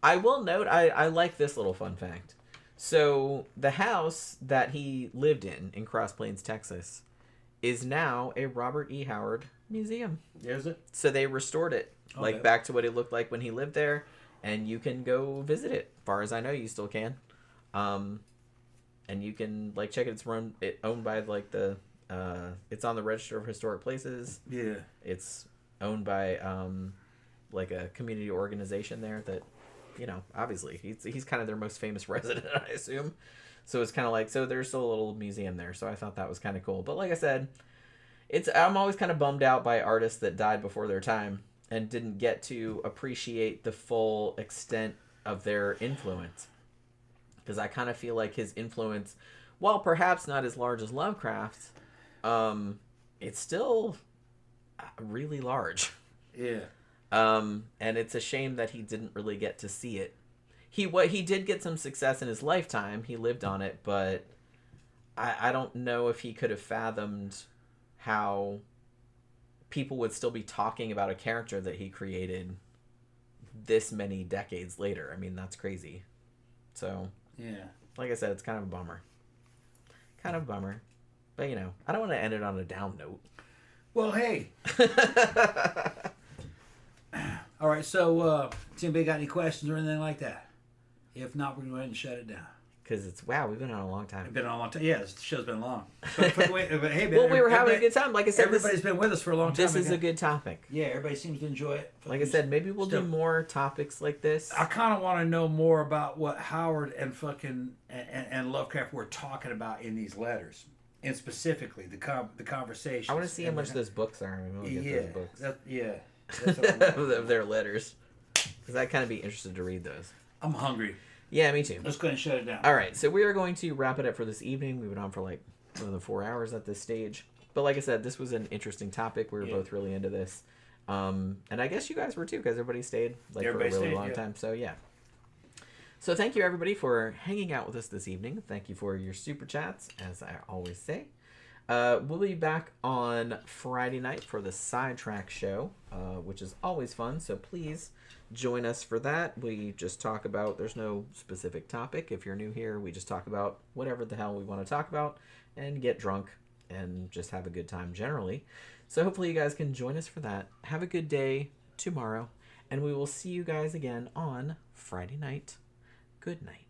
I will note, I like this little fun fact. So the house that he lived in Cross Plains, Texas, is now a Robert E. Howard museum. Is it? So they restored it, like Okay. back to what it looked like when he lived there, and you can go visit it. Far as I know, you still can. And you can like check it. It's owned by like the. It's on the Register of Historic Places. Yeah. It's owned by like a community organization there that, you know, obviously he's kind of their most famous resident, I assume. So it's kind of like, so there's still a little museum there. So I thought that was kind of cool. But like I said, I'm always kind of bummed out by artists that died before their time and didn't get to appreciate the full extent of their influence. Because I kind of feel like his influence, while perhaps not as large as Lovecraft's, it's still really large. Yeah. And it's a shame that he didn't really get to see it. He did get some success in his lifetime. He lived on it, but I don't know if he could have fathomed how people would still be talking about a character that he created this many decades later. I mean, that's crazy. So, Yeah. like I said, it's kind of a bummer. Kind of a bummer. But, you know, I don't want to end it on a down note. Well, hey. All right, so does anybody got any questions or anything like that? If not, we're going to go ahead and shut it down. Because we've been on a long time. It's been on a long time. Yeah, the show's been long. But hey, man, Well, we were having a good time. Like I said, everybody's been with us for a long time. This is a good topic. Yeah, everybody seems to enjoy it. Like I said, maybe we'll do more topics like this. I kind of want to know more about what Howard and and Lovecraft were talking about in these letters, and specifically the conversation. I want to see how much those books are. Maybe we'll get those books. That's what of their letters. Because I'd kind of be interested to read those. I'm hungry. Yeah, me too. Let's go ahead and shut it down. All right, so we are going to wrap it up for this evening. We've been on for like more than 4 hours at this stage. But like I said, this was an interesting topic. We were both really into this. And I guess you guys were too, because everybody stayed for a really long time. So yeah. So thank you, everybody, for hanging out with us this evening. Thank you for your super chats, as I always say. We'll be back on Friday night for the Sidetrack show, which is always fun. So please join us for that. We just talk about, there's no specific topic. If you're new here, we just talk about whatever the hell we want to talk about and get drunk and just have a good time generally. So hopefully you guys can join us for that. Have a good day tomorrow, and we will see you guys again on Friday night. Good night.